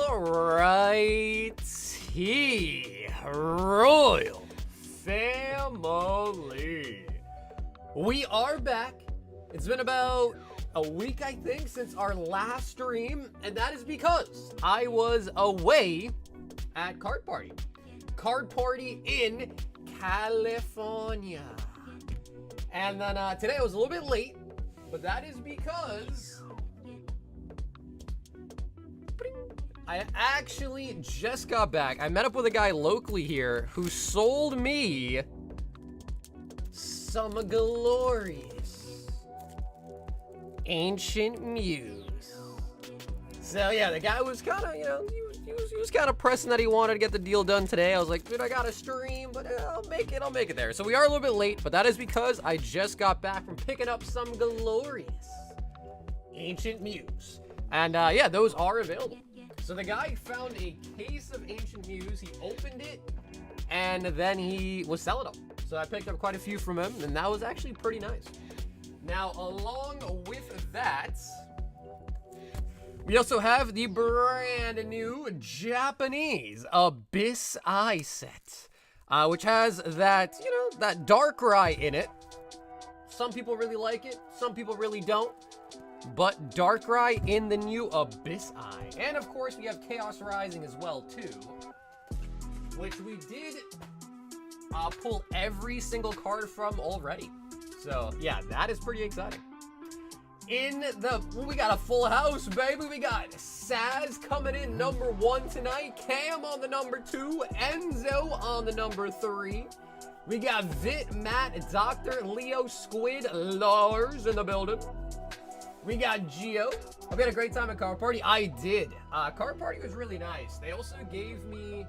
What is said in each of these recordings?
Alrighty, Royal Family. We are back. It's been about a week, I think, since our last stream, and that is because I was away at Card Party. Card Party in California. And then today I was a little bit late, but that is because I actually just got back. I met up with a guy locally here who sold me some glorious Ancient Muse. So yeah, the guy was kind of, you know, he was kind of pressing that he wanted to get the deal done today. I was like, dude, I got a stream, but I'll make it there. So we are a little bit late, but that is because I just got back from picking up some glorious Ancient Muse. And yeah, those are available. So the guy found a case of Ancient Muse, he opened it, and then he was selling them. So I picked up quite a few from him, and that was actually pretty nice. Now, along with that, we also have the brand new Japanese Abyss Eye set, which has that, you know, that dark eye in it. Some people really like it, some people really don't. But Darkrai in the new Abyss Eye. And of course, we have Chaos Rising as well, too. Which we did pull every single card from already. So, yeah, that is pretty exciting. We got a full house, baby. We got Saz coming in number 1 tonight. Cam on the number 2. Enzo on the number 3. We got Vit, Matt, Dr. Leo, Squid, Lars in the building. We got Gio. Hope you had a great time at Card Party. I did. Card Party was really nice. They also gave me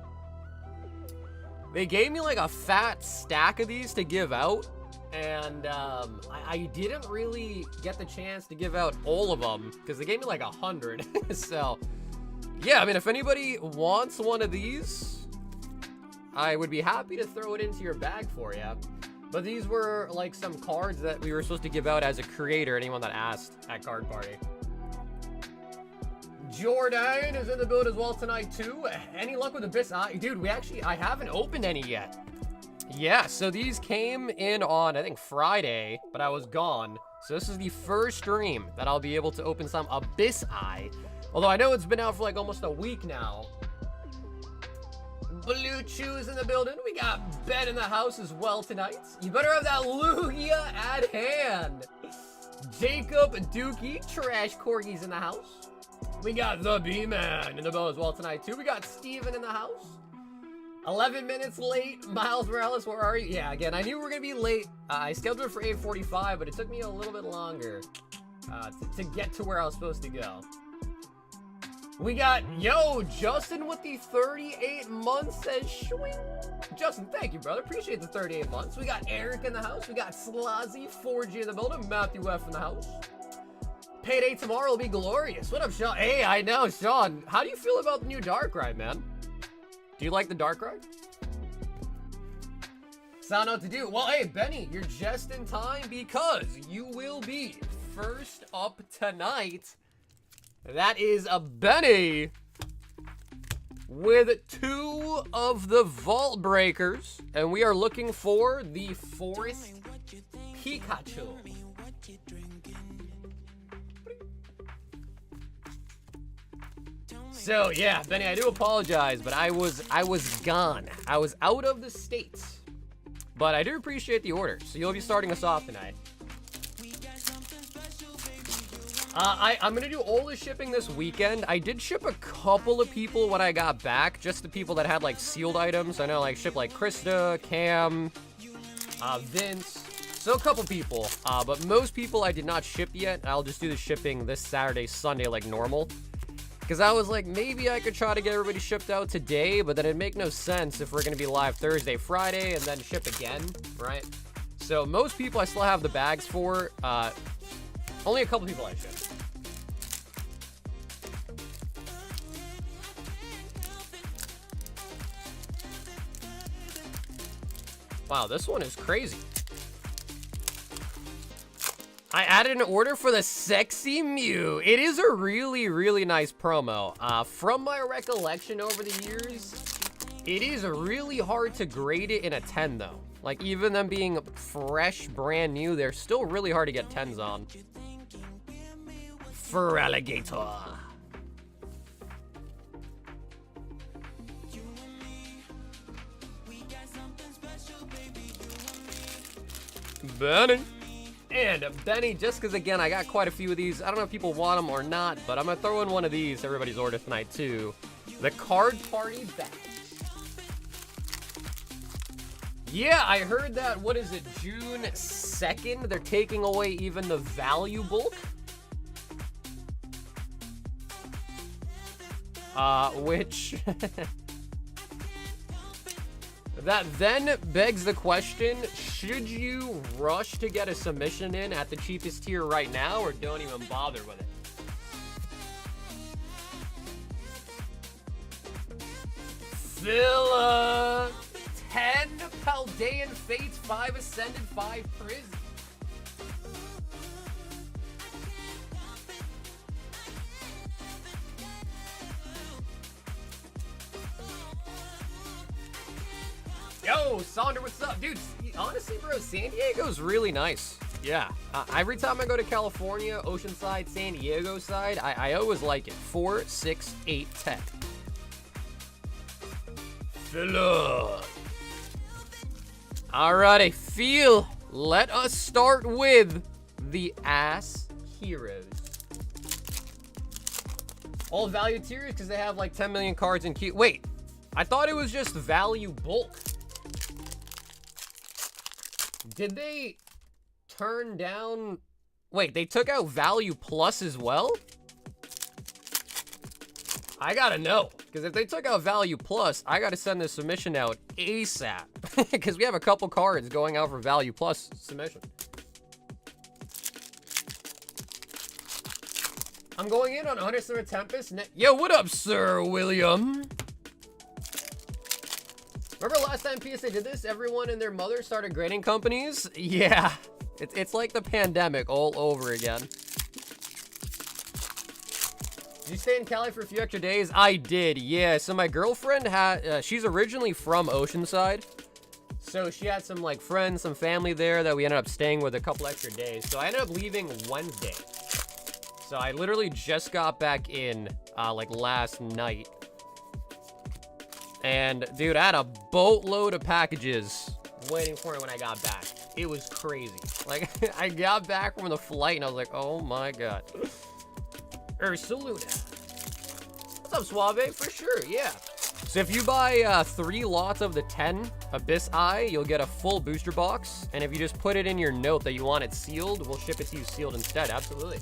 like a fat stack of these to give out. And I didn't really get the chance to give out all of them because they gave me like 100. So yeah, I mean, if anybody wants one of these, I would be happy to throw it into your bag for you. But these were like some cards that we were supposed to give out as a creator, anyone that asked at Card Party. Jordan is in the build as well tonight too. Any luck with Abyss Eye? Dude, I haven't opened any yet. Yeah, so these came in on, I think, Friday, but I was gone. So this is the first stream that I'll be able to open some Abyss Eye. Although I know it's been out for like almost a week now. Blue Chews in the building. We got Ben in the house as well tonight. You better have that Lugia at hand. Jacob Dookie, Trash Corgis in the house. We got the B-Man in the building as well tonight too. We got Steven in the house. 11 minutes late. Miles Morales, where are you? Yeah, again, I knew we were going to be late. I scheduled it for 8:45, but it took me a little bit longer to get to where I was supposed to go. We got, Justin with the 38 months says swing. Justin, thank you, brother. Appreciate the 38 months. We got Eric in the house. We got Slazzy, 4G in the building. Matthew F in the house. Payday tomorrow will be glorious. What up, Sean? Hey, I know, Sean. How do you feel about the new Darkrai, man? Do you like the Darkrai? Sound out to do. Well, hey, Benny, you're just in time because you will be first up tonight. That is a Benny with 2 of the Vault Breakers. And we are looking for the Forest Pikachu. So, yeah, Benny, I do apologize, but I was gone. I was out of the States. But I do appreciate the order. So you'll be starting us off tonight. I'm going to do all the shipping this weekend. I did ship a couple of people when I got back, just the people that had, like, sealed items. I know, like, ship, like, Krista, Cam, Vince. So a couple people, but most people I did not ship yet. I'll just do the shipping this Saturday, Sunday, like normal. Because I was like, maybe I could try to get everybody shipped out today, but then it'd make no sense if we're going to be live Thursday, Friday, and then ship again, right? So most people I still have the bags for. Only a couple people I shipped. Wow, this one is crazy. I added an order for the Sexy Mew. It is a really, really nice promo. From my recollection over the years, it is really hard to grade it in a 10, though. Like, even them being fresh, brand new, they're still really hard to get 10s on. For Alligator. Benny. And Benny, just because, again, I got quite a few of these. I don't know if people want them or not, but I'm going to throw in one of these to everybody's order tonight, too. The Card Party Bag. Yeah, I heard that, what is it, June 2nd? They're taking away even the value bulk. Which that then begs the question, should you rush to get a submission in at the cheapest tier right now, or don't even bother with it? Villa, 10 Paldean Fates, 5 Ascended, 5 Prison. Yo, Sonder, what's up? Dude, honestly, bro, San Diego's really nice. Yeah. Every time I go to California, Oceanside, San Diego side, I always like it. 4, 6, 8, 10. Filler. Alrighty, feel. Let us start with the ass heroes. All value tiers because they have like 10 million cards in queue. Wait, I thought it was just value bulk. Did they turn down? Wait, they took out value plus as well? I gotta know, because if they took out value plus, I gotta send this submission out ASAP, because we have a couple cards going out for value plus submission. I'm going in on Undersummer Tempest. Yo, what up, Sir William? Remember last time PSA did this? Everyone and their mother started grading companies? Yeah, it's like the pandemic all over again. Did you stay in Cali for a few extra days? I did, yeah. So my girlfriend had, she's originally from Oceanside. So she had some like friends, some family there that we ended up staying with a couple extra days. So I ended up leaving Wednesday. So I literally just got back in like last night. And dude, I had a boatload of packages waiting for me when I got back. It was crazy. Like I got back from the flight and I was like, oh my God. Ursaluna. What's up, Suave? For sure, yeah. So if you buy 3 lots of the 10 Abyss Eye, you'll get a full booster box. And if you just put it in your note that you want it sealed, we'll ship it to you sealed instead. Absolutely.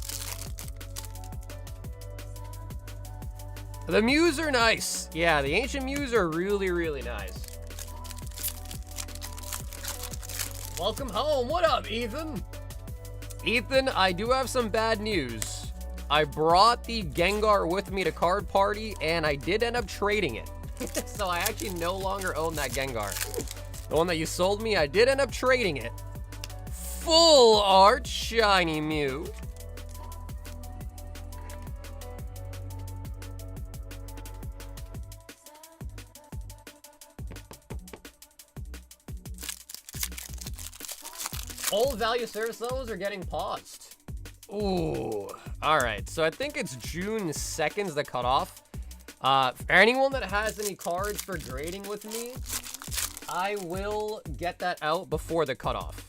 The Mews are nice. Yeah, the Ancient Mews are really, really nice. Welcome home. What up, Ethan? Ethan, I do have some bad news. I brought the Gengar with me to Card Party, and I did end up trading it. So I actually no longer own that Gengar. The one that you sold me, I did end up trading it. Full art shiny Mew. All value service levels are getting paused. Ooh. All right, so I think it's June 2nd is the cutoff. For anyone that has any cards for grading with me, I will get that out before the cutoff.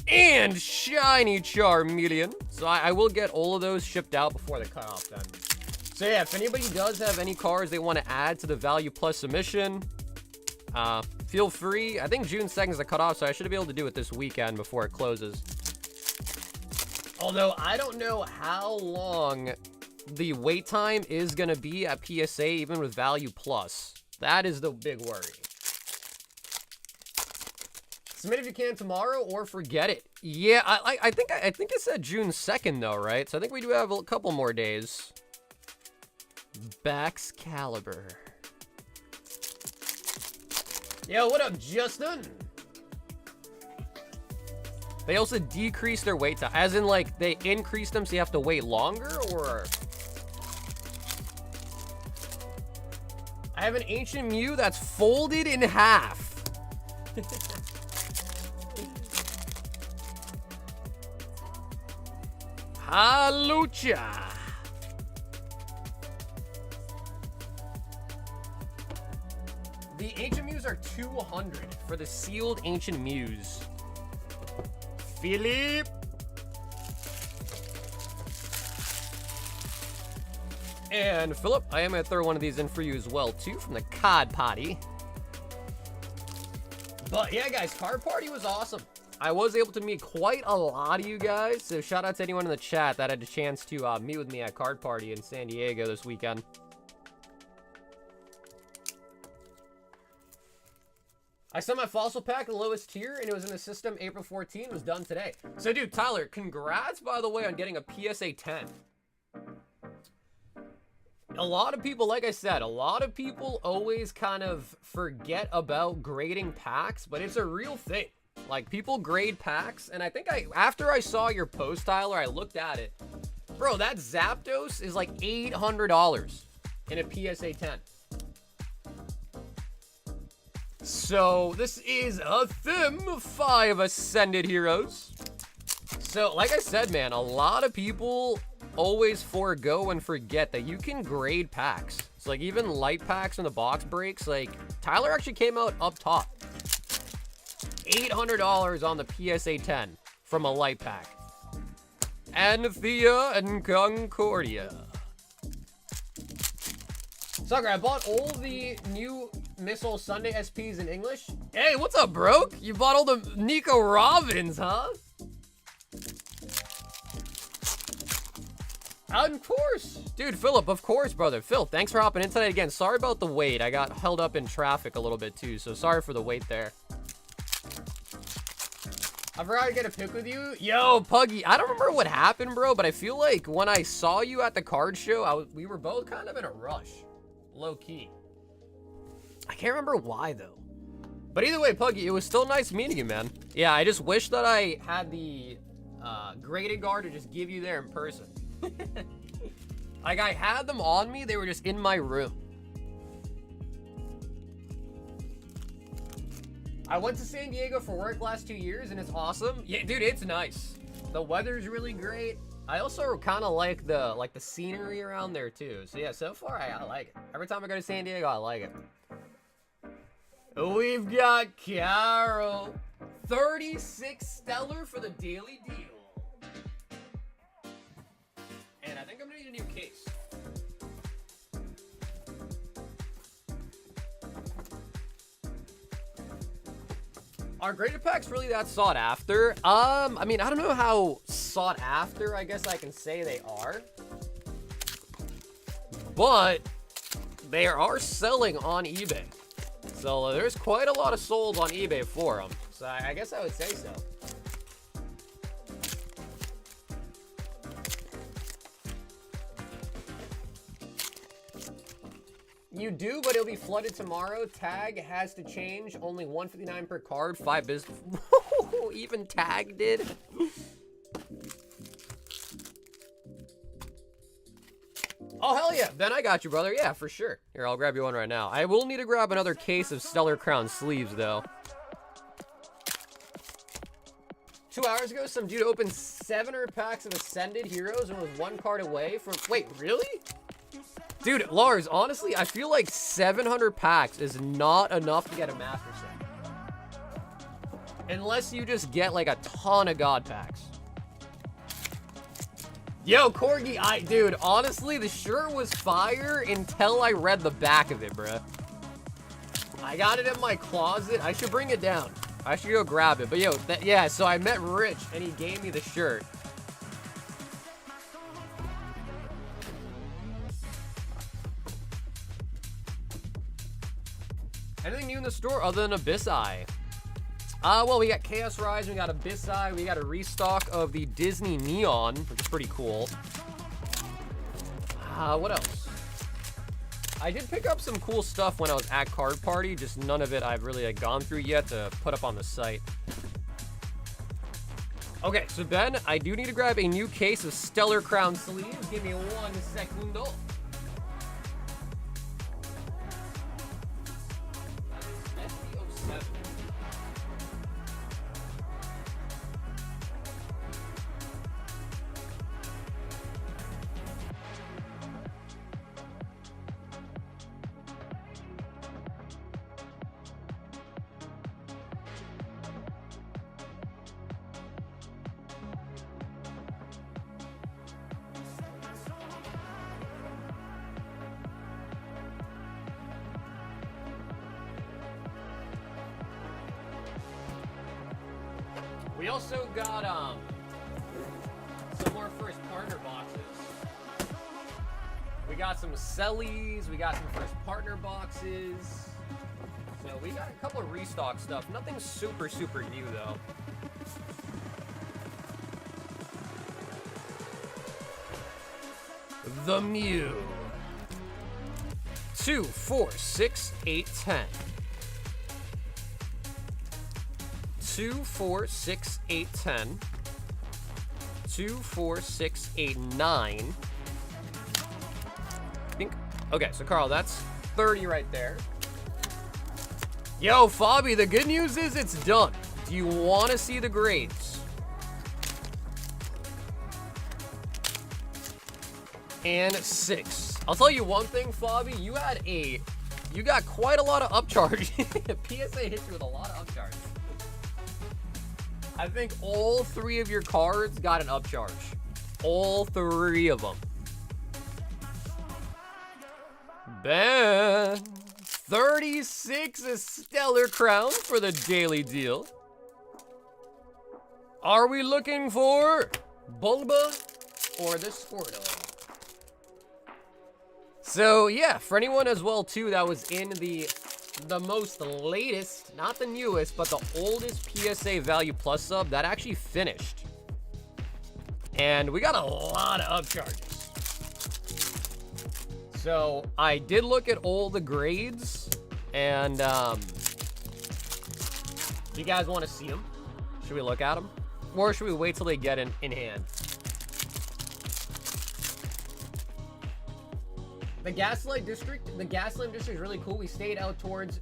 And shiny Charmeleon. So I will get all of those shipped out before the cutoff then. So yeah, if anybody does have any cards they want to add to the value plus submission, feel free. I think June 2nd is the cutoff, so I should be able to do it this weekend before it closes. Although I don't know how long the wait time is going to be at PSA, even with value plus. That is the big worry. Submit if you can tomorrow or forget it. Yeah, I think it said June 2nd though, right? So I think we do have a couple more days. Baxcalibur. Yo, what up, Justin? They also decrease their wait time, as in like they increase them so you have to wait longer, or? I have an Ancient Mew that's folded in half. Halucha. The Ancient Mews are 200 for the sealed Ancient Mews. Philip. And Philip, I am going to throw one of these in for you as well, too, from the Cod Potty. But yeah, guys, Card Party was awesome. I was able to meet quite a lot of you guys, so shout out to anyone in the chat that had a chance to meet with me at Card Party in San Diego this weekend. I sent my fossil pack the lowest tier, and it was in the system April 14. Was done today. So, dude, Tyler, congrats, by the way, on getting a PSA 10. A lot of people, like I said, a lot of people always kind of forget about grading packs, but it's a real thing. Like, people grade packs, and I think after I saw your post, Tyler, I looked at it. Bro, that Zapdos is like $800 in a PSA 10. So, this is a Thim 5 Ascended Heroes. So, like I said, man, a lot of people always forego and forget that you can grade packs. So, like, even light packs in the box breaks, like, Tyler actually came out up top. $800 on the PSA 10 from a light pack. Anthea and Concordia. Sucker, I bought all the new Missile Sunday SPs in English. Hey, what's up, bro? You bought all the Nico Robbins, huh? Of course. Dude, Philip, of course, brother. Phil, thanks for hopping in tonight again. Sorry about the wait. I got held up in traffic a little bit, too, so sorry for the wait there. I forgot to get a pic with you. Yo, Puggy, I don't remember what happened, bro, but I feel like when I saw you at the card show, we were both kind of in a rush. Low-key. I can't remember why, though. But either way, Puggy, it was still nice meeting you, man. Yeah, I just wish that I had the graded guard to just give you there in person. Like, I had them on me. They were just in my room. I went to San Diego for work last 2 years, and it's awesome. Yeah, dude, it's nice. The weather's really great. I also kind of like the scenery around there, too. So, yeah, so far, I like it. Every time I go to San Diego, I like it. We've got Carol. 36 Stellar for the daily deal. And I think I'm going to need a new case. Are graded packs really that sought after? I mean, I don't know how sought after, I guess I can say they are. But they are selling on eBay. So there's quite a lot of sold on eBay for them. So I guess I would say so. You do, but it'll be flooded tomorrow. Tag has to change. Only $159 per card. 5 business. Even Tag did. Oh, hell yeah. Ben, I got you, brother. Yeah, for sure. Here, I'll grab you one right now. I will need to grab another case of Stellar Crown sleeves, though. 2 hours ago, some dude opened 700 packs of Ascended Heroes and was 1 card away from... Wait, really? Dude, Lars, honestly, I feel like 700 packs is not enough to get a Master Set. Unless you just get, like, a ton of God packs. Yo, Corgi, dude, honestly, the shirt was fire until I read the back of it, bruh. I got it in my closet. I should bring it down. I should go grab it. But, yo, yeah, so I met Rich, and he gave me the shirt. Anything new in the store other than Abyss Eye? Well, we got Chaos Rise, we got Abyss Eye, we got a restock of the Disney Neon, which is pretty cool. What else? I did pick up some cool stuff when I was at Card Party, just none of it I've really gone through yet to put up on the site. Okay, so Ben, I do need to grab a new case of Stellar Crown sleeves. Give me 1 secundo. We also got some more first partner boxes. We got some Sellies, we got some first partner boxes. So we got a couple of restock stuff. Nothing super, super new, though. The Mew. 2, 4, 6, 8, 10. 2, 4, 6, 8, 10. 2, 4, 6, 8, 9. I think. Okay, so Carl, that's 30 right there. Yo, Fabi, the good news is it's done. Do you want to see the grades? And 6. I'll tell you one thing, Fabi, you got quite a lot of upcharge. PSA hit you with a lot of upcharge. I think all 3 of your cards got an upcharge. All 3 of them. Ben, 36 is Stellar Crown for the daily deal. Are we looking for Bulba or the Squirtle? So yeah, for anyone as well too that was in the most latest, not the newest, but the oldest PSA Value Plus sub, that actually finished. And we got a lot of upcharges. So I did look at all the grades, and do you guys want to see them? Should we look at them? Or should we wait till they get in hand? The Gaslight District is really cool. We stayed out towards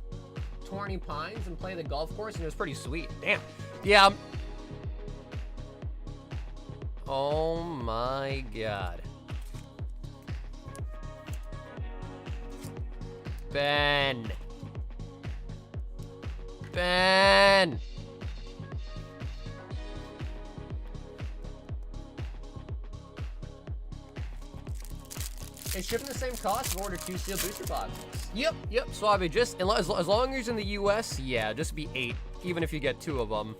Torney Pines and played the golf course, and it was pretty sweet. Damn. Yeah. Oh my god. Ben. It's shipping the same cost if order 2 sealed booster boxes. Yep, Suave. Just as long as you're in the US, yeah, just be 8, even if you get 2 of them.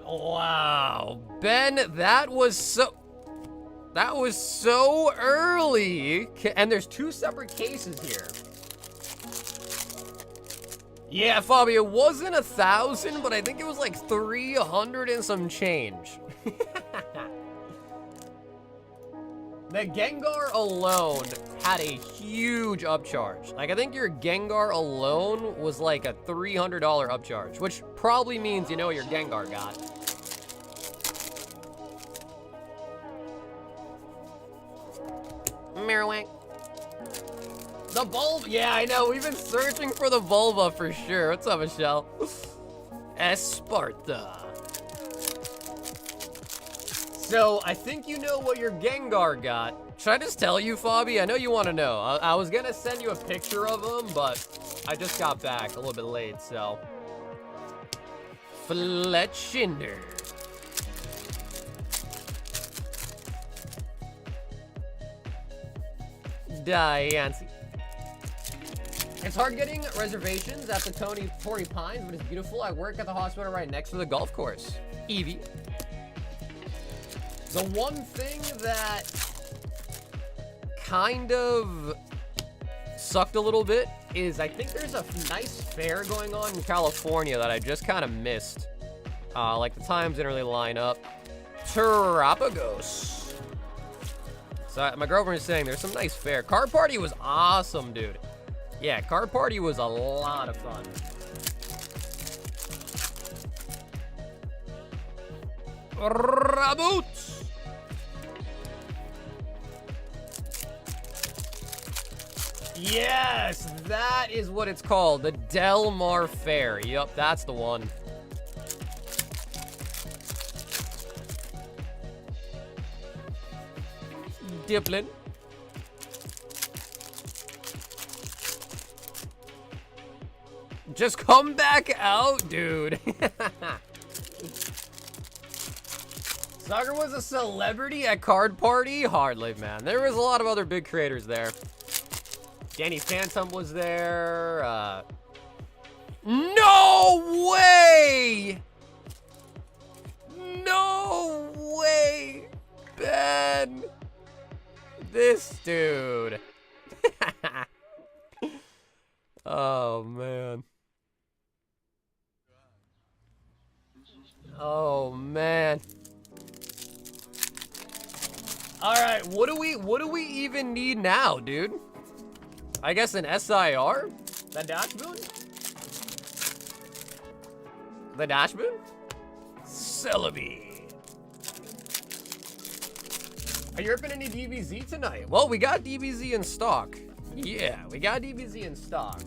Wow, Ben, that was so early. And there's 2 separate cases here. Yeah, Fabi, it wasn't 1,000, but I think it was like 300 and some change. The Gengar alone had a huge upcharge. Like, I think your Gengar alone was like a $300 upcharge, which probably means you know what your Gengar got. Marowak. The Bulba. Yeah, I know. We've been searching for the Bulba for sure. What's up, Michelle? Esparta. So, I think you know what your Gengar got. Should I just tell you, Fabi? I know you want to know. I was going to send you a picture of him, but I just got back a little bit late, so. Fletchinder. Diancie. It's hard getting reservations at the Torney Pines, but it's beautiful. I work at the hospital right next to the golf course. Evie. The one thing that kind of sucked a little bit is I think there's a nice fair going on in California that I just kind of missed. Like the times didn't really line up. Terrapagos. So my girlfriend is saying there's some nice fair. Card Party was awesome, dude. Yeah, Card Party was a lot of fun. Raboot. Yes, that is what it's called. The Del Mar Fair. Yup, that's the one. Diplin. Just come back out, dude. Soccer was a celebrity at Card Party? Hardly, man. There was a lot of other big creators there. Danny Phantom was there. No way! No way! Ben! This dude. Oh, man. Oh, man. All right, what do we even need now, dude? I guess an SIR? The dash boon? The dash boon? Celebi. Are you ripping any DBZ tonight? Well, we got DBZ in stock. Yeah, we got DBZ in stock.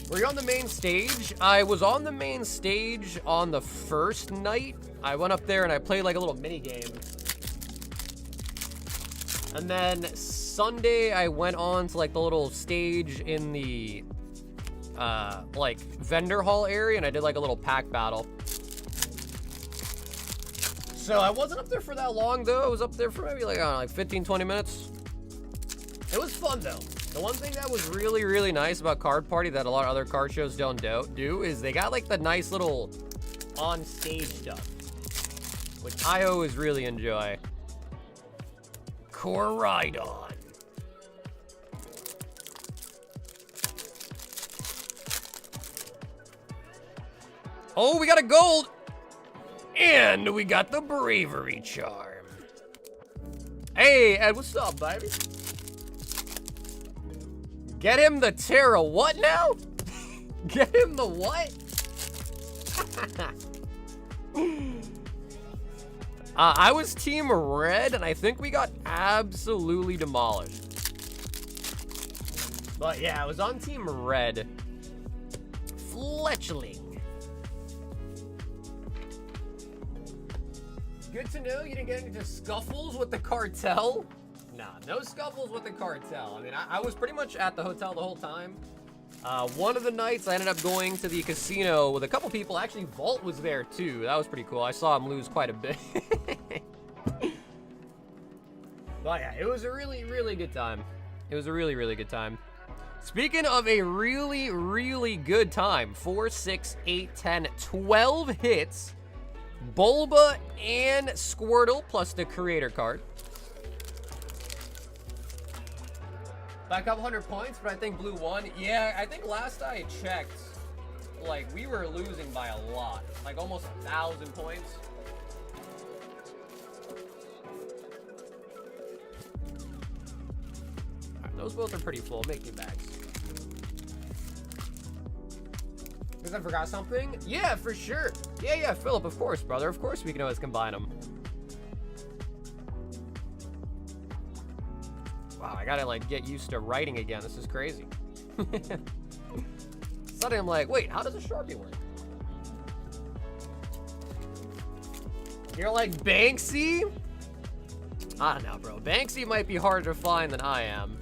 Were you on the main stage? I was on the main stage on the first night. I went up there and I played like a little mini game. And then Sunday I went on to like the little stage in the like vendor hall area and I did like a little pack battle. So I wasn't up there for that long though. I was up there for maybe like, I don't know, like 15, 20 minutes. It was fun though. The one thing that was really, really nice about Card Party that a lot of other card shows don't do is they got like the nice little on-stage stuff, which I always really enjoy. Coridon. Oh, we got a gold! And we got the Bravery Charm. Hey, Ed, what's up, baby? Get him the Terra what now? Get him the what? I was Team Red, and I think we got absolutely demolished. But yeah, I was on Team Red. Fletchling. Good to know you didn't get into scuffles with the cartel. Nah, no scuffles with the cartel. I mean, I was pretty much at the hotel the whole time. One of the nights I ended up going to the casino with a couple people. Actually, Vault was there too. That was pretty cool. I saw him lose quite a bit. But yeah, it was a really, really good time. It was a really, really good time. Speaking of a really, really good time, 4, 6, 8, 10, 12 hits. Bulba and Squirtle plus the creator card. By a couple 100 points, but I think blue won. Yeah, I think last I checked, like, we were losing by a lot. Like, almost 1,000 points. Alright, those both are pretty full. Make me bags. Because I forgot something? Yeah, for sure. Yeah, Philip, of course, brother. Of course we can always combine them. Wow, I gotta, like, get used to writing again. This is crazy. Suddenly I'm like, wait, how does a Sharpie work? You're like, Banksy? I don't know, bro. Banksy might be harder to find than I am.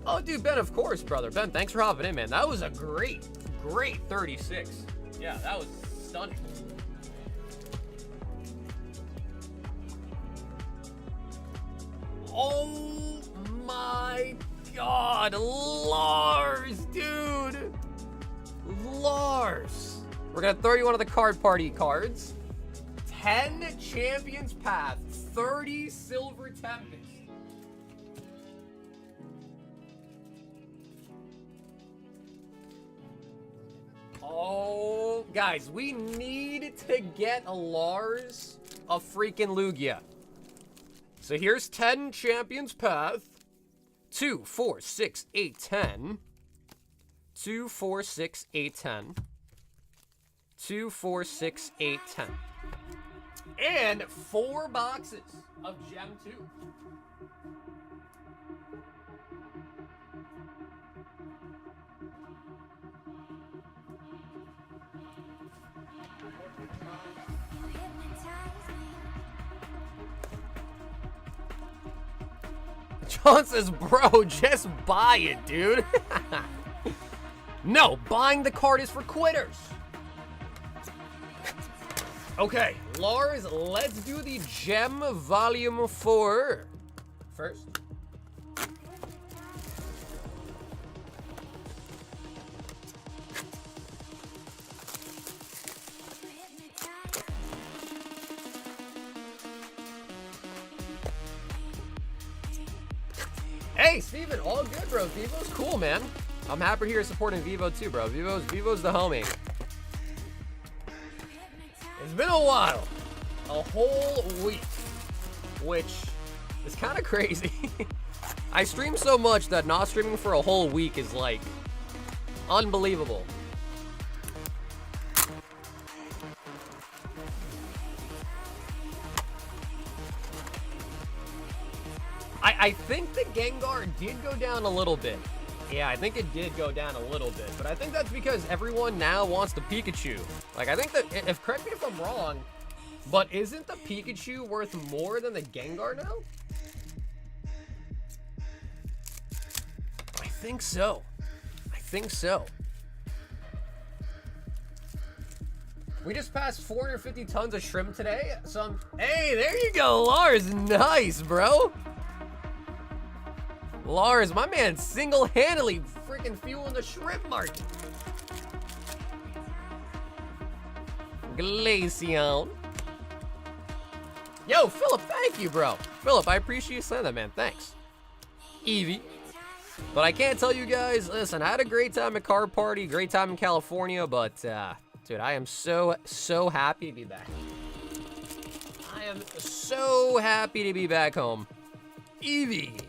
Oh, dude, Ben, of course, brother. Ben, thanks for hopping in, man. That was a great, great 36. Yeah, that was stunning. Oh my God, Lars, dude. Lars. We're gonna throw you one of the Card Party cards. 10 Champions Path, 30 Silver Tempest. Oh, guys, we need to get a Lars a freaking Lugia. So here's 10 Champions Path. 2, 4, 6, 8, 10. 2, 4, 6, 8, 10. 2, 4, 6, 8, 10. And 4 boxes of Gem 2. John says, bro, just buy it, dude. No, buying the card is for quitters. Okay, Lars, let's do the Gem Volume 4 first. Hey, Steven, all good, bro. Vivo's cool, man. I'm happy here supporting Vivo too, bro. Vivo's the homie. It's been a while. A whole week. Which is kind of crazy. I stream so much that not streaming for a whole week is like unbelievable. I think the Gengar did go down a little bit. Yeah, I think it did go down a little bit. But I think that's because everyone now wants the Pikachu. Like, I think that, correct me if I'm wrong, but isn't the Pikachu worth more than the Gengar now? I think so. I think so. We just passed 450 tons of shrimp today. So hey, there you go, Lars. Nice, bro. Lars, my man, single-handedly freaking fueling the shrimp market. Glaceon. Yo, Philip, thank you, bro. Philip, I appreciate you saying that, man. Thanks. Eevee. But I can't tell you guys, listen, I had a great time at Card Party, great time in California, but, dude, I am so happy to be back. I am so happy to be back home. Eevee.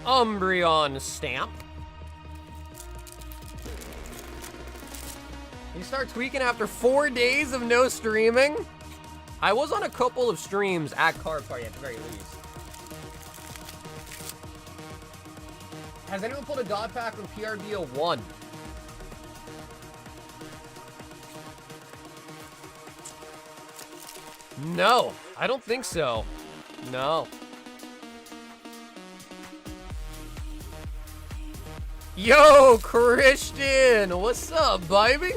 Umbreon stamp. You start tweaking after 4 days of no streaming? I was on a couple of streams at Card Party at the very least. Has anyone pulled a God Pack from PRBO 1? No, I don't think so. No. Yo, Christian, what's up, baby?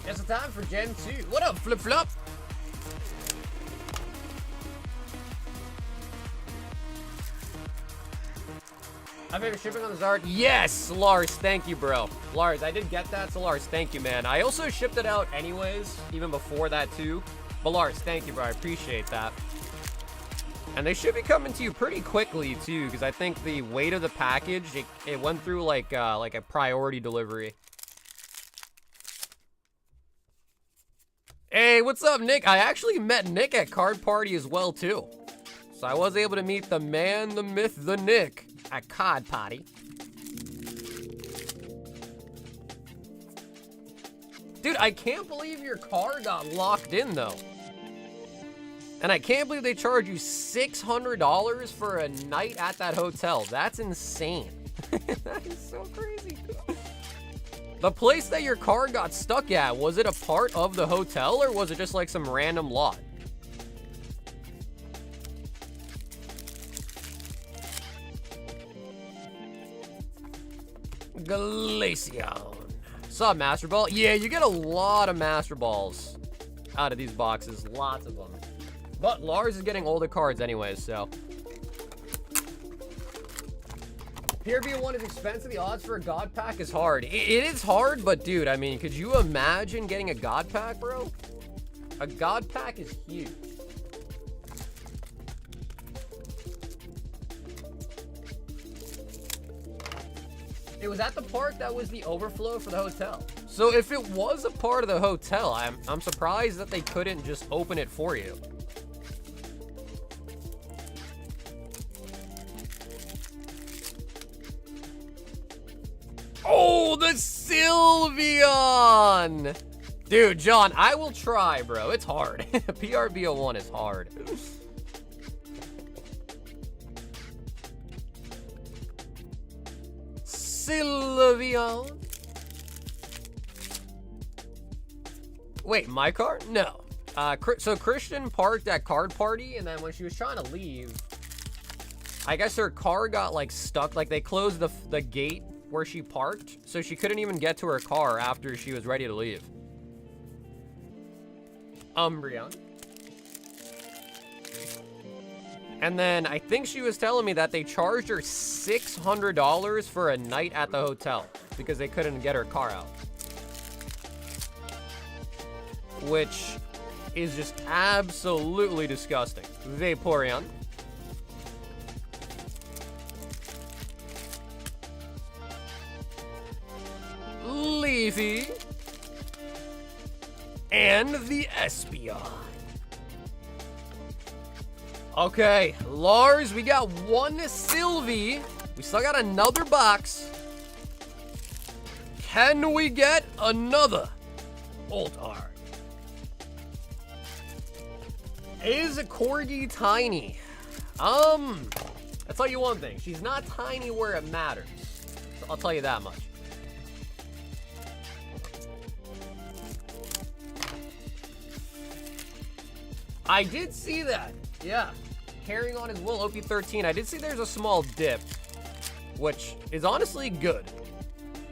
It's the time for Gen 2. What up, Flip Flop? My favorite shipping on the Zard. Yes, Lars, thank you, bro. Lars, I did get that, so Lars, thank you, man. I also shipped it out anyways, even before that too. But Lars, thank you, bro. I appreciate that. And they should be coming to you pretty quickly too, because I think the weight of the package, it went through like a priority delivery. Hey, what's up, Nick? I actually met Nick at Card Party as well too. So I was able to meet the man, the myth, the Nick at Card Party. Dude, I can't believe your car got locked in though. And I can't believe they charge you $600 for a night at that hotel. That's insane. That is so crazy. The place that your car got stuck at, was it a part of the hotel or was it just like some random lot? Glaceon. Sup, Master Ball? Yeah, you get a lot of Master Balls out of these boxes. Lots of them. But Lars is getting older cards anyways, so. PRB 1 is expensive. The odds for a God Pack is hard. It is hard, but dude, I mean, could you imagine getting a God Pack, bro? A God Pack is huge. It was at the part that was the overflow for the hotel. So if it was a part of the hotel, I'm surprised that they couldn't just open it for you. Oh, the Sylveon! Dude, John, I will try, bro. It's hard. PRBO1 is hard. Sylveon. Wait, my car? No. So Christian parked at Card Party, and then when she was trying to leave, I guess her car got like stuck. Like they closed the gate where she parked, so she couldn't even get to her car after she was ready to leave. Umbreon. And then I think she was telling me that they charged her $600 for a night at the hotel because they couldn't get her car out. Which is just absolutely disgusting. Vaporeon. Leafy. And the Espeon. Okay, Lars, we got one Sylvie. We still got another box. Can we get another Oldard? Is Corgi tiny? I'll tell you one thing. She's not tiny where it matters. So I'll tell you that much. I did see that. Yeah. Carrying on his will, OP13. I did see there's a small dip, which is honestly good.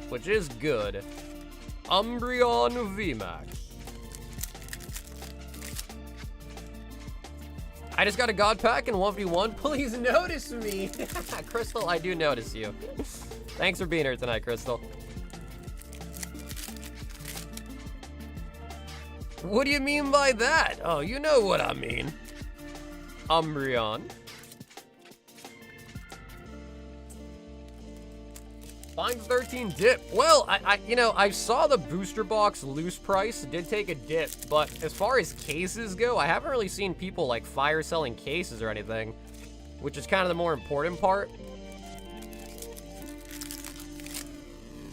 Which is good. Umbreon VMAX. I just got a God Pack in 1v1. Please notice me. Crystal, I do notice you. Thanks for being here tonight, Crystal. What do you mean by that? Oh, you know what I mean. Umbreon. Find 13 dip. Well, I saw the booster box loose price did take a dip, but as far as cases go, I haven't really seen people like fire selling cases or anything, which is kind of the more important part.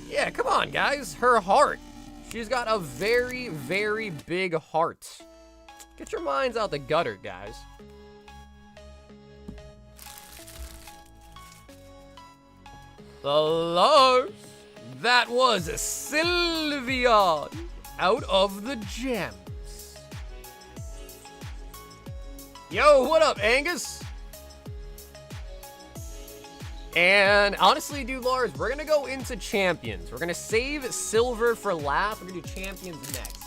Yeah, come on, guys. Her heart. She's got a very, very big heart. Get your minds out the gutter, guys. The Lars. That was a Sylveon out of the gems. Yo, what up, Angus? And honestly, dude, Lars, we're gonna go into champions. We're gonna save silver for last. We're gonna do champions next.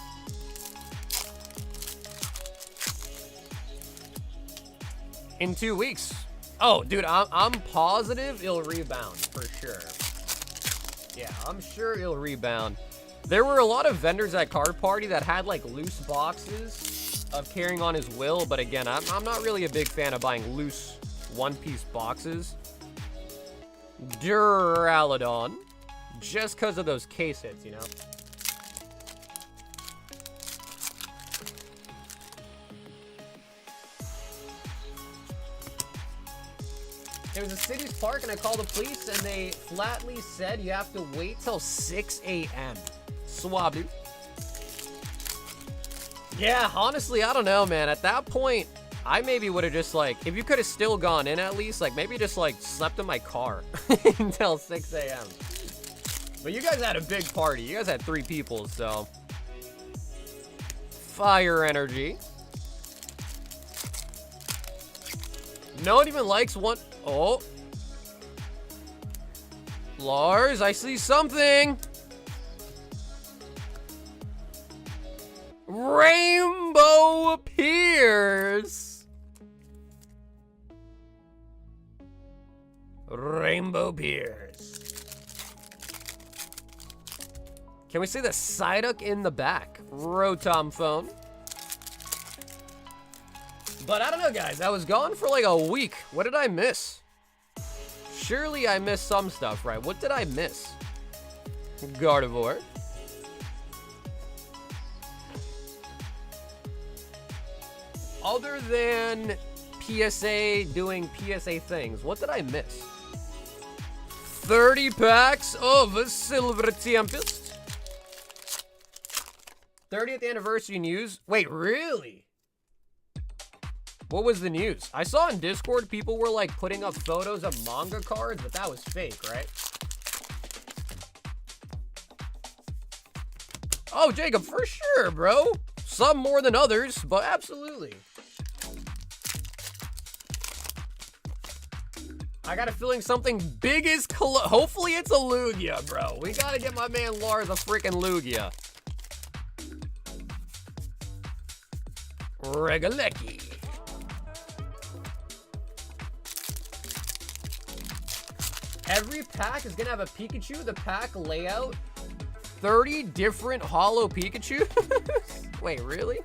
In 2 weeks. Oh, dude, I'm positive it'll rebound for sure. Yeah, I'm sure it'll rebound. There were a lot of vendors at Card Party that had like loose boxes of Carrying On His Will, but again, I'm not really a big fan of buying loose one-piece boxes. Duraludon, just because of those case hits, you know? It was a city's park and I called the police and they flatly said you have to wait till 6 a.m. Swab, dude. Yeah, honestly, I don't know, man. At that point, I maybe would have just, like, if you could have still gone in at least, like, maybe just, like, slept in my car until 6 a.m. But you guys had a big party. You guys had 3 people, so. Fire energy. No one even likes one. Oh. Lars, I see something. Rainbow Pierce. Rainbow Pierce. Can we see the Psyduck in the back? Rotom phone. But I don't know, guys. I was gone for like a week. What did I miss? Surely I missed some stuff, right? What did I miss? Gardevoir. Other than PSA doing PSA things, what did I miss? 30 packs of Silver Tempest. 30th anniversary news. Wait, really? What was the news? I saw in Discord people were like putting up photos of manga cards, but that was fake, right? Oh, Jacob, for sure, bro. Some more than others, but absolutely. I got a feeling something big is hopefully it's a Lugia, bro. We gotta get my man Lars a freaking Lugia. Regalecki. Every pack is gonna have a Pikachu. The pack layout, 30 different holo Pikachu. Wait, really?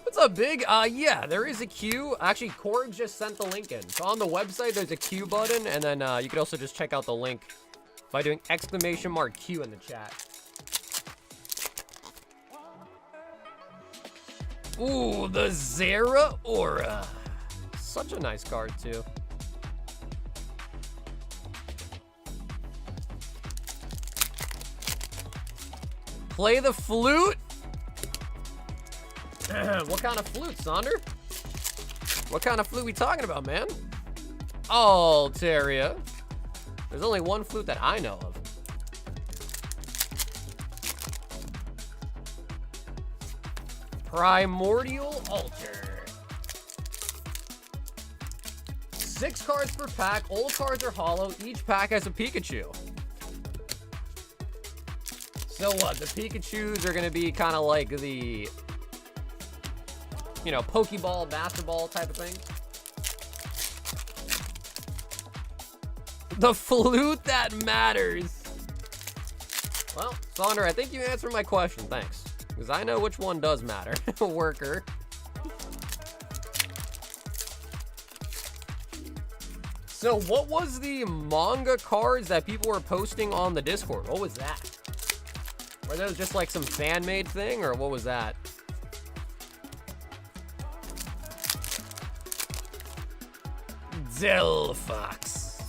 What's up, Big? Yeah, there is a queue. Actually, Korg just sent the link in. So on the website, there's a queue button, and then you can also just check out the link by doing !Q in the chat. Ooh, the Zera Aura. Such a nice card, too. Play the flute. What kind of flute, Sonder? What kind of flute we talking about, man? Altaria. There's only one flute that I know of. Primordial Altar. 6 cards per pack. All cards are holo. Each pack has a Pikachu. So what? The Pikachus are going to be kind of like the, you know, Pokeball, Master Ball type of thing. The flute that matters. Well, Sonder, I think you answered my question. Thanks. Because I know which one does matter. Worker. So what was the manga cards that people were posting on the Discord? What was that? Were those just like some fan-made thing, or what was that? Zelle Fox.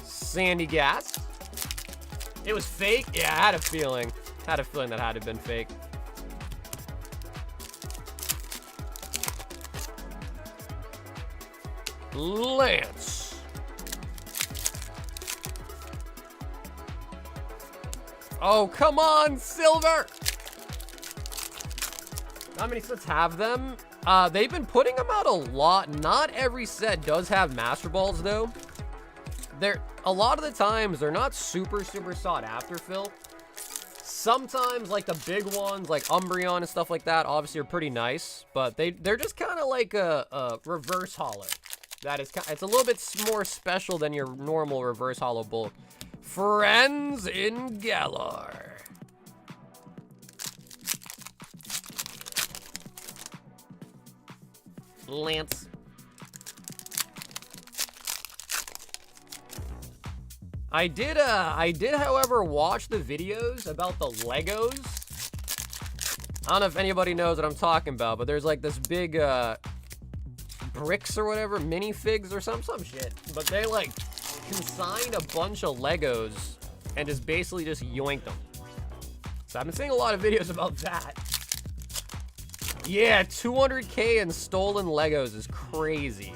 Sandy Gas. It was fake? Yeah, I had a feeling. Had a feeling that had to have been fake. Lance. Oh, come on, Silver! How many sets have them? They've been putting them out a lot. Not every set does have Master Balls, though. A lot of the times, they're not super sought after, Phil. Sometimes, like the big ones, like Umbreon and stuff like that, obviously are pretty nice. But they're just kind of like a reverse holo. It's a little bit more special than your normal reverse holo bulk. Friends in Galar. Lance. I did, however, watch the videos about the Legos. I don't know if anybody knows what I'm talking about, but there's like this big, bricks or whatever, minifigs or some shit. But they like consigned a bunch of Legos and just basically just yoinked them. So I've been seeing a lot of videos about that. Yeah, 200K in stolen Legos is crazy.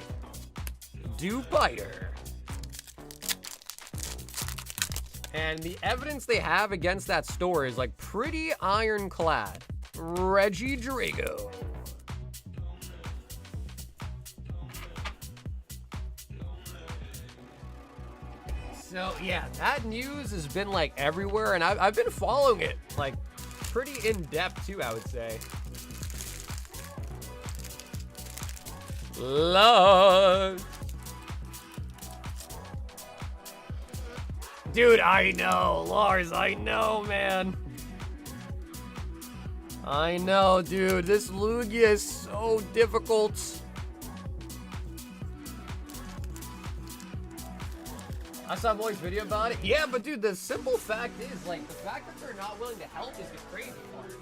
Dubiter. And the evidence they have against that store is like pretty ironclad. Reggie Drago. So yeah, that news has been like everywhere, and I've been following it like pretty in depth too, I would say. Love. Dude, I know, Lars, I know, man. I know, dude, this Lugia is so difficult. I saw a voice video about it. Yeah, but dude, the simple fact is, like, the fact that they're not willing to help is the crazy part.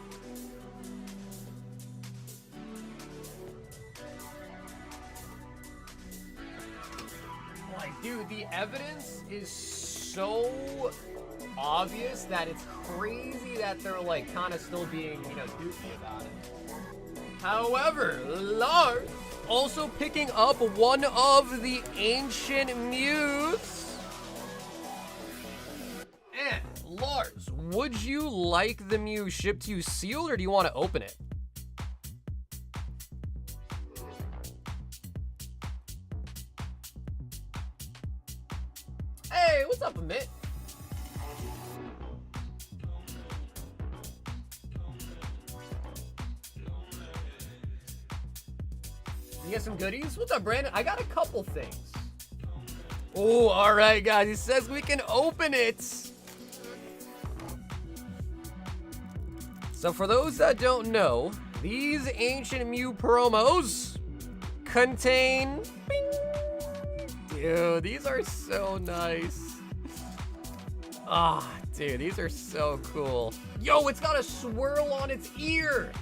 Like, dude, the evidence is so obvious that it's crazy that they're, like, kind of still being, you know, doofy about it. However, Lars also picking up one of the ancient Mews. And, Lars, would you like the Mew shipped to you sealed, or do you want to open it? Hey, what's up, Amit? You got some goodies? What's up, Brandon? I got a couple things. Oh, all right, guys. He says we can open it. So for those that don't know, these Ancient Mew promos contain... Bing, dude, these are so nice. Ah, dude, these are so cool. Yo, it's got a swirl on its ear.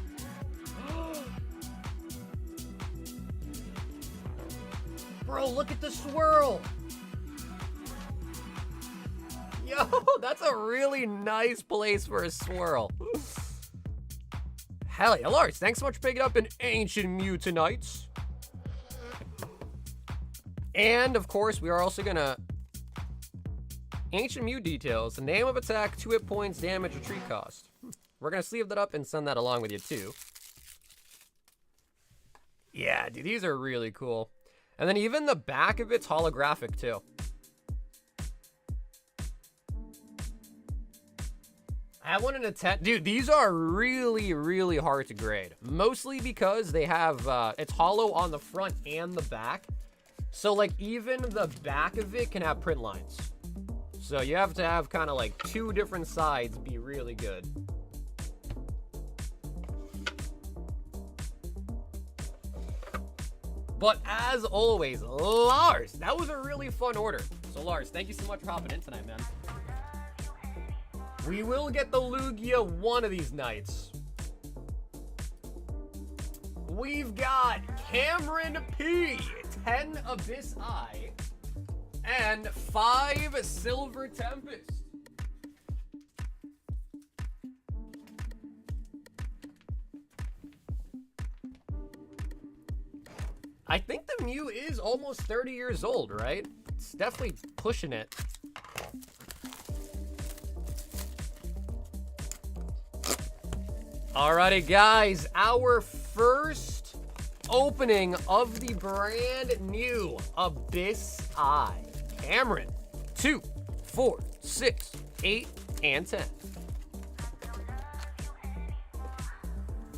Bro, look at the swirl. Yo, that's a really nice place for a swirl. Hell yeah, Lars, thanks so much for picking up an Ancient Mew tonight. And, of course, we are also gonna... Ancient Mew details. The name of attack, 2 hit points, damage, retreat cost. We're gonna sleeve that up and send that along with you, too. Yeah, dude, these are really cool. And then even the back of it's holographic, too. I have one in a 10. Dude, these are really, really hard to grade. Mostly because they have, it's hollow on the front and the back. So, like, even the back of it can have print lines. So you have to have kind of like 2 different sides be really good. But as always, Lars, that was a really fun order. So Lars, thank you so much for hopping in tonight, man. We will get the Lugia one of these nights. We've got Cameron P, 10 Abyss Eye, and 5 Silver Tempest. I think the Mew is almost 30 years old, right? It's definitely pushing it. Alrighty, guys, our first opening of the brand new Abyss Eye. Cameron, 2, 4, 6, 8, and 10.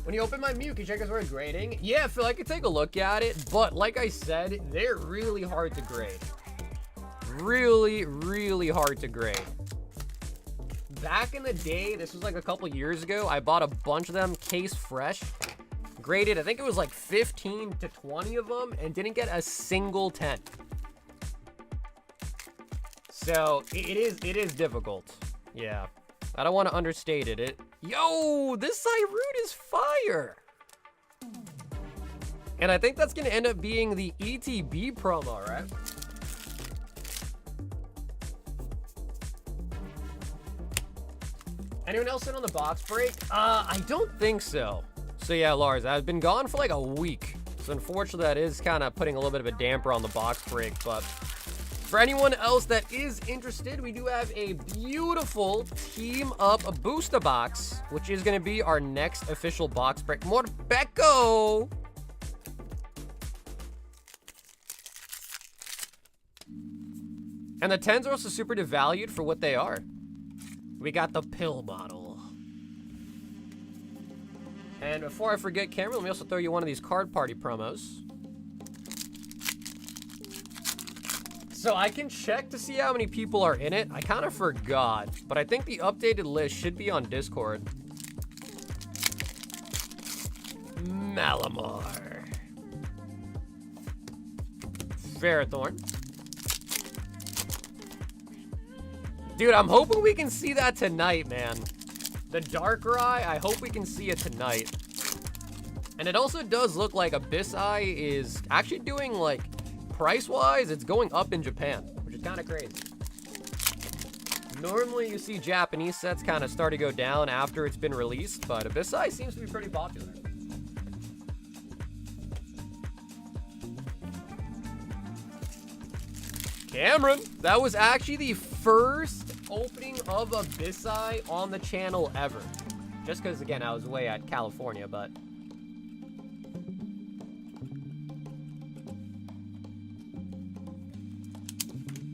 When you open my Mew, can you check us for grading? Yeah, Phil, I could take a look at it, but like I said, they're really hard to grade. Really, really hard to grade. Back in the day, this was like a couple years ago, I bought a bunch of them case fresh, graded, I think it was like 15 to 20 of them, and didn't get a single 10. So, it is difficult. Yeah. I don't want to understate it. Yo, this Zyrud is fire! And I think that's going to end up being the ETB promo, right? Anyone else in on the box break? I don't think so. So yeah, Lars, I've been gone for like a week. So unfortunately, that is kind of putting a little bit of a damper on the box break, but... For anyone else that is interested, we do have a beautiful Team Up booster box, which is going to be our next official box break. Morpeko! And the 10s are also super devalued for what they are. We got the pill bottle. And before I forget, Cameron, let me also throw you one of these card party promos. So I can check to see how many people are in it. I kind of forgot, but I think the updated list should be on Discord. Malamar. Ferrothorn. Dude, I'm hoping we can see that tonight, man. The Darkrai, I hope we can see it tonight. And it also does look like Abyss Eye is actually doing, like, price-wise, it's going up in Japan, which is kind of crazy. Normally, you see Japanese sets kind of start to go down after it's been released, but Abyss Eye seems to be pretty popular. Cameron, that was actually the first opening of Abyss Eye on the channel ever. Just because, again, I was away at California, but...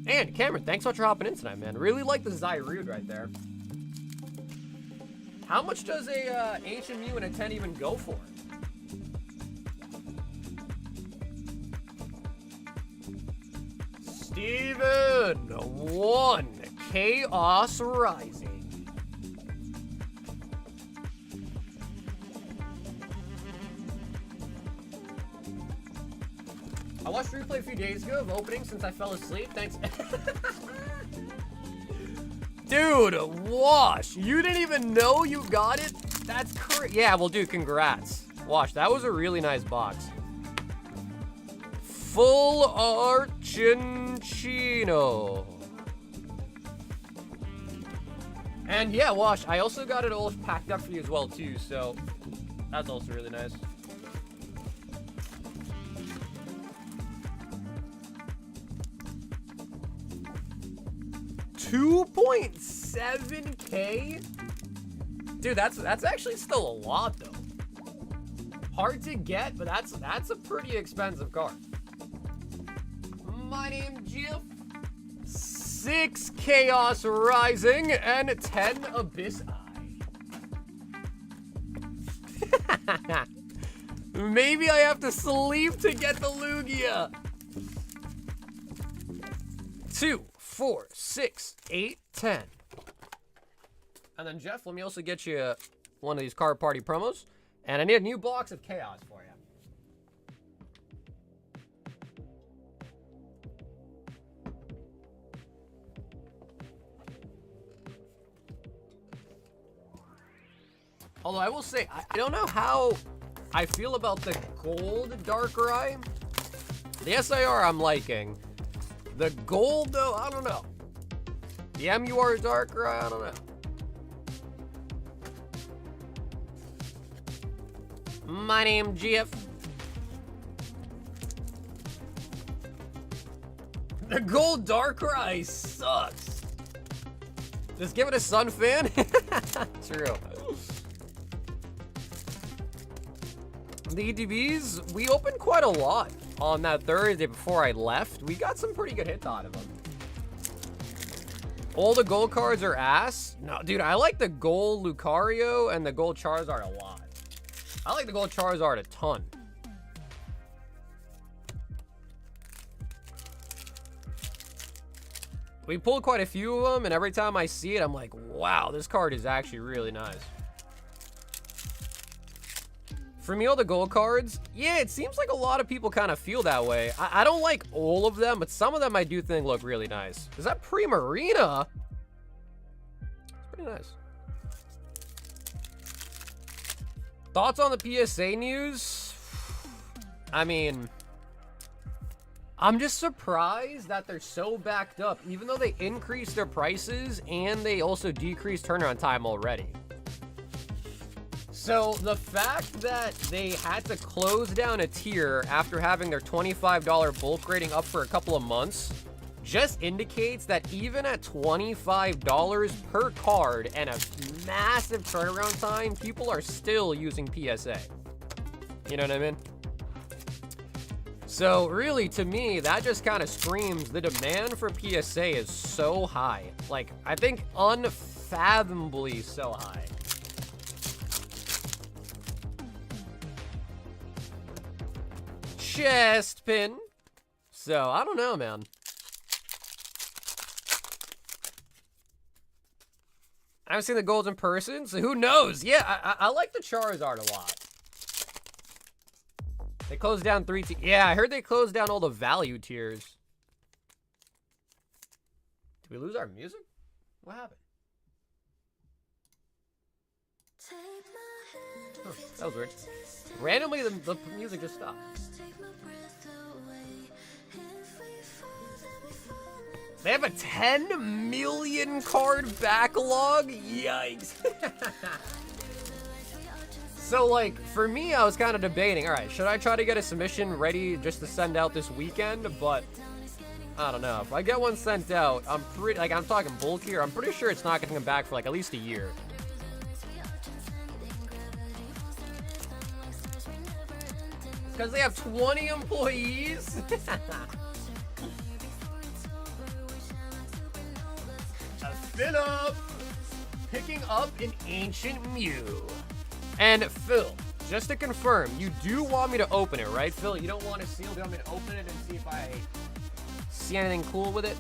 And Cameron, thanks so much for hopping in tonight, man. Really like the Zyrud right there. How much does a Ancient Mew and a 10 even go for? even one Chaos Rising. I watched replay a few days ago of opening since I fell asleep. Thanks. Dude, Wash, you didn't even know you got it? That's crazy. Yeah, well, dude, congrats. Wash, that was a really nice box. Full Archincino. And yeah, Wash, I also got it all packed up for you as well, too, so that's also really nice. $2.7K? Dude, that's actually still a lot, though. Hard to get, but that's a pretty expensive card. My name Jeff. 6 Chaos Rising and 10 Abyss Eye. Maybe I have to sleep to get the Lugia. 2, 4, 6, 8, 10. And then Jeff, let me also get you one of these card party promos. And I need a new box of Chaos for you. Although I will say, I don't know how I feel about the gold Darkrai. The SIR I'm liking. The gold, though, I don't know. The MUR Darkrai, I don't know. My name Jeff. The gold Darkrai sucks. Just give it a Sun fan. True. The EDBs, we opened quite a lot on that Thursday before I left. We got some pretty good hits out of them. All the gold cards are ass. No, dude, I like the gold Lucario and the gold Charizard a lot. I like the gold Charizard a ton. We pulled quite a few of them, and every time I see it, I'm like, wow, this card is actually really nice. For me, all the gold cards, yeah, it seems like a lot of people kind of feel that way. I don't like all of them, but some of them I do think look really nice. Is that Primarina? It's pretty nice. Thoughts on the PSA news? I mean, I'm just surprised that they're so backed up, even though they increased their prices and they also decreased turnaround time already. So the fact that they had to close down a tier after having their $25 bulk rating up for a couple of months just indicates that even at $25 per card and a massive turnaround time, people are still using PSA. You know what I mean? So really, to me, that just kind of screams the demand for PSA is so high. Like, I think unfathomably so high. Chest pin. So, I don't know, man. I haven't seen the golds in person, so who knows? Yeah, I like the Charizard a lot. They closed down 3 tiers. Yeah, I heard they closed down all the value tiers. Did we lose our music? What happened? Oh, that was weird. Randomly, the music just stopped. They have a 10 million card backlog? Yikes. So, like, for me, I was kind of debating, all right, should I try to get a submission ready just to send out this weekend? But I don't know. If I get one sent out, I'm pretty, like, I'm talking bulk here, I'm pretty sure it's not going to come back for, like, at least a year. Because they have 20 employees? Spin up! Picking up an Ancient Mew. And Phil, just to confirm, you do want me to open it, right, Phil? You don't want to seal, you want me to open it and see if I See anything cool with it?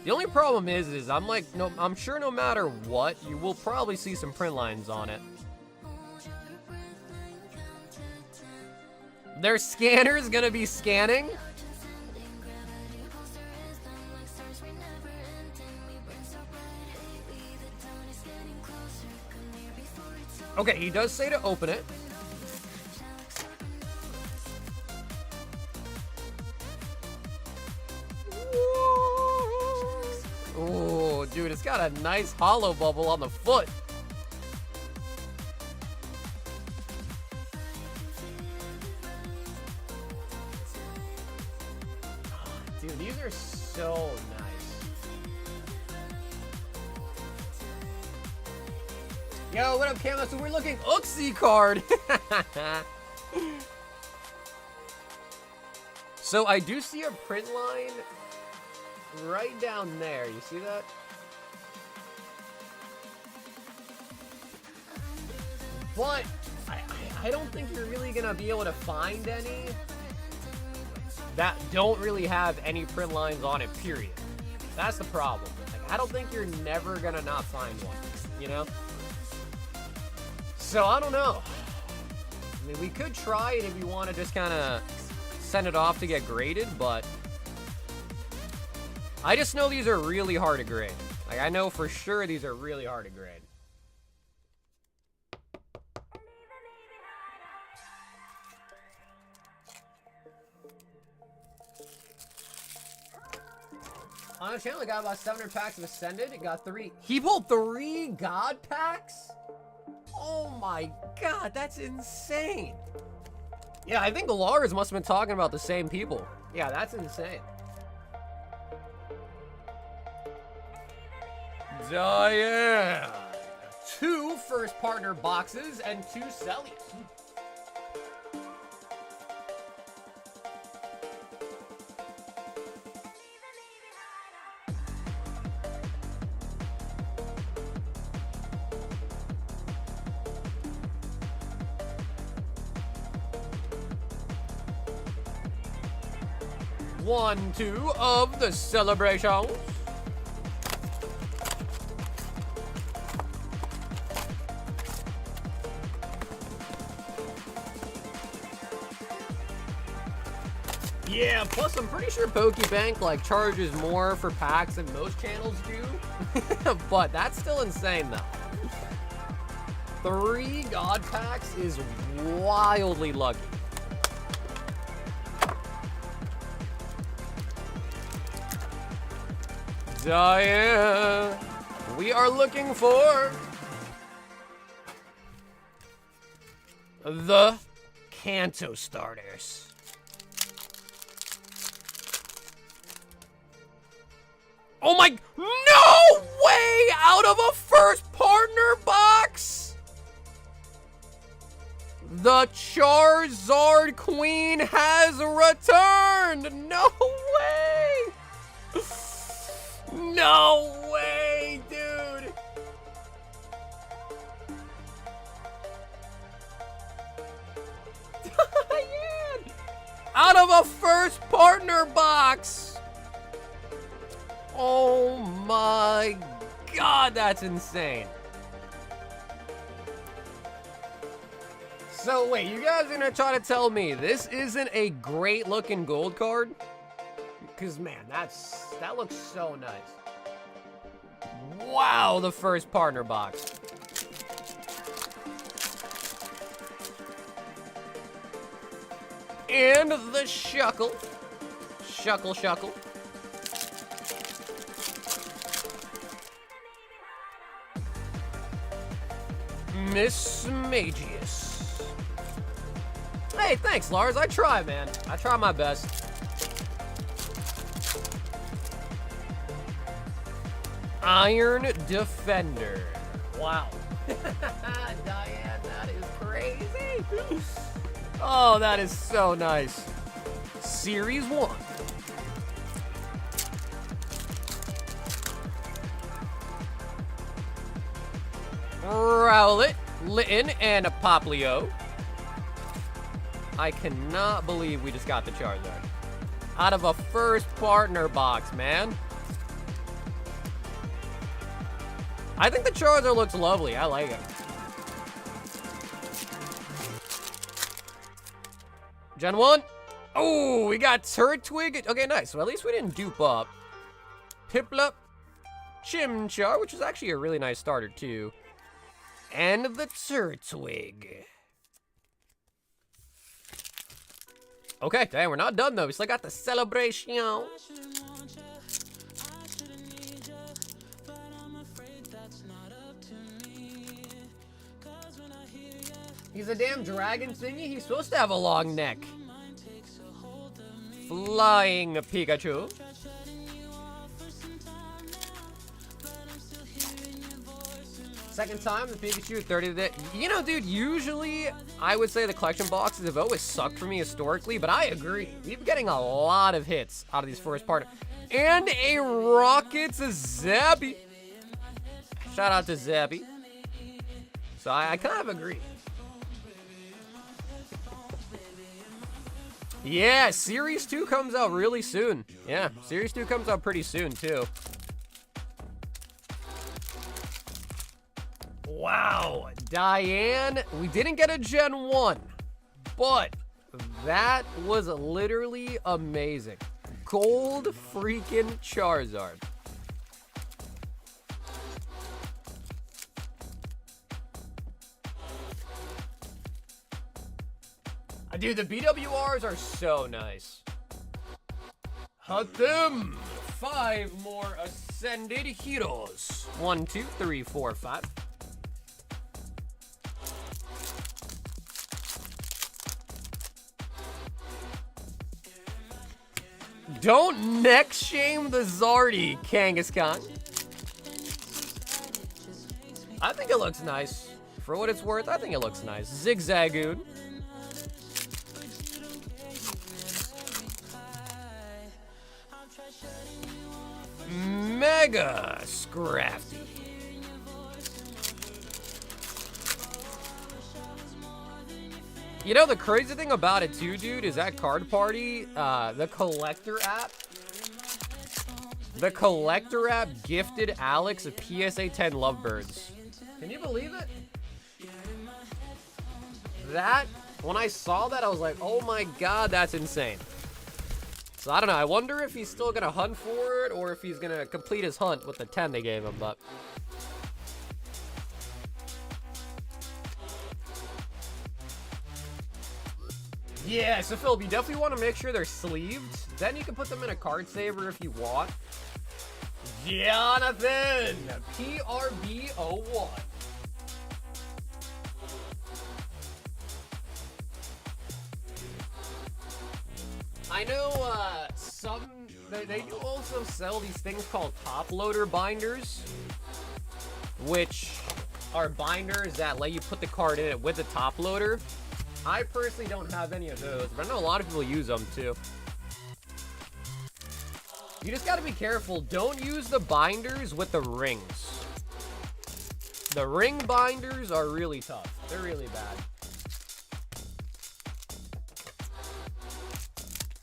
The only problem is I'm like, no, I'm sure no matter what, you will probably see some print lines on it. Their scanner's gonna be scanning? Okay, he does say to open it. Oh, dude, it's got a nice hollow bubble on the foot. Dude, these are so nice. Yo, what up, Camo? So we're looking Uxie card. So I do see a print line right down there. You see that? But I don't think you're really gonna be able to find any that don't really have any print lines on it, period. That's the problem. Like, I don't think you're never gonna not find one, you know? So I don't know. I mean, we could try it if you want to just kind of send it off to get graded, but I just know these are really hard to grade. Like, I know for sure these are really hard to grade. On the channel, I got about 700 packs of Ascended. It got 3. He pulled 3 God packs? Oh my god, that's insane. Yeah, I think Lars must have been talking about the same people. Yeah, that's insane. Diane. 2 first partner boxes and 2 sellies. 1, 2 of the celebrations. Yeah, plus I'm pretty sure PokeBank like charges more for packs than most channels do. But that's still insane though. 3 God packs is wildly lucky. Diane, we are looking for the Kanto starters. Oh my, no way! Out of a first partner box? The Charizard Queen has returned! No way! No way, dude! Diane! Out of a first partner box! Oh my god, that's insane. So wait, you guys are gonna try to tell me this isn't a great looking gold card? Because man, that looks so nice. Wow, the first partner box. And the Shuckle. Shuckle. Miss Magius. Hey, thanks, Lars. I try, man. I try my best. Iron Defender. Wow. Diane, that is crazy. Oh, that is so nice. Series 1. Rowlet, Litten, and a Poplio. I cannot believe we just got the Charizard. Out of a first partner box, man. I think the Charizard looks lovely. I like it. Gen 1. Oh, we got Turtwig. Okay, nice. So at least we didn't dupe up. Piplup. Chimchar, which is actually a really nice starter, too. And the Turtwig. Okay, dang, we're not done, though. We still got the celebration. He's a damn dragon thingy. He's supposed to have a long neck. Flying Pikachu. Second time the Pikachu 30 today. You know, dude, usually I would say the collection boxes have always sucked for me historically, but I agree. We've been getting a lot of hits out of these first part. And a Rocket's Zabby. Shout out to Zabby. So I kind of agree. Yeah, Series 2 comes out really soon. Yeah, Series 2 comes out pretty soon, too. Wow, Diane, we didn't get a Gen 1, but that was literally amazing. Gold freaking Charizard. Dude, the BWRs are so nice. Hunt them! 5 more Ascended Heroes. 1, 2, 3, 4, 5. Don't neck shame the Zardy, Kangaskhan. I think it looks nice. For what it's worth, I think it looks nice. Zigzagoon. Mega Scrafty. You know, the crazy thing about it too, dude, is at Card Party, the collector app gifted Alex a PSA 10 Lovebirds. Can you believe it? That, when I saw that, I was like, oh my god, that's insane. So I don't know, I wonder if he's still gonna hunt for it, or if he's gonna complete his hunt with the 10 they gave him, but... Yeah, so Phil, you definitely want to make sure they're sleeved. Then you can put them in a card saver if you want. Jonathan! PRB01. I know they do also sell these things called top loader binders, which are binders that let you put the card in it with the top loader. I personally don't have any of those, but I know a lot of people use them too. You just gotta be careful. Don't use the binders with the rings. The ring binders are really tough. They're really bad.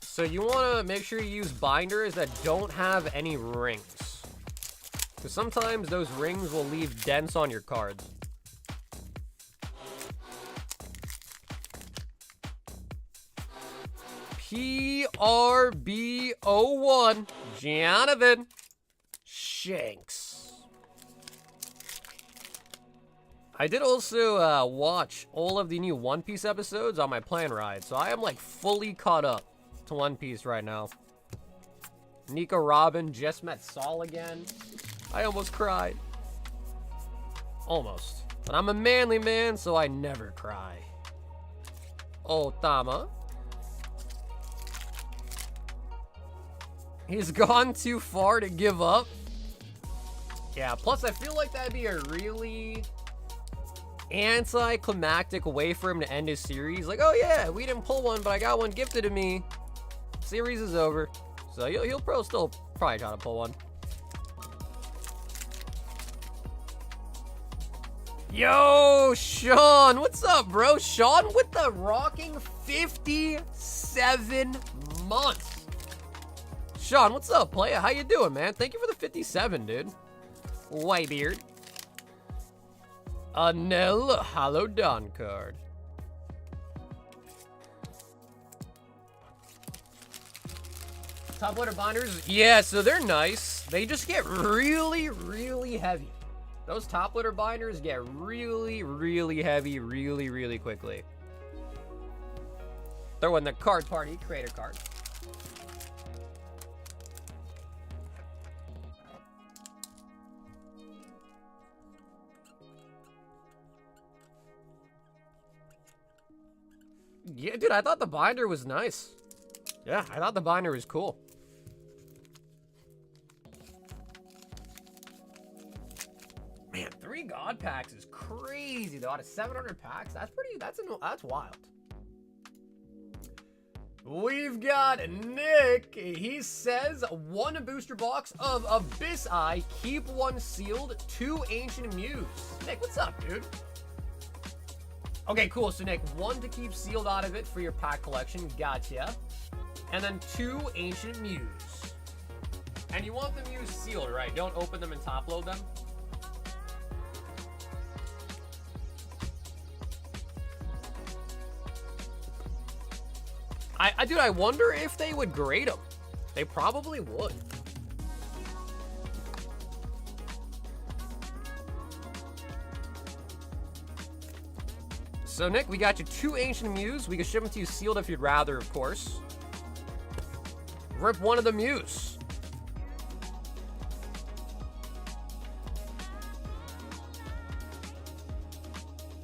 So you want to make sure you use binders that don't have any rings. Because sometimes those rings will leave dents on your cards. PRB01, Jonathan Shanks. I did also watch all of the new One Piece episodes on my plane ride, so I am like fully caught up to One Piece right now. Nico Robin just met Saul again. I almost cried. Almost. But I'm a manly man, so I never cry. Oh, Tama. He's gone too far to give up. Yeah, plus I feel like that'd be a really anticlimactic way for him to end his series. Like, oh yeah, we didn't pull one, but I got one gifted to me. Series is over. So he'll still probably try to pull one. Yo, Sean, what's up, bro? Sean with the rocking 57 months. Sean, what's up, playa? How you doing, man? Thank you for the 57, dude. Whitebeard. A Nell Hollow Dawn card. Top loader binders? Yeah, so they're nice. They just get really, really heavy. Those top loader binders get really, really heavy really, really quickly. Throw in the card party creator card. Yeah, dude, I thought the binder was nice. Yeah, I thought the binder was cool. Man, 3 God packs is crazy though. Out of 700 packs, that's wild. We've got Nick. He says 1 booster box of Abyss Eye, keep 1 sealed, 2 Ancient Muse. Nick, what's up, dude? Okay, cool. So Nick, 1 to keep sealed out of it for your pack collection. Gotcha. And then 2 Ancient Muse. And you want the Muse sealed, right? Don't open them and top load them. Dude, I wonder if they would grade them. They probably would. So, Nick, we got you 2 Ancient Muse. We can ship them to you sealed if you'd rather, of course. Rip 1 of the Muse.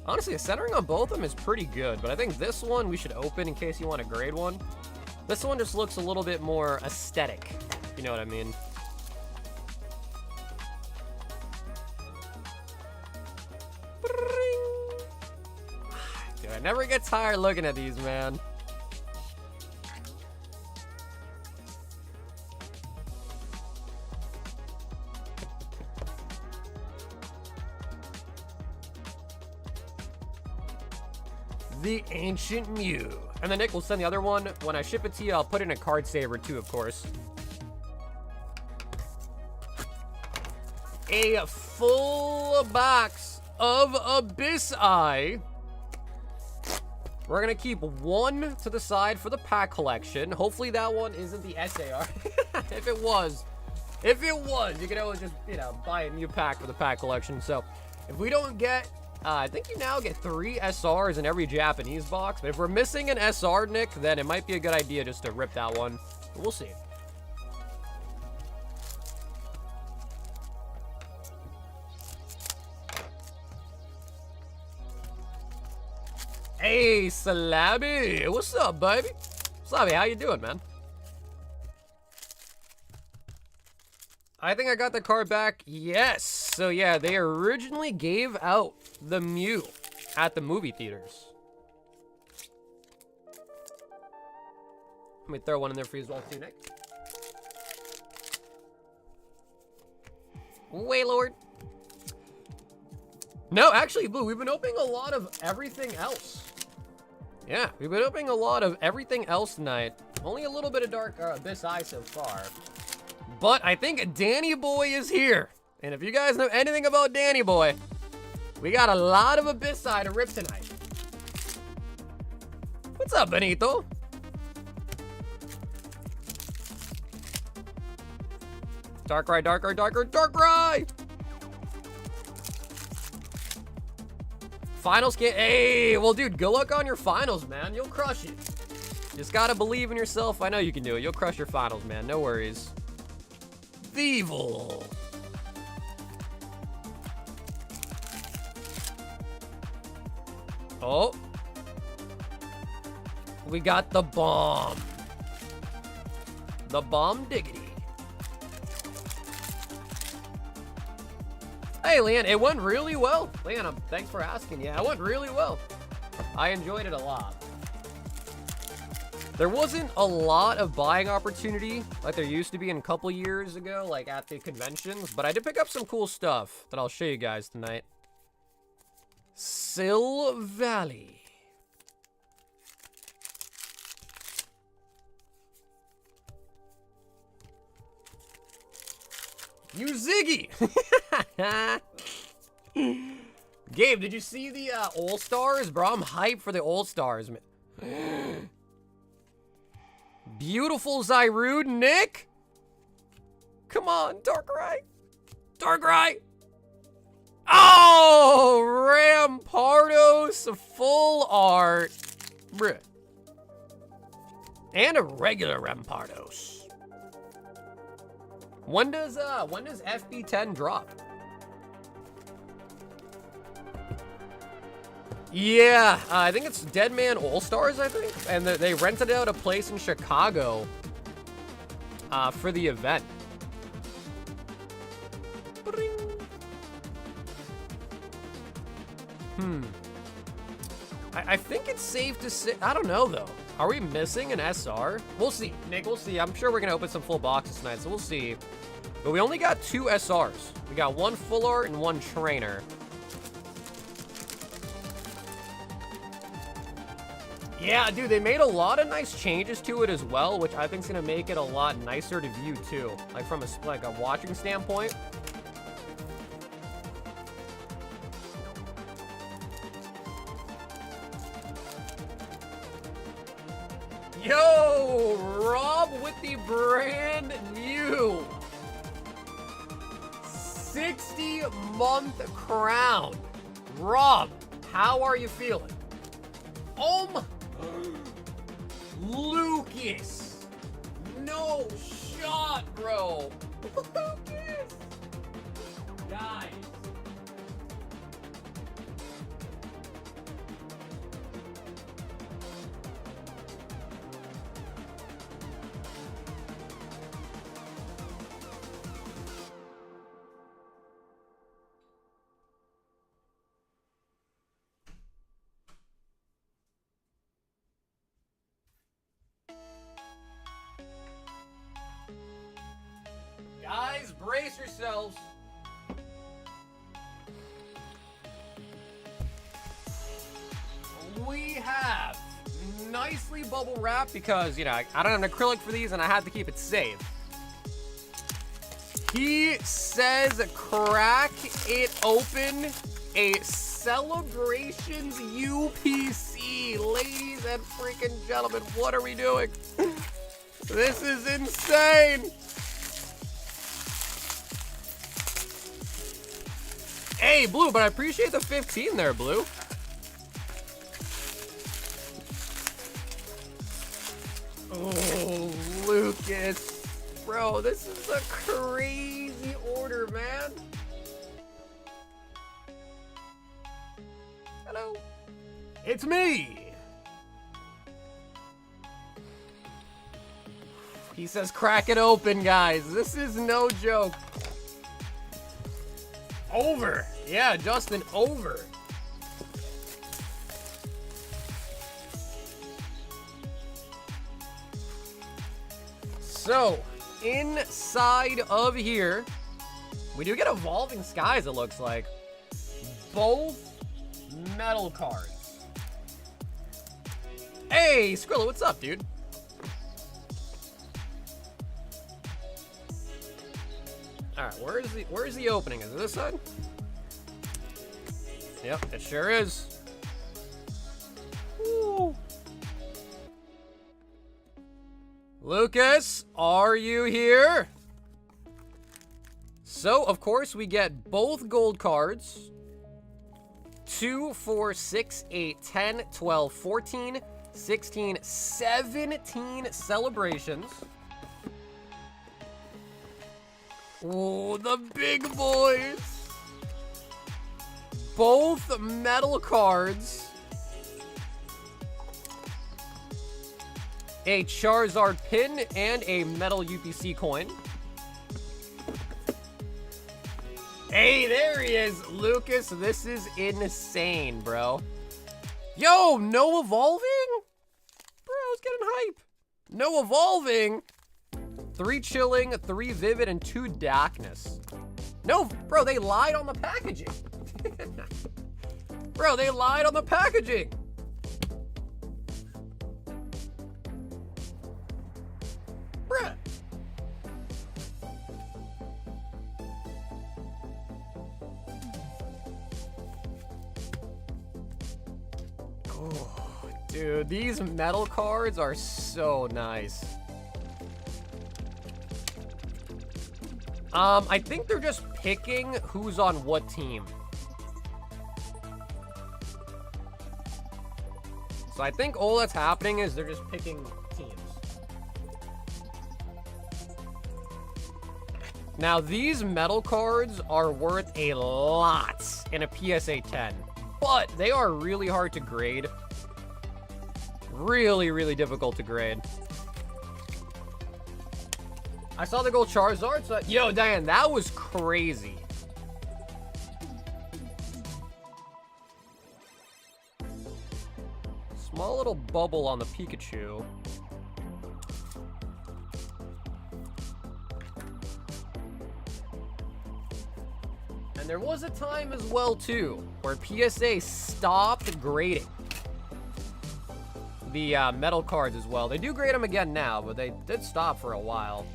Honestly, the centering on both of them is pretty good, but I think this one we should open in case you want to grade one. This one just looks a little bit more aesthetic, you know what I mean? Dude, I never get tired looking at these, man. The Ancient Mew. And then Nick will send the other one. When I ship it to you, I'll put it in a card saver too, of course. A full box of Abyss Eye. We're gonna keep 1 to the side for the pack collection. Hopefully that one isn't the SAR. If it was, you can always just, you know, buy a new pack for the pack collection. So if we don't get, I think you now get 3 SRs in every Japanese box. But if we're missing an SR, Nick, then it might be a good idea just to rip that one. But we'll see. Hey, Salabby. What's up, baby? Salabby, how you doing, man? I think I got the card back. Yes. So, yeah, they originally gave out the Mew at the movie theaters. Let me throw one in there for you as well, too, Nick. Waylord. No, actually, Blue, we've been opening a lot of everything else. Yeah, we've been opening a lot of everything else tonight. Only a little bit of Dark Abyss Eye so far. But I think Danny Boy is here. And if you guys know anything about Danny Boy, we got a lot of Abyss Eye to rip tonight. What's up, Benito? Darkrai, Darkrai, Darkrai, Darkrai! Finals get, hey, well, dude, good luck on your finals, man. You'll crush it. Just gotta believe in yourself. I know you can do it. You'll crush your finals, man. No worries. Evil. Oh. We got the bomb. The bomb diggity. Hey, Leanne, it went really well. Leanne, thanks for asking. Yeah, it went really well. I enjoyed it a lot. There wasn't a lot of buying opportunity like there used to be in a couple years ago, like at the conventions, but I did pick up some cool stuff that I'll show you guys tonight. Sill Valley. You Ziggy! Gabe, did you see the All-Stars? Bro, I'm hyped for the All-Stars, man. Beautiful Zyrud, Nick! Come on, Darkrai! Darkrai! Oh! Rampardos, full art. Bruh. And a regular Rampardos. When does FB10 drop? Yeah, I think it's Deadman All-Stars, I think. And they rented out a place in Chicago for the event. I think it's safe to say, I don't know though. Are we missing an SR? We'll see, Nick, we'll see. I'm sure we're gonna open some full boxes tonight, so we'll see. But we only got 2 SRs. We got 1 full art and 1 trainer. Yeah, dude, they made a lot of nice changes to it as well, which I think is gonna make it a lot nicer to view too. Like from a watching standpoint. Yo, Rob with the brand new 60-month crown. Rob, how are you feeling? Oh my, Lucas, no shot, bro. Lucas, guys. Guys, brace yourselves. We have nicely bubble wrapped because, you know, I don't have an acrylic for these and I had to keep it safe. He says crack it open, a Celebrations UPC. Ladies and freaking gentlemen, what are we doing? This is insane. Hey, Blue, but I appreciate the 15 there, Blue. Oh, Lucas. Bro, this is a crazy order, man. Hello. It's me. He says crack it open, guys. This is no joke. Over. Yeah, Justin, over. So, inside of here, we do get Evolving Skies, it looks like. Both metal cards. Hey, Skrilla, what's up, dude? All right, where's the opening? Is it this side? Yep, it sure is. Woo. Lucas, are you here? So, of course, we get both gold cards. 2, 4, 6, 8, 10, 12, 14, 16, 17 celebrations. Oh, the big boys. Both metal cards. A Charizard pin and a metal UPC coin. Hey, there he is, Lucas. This is insane, bro. Yo, no evolving? Bro, I was getting hype. No evolving. 3 chilling, 3 vivid, and 2 darkness. No, bro, they lied on the packaging. Bro, they lied on the packaging. Bruh. Oh, dude, these metal cards are so nice. I think they're just picking who's on what team. So I think all that's happening is they're just picking teams. Now, these metal cards are worth a lot in a PSA 10, but they are really hard to grade. Really, really difficult to grade. I saw the gold Charizard, so... Yo, Diane, that was crazy. Small little bubble on the Pikachu. And there was a time as well, too, where PSA stopped grading the metal cards as well. They do grade them again now, but they did stop for a while.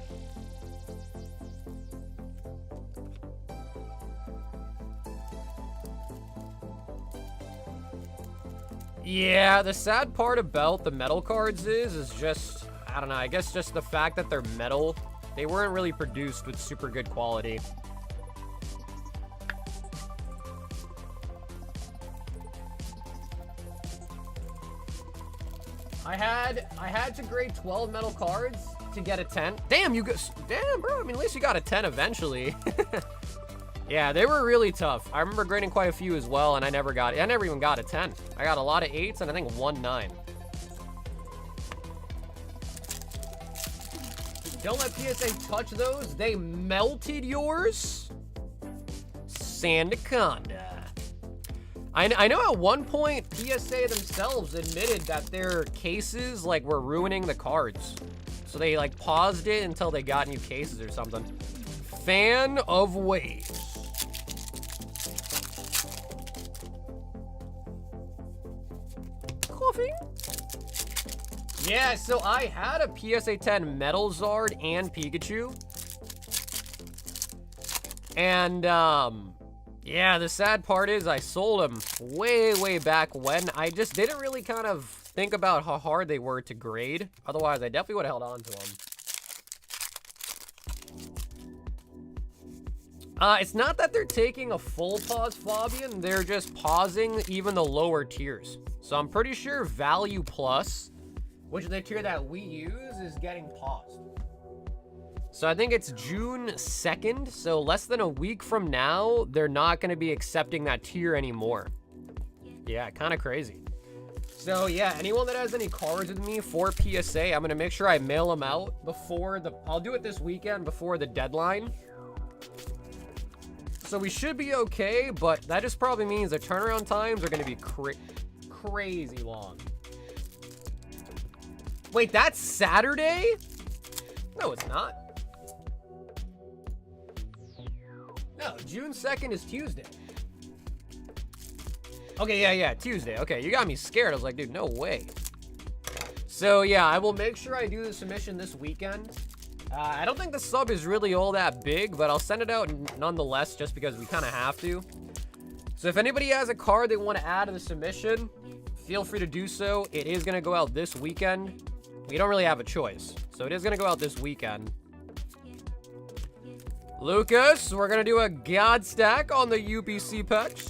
Yeah, the sad part about the metal cards is just, I don't know, I guess just the fact that they're metal. They weren't really produced with super good quality. I had to grade 12 metal cards to get a 10. Damn, damn, bro. I mean, at least you got a 10 eventually. Yeah, they were really tough. I remember grading quite a few as well, and I never even got a 10. I got a lot of 8s and I think 1 9. Don't let PSA touch those. They melted yours. Sandaconda. I know at one point PSA themselves admitted that their cases like were ruining the cards. So they like paused it until they got new cases or something. Fan of waves. Coffee? Yeah, so I had a PSA 10 Metal Zard and Pikachu. And, yeah, the sad part is I sold them way back when. I just didn't really kind of think about how hard they were to grade. Otherwise, I definitely would have held on to them. It's not that they're taking a full pause, Fabian. They're just pausing even the lower tiers. So I'm pretty sure Value Plus, which is the tier that we use, is getting paused. So I think it's June 2nd. So less than a week from now, they're not going to be accepting that tier anymore. Yeah, kind of crazy. So yeah, anyone that has any cards with me for PSA, I'm going to make sure I mail them out before I'll do it this weekend before the deadline. So we should be okay, but that just probably means the turnaround times are going to be crazy long. Wait, that's Saturday? No, it's not. No, June 2nd is Tuesday. Okay, yeah, Tuesday. Okay, you got me scared. I was like, dude, no way. So yeah, I will make sure I do the submission this weekend. I don't think the sub is really all that big, but I'll send it out nonetheless just because we kind of have to. So if anybody has a card they want to add to the submission, feel free to do so. It is going to go out this weekend. We don't really have a choice, so it is going to go out this weekend. Lucas, we're going to do a God stack on the UPC packs.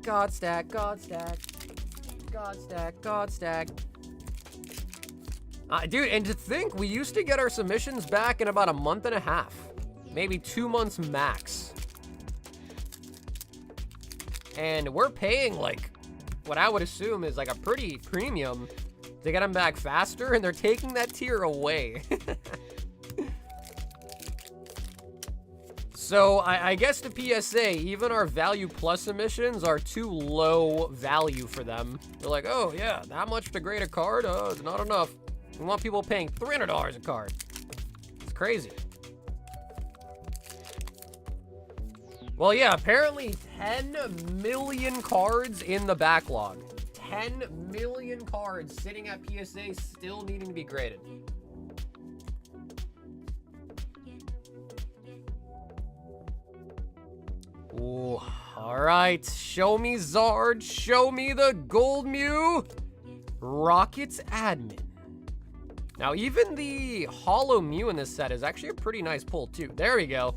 God stack, God stack. God stack, God stack. Dude, and to think, we used to get our submissions back in about a month and a half. Maybe 2 months max. And we're paying, like, what I would assume is, like, a pretty premium to get them back faster, and they're taking that tier away. So, I guess the PSA, even our Value Plus submissions are too low value for them. They're like, oh, yeah, that much to grade a card? It's not enough. We want people paying $300 a card. It's crazy. Well, yeah, apparently 10 million cards in the backlog. 10 million cards sitting at PSA still needing to be graded. Ooh, all right. Show me Zard. Show me the Gold Mew. Rockets Admin. Now, even the Holo Mew in this set is actually a pretty nice pull, too. There we go.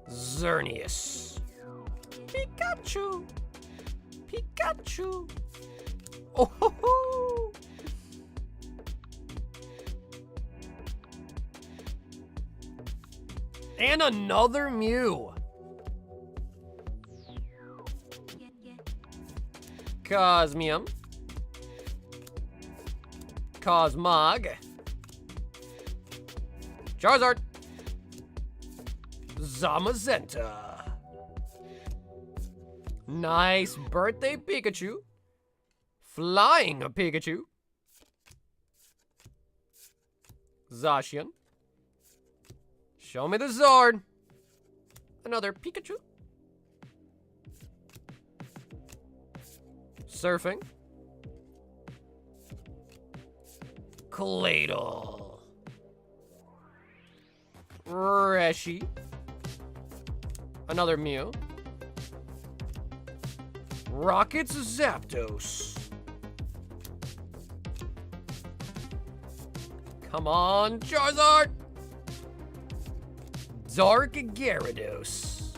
Xerneas. Pikachu. Pikachu. Oh, ho, ho. And another Mew. Cosmium. Cosmog. Charizard. Zamazenta. Nice birthday Pikachu. Flying Pikachu. Zacian. Show me the Zard. Another Pikachu. Surfing. Claydol. Reshi. Another Mew. Rockets Zapdos. Come on, Charizard. Dark Gyarados.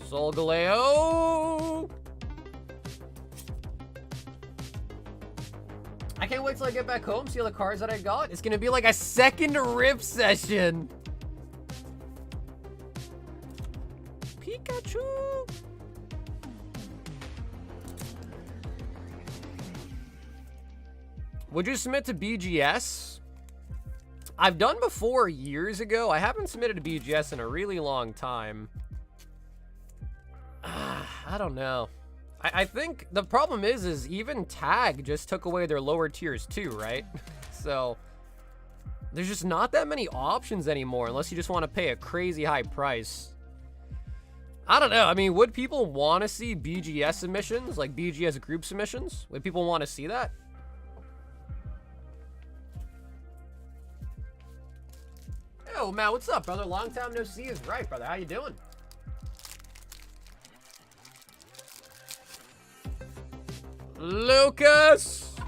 Solgaleo. I can't wait till I get back home, see all the cards that I got. It's gonna be like a second rip session. Pikachu. Would you submit to BGS? I've done before years ago. I haven't submitted to BGS in a really long time. I don't know. I think the problem is even Tag just took away their lower tiers too, right? So there's just not that many options anymore unless you just want to pay a crazy high price. I don't know. I mean, would people want to see BGS submissions, like BGS group submissions? Would people want to see that? Yo, Matt, what's up, brother? Long time no see is right, brother. How you doing? Lucas,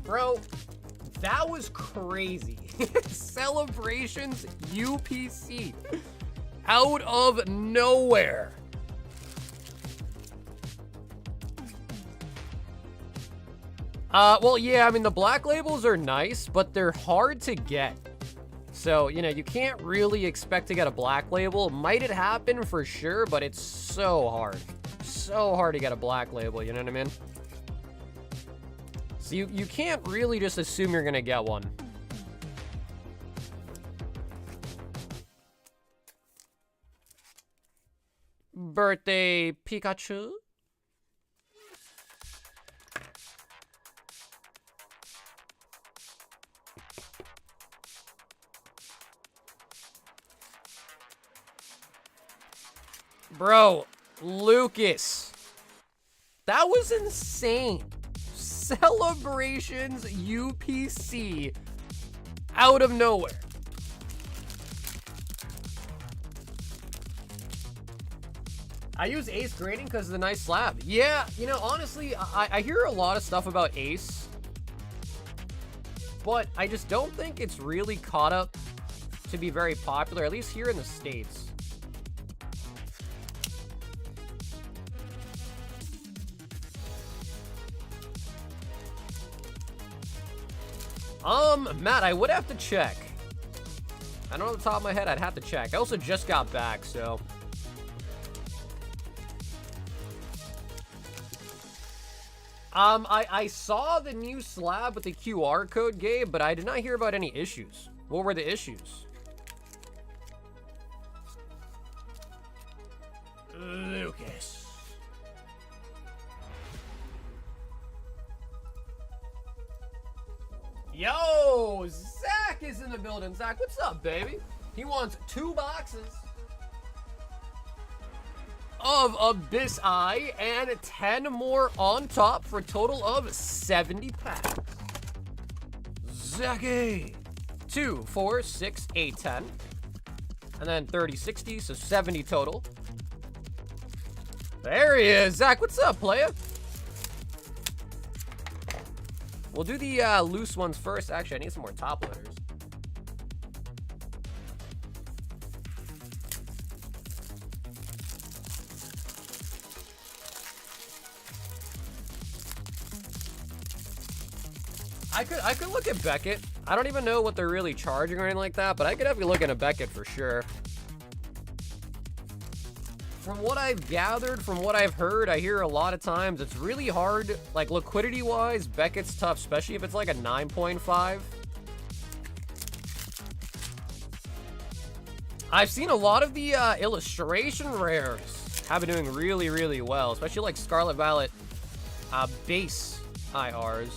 bro, that was crazy. Celebrations UPC out of nowhere. Well, yeah, I mean, the black labels are nice, but they're hard to get. So, you know, you can't really expect to get a black label. Might it happen? For sure, but it's so hard. So hard to get a black label, you know what I mean? So you can't really just assume you're gonna get one. Birthday Pikachu. Bro, Lucas. That was insane. Celebrations UPC out of nowhere. I use Ace grading because of the nice slab. Yeah, you know, honestly, I hear a lot of stuff about Ace, but I just don't think it's really caught up to be very popular, at least here in the States. Matt, I would have to check. I don't know off the top of my head, I'd have to check. I also just got back, so. I saw the new slab with the QR code, Gabe, but I did not hear about any issues. What were the issues? Lucas. Yo, Zach is in the building. Zach, what's up, baby? He wants 2 boxes of Abyss Eye and 10 more on top for a total of 70 packs. Zachy. 2, 4, 6, 8, 10. And then 30, 60, so 70 total. There he is. Zach, what's up, playa? We'll do the loose ones first. Actually, I need some more top loaders. I could look at Beckett. I don't even know what they're really charging or anything like that, but I could have you look at a Beckett for sure. From what I've gathered, from what I've heard, I hear a lot of times it's really hard, like liquidity-wise, Beckett's tough, especially if it's like a 9.5. I've seen a lot of the illustration rares have been doing really, really well, especially like Scarlet Violet base IRs.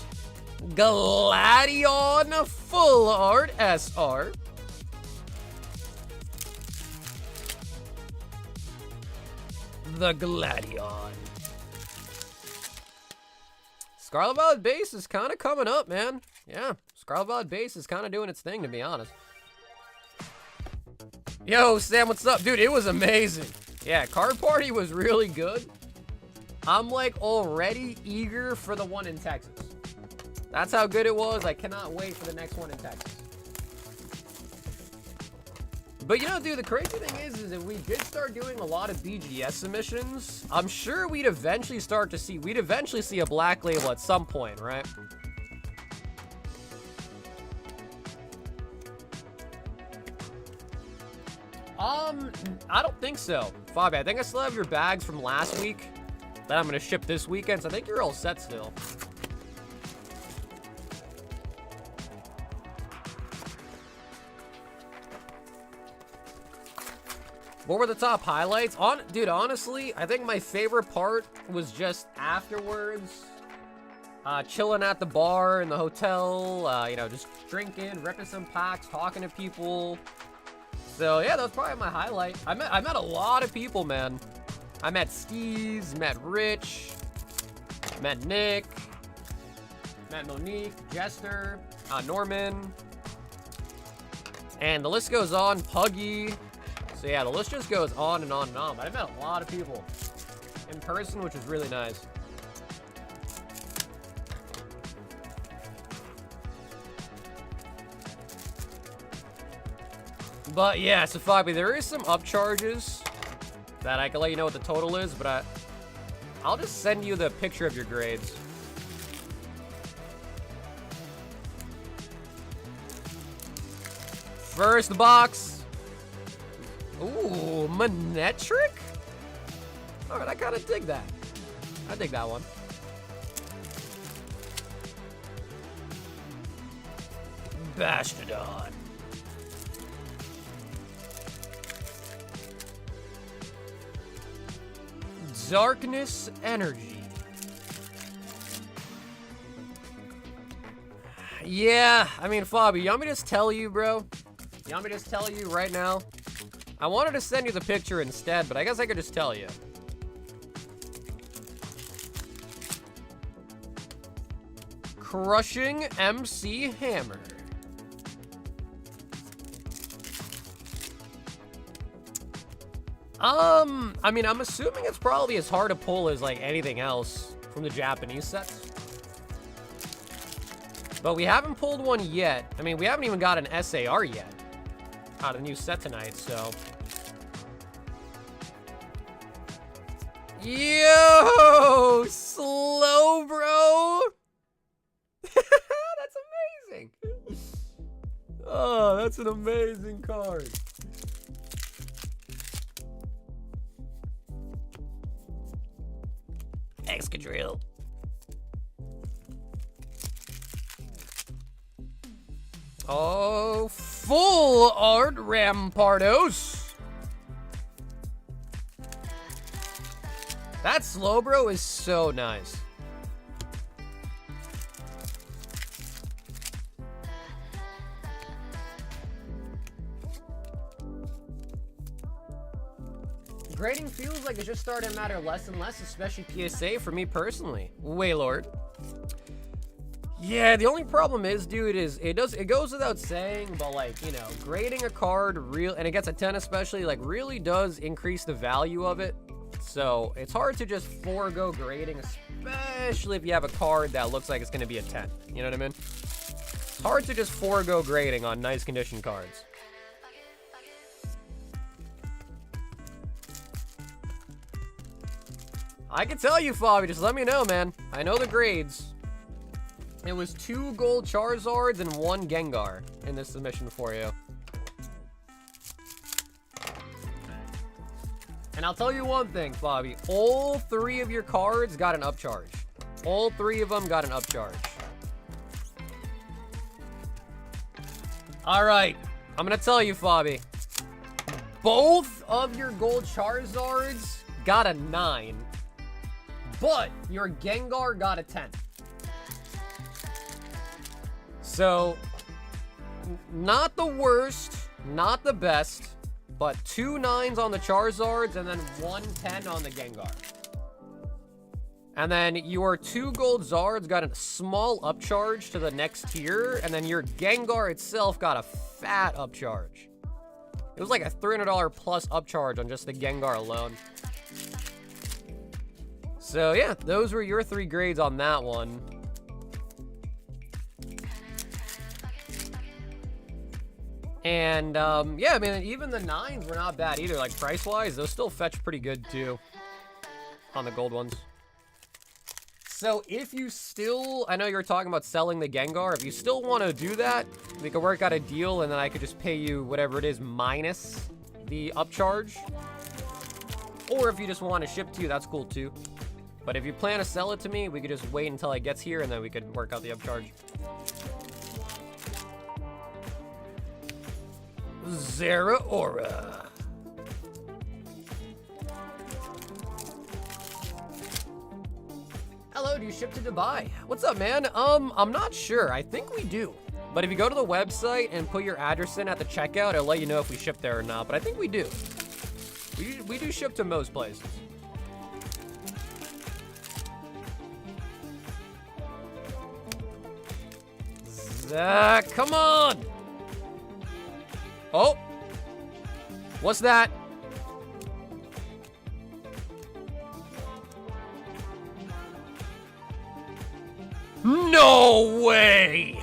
Gladion Full Art SR. The Gladion. Scarlet Violet base is kind of coming up, man. Yeah, Scarlet Violet base is kind of doing its thing, to be honest. Yo, Sam, what's up? Dude, it was amazing. Yeah, Card Party was really good. I'm like already eager for the one in Texas. That's how good it was. I cannot wait for the next one in Texas. But you know, dude, the crazy thing is if we did start doing a lot of BGS submissions, I'm sure we'd eventually see a black label at some point, right? I don't think so. Fabi, I think I still have your bags from last week that I'm gonna ship this weekend, so I think you're all set still. What were the top highlights? Dude, honestly, I think my favorite part was just afterwards, chilling at the bar in the hotel, you know, just drinking, ripping some packs, talking to people. So yeah, that was probably my highlight. I met a lot of people, man. I met Skis, met Rich, met Nick, met Monique, Jester, Norman, and the list goes on. Puggy. So yeah, the list just goes on and on and on. But I met a lot of people in person, which was really nice. But yeah, so Fabi, there is some upcharges that I can let you know what the total is, but I'll just send you the picture of your grades. First box. Ooh, Manetric? All right, I kind of dig that. I dig that one. Bastodon. Darkness Energy. Yeah, I mean, Fabi, you want me to just tell you, bro? You want me to just tell you right now? I wanted to send you the picture instead, but I guess I could just tell you. Crushing MC Hammer. I mean, I'm assuming it's probably as hard to pull as, like, anything else from the Japanese sets. But we haven't pulled one yet. I mean, we haven't even got an SAR yet out of the new set tonight, so. Yo! Slow, bro! That's amazing! Oh, that's an amazing card. Excadrill. Oh, full art Rampardos. That Slowbro is so nice. Grading feels like it's just starting to matter less and less, especially PSA for me personally. Waylord. Yeah, the only problem is, dude, it goes without saying, but like, you know, grading a card and it gets a 10 especially, like, really does increase the value of it. So it's hard to just forego grading, especially if you have a card that looks like it's going to be a 10. You know what I mean? It's hard to just forego grading on nice condition cards. I can tell you, Fabi, just let me know, man. I know the grades. It was 2 gold Charizards and 1 Gengar in this submission for you. And I'll tell you one thing, Fabi. All 3 of your cards got an upcharge. All 3 of them got an upcharge. All right. I'm going to tell you, Fabi. Both of your gold Charizards got a 9. But your Gengar got a 10. So, not the worst, not the best, but 2 9s on the Charizards and then 1 10 on the Gengar. And then your 2 gold Zards got a small upcharge to the next tier, and then your Gengar itself got a fat upcharge. It was like a $300 plus upcharge on just the Gengar alone. So yeah, those were your 3 grades on that one. And yeah, I mean, even the 9s were not bad either. Like, price-wise, those still fetch pretty good too on the gold ones. So if you still, I know you were talking about selling the Gengar. If you still want to do that, we could work out a deal, and then I could just pay you whatever it is minus the upcharge. Or if you just want to ship to you, that's cool too. But if you plan to sell it to me, we could just wait until it gets here, and then we could work out the upcharge. Zeraora. Hello, do you ship to Dubai? What's up, man? I'm not sure. I think we do. But if you go to the website and put your address in at the checkout, it'll let you know if we ship there or not. But I think we do. We do ship to most places. Zach, come on! Oh! What's that? No way!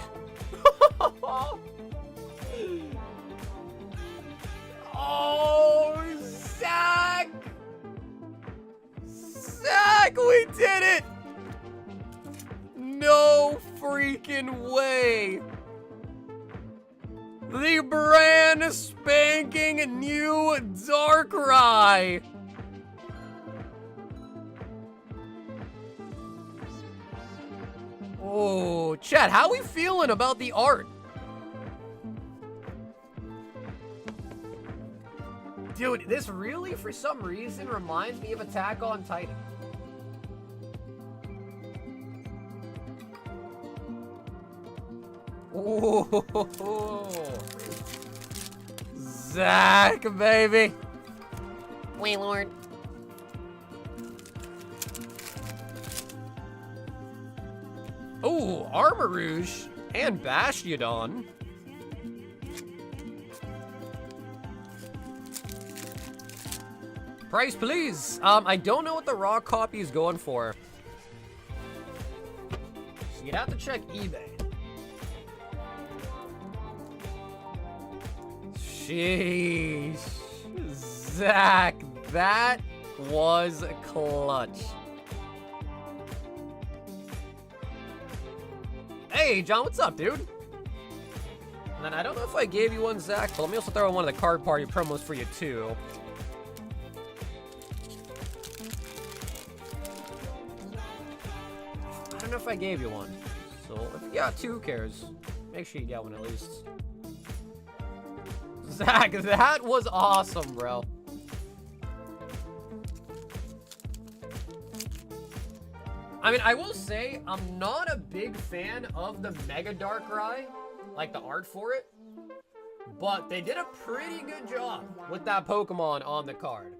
Oh, Zach! Zach, we did it! No freaking way! The brand spanking new Darkrai! Oh, Chad, how are we feeling about the art? Dude, this really, for some reason, reminds me of Attack on Titan. Oh, Zach, baby. Waylord. Oh, Armarouge and Bastiodon. Price, please. I don't know what the raw copy is going for. So you'd have to check eBay. Sheesh. Zach, that was clutch. Hey, John, what's up, dude? And then I don't know if I gave you one, Zach, but let me also throw in one of the card party promos for you, too. I don't know if I gave you one. So, if you got 2, who cares? Make sure you get one at least. Zach, that was awesome, bro. I mean, I will say, I'm not a big fan of the Mega Darkrai, like the art for it, but they did a pretty good job with that Pokemon on the card.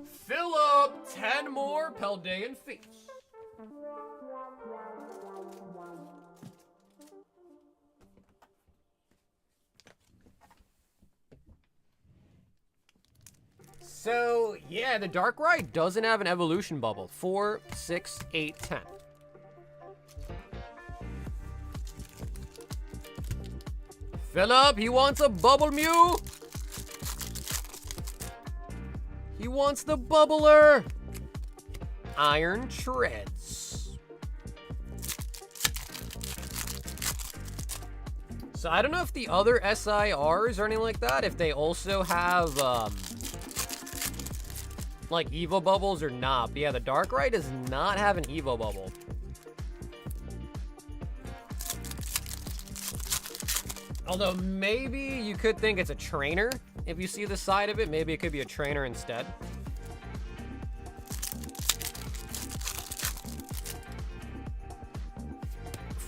Fill up 10 more Peldean feet. So, yeah, the Dark Ride doesn't have an evolution bubble. 4, 6, 8, 10. Fill up, he wants a Bubble Mew. He wants the Bubbler. Iron Treads. So I don't know if the other SIRs or anything like that, if they also have, like Evo Bubbles or not. But yeah, the Dark Ride does not have an Evo Bubble. Although maybe you could think it's a trainer. If you see the side of it, maybe it could be a trainer instead.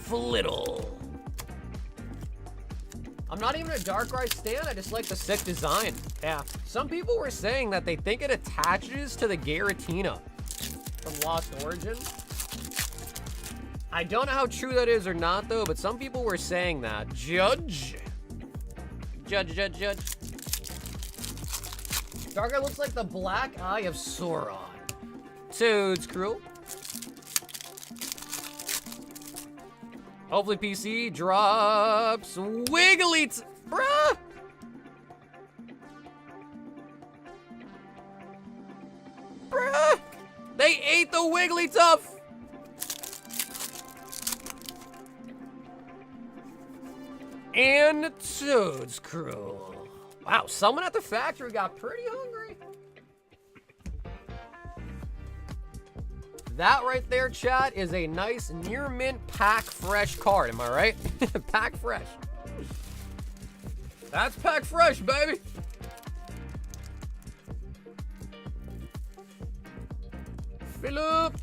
Flittle. I'm not even a Dark Ride stan, I just like the sick design. Yeah. Some people were saying that they think it attaches to the Giratina from Lost Origin. I don't know how true that is or not, though, but some people were saying that. Judge. Dark Ride looks like the black eye of Sauron. Toad's Cruel. Hopefully PC drops Wiggly. Bruh! Bruh! They ate the Wigglytuff! And Toad's Cruel. Wow, someone at the factory got pretty hungry. That right there, chat, is a nice near mint pack fresh card. Am I right? Pack fresh. That's pack fresh, baby. Philip.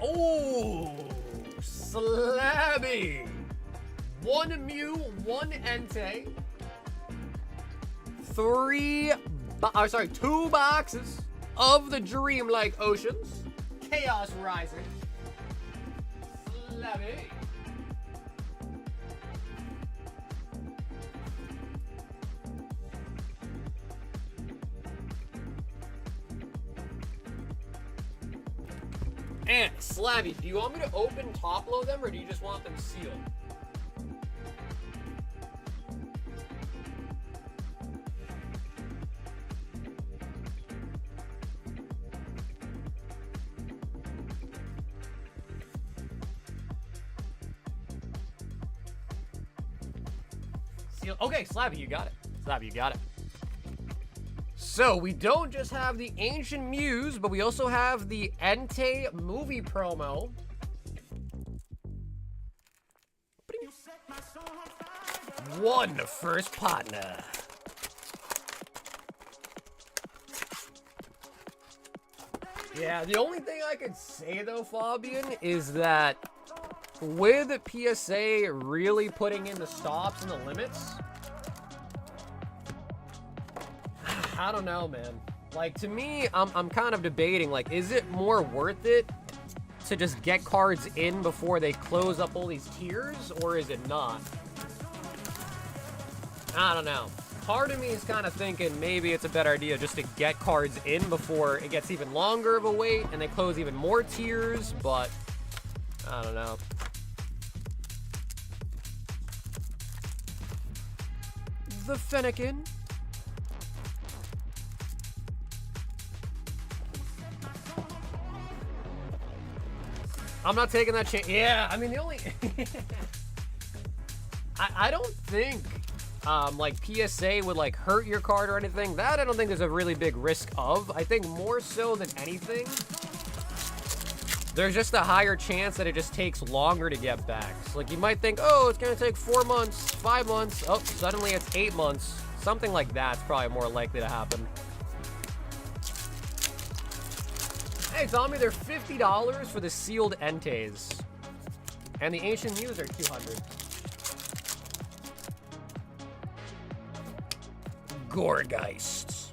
Oh, Slabby. 1 Mew, 1 Entei. 2 boxes of the Dreamlike Oceans. Chaos Rising. Slabby. And Slabby, do you want me to open top load them or do you just want them sealed? Okay, Slabby, you got it. Slabby, you got it. So, we don't just have the Ancient Muse, but we also have the Entei movie promo. One first partner. Yeah, the only thing I could say, though, Fabian, is that with PSA really putting in the stops and the limits, I don't know, man. Like, to me, I'm kind of debating, like, is it more worth it to just get cards in before they close up all these tiers, or is it not? I don't know. Part of me is kind of thinking maybe it's a better idea just to get cards in before it gets even longer of a wait and they close even more tiers, but I don't know. The Fennekin. I'm not taking that chance. Yeah, I mean, the only... I don't think, like, PSA would, like, hurt your card or anything. That I don't think there's a really big risk of. I think more so than anything, there's just a higher chance that it just takes longer to get back. So, like, you might think, oh, it's going to take 4 months, 5 months. Oh, suddenly it's 8 months. Something like that's probably more likely to happen. Hey, Tommy, they're $50 for the sealed Enteis. And the Ancient Muse are $200. Gorgeist.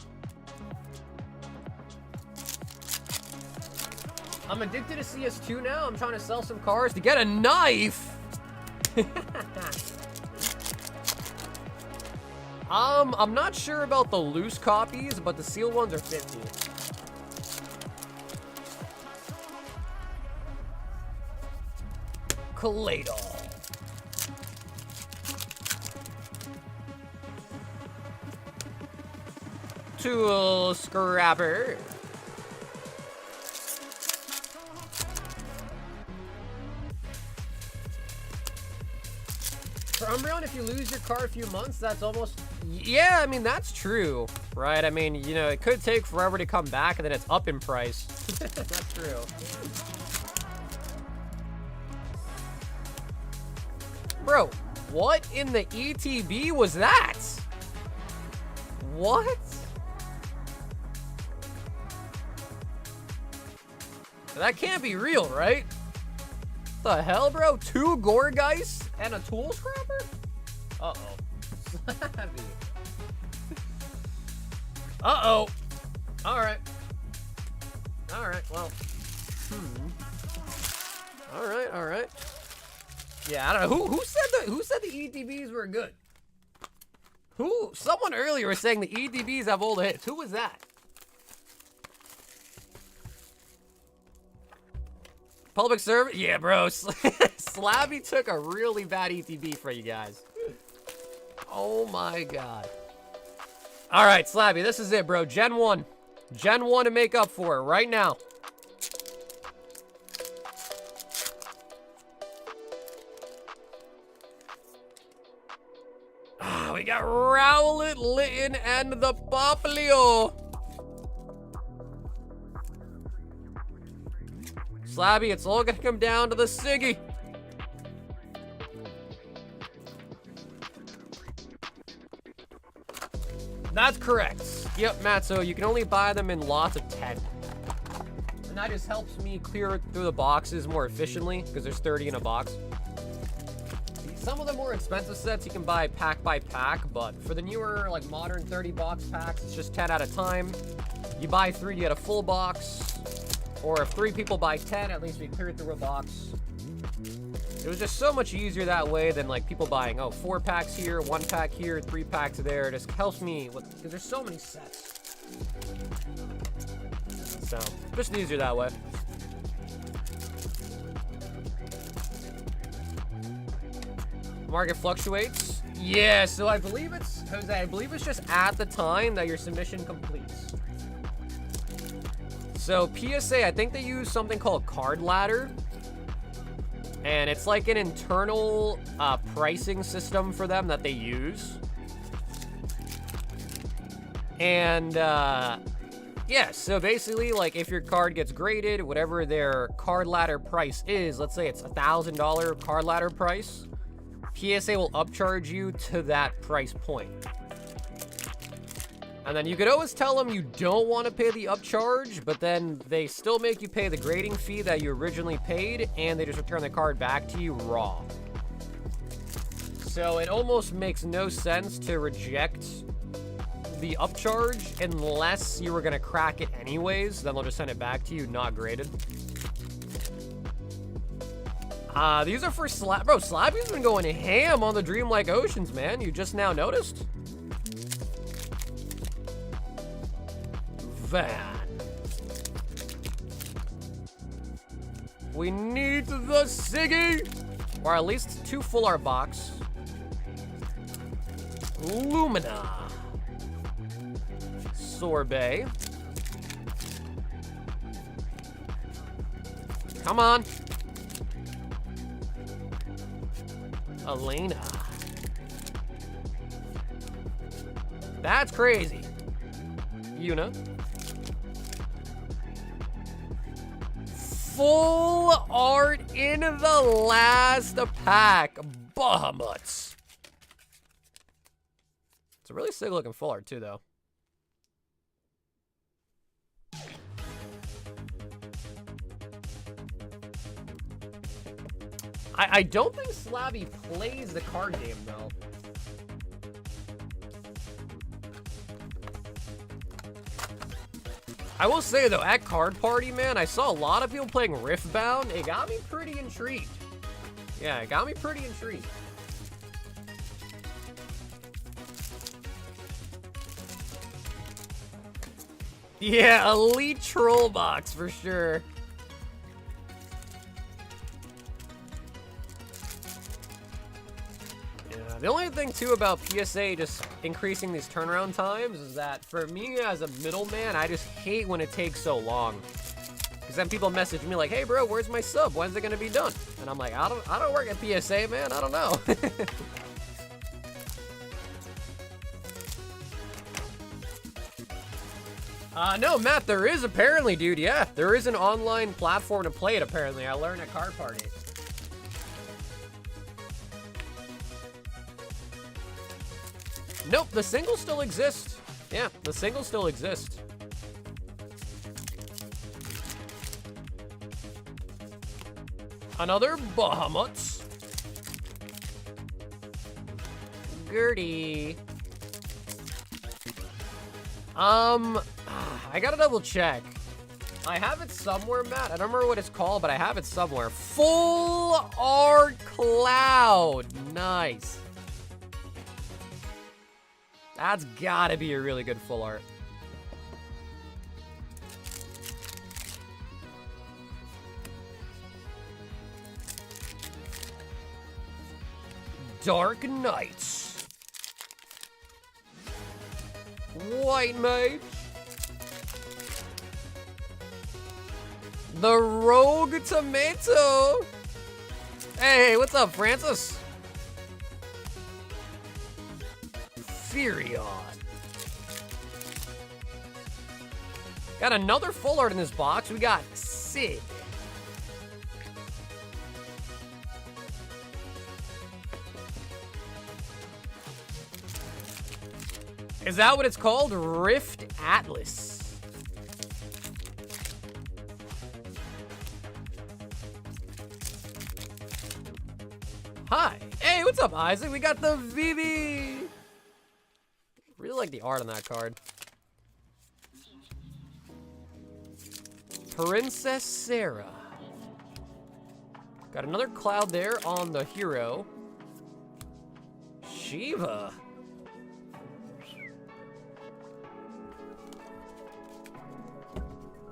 I'm addicted to CS2 now. I'm trying to sell some cars to get a knife. I'm not sure about the loose copies, but the sealed ones are 50. Kaladol. Tool Scrapper. For Umbreon, if you lose your car a few months, that's almost... Yeah, I mean, that's true, right? I mean, you know, it could take forever to come back, and then it's up in price. That's true. Bro, what in the ETB was that? What? That can't be real, right? The hell, bro? 2 Gorgeist and a Tool Scrapper? Uh-oh. Slappy. Uh-oh. Alright. Alright, well. Alright. Yeah, I don't know. Who said the ETBs were good? Someone earlier was saying the ETBs have old hits. Who was that? Public service? Yeah, bro. Slabby took a really bad ETB for you guys. Oh my god. Alright, Slabby, this is it, bro. Gen 1. Gen 1 to make up for it right now. We got Rowlet, Litten, and the Poplio. Slabby, it's all gonna come down to the Siggy. That's correct. Yep, Matt, so you can only buy them in lots of 10. And that just helps me clear through the boxes more efficiently, because there's 30 in a box. Some of the more expensive sets you can buy pack by pack, but for the newer, like modern 30 box packs, it's just 10 at a time. You buy 3, you get a full box. Or if 3 people buy 10, at least we clear through a box. It was just so much easier that way than like people buying, 4 packs here, 1 pack here, 3 packs there. It just helps me with, because there's so many sets. So, just easier that way. Market fluctuates. Yeah, so I believe it's, Jose, I believe it's just at the time that your submission completes. So PSA, I think they use something called Card Ladder. And it's like an internal pricing system for them that they use. And yeah, so basically, like if your card gets graded, whatever their Card Ladder price is, let's say it's $1,000 Card Ladder price, PSA will upcharge you to that price point. And then you could always tell them you don't want to pay the upcharge, but then they still make you pay the grading fee that you originally paid, and they just return the card back to you raw. So it almost makes no sense to reject the upcharge unless you were going to crack it anyways. Then they'll just send it back to you, not graded. These are for Slab. Bro, Slabby's been going ham on the Dreamlike Oceans, man. You just now noticed? Van. We need the Siggy! Or at least 2 full art box. Lumina. Sorbet. Come on. Elena. That's crazy. Yuna. Full art in the last pack. Bahamut's. It's a really sick looking full art too, though. I don't think Slavy plays the card game, though. I will say, though, at Card Party, man, I saw a lot of people playing Riftbound. It got me pretty intrigued. Yeah, it got me pretty intrigued. Yeah, Elite Troll Box, for sure. The only thing, too, about PSA just increasing these turnaround times is that for me as a middleman, I just hate when it takes so long. Because then people message me like, hey, bro, where's my sub? When's it going to be done? And I'm like, I don't work at PSA, man. I don't know. No, Matt, there is apparently, dude. Yeah, there is an online platform to play it, apparently. I learned at Card Party. Nope, the singles still exist. Yeah, the singles still exist. Another Bahamut. Gertie. I gotta double check. I have it somewhere, Matt. I don't remember what it's called, but I have it somewhere. Full Art Cloud. Nice. That's gotta be a really good full art. Dark Knights. White Mage. The Rogue Tomato. Hey, what's up, Francis? Furion. Got another full art in this box. We got Sid. Is that what it's called? Rift Atlas. Hi. Hey, what's up, Isaac? We got the VV. Really like the art on that card. Princess Sarah. Got another cloud there on the hero. Shiva.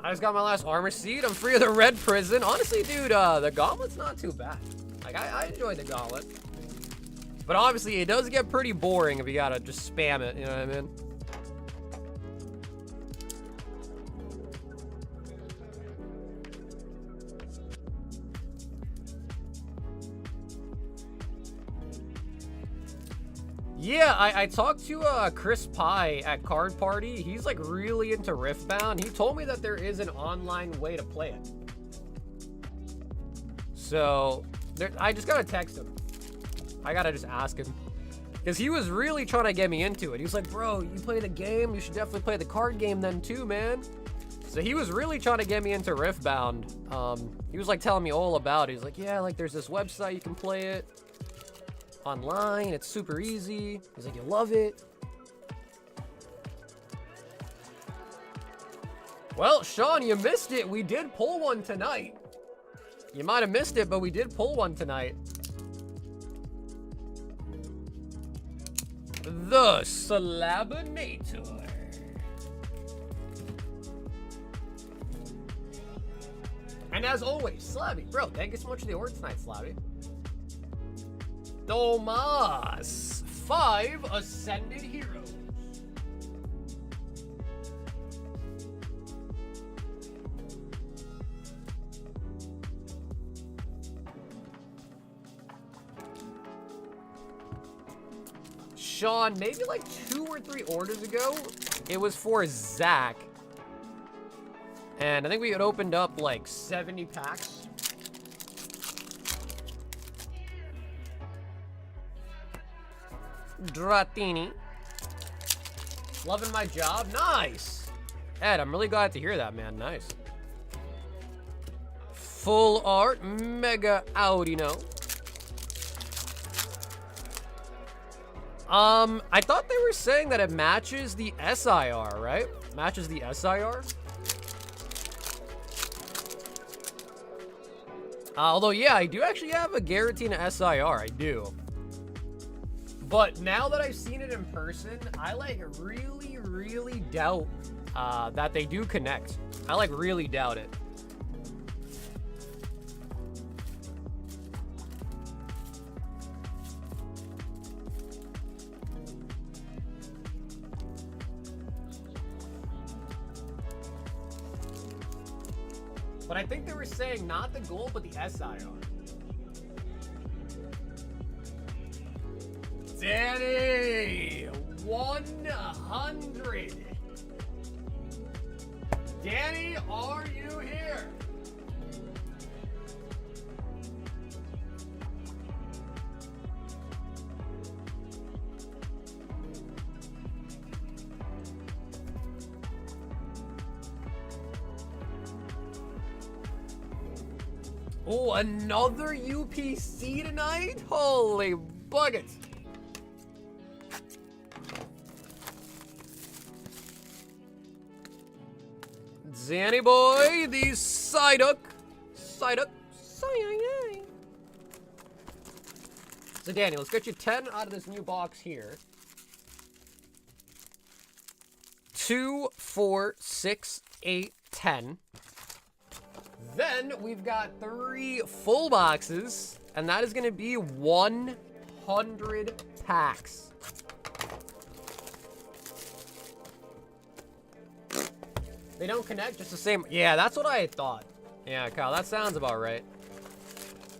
I just got my last armor seed. I'm free of the red prison. Honestly, dude, the gauntlet's not too bad. Like, I enjoyed the gauntlet. But obviously, it does get pretty boring if you gotta just spam it, you know what I mean? Yeah, I talked to Chris Pye at Card Party. He's like really into Riftbound. He told me that there is an online way to play it. So, I just gotta text him. I gotta just ask him. Because he was really trying to get me into it. He was like, bro, you play the game? You should definitely play the card game then too, man. So he was really trying to get me into Riftbound. He was like telling me all about it. He's like, yeah, like there's this website you can play it online. It's super easy. He's like, you'll love it. Well, Sean, you missed it. We did pull one tonight. You might have missed it, but we did pull one tonight. The Slabinator. And as always, Slabby. Bro, thank you so much for the award tonight, Slabby. Tomas. 5 Ascended Heroes. Sean, maybe like 2 or 3 orders ago, it was for Zach. And I think we had opened up like 70 packs. Dratini. Loving my job. Nice. Ed, I'm really glad to hear that, man. Nice. Full art. Mega Audino. I thought they were saying that it matches the SIR, right? Matches the SIR? Although, yeah, I do actually have a Garatina SIR. I do. But now that I've seen it in person, I like really, really doubt that they do connect. I like really doubt it. But I think they were saying not the gold, but the SIR. Danny! 100! Danny, are you here? Oh, another UPC tonight? Holy buckets. Zanny boy, the Psyduck. Psyduck. So Danny, let's get you 10 out of this new box here. 2, 4, 6, 8, 10. Then we've got 3 full boxes, and that is going to be 100 packs. They don't connect, just the same. Yeah, that's what I thought. Yeah, Kyle, that sounds about right.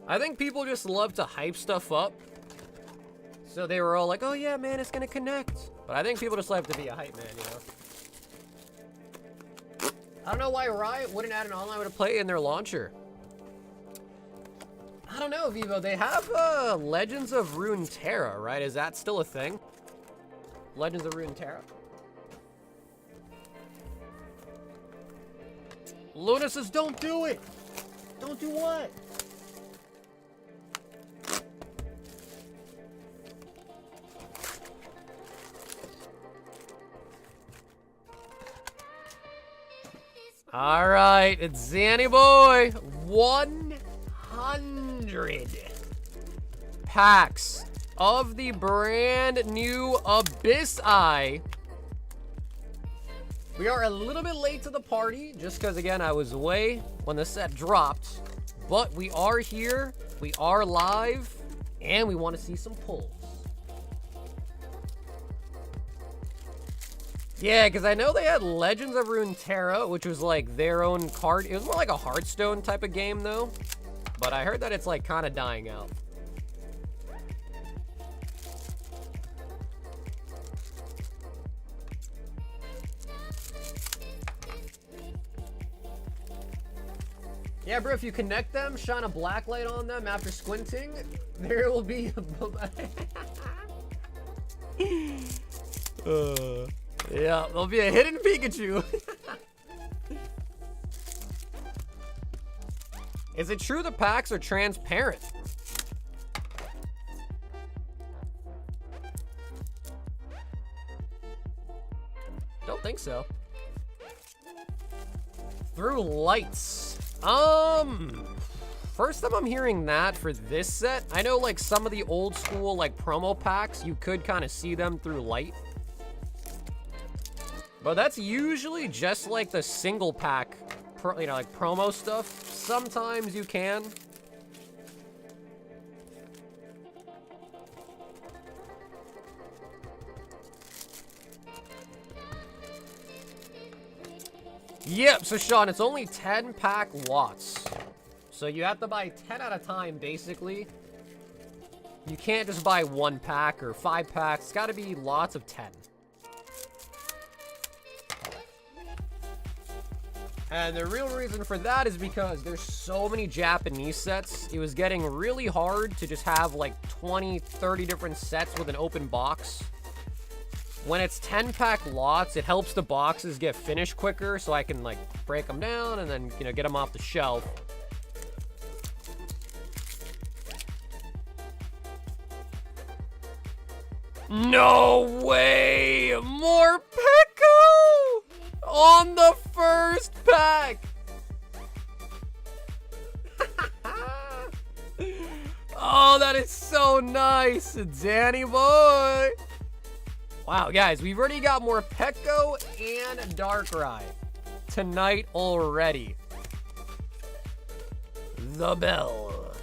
I think people just love to hype stuff up. So they were all like, oh yeah, man, it's going to connect. But I think people just love to be a hype man, you know? I don't know why Riot wouldn't add an online way to play in their launcher. I don't know, Vivo. They have Legends of Runeterra, right? Is that still a thing? Legends of Runeterra? Luna says, don't do it! Don't do what? All right, it's Zanny boy. 100 packs of the brand new Abyss Eye. We are a little bit late to the party, just because, again, I was away when the set dropped. But we are here, we are live, and we want to see some pulls. Yeah, because I know they had Legends of Runeterra, which was like their own card. It was more like a Hearthstone type of game, though. But I heard that it's like kind of dying out. Yeah, bro, if you connect them, shine a black light on them after squinting, there will be yeah, there'll be a hidden Pikachu. Is it true the packs are transparent? Don't think so. Through lights. First time I'm hearing that for this set. I know like some of the old school like promo packs, you could kind of see them through light. But that's usually just like the single pack, you know, like promo stuff. Sometimes you can. Yep, so Sean, it's only 10 pack lots. So you have to buy 10 at a time, basically. You can't just buy 1 pack or 5 packs. It's got to be lots of 10. And the real reason for that is because there's so many Japanese sets. It was getting really hard to just have like 20, 30 different sets with an open box. When it's 10-pack lots, it helps the boxes get finished quicker, so I can like break them down and then, you know, get them off the shelf. No way! More Pico on the first pack! Oh, that is so nice, Danny boy. Wow, guys, we've already got more Pecco and Darkrai tonight already. The bell.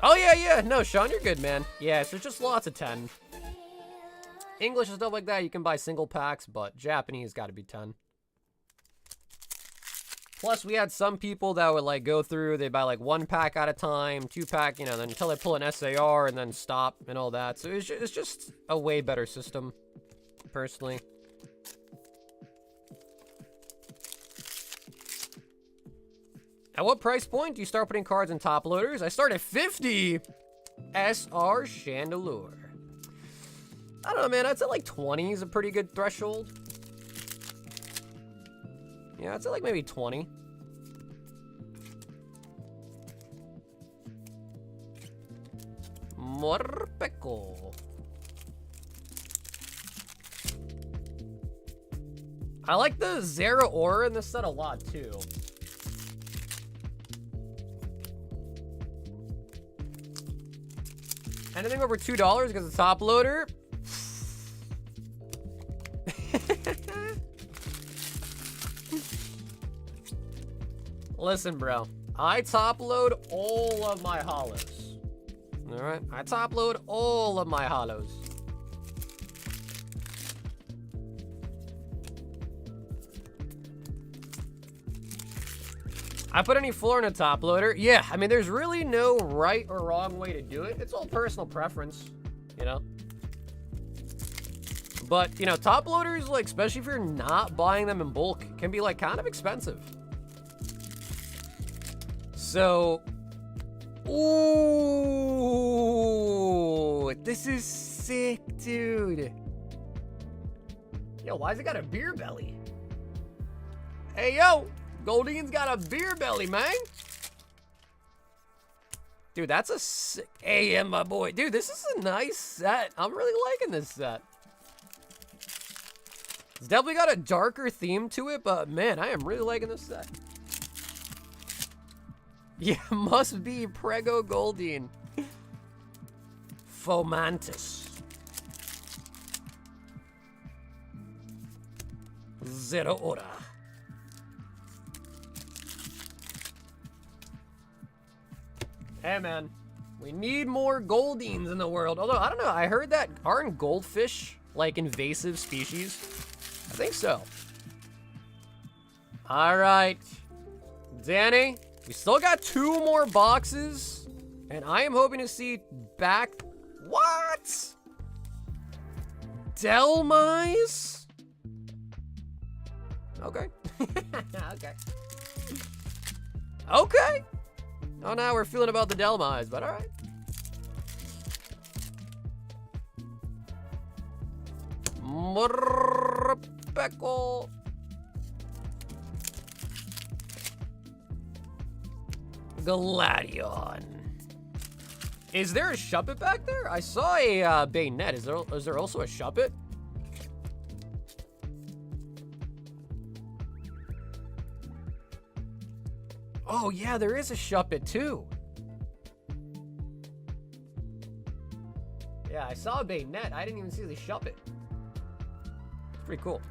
Oh, yeah. No, Sean, you're good, man. Yeah, so just lots of 10. English and stuff like that, you can buy single packs, but Japanese got to be 10. Plus, we had some people that would, like, go through, they buy, like, 1 pack at a time, 2 pack, you know, then until they pull an SAR and then stop and all that. So it's just a way better system, personally. At what price point do you start putting cards in top loaders? I start at 50 SR Chandelure. I don't know, man. I'd say like 20 is a pretty good threshold. Yeah, I'd say like maybe 20. Morpeko. I like the Zera Aura in this set a lot, too. Anything over $2 because it's top loader? Listen, bro. I top load all of my holos. Alright? I top load all of my holos. I put any floor in a top loader? Yeah, I mean, there's really no right or wrong way to do it. It's all personal preference, you know? But, you know, top loaders, like, especially if you're not buying them in bulk, can be, like, kind of expensive. So, ooh, this is sick, dude. Yo, why's it got a beer belly? Hey, yo. Goldine's got a beer belly, man. Dude, that's a sick AM, my boy. Dude, this is a nice set. I'm really liking this set. It's definitely got a darker theme to it, but man, I am really liking this set. Yeah, must be Prego Goldine. Fomantis. Zero Ora. Hey, man. We need more Goldines in the world. Although, I don't know. I heard that aren't goldfish, like, invasive species? I think so. All right. Danny, we still got 2 more boxes. And I am hoping to see back... What? Delmise? Okay. Okay. Okay. Oh, now we're feeling about the Delmise, but all right. Morpeko. Galadion. Is there a Shuppet back there? I saw a Bayonet. Is there also a Shuppet? Oh, yeah, there is a Shuppet, too. Yeah, I saw a Bayonet. I didn't even see the Shuppet. It's pretty cool.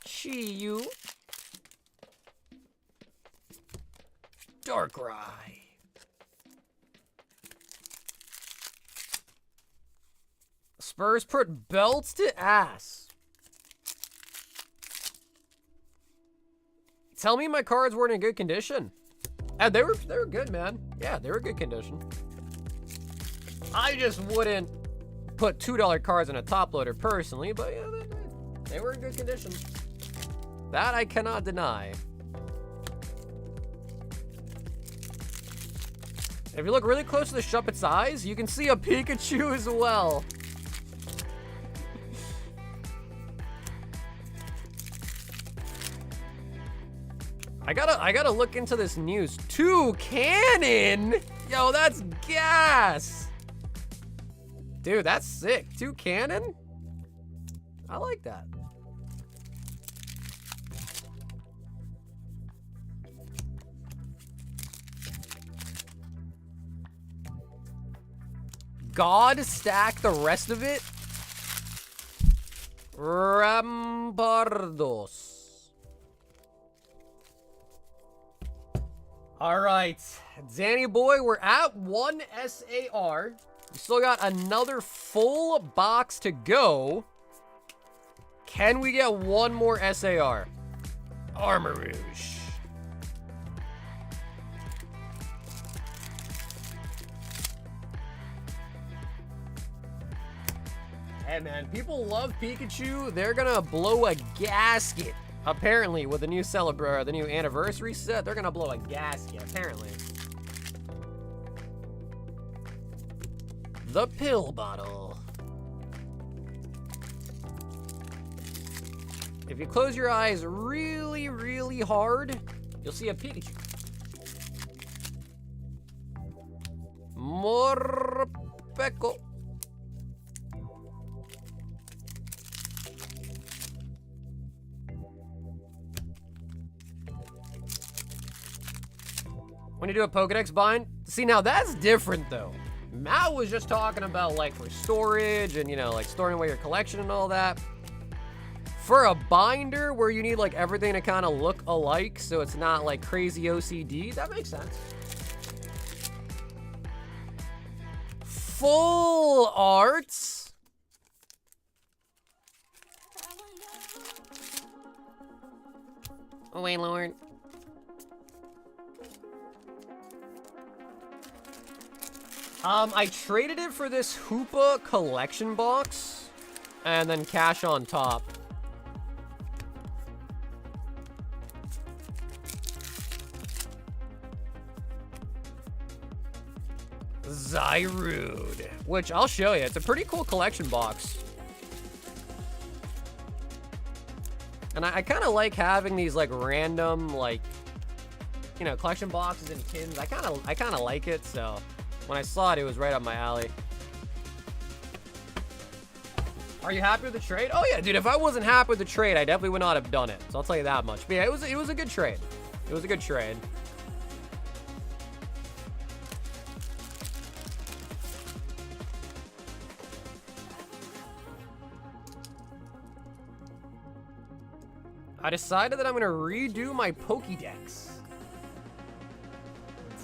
Chi-Yu. Darkrai. Spurs put belts to ass. Tell me my cards weren't in good condition. They were good, man. Yeah, they were good condition. I just wouldn't put $2 cards in a top loader personally, but yeah, they were in good condition. That I cannot deny. If you look really close to the Shuppet's eyes, you can see a Pikachu as well. I gotta look into this news. 2 cannon? Yo, that's gas. Dude, that's sick. 2 cannon? I like that. God stack the rest of it. Rampardos. All right, Danny boy, we're at 1 SAR. We still got another full box to go. Can we get one more SAR? Armor Rouge. Hey man, people love Pikachu. They're gonna blow a gasket. Apparently, with the new the new anniversary set, they're gonna blow a gasket, apparently. The pill bottle. If you close your eyes really, really hard, you'll see a Pikachu. Morpeko. When you do a Pokedex bind, see now that's different though. Matt was just talking about like for storage and, you know, like storing away your collection and all that. For a binder where you need like everything to kind of look alike so it's not like crazy OCD, that makes sense. Full arts. Oh, wait, Lord. I traded it for this Hoopa collection box and then cash on top. Zyrude, which I'll show you. It's a pretty cool collection box. And I kind of like having these like random like, you know, collection boxes and tins. I kind of like it, so when I saw it, it was right up my alley. Are you happy with the trade? Oh yeah, dude, if I wasn't happy with the trade, I definitely would not have done it. So I'll tell you that much. But yeah, it was a good trade. It was a good trade. I decided that I'm gonna redo my Pokédex.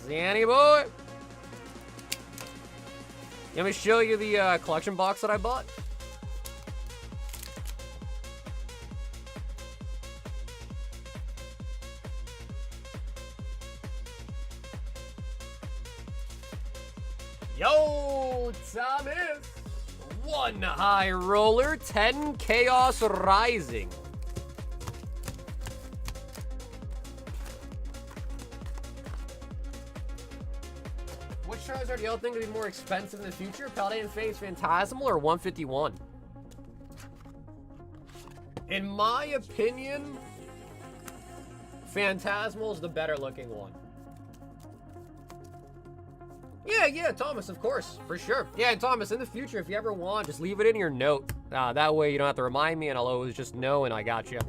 Zanny boy. Let me show you the collection box that I bought. Yo, Thomas! 1 high roller, 10 chaos rising. Which Charizard do y'all think would be more expensive in the future? Paladin Phase Phantasmal or 151? In my opinion, Phantasmal's the better looking one. Yeah, Thomas, of course, for sure. Yeah, Thomas, in the future, if you ever want, just leave it in your note. That way you don't have to remind me and I'll always just know and I got you.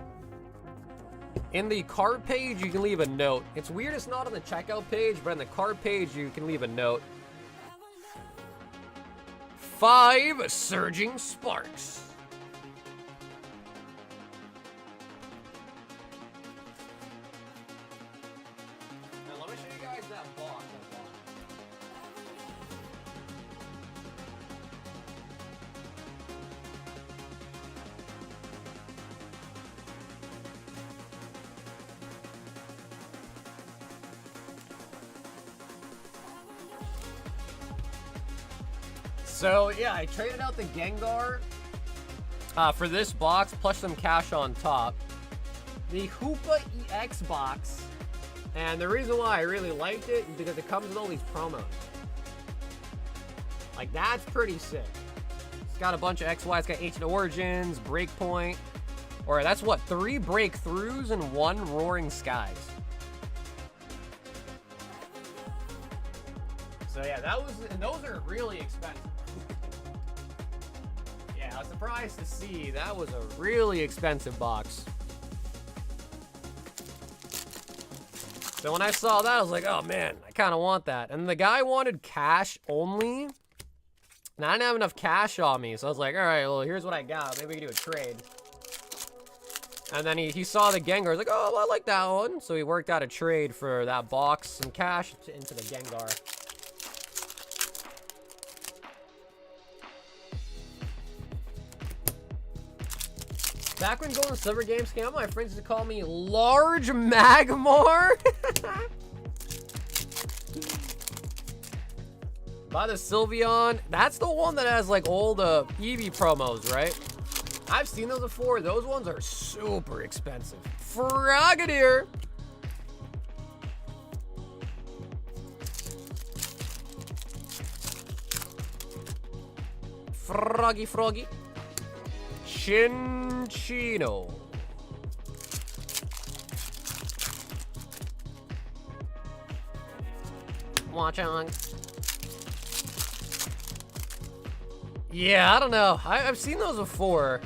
In the cart page, you can leave a note. It's weird it's not on the checkout page, but on the cart page, you can leave a note. 5 Surging Sparks. Now, let me show you guys that box. So yeah, I traded out the Gengar for this box, plus some cash on top. The Hoopa EX box, and the reason why I really liked it is because it comes with all these promos. Like, that's pretty sick. It's got a bunch of XY, it's got Ancient Origins, Breakpoint, or that's what, 3 Breakthroughs and 1 Roaring Skies. So yeah, and those are really expensive. Yeah, I was surprised surprised to see that was a really expensive box. So when I saw that, I was like, oh man, I kind of want that. And the guy wanted cash only. And I didn't have enough cash on me. So I was like, all right, well, here's what I got. Maybe we can do a trade. And then he saw the Gengar. He's like, oh, I like that one. So he worked out a trade for that box, some cash into the Gengar. Back when going to Silver Games came out, my friends used to call me Large Magmar. Buy the Sylveon. That's the one that has like all the Eevee promos, right? I've seen those before. Those ones are super expensive. Frogadier. Froggy. Chinchino. Watch on. Yeah, I don't know. I've seen those before.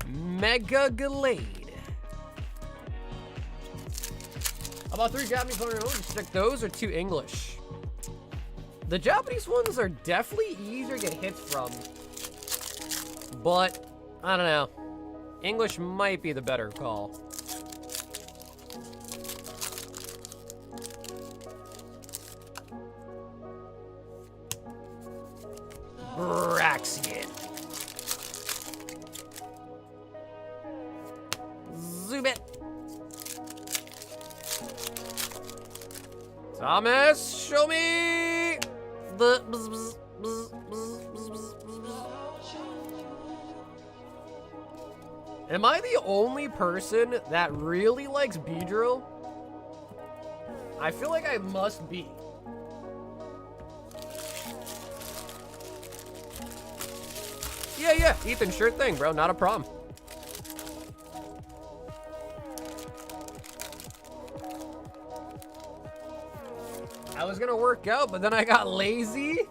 Mega Glade. About 3 Japanese on your own. Stick those or 2 English. The Japanese ones are definitely easier to get hits from. But, I don't know. English might be the better call. Braxian. Zubit. Thomas, show me the bzz, bzz, bzz, bzz, bzz, bzz. Am I the only person that really likes Beedrill? I feel like I must be. Yeah, Ethan, sure thing, bro. Not a problem. I was gonna work out, but then I got lazy.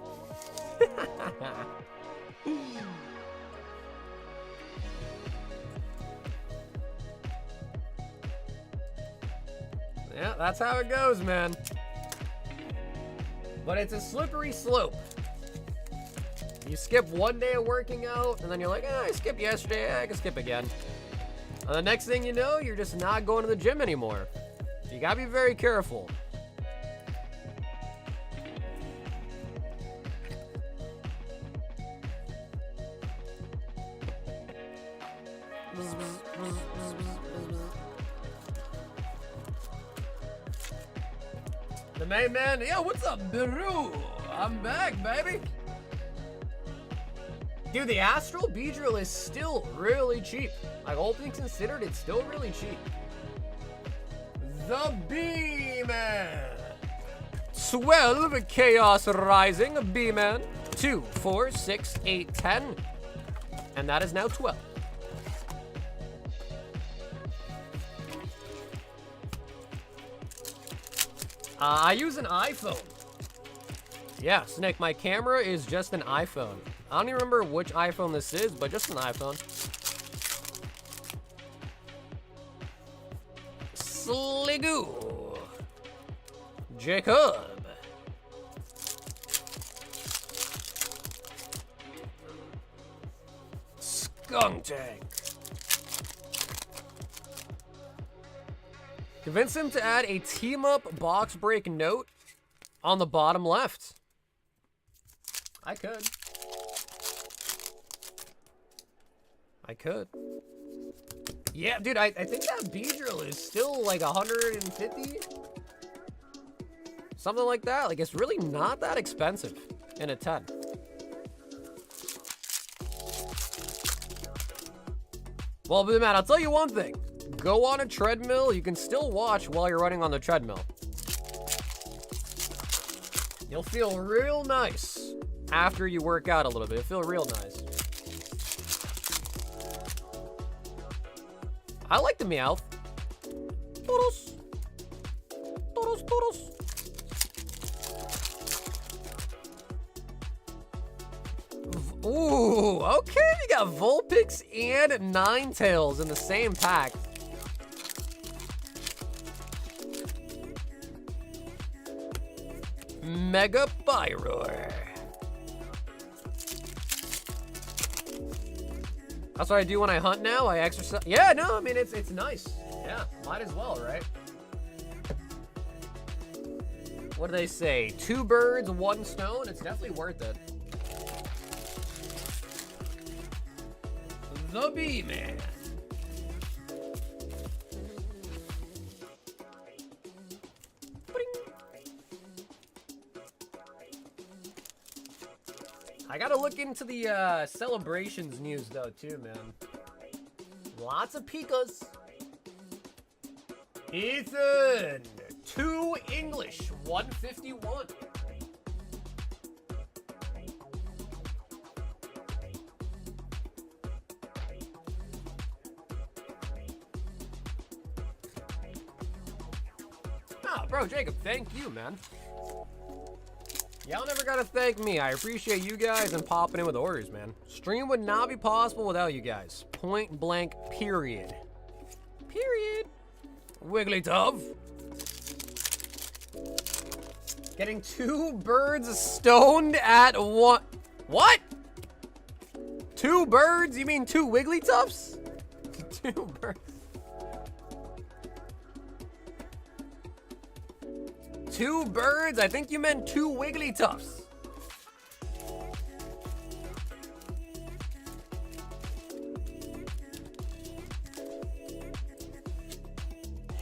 Yeah, that's how it goes, man. But it's a slippery slope. You skip one day of working out, and then you're like, I skipped yesterday, I can skip again. And the next thing you know, you're just not going to the gym anymore. So you gotta be very careful. The main man, yo, what's up, Beru? I'm back, baby. Dude, the Astral Beedrill is still really cheap. Like, all things considered, it's still really cheap. The B-Man. 12 Chaos Rising B-Man. 2, 4, 6, 8, 10. And that is now 12. I use an iPhone. Yeah, Snake, my camera is just an iPhone. I don't even remember which iPhone this is, but just an iPhone. Sliggoo. Jacob. Skunk Tank. Convince him to add a team-up box break note on the bottom left. I could. Yeah, dude, I think that Beedrill is still like 150. Something like that. Like, it's really not that expensive in a 10. Well, but man, I'll tell you one thing. Go on a treadmill. You can still watch while you're running on the treadmill. You'll feel real nice after you work out a little bit. It'll feel real nice. I like the Meowth. Toodles. Toodles, toodles. Ooh, okay, we got Vulpix and Ninetales in the same pack. Mega Pyroar. That's what I do when I hunt now. I exercise. Yeah, no, I mean, it's nice. Yeah, might as well, right? What do they say? 2 birds, 1 stone? It's definitely worth it. The Bee-Man. I gotta look into the celebrations news though too, man. Lots of Pikas. Ethan, 2 English, 151. Oh, bro, Jacob, thank you, man. Y'all never gotta thank me. I appreciate you guys and popping in with orders, man. Stream would not be possible without you guys. Point blank, period. Period. Wigglytuff. Getting 2 birds stoned at 1. What? 2 birds? You mean 2 Wigglytuffs? 2 birds. 2 birds? I think you meant 2 Wigglytuffs.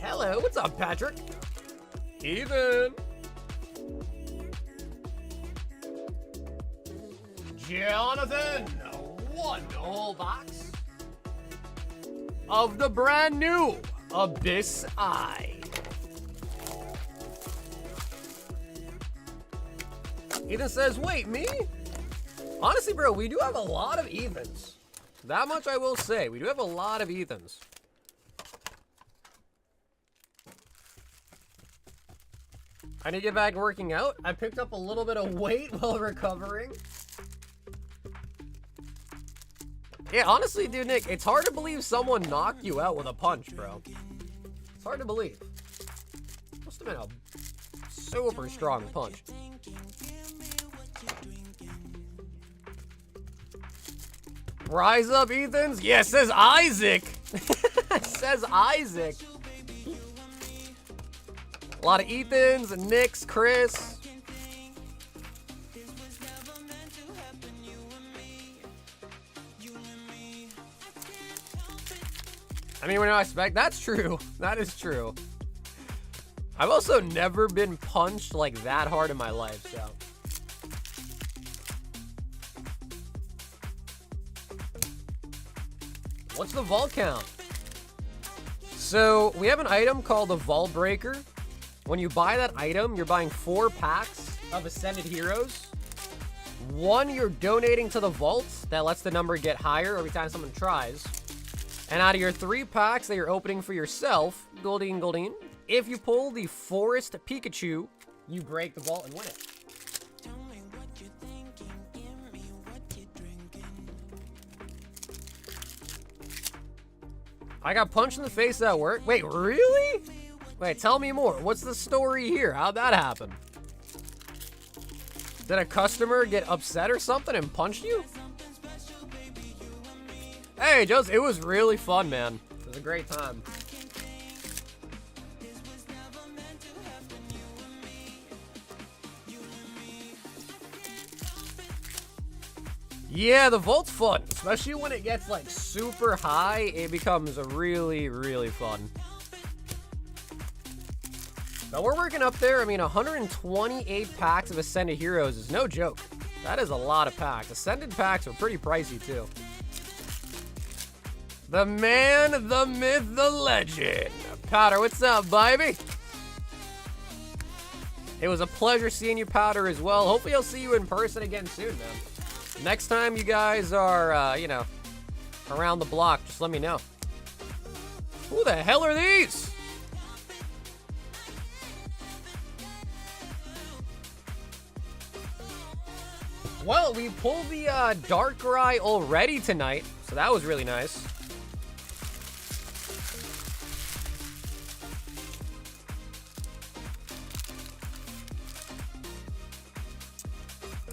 Hello, what's up, Patrick? Ethan. Jonathan, 1 whole box of the brand new Abyss Eye. Ethan says, wait, me? Honestly, bro, we do have a lot of Ethans. That much I will say. We do have a lot of Ethans. I need to get back working out. I picked up a little bit of weight while recovering. Yeah, honestly, dude, Nick, it's hard to believe someone knocked you out with a punch, bro. It's hard to believe. Must have been a super strong punch. Rise up, Ethans. Yeah, says Isaac. Says Isaac. A lot of Ethans, Nicks, Chris. I mean, we're not expect. That's true. That is true. I've also never been punched like that hard in my life, so. What's the vault count? So we have an item called the Vault Breaker. When you buy that item, you're buying 4 packs of Ascended Heroes. 1 you're donating to the vault. That lets the number get higher every time someone tries. And out of your 3 packs that you're opening for yourself, Goldeen, if you pull the Forest Pikachu, you break the vault and win it. I got punched in the face at work. Wait, really? Wait, tell me more. What's the story here? How'd that happen? Did a customer get upset or something and punched you? Hey, it was really fun, man. It was a great time. Yeah, the vault's fun, especially when it gets like super high. It becomes really, really fun. But we're working up there. I mean, 128 packs of Ascended Heroes is no joke. That is a lot of packs. Ascended packs are pretty pricey too. The man, the myth, the legend. Powder, what's up, baby? It was a pleasure seeing you, Powder, as well. Hopefully I'll see you in person again soon, man. Next time you guys are, you know, around the block, just let me know. Who the hell are these? Well, we pulled the Darkrai already tonight, so that was really nice.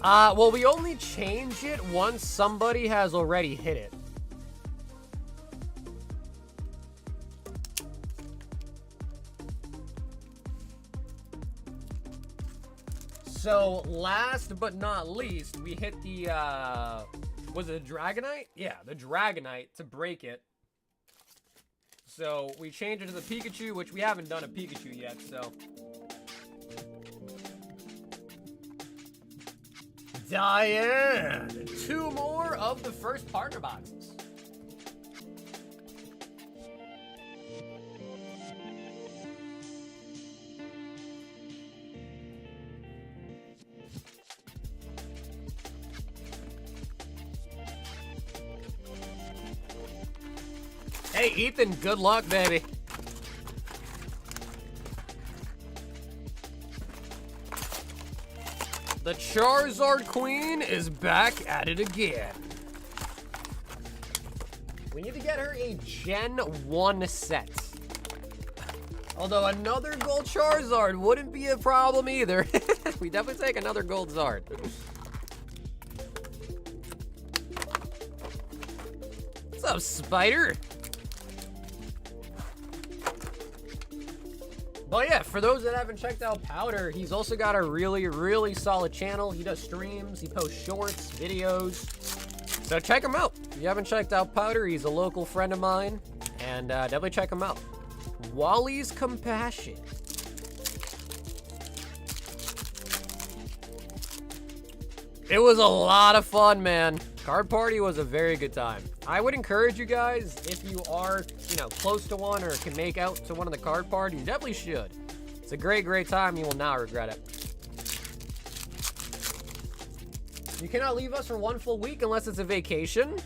Well, we only change it once somebody has already hit it. So, last but not least, we hit the, was it a Dragonite? Yeah, the Dragonite to break it. So, we changed it to the Pikachu, which we haven't done a Pikachu yet, so. Diane! 2 more of the first partner boxes. Hey, Ethan, good luck, baby. The Charizard Queen is back at it again. We need to get her a Gen 1 set. Although another gold Charizard wouldn't be a problem either. We definitely take another gold Zard. What's up, Spider? But yeah, for those that haven't checked out Powder, he's also got a really, really solid channel. He does streams, he posts shorts, videos. So check him out. If you haven't checked out Powder, he's a local friend of mine. And definitely check him out. Wally's Compassion. It was a lot of fun, man. Card Party was a very good time. I would encourage you guys, if you are, you know, close to one or can make out to one of the card parties, you definitely should. It's a great, great time. You will not regret it. You cannot leave us for 1 full week unless it's a vacation.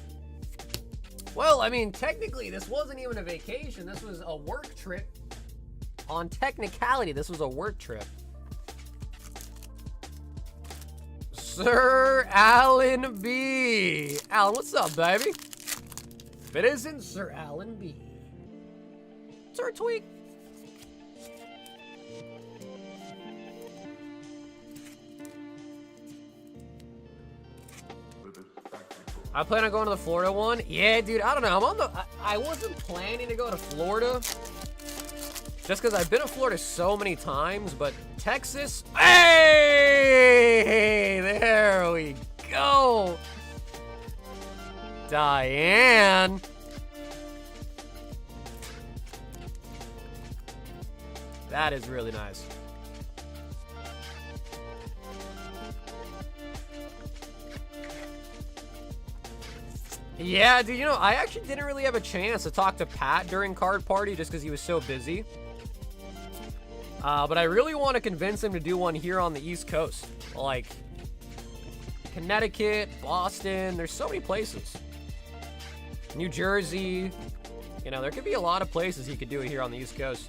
Well, I mean, technically, this wasn't even a vacation. This was a work trip. On technicality, this was a work trip. Sir Alan B. Alan, what's up, baby? If it isn't Sir Alan B. Sir Tweak. I plan on going to the Florida one. Yeah, dude, I don't know. I'm on the. I wasn't planning to go to Florida. Just because I've been to Florida so many times, but Texas. Hey! There we go. Diane. That is really nice. Yeah, dude, you know, I actually didn't really have a chance to talk to Pat during Card Party just because he was so busy. But I really want to convince him to do one here on the East Coast. Like, Connecticut, Boston, there's so many places. New Jersey. You know, there could be a lot of places he could do it here on the East Coast.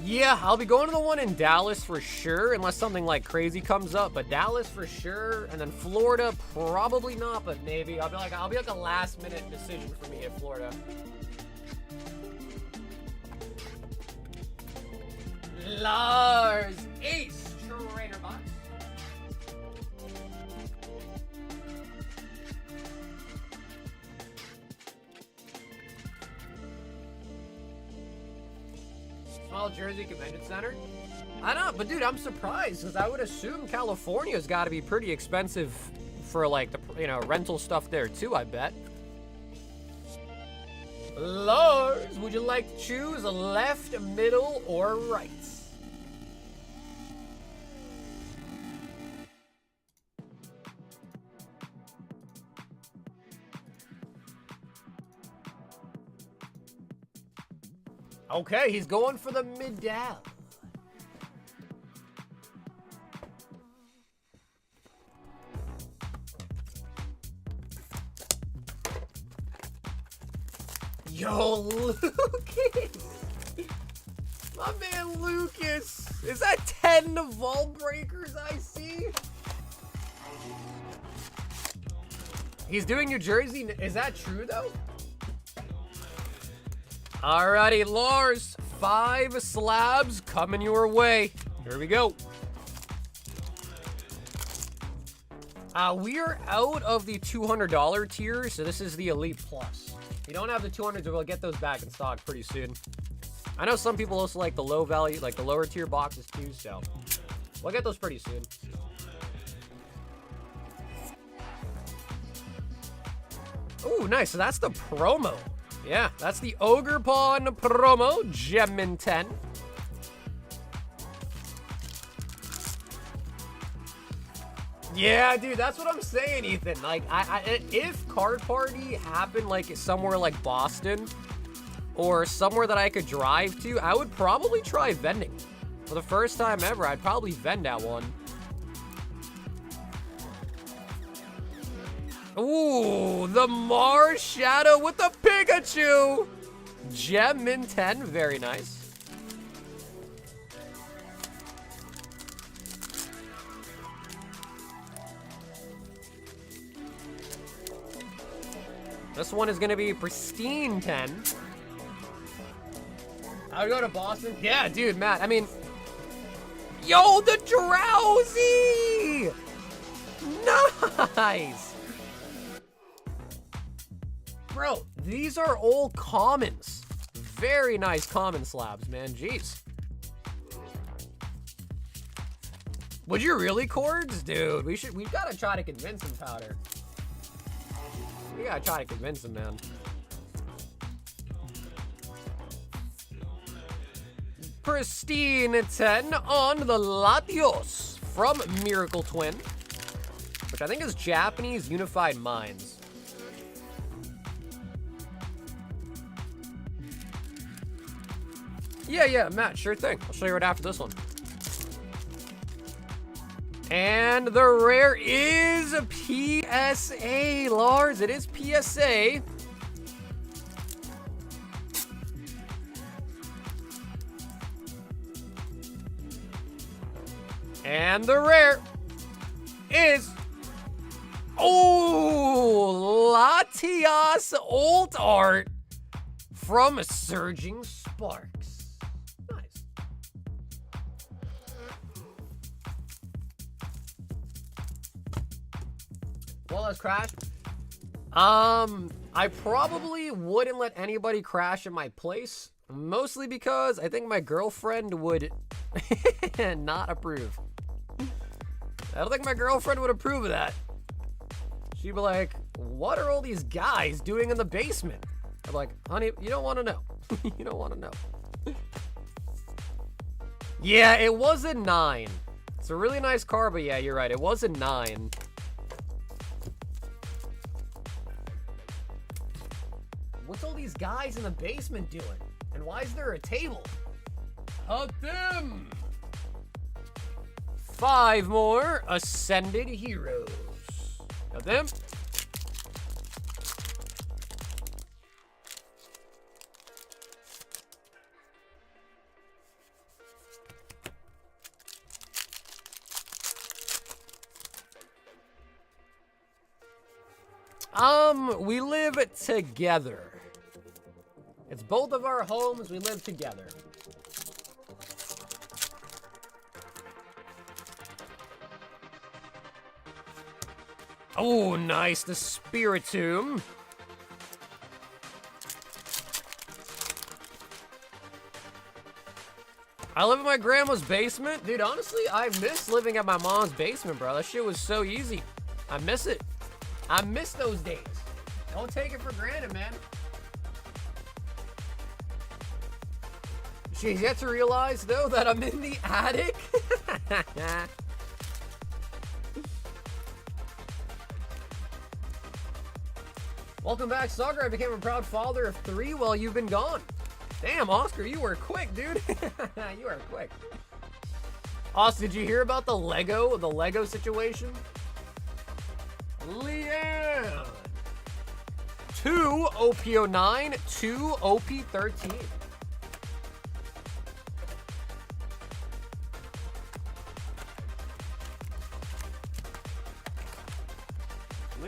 Yeah, I'll be going to the one in Dallas for sure, unless something like crazy comes up. But Dallas for sure, and then Florida probably not, but maybe. I'll be like a last minute decision for me at Florida. Lars Ace Trainer Box. Small Jersey Convention Center. I know, but dude, I'm surprised because I would assume California's got to be pretty expensive for like the rental stuff there too. I bet. Lars, would you like to choose left, middle, or right? Okay, he's going for the middle. Yo, Lucas. My man Lucas. Is that 10 vault breakers I see? He's doing New Jersey. Is that true, though? Alrighty, Lars. 5 slabs coming your way. Here we go. We are out of the $200 tier, so this is the Elite Plus. If you don't have the 200s, we'll get those back in stock pretty soon. I know some people also like the low value, like the lower tier boxes too, so we'll get those pretty soon. Ooh, nice. So that's the promo. Yeah, that's the Ogre Pawn promo, Gem in 10. Yeah, dude, that's what I'm saying, Ethan. Like, if Card Party happened like somewhere like Boston or somewhere that I could drive to, I would probably try vending. For the first time ever, I'd probably vend at one. Ooh, the Mars Shadow with the Pikachu. Gem in 10, very nice. This one is gonna be pristine 10. I would go to Boston. Yeah, dude, Matt, I mean, yo, the Drowsy! Nice! Bro, these are all commons. Very nice common slabs, man. Jeez. Would you really, Cords? Dude, we've got to try to convince him, Powder. We got to try to convince him, man. Pristine 10 on the Latios from Miracle Twin, which I think is Japanese Unified Minds. Yeah, Matt, sure thing. I'll show you right after this one. And the rare is a PSA, Lars. It is PSA. And the rare is, oh, Latias Old Art from Surging Sparks. Nice. Well, let's crash. I probably wouldn't let anybody crash at my place, mostly because I think my girlfriend would not approve. I don't think my girlfriend would approve of that. She'd be like, what are all these guys doing in the basement? I'm like, honey, you don't want to know. You don't want to know. Yeah, it was a 9. It's a really nice car, but yeah, you're right. It was a 9. What's all these guys in the basement doing? And why is there a table? Help them! 5 more Ascended Heroes. Got them. We live together. It's both of our homes. We live together. Oh, nice. The Spiritomb. I live in my grandma's basement. Dude, honestly, I miss living at my mom's basement, bro. That shit was so easy. I miss it. I miss those days. Don't take it for granted, man. She's yet to realize, though, that I'm in the attic. Welcome back, Soccer. I became a proud father of 3 while you've been gone. Damn, Oscar, you were quick, dude. You were quick. Austin, did you hear about the Lego situation? Leanne. 2 OP09, 2 OP13.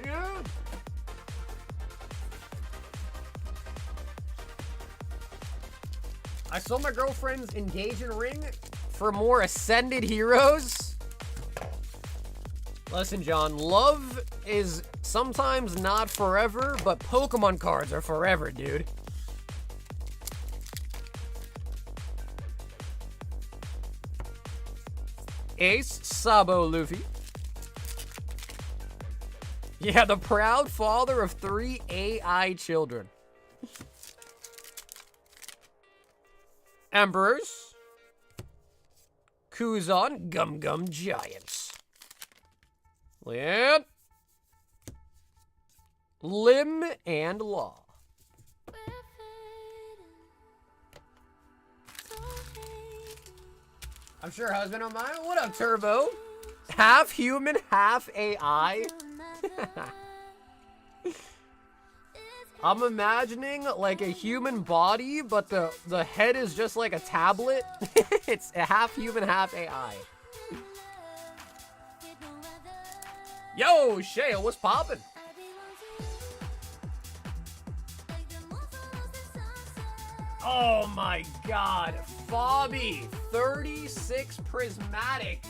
Yeah. I saw my girlfriend's engagement ring for more ascended heroes. Listen, John, love is sometimes not forever, but Pokemon cards are forever, dude. Ace, Sabo, Luffy. Yeah, the proud father of 3 AI children. Emperors. Kuzan, Gum Gum Giants. Yep. Lim and Law. I'm sure husband of mine. What up, Turbo? Half human, half AI. I'm imagining like a human body, but the head is just like a tablet. It's a half human, half AI. Yo, Shale, what's poppin'? Oh my god, Fobby, 36 prismatic.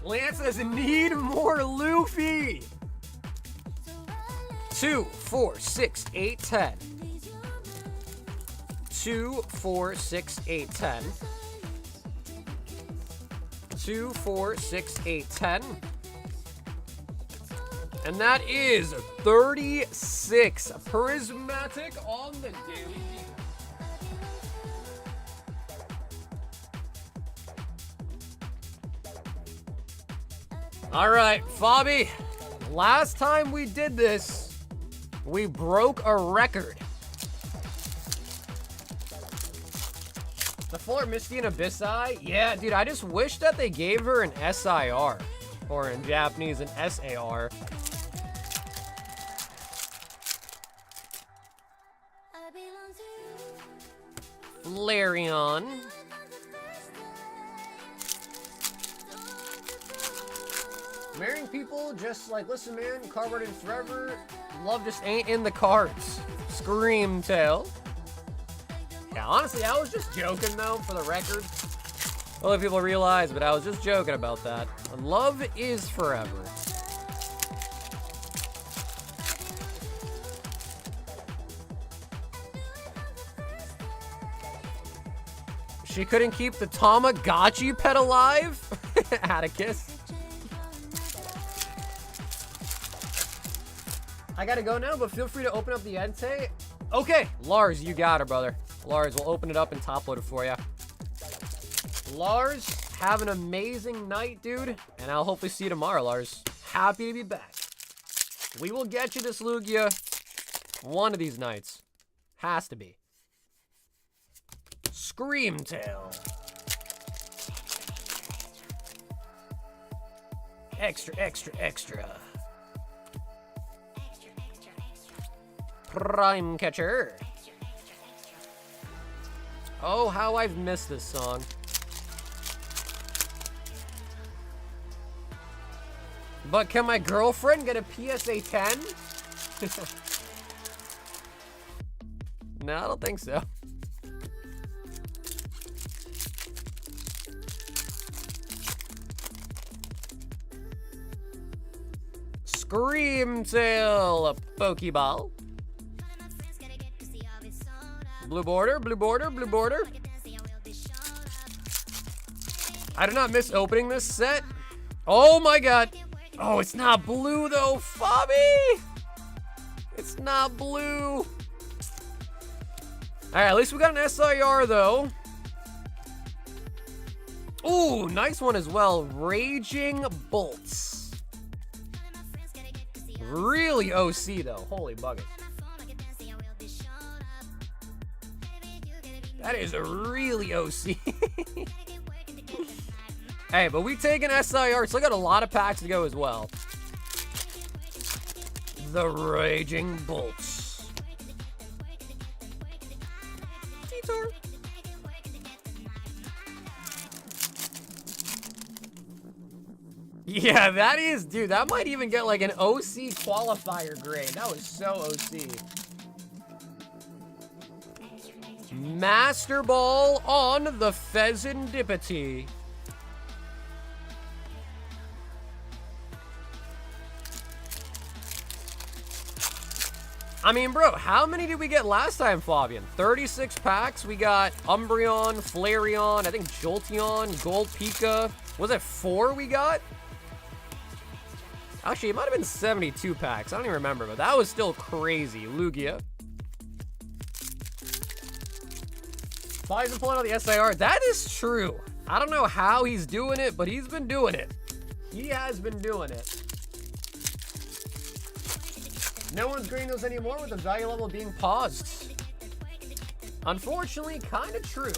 Lance says, need more Luffy. 2, 4, 6, 8, 10. 2, 4, 6, 8, 10. 2, 4, 6, 8, 10. And that is 36 prismatic on the daily. All right, Fobby. Last time we did this, we broke a record. The fuller Misty and Abyssai? Yeah, dude, I just wish that they gave her an SIR. Or in Japanese, an SAR. Flareon. Marrying people just like, listen, man, Cardboard and Forever, love just ain't in the cards. Screamtail. Yeah, honestly, I was just joking, though, for the record. Well, if people realize, but I was just joking about that. Love is forever. She couldn't keep the Tamagotchi pet alive? Atticus. I gotta go now, but feel free to open up the Entei. Okay, Lars, you got her, brother. Lars, we'll open it up and top load it for you. Lars, have an amazing night, dude. And I'll hopefully see you tomorrow, Lars. Happy to be back. We will get you this Lugia one of these nights. Has to be. Screamtail. Extra, extra, extra. Prime Catcher. Oh, how I've missed this song. But can my girlfriend get a PSA 10? No, I don't think so. Screamtail, a Pokeball. Blue border, blue border, blue border. I did not miss opening this set. Oh my god. Oh, it's not blue though, Fobby. It's not blue. All right, at least we got an SIR though. Ooh, nice one as well. Raging Bolts. Really OC though. Holy bucket. That is a really OC. Hey, but we take an SIR. Still got a lot of packs to go as well. The Raging Bolts. Detour. Yeah, that is, dude, that might even get like an OC qualifier grade. That was so OC. Master Ball on the Pheasantipity. I mean, bro, how many did we get last time, Fabian? 36 packs. We got Umbreon, Flareon, I think Jolteon, Gold Pika. Was it 4 we got? Actually, it might have been 72 packs. I don't even remember, but that was still crazy. Lugia. Flies and pulling out the SIR. That is true. I don't know how he's doing it, but he's been doing it. He has been doing it. No one's grading those anymore with the value level being paused. Unfortunately, kind of true.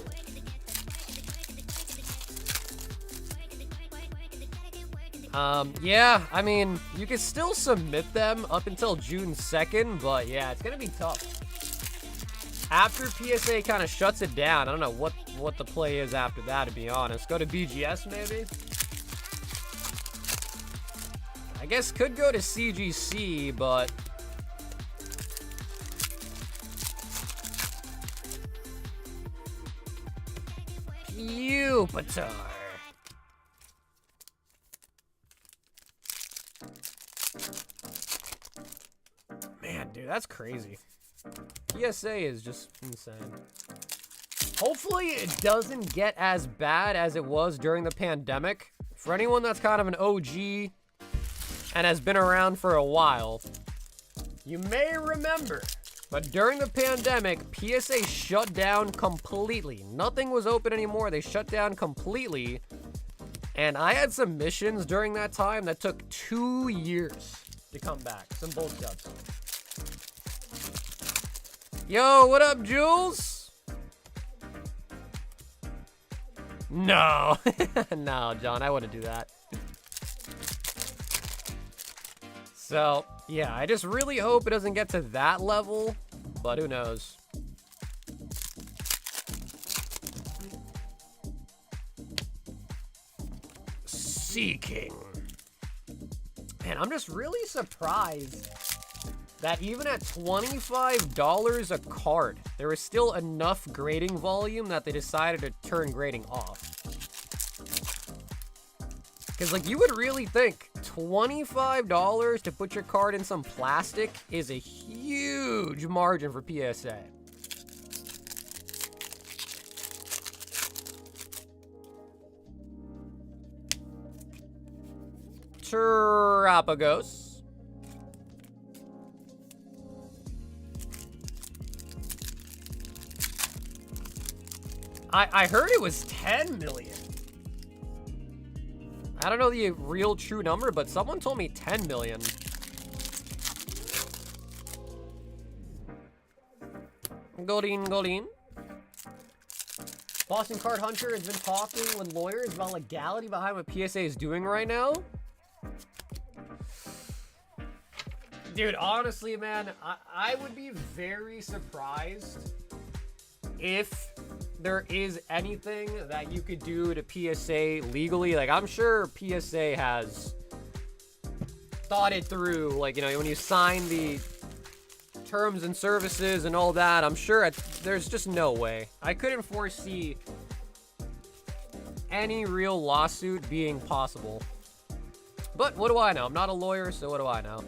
Yeah, I mean, you can still submit them up until June 2nd, but yeah, it's gonna be tough. After PSA kind of shuts it down, I don't know what the play is after that, to be honest. Go to BGS, maybe? I guess could go to CGC, but... Pupitar. Man, dude, that's crazy. PSA is just insane. Hopefully it doesn't get as bad as it was during the pandemic. For anyone that's kind of an OG and has been around for a while, you may remember, but during the pandemic, PSA shut down completely. Nothing was open anymore. They shut down completely. And I had some missions during that time that took 2 years to come back. Some bold jobs. Yo, what up, Jules? No. No, John, I wouldn't do that. So, yeah, I just really hope it doesn't get to that level, but who knows. Sea King. Man, I'm just really surprised that even at $25 a card, there was still enough grading volume that they decided to turn grading off. Because, like, you would really think $25 to put your card in some plastic is a huge margin for PSA. Terapagos. I heard it was 10 million. I don't know the real true number, but someone told me 10 million. Goldeen. Boston Card Hunter has been talking with lawyers about legality behind what PSA is doing right now. Dude, honestly, man, I would be very surprised if there is anything that you could do to PSA legally. Like, I'm sure PSA has thought it through. Like, you know, when you sign the terms and services and all that, I'm sure there's just no way. I couldn't foresee any real lawsuit being possible. But what do I know? I'm not a lawyer, so what do I know?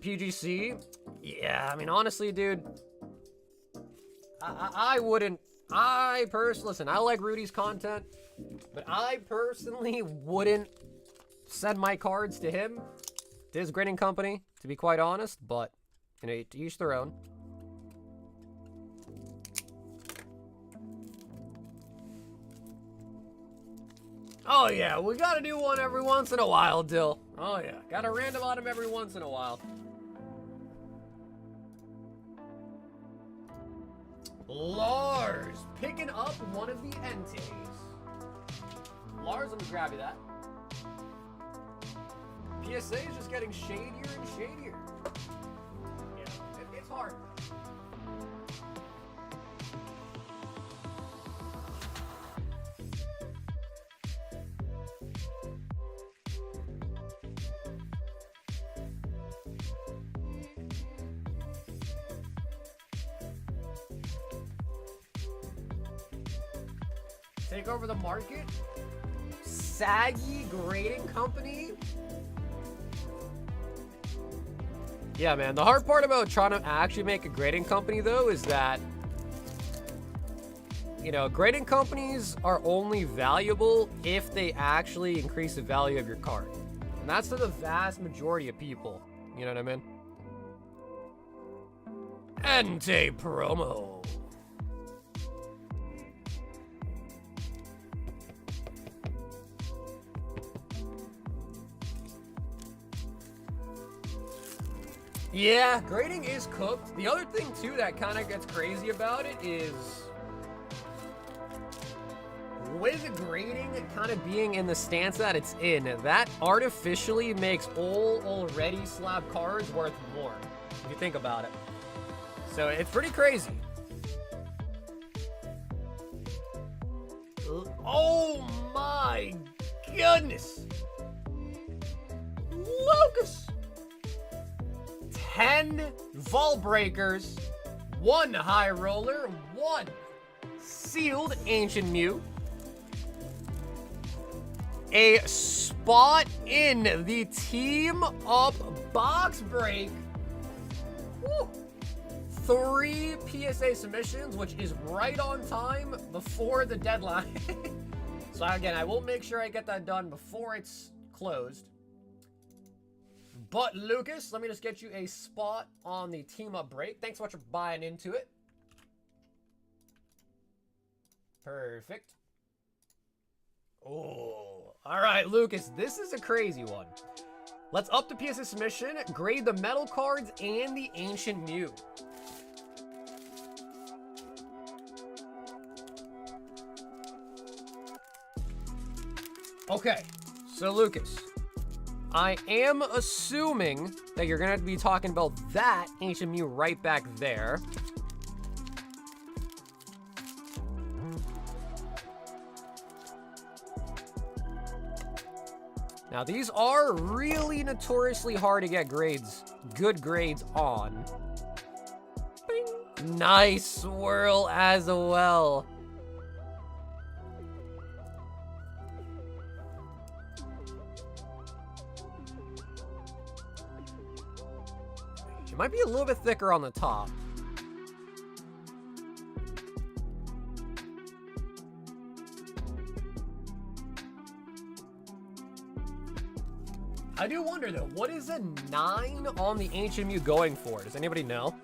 PGC? Yeah, I mean, honestly, dude, I wouldn't, listen, I like Rudy's content, but I personally wouldn't send my cards to him, to his grading company, to be quite honest, but, you know, to each their own. Oh yeah, we gotta do one every once in a while, Dill. Oh yeah, gotta random on him every once in a while. Lars picking up one of the NTs. Lars, let me grab you that. PSA is just getting shadier and shadier. Yeah, it's hard. Take over the market. Saggy Grading Company. Yeah, man. The hard part about trying to actually make a grading company, though, is that, you know, grading companies are only valuable if they actually increase the value of your card. And that's for the vast majority of people. You know what I mean? Ante promo. Yeah, grading is cooked. The other thing, too, that kind of gets crazy about it is with grading kind of being in the stance that it's in, that artificially makes all already slab cards worth more, if you think about it. So it's pretty crazy. Oh my goodness! Lucas! 10 vault breakers, 1 high roller, 1 sealed ancient Mew, a spot in the team up box break. Woo. 3 PSA submissions, which is right on time before the deadline. So again, I will make sure I get that done before it's closed. But Lucas, let me just get you a spot on the team up break. Thanks so much for buying into it. Perfect. Oh, all right, Lucas, this is a crazy one. Let's up the PSA submission, grade the metal cards and the ancient Mew. Okay, so Lucas, I am assuming that you're going to be talking about that ancient Mew right back there. Now, these are really notoriously hard to get good grades on. Bing. Nice swirl as well. It might be a little bit thicker on the top. I do wonder though, what is a 9 on the ancient Mew going for? Does anybody know?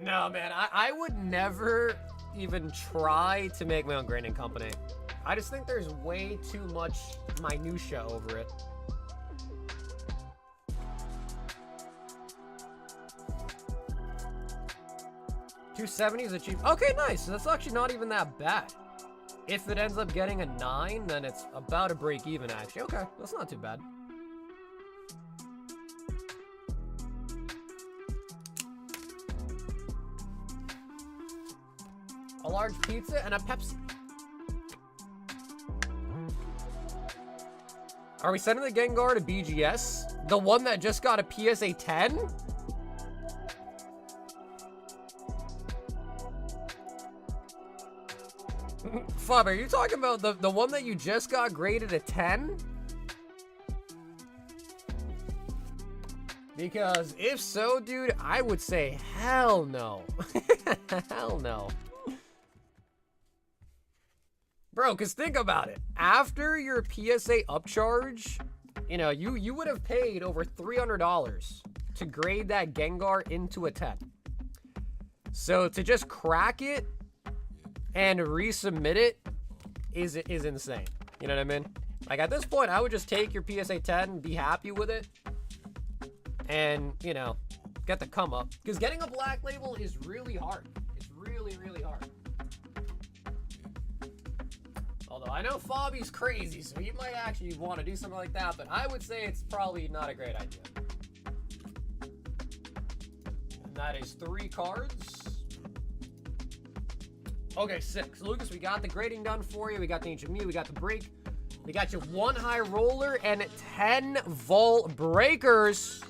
No, man, I would never even try to make my own grading company. I just think there's way too much minutia over it. $270 is a cheap. Okay, nice. So that's actually not even that bad. If it ends up getting a 9, then it's about a break even, actually. Okay, that's not too bad. A large pizza and a Pepsi. Are we sending the Gengar to BGS? The one that just got a PSA 10? Fab, are you talking about the one that you just got graded a 10? Because if so, dude, I would say hell no. Hell no. Bro, because think about it. After your PSA upcharge, you know, you would have paid over $300 to grade that Gengar into a 10. So to just crack it and resubmit it is insane. You know what I mean? Like, at this point, I would just take your PSA 10, be happy with it, and, you know, get the come up. Because getting a black label is really hard. It's really, really hard. Although, I know Fabi's crazy, so he might actually want to do something like that, but I would say it's probably not a great idea. And that is 3 cards. Okay, 6. Lucas, we got the grading done for you. We got the Ancient Mew. We got the break. We got you 1 high roller and 10 vault breakers.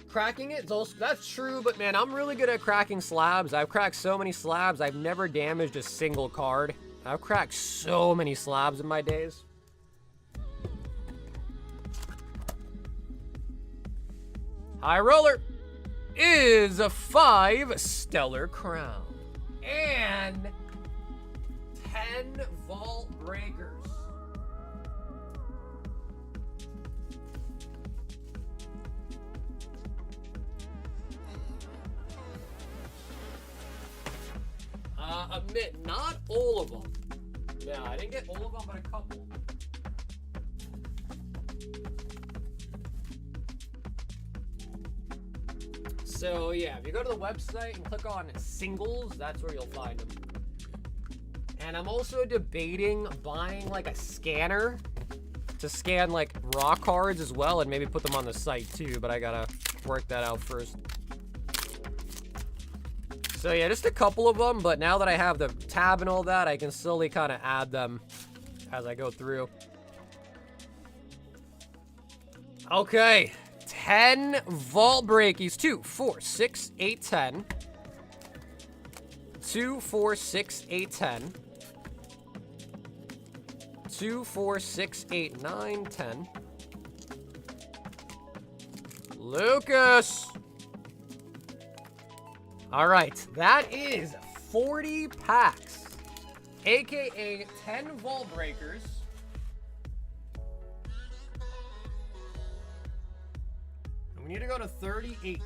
Cracking it, that's true, but man, I'm really good at cracking slabs. I've cracked so many slabs. I've never damaged a single card. I've cracked so many slabs in my days. High roller is a 5 Stellar Crown and 10 vault breakers. Admit, not all of them. Yeah, I didn't get all of them, but a couple. So yeah, if you go to the website and click on singles, that's where you'll find them. And I'm also debating buying like a scanner to scan like raw cards as well and maybe put them on the site too, but I gotta work that out first. So yeah, just a couple of them, but now that I have the tab and all that, I can slowly kind of add them as I go through. Okay, 10 vault breakies. 2, 4, 6, 8, 10. 2, 4, 6, 8, 10. 2, 4, 6, 8, 9, 10. Lucas! All right, that is 40 packs, aka 10 vault breakers. And we need to go to 38.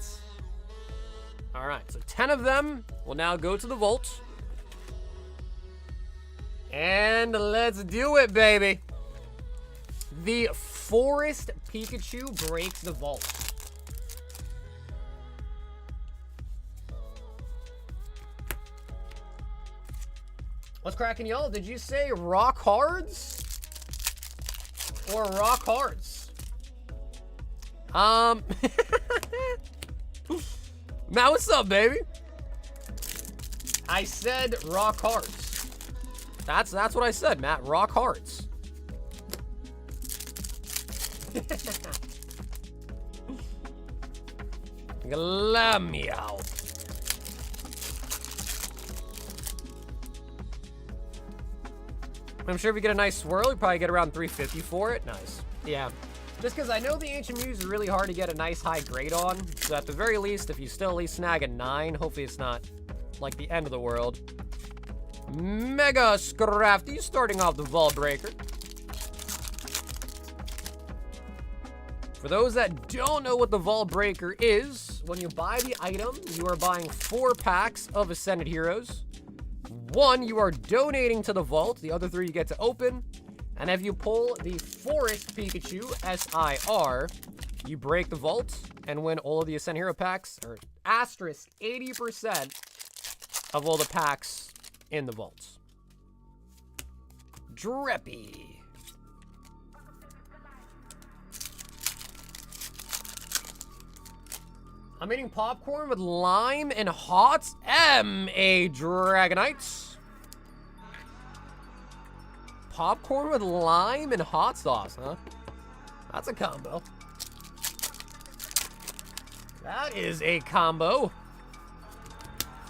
All right, so 10 of them will now go to the vault. And let's do it, baby. The Forest Pikachu breaks the vault. What's cracking, y'all? Did you say raw cards? Or raw cards? Matt, what's up, baby? I said raw cards. That's what I said, Matt. Raw cards. Let me out. I'm sure if you get a nice swirl, you probably get around 350 for it. Nice. Yeah. Just because I know the Ancient Muse is really hard to get a nice high grade on. So at the very least, if you still at least snag a 9, hopefully it's not like the end of the world. Mega Scrafty starting off the Vault Breaker. For those that don't know what the Vault Breaker is, when you buy the item, you are buying 4 packs of Ascended Heroes. 1 you are donating to the vault, the other 3 you get to open. And if you pull the Forest Pikachu, SIR, you break the vault and win all of the Ascended Hero packs, or asterisk 80% of all the packs in the vaults. Dreppy. I'm eating popcorn with lime and hot M.A. Dragonites. Popcorn with lime and hot sauce, huh? That's a combo. That is a combo.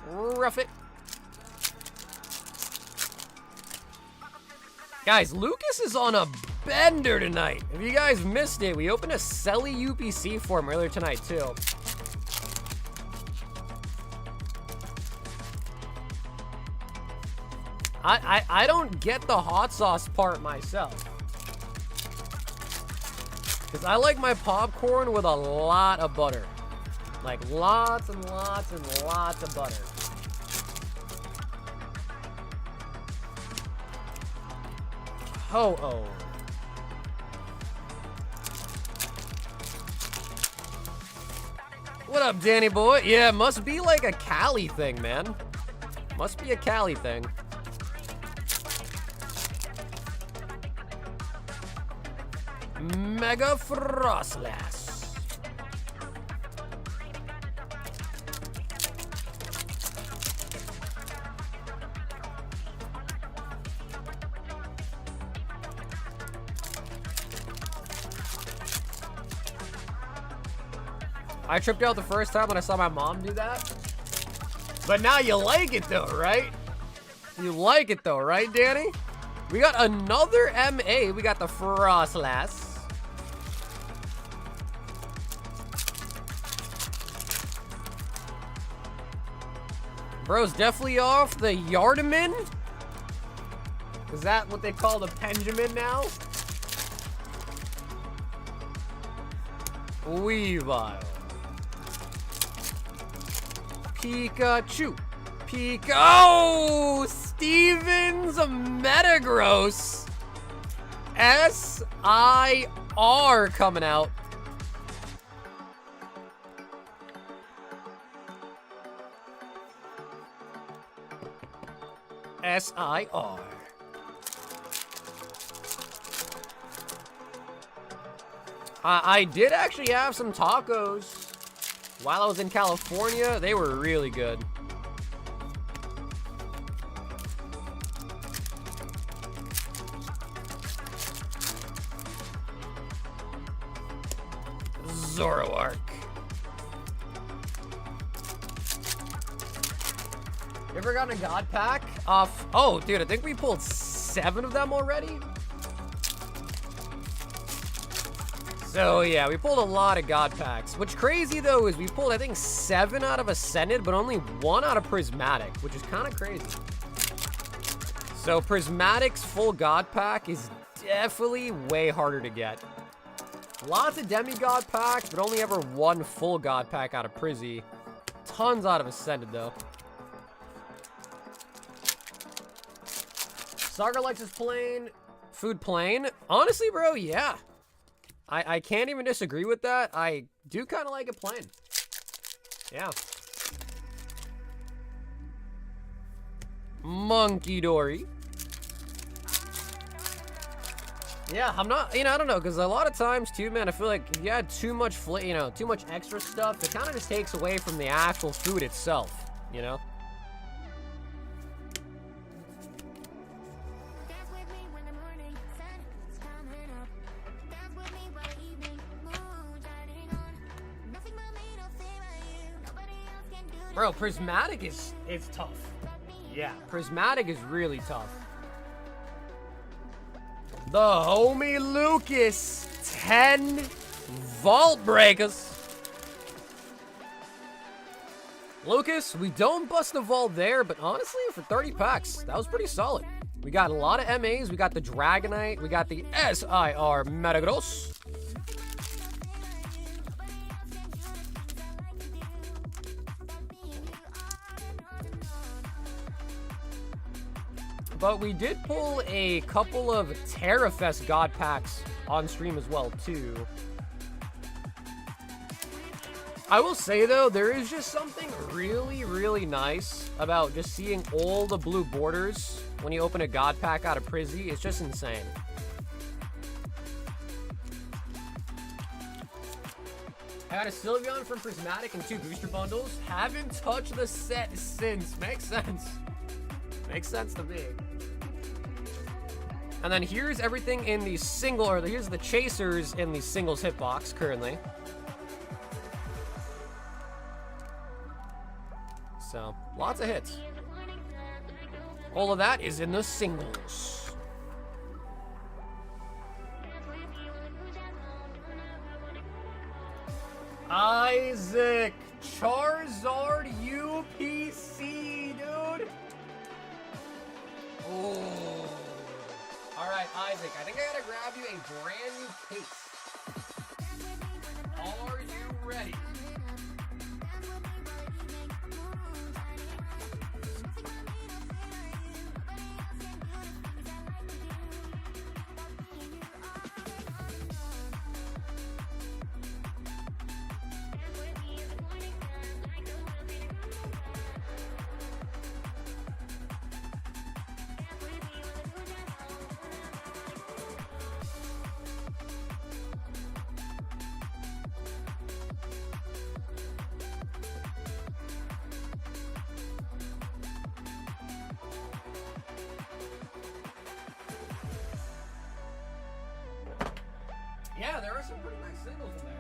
Rough it. Guys, Lucas is on a bender tonight. If you guys missed it, we opened a Selly UPC for him earlier tonight, too. I don't get the hot sauce part myself. Because I like my popcorn with a lot of butter. Like lots and lots and lots of butter. Ho-Oh. What up, Danny boy? Yeah, it must be like a Cali thing, man. Must be a Cali thing. Mega Frostlass. I tripped out the first time when I saw my mom do that. But now you like it though, right? You like it though, right, Danny? We got another MA. We got the Frostlass. Bro's definitely off the Yardaman. Is that what they call the Benjamin now? Weavile. Pikachu. Oh! Stevens Metagross. S-I-R coming out. S-I-R. I did actually have some tacos while I was in California. They were really good. Zoroark. You ever gotten a God Pack off? Oh, dude, I think we pulled 7 of them already. So yeah, we pulled a lot of God Packs. What's crazy though is we pulled, I think, 7 out of Ascended, but only 1 out of Prismatic, which is kind of crazy. So Prismatic's full God Pack is definitely way harder to get. Lots of Demigod packs, but only ever 1 full God Pack out of Prizzy. Tons out of Ascended though. Sagar likes his plain. Food plain. Honestly, bro, yeah. I can't even disagree with that. I do kind of like it plain. Yeah. Monkey Dory. Yeah, I'm not, I don't know, because a lot of times, too, man, I feel like if you add too much, too much extra stuff, it kind of just takes away from the actual food itself, you know? Bro, Prismatic is tough. Yeah, Prismatic is really tough. The homie Lucas, 10 Vault Breakers. Lucas, we don't bust the vault there, but honestly, for 30 packs, that was pretty solid. We got a lot of MAs, we got the Dragonite, we got the SIR Metagross. But we did pull a couple of Terrafest God Packs on stream as well, too. I will say, though, there is just something really, really nice about just seeing all the blue borders when you open a God Pack out of Prizzy. It's just insane. I got a Sylveon from Prismatic and 2 booster bundles. Haven't touched the set since. Makes sense. Makes sense to me. And then here's everything in the single, or here's the chasers in the singles hitbox currently. So, lots of hits. All of that is in the singles. Isaac, Charizard UPC, dude. Oh. All right, Isaac, I think I gotta grab you a brand new case. Are you ready? Yeah, there are some pretty nice singles in there.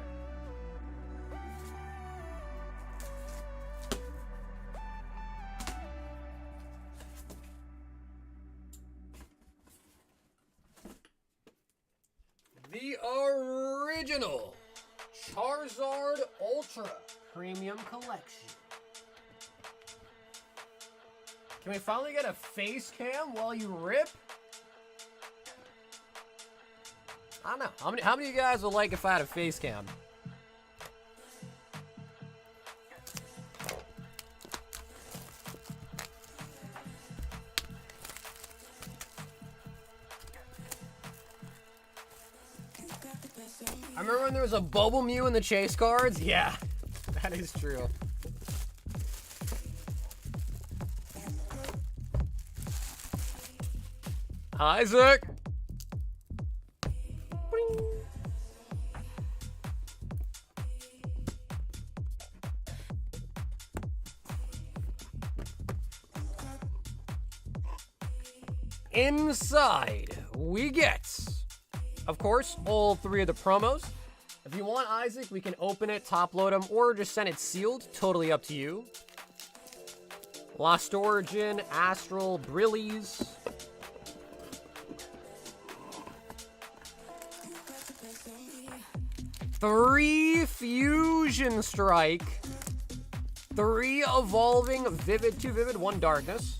The original Charizard Ultra Premium Collection. Can we finally get a face cam while you rip? I don't know. How many of you guys would like if I had a face cam? I remember when there was a Bubble Mew in the chase cards? Yeah, that is true. Isaac! Boing. Inside, we get, of course, all 3 of the promos. If you want, Isaac, we can open it, top load them, or just send it sealed. Totally up to you. Lost Origin, Astral, Brillies. Three Fusion Strike. 3 Evolving Vivid, 2 Vivid, 1 Darkness.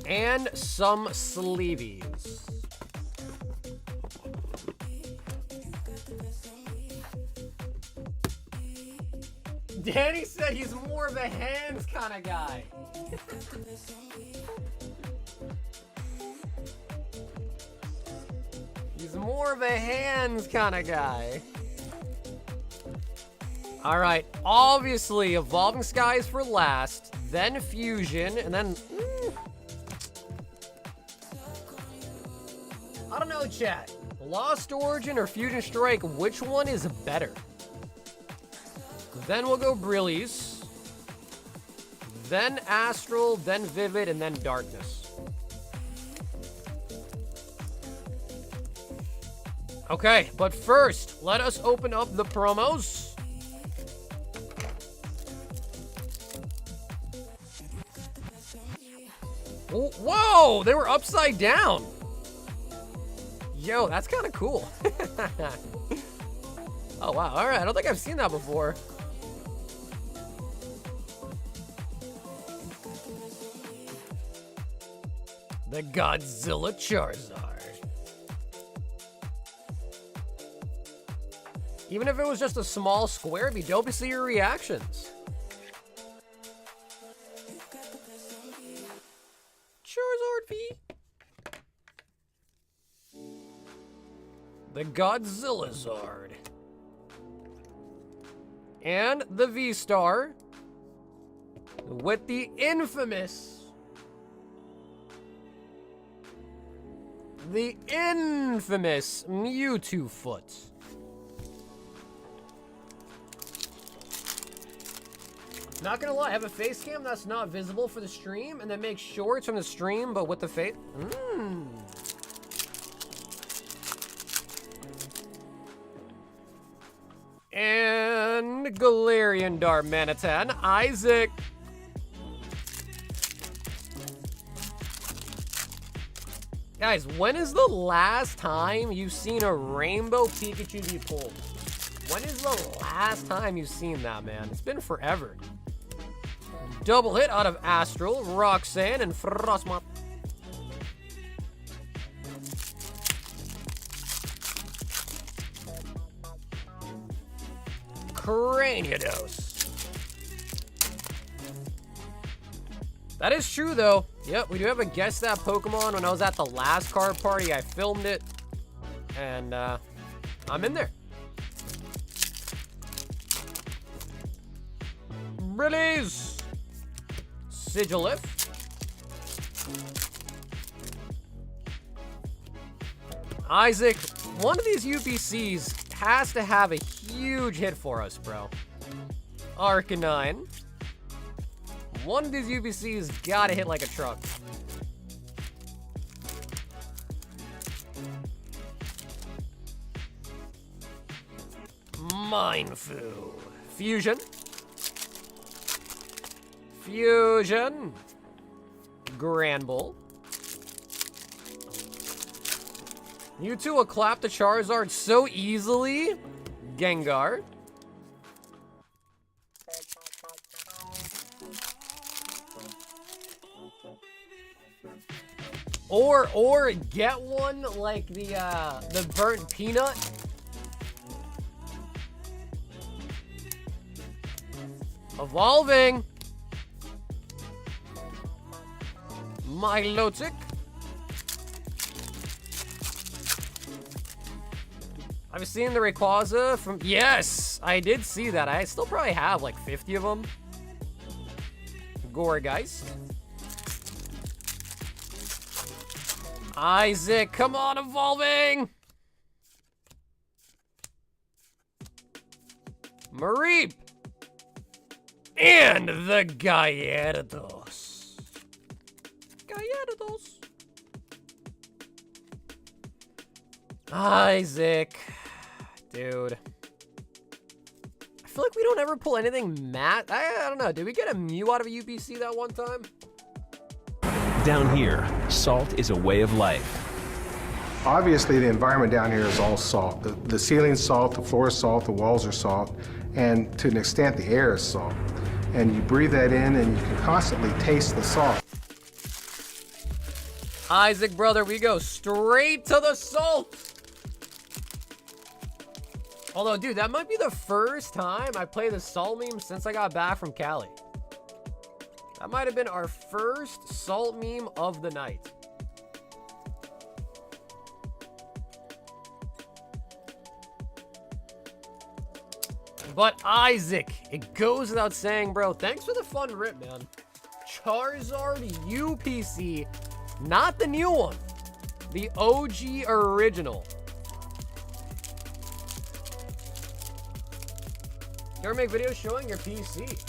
And some sleeveys. Danny said he's more of a hands kind of guy. He's more of a hands kind of guy. All right, obviously Evolving Skies for last, then Fusion, and then... I don't know, chat. Lost Origin or Fusion Strike, which one is better? Then we'll go Brillies, then Astral, then Vivid, and then Darkness. Okay, but first, let us open up the promos. Oh, whoa, they were upside down. Yo, that's kind of cool. Oh, wow. All right. I don't think I've seen that before. The Godzilla Charizard. Even if it was just a small square, it'd be dope to see your reactions. Charizard V. The Godzilla Zard. And the V-Star. With the infamous... The infamous Mewtwo foot. Not gonna lie, I have a face cam that's not visible for the stream, and then make sure it's from the stream, but with the face. And Galarian Darmanitan, Isaac. Guys, when is the last time you've seen a rainbow Pikachu be pulled? When is the last time you've seen that, man? It's been forever. Double hit out of Astral, Roxanne, and Frostmont. Cranidos. That is true, though. Yep, we do have a Guess That Pokemon. When I was at the last card party, I filmed it. And, I'm in there. Release! Sigilif. Isaac, one of these UPCs has to have a huge hit for us, bro. Arcanine. One of these UPCs gotta hit like a truck. Mindfu. Fusion. Fusion. Granbull. You two will clap the Charizard so easily. Gengar. Or get one like the burnt peanut. Evolving. Milotic. I've seen the Rayquaza from... Yes! I did see that. I still probably have like 50 of them. Gourgeist. Isaac, come on, evolving! Mareep! And the Gyarados. Gyarados. Isaac. Dude. I feel like we don't ever pull anything matte. I don't know. Did we get a Mew out of a UPC that one time? Down here, salt is a way of life. Obviously, the environment down here is all salt. The ceiling's salt, the floor is salt, the walls are salt, and to an extent, the air is salt. And you breathe that in, and you can constantly taste the salt. Isaac, brother, we go straight to the salt. Although, dude, that might be the first time I play the salt meme since I got back from Cali. That might have been our first salt meme of the night. But Isaac, it goes without saying, bro, thanks for the fun rip, man. Charizard UPC, not the new one. The OG original. You ever make videos showing your PC?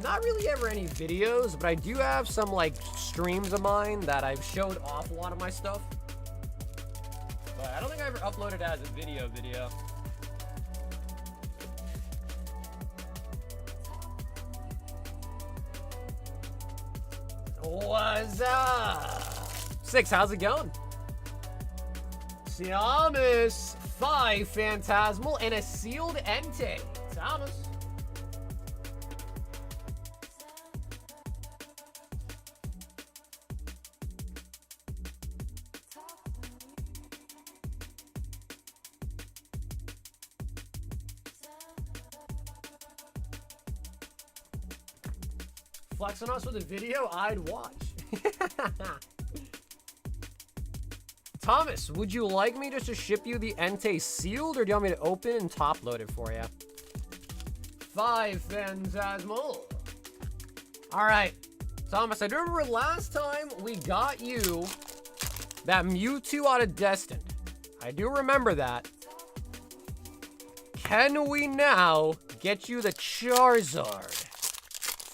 Not really ever any videos, but I do have some like streams of mine that I've showed off a lot of my stuff. But I don't think I ever uploaded it as a video. What's up? Six, how's it going? Thomas, 5 Phantasmal, and a sealed Entei. Thomas. Flex on us with a video, I'd watch. Thomas, would you like me just to ship you the Entei sealed, or do you want me to open and top load it for you? 5 Phantasmal. Alright. Thomas, I do remember last time we got you that Mewtwo out of Destined. I do remember that. Can we now get you the Charizard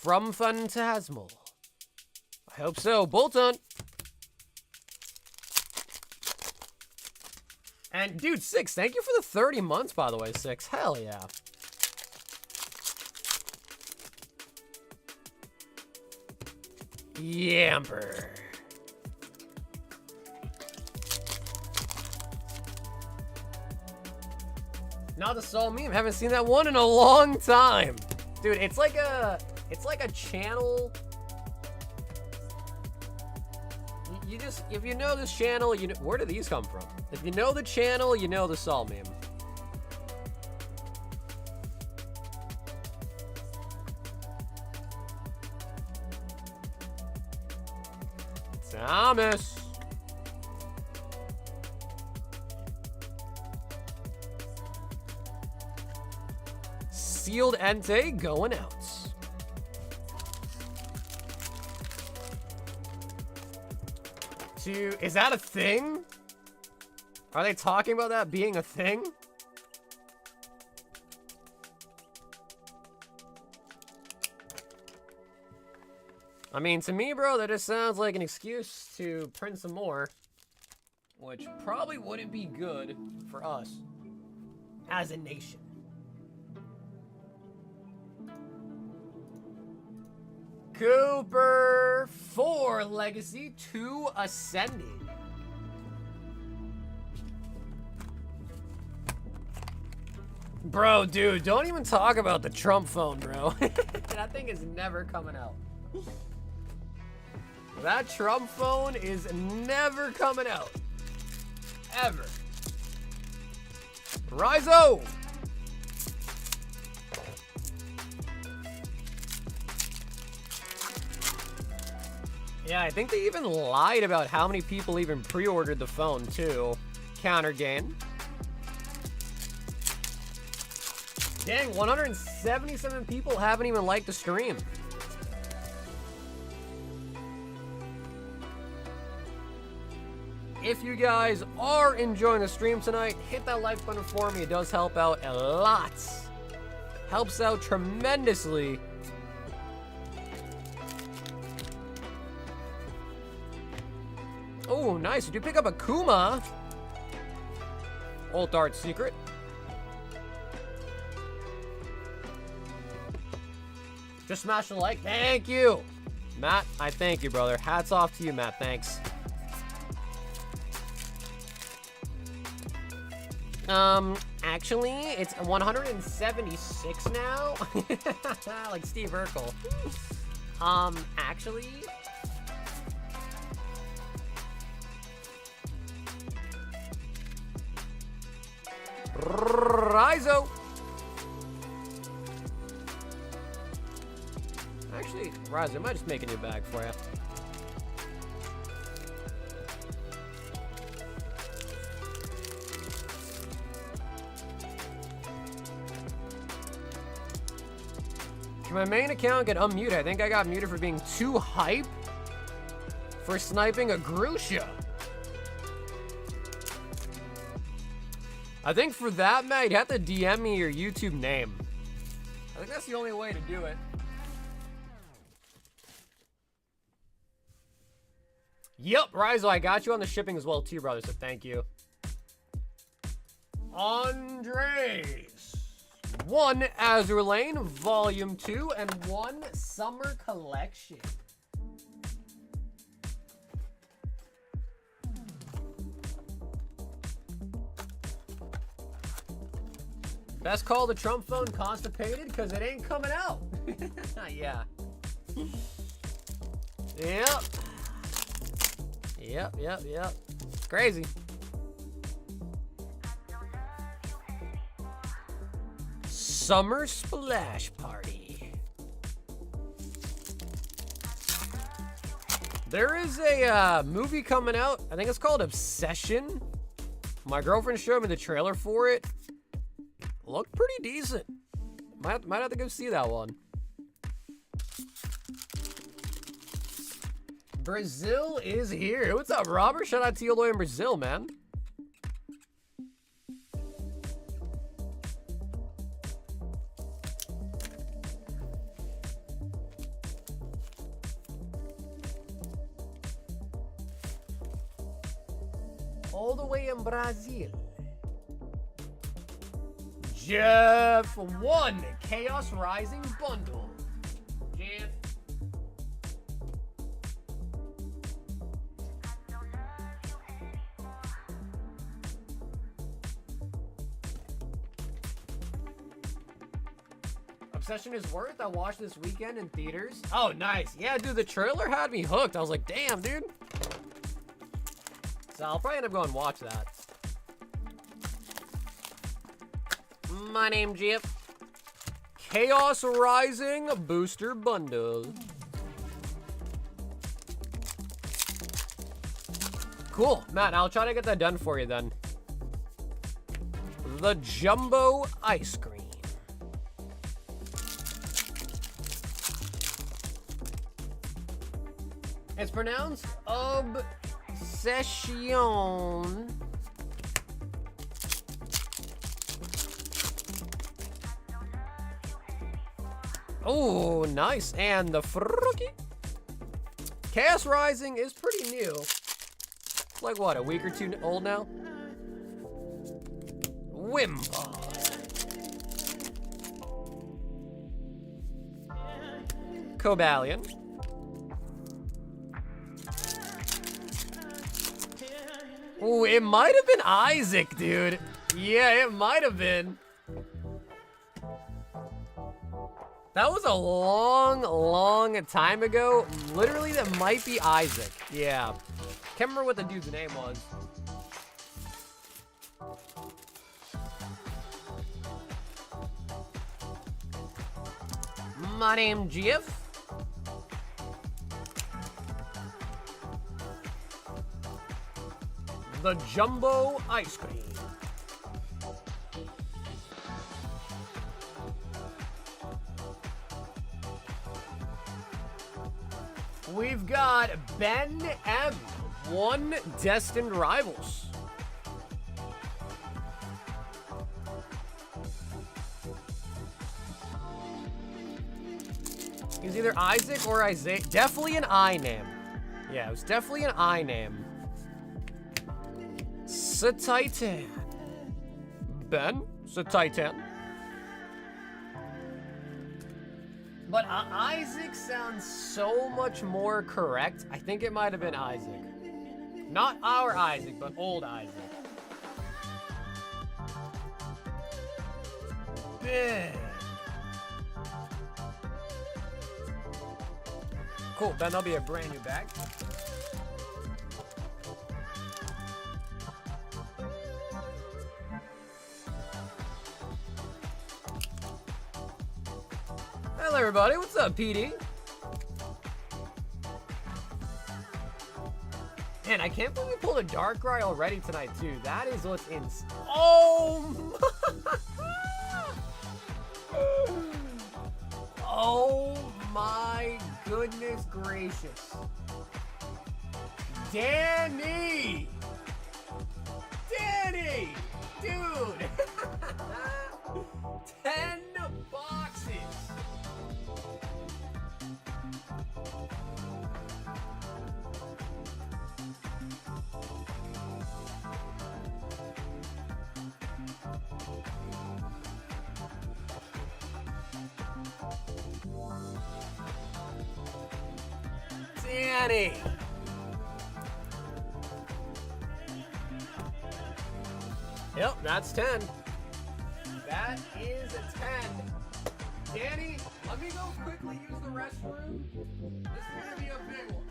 from Phantasmal? I hope so. Bolton. And dude, 6, thank you for the 30 months, by the way, 6. Hell yeah. Yamper. Not the Soul meme. Haven't seen that one in a long time. Dude, it's like a channel. You just, if you know this channel, you know, where do these come from? If you know the channel, you know the Sol meme. Thomas. Sealed Entei going out. Is that a thing? Are they talking about that being a thing? I mean, to me, bro, that just sounds like an excuse to print some more, which probably wouldn't be good for us as a nation. Cooper, 4 legacy, 2 ascended. Bro, dude, don't even talk about the Trump phone, bro. That thing is never coming out. That Trump phone is never coming out. Ever. Rizo! Yeah, I think they even lied about how many people even pre-ordered the phone, too. Counter gain. Dang, 177 people haven't even liked the stream. If you guys are enjoying the stream tonight, hit that like button for me. It does help out a lot. Helps out tremendously. Oh, nice. Did you pick up a Kuma? Old Art Secret. Just smash the like. Thank you. Matt, I thank you, brother. Hats off to you, Matt. Thanks. Actually, it's 176 now. Like Steve Urkel. Actually... Rizo. Actually, Rizo, I might just make a new bag for you. Can my main account get unmuted? I think I got muted for being too hype for sniping a Grusha. I think for that, Matt, you'd have to DM me your YouTube name. I think that's the only way to do it. Yep, Rizo, I got you on the shipping as well too, brother, so thank you. Andres. 1 Azure Lane, Volume 2, and 1 Summer Collection. Best call the Trump phone constipated because it ain't coming out. Yeah. Yep. Yep. It's crazy. Summer Splash Party. There is a movie coming out. I think it's called Obsession. My girlfriend showed me the trailer for it. Looked pretty decent. Might have to go see that one. Brazil is here. What's up, Robert? Shout out to you all the way in Brazil, man. All the way in Brazil. Jeff, 1 Chaos Rising bundle. Jeff. Obsession is worth. I watched this weekend in theaters. Oh, nice. Yeah, dude, the trailer had me hooked. I was like, damn, dude. So I'll probably end up going and watch that. My name, Jeff. Chaos Rising Booster Bundle. Cool. Matt, I'll try to get that done for you then. The Jumbo Ice Cream. It's pronounced Obsession. Oh, nice. And the Fruki. Chaos Rising is pretty new. It's like, what, a week or two old now? Wimpod. Cobalion. Ooh, it might have been Isaac, dude. Yeah, it might have been. That was a long time ago. Literally, that might be Isaac. Yeah. Can't remember what the dude's name was. My name Jeff. The Jumbo Ice Cream. We've got Ben M. 1 Destined Rivals. He's either Isaac or Isaiah. Definitely an I name. Yeah, it was definitely an I name. Titan. Ben? Titan. But Isaac sounds so much more correct. I think it might have been Isaac. Not our Isaac, but old Isaac. Ben. Cool, then there'll be a brand new bag. Hello everybody, what's up, PD? Man, I can't believe we pulled a Darkrai already tonight, too. That is what's in. Oh oh my goodness gracious. Danny! Danny! Dude! 10 boxes! Danny! Yep, that's 10. That is a 10. Danny, let me go quickly use the restroom. This is gonna be a big one.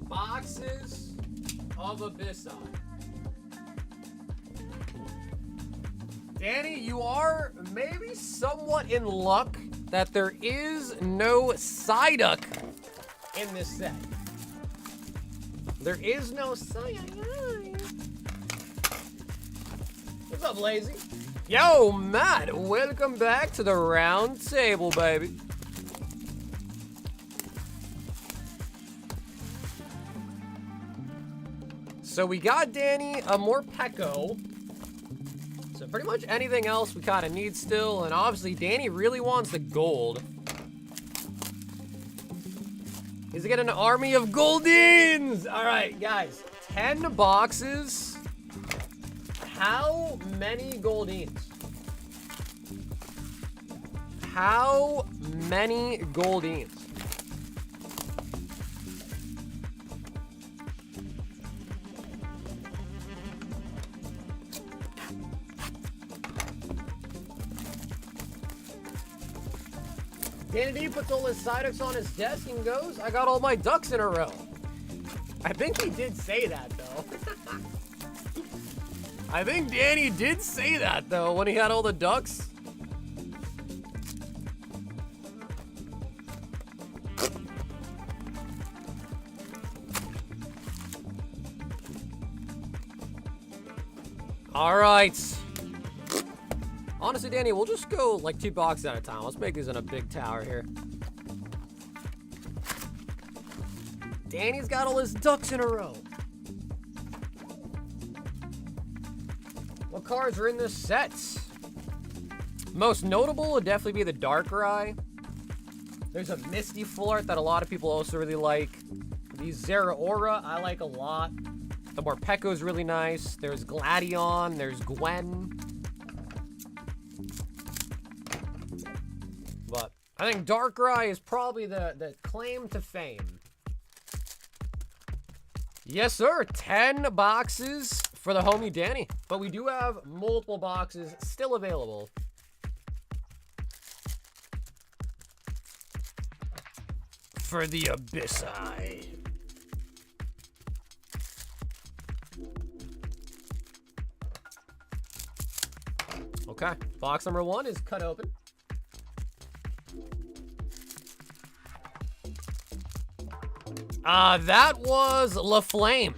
Boxes of Abyssai. Danny, you are maybe somewhat in luck that there is no Psyduck in this set. There is no Psyduck. What's up, Lazy? Yo, Matt, welcome back to the round table, baby. So we got Danny a Morpeko. So pretty much anything else we kind of need still. And obviously Danny really wants the gold. He's getting an army of Goldins. All right, guys. 10 boxes. How many Goldins? how many Goldines? Danny D puts all his Cydex on his desk and goes, I got all my ducks in a row. I think he did say that, though. I think Danny did say that, though, when he had all the ducks. All right. Honestly, Danny, we'll just go like 2 boxes at a time. Let's make these in a big tower here. Danny's got all his ducks in a row. What cards are in this set? Most notable would definitely be the Darker Eye. There's a Misty full art that a lot of people also really like. The Zera Aura I like a lot. The Morpeko is really nice. There's Gladion. There's Gwen. But I think Darker Eye is probably the claim to fame. Yes, sir. 10 boxes for the homie Danny. But we do have multiple boxes still available. For the Abyss Eye. Okay, box number 1 is cut open. That was La Flame.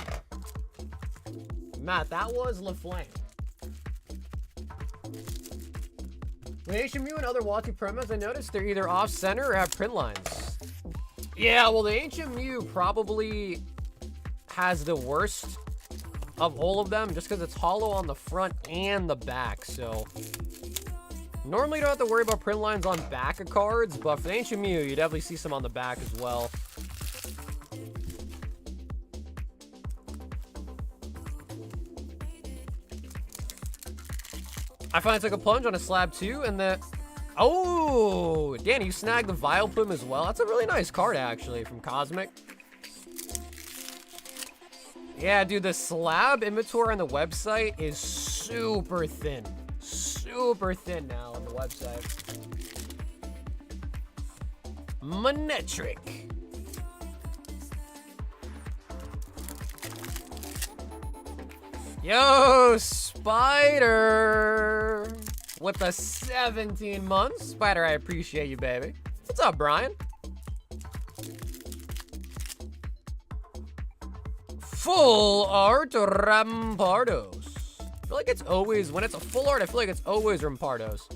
Matt, that was La Flame. With Ancient Mew and other Wati promos, I noticed they're either off-center or have print lines. Yeah, well, the Ancient Mew probably has the worst of all of them, just because it's hollow on the front and the back, so... Normally you don't have to worry about print lines on back of cards, but for the Ancient Mew, you definitely see some on the back as well. I finally took a plunge on a slab too, and the... Oh! Danny, you snagged the Vileplume as well. That's a really nice card, actually, from Cosmic. Yeah, dude, the slab inventory on the website is super thin. Super thin now on the website. Manectric. Yo, Spider! With the 17 months. Spider, I appreciate you, baby. What's up, Brian? Full art Rampardos. I feel like it's always, when it's a full art, I feel like it's always Rampardos.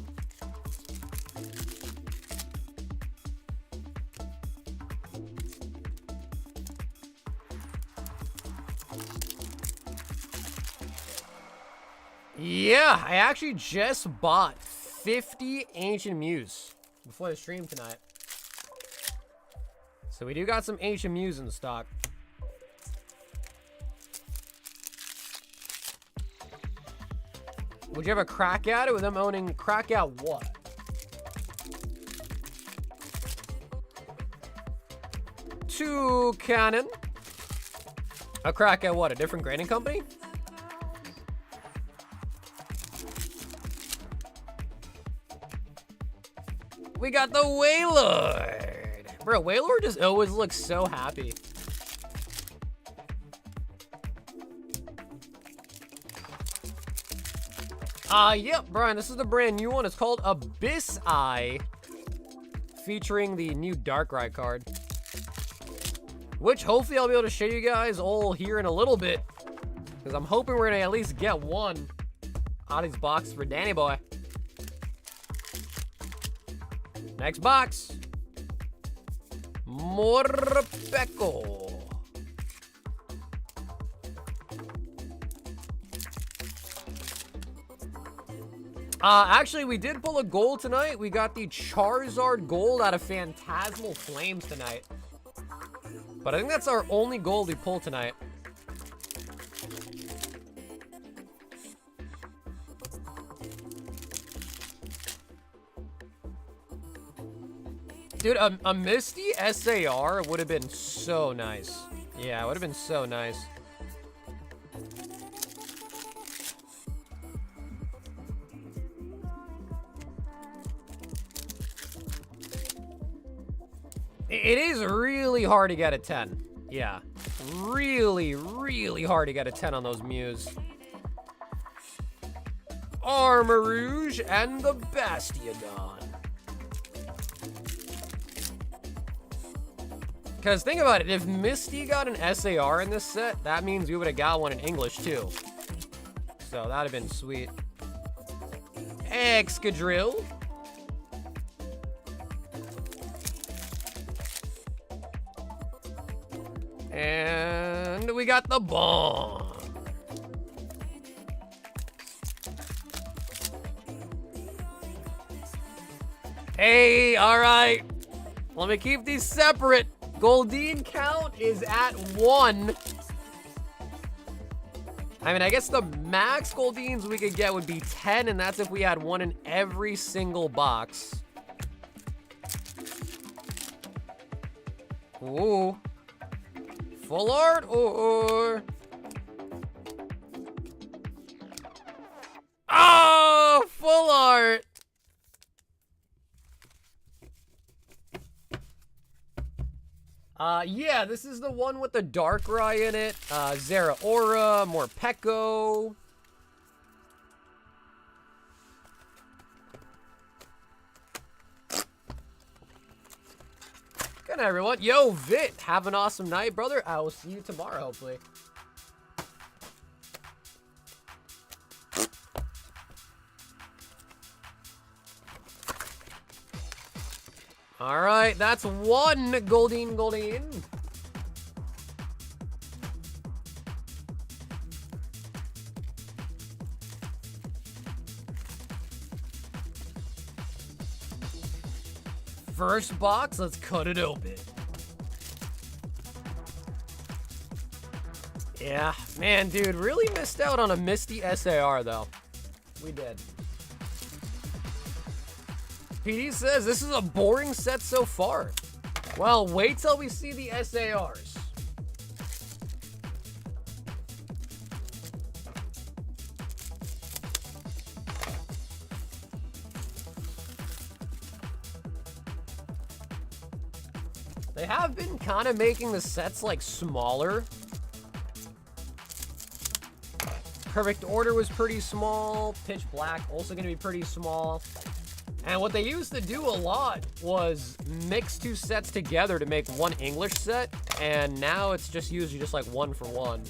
Yeah, I actually just bought 50 Ancient Mews before the stream tonight. So we do got some Ancient Mews in stock. Would you have a crack at it with them owning crack at what? Two Cannon. A crack at what? A different grading company? We got the Wailord. Bro, Wailord just always looks so happy. Yep, Brian, this is the brand new one. It's called Abyss Eye, featuring the new Darkrai card, which hopefully I'll be able to show you guys all here in a little bit, because I'm hoping we're gonna at least get one out of these boxes for Danny Boy. Next box. Morpeko. Actually, we did pull a gold tonight. We got the Charizard gold out of Phantasmal Flames tonight. But I think that's our only gold we pulled tonight. Dude, a Misty SAR would have been so nice. Yeah, it would have been so nice. It is really hard to get a 10. Yeah. Really, really hard to get a 10 on those Mews. Armor Rouge and the Bastiodon. Because think about it, if Misty got an SAR in this set, that means we would have got one in English too. So that'd have been sweet. Excadrill. And we got the bomb. Hey, all right. Let me keep these separate. Goldeen count is at 1. I mean, I guess the max Goldeens we could get would be 10, and that's if we had one in every single box. Ooh. Full art or... Oh, full art. Yeah, this is the one with the Darkrai in it. Zeraora, Morpeko. Good night, everyone. Yo, Vit, have an awesome night, brother. I will see you tomorrow, hopefully. All right, that's 1 Goldeen. First box, let's cut it open. Yeah, man, dude, really missed out on a Misty SAR, though. We did. PD says, this is a boring set so far. Well, wait till we see the SARs. They have been kind of making the sets, like, smaller. Perfect Order was pretty small. Pitch Black also going to be pretty small. And what they used to do a lot was mix 2 sets together to make 1 English set, and now it's just usually just like 1 for 1.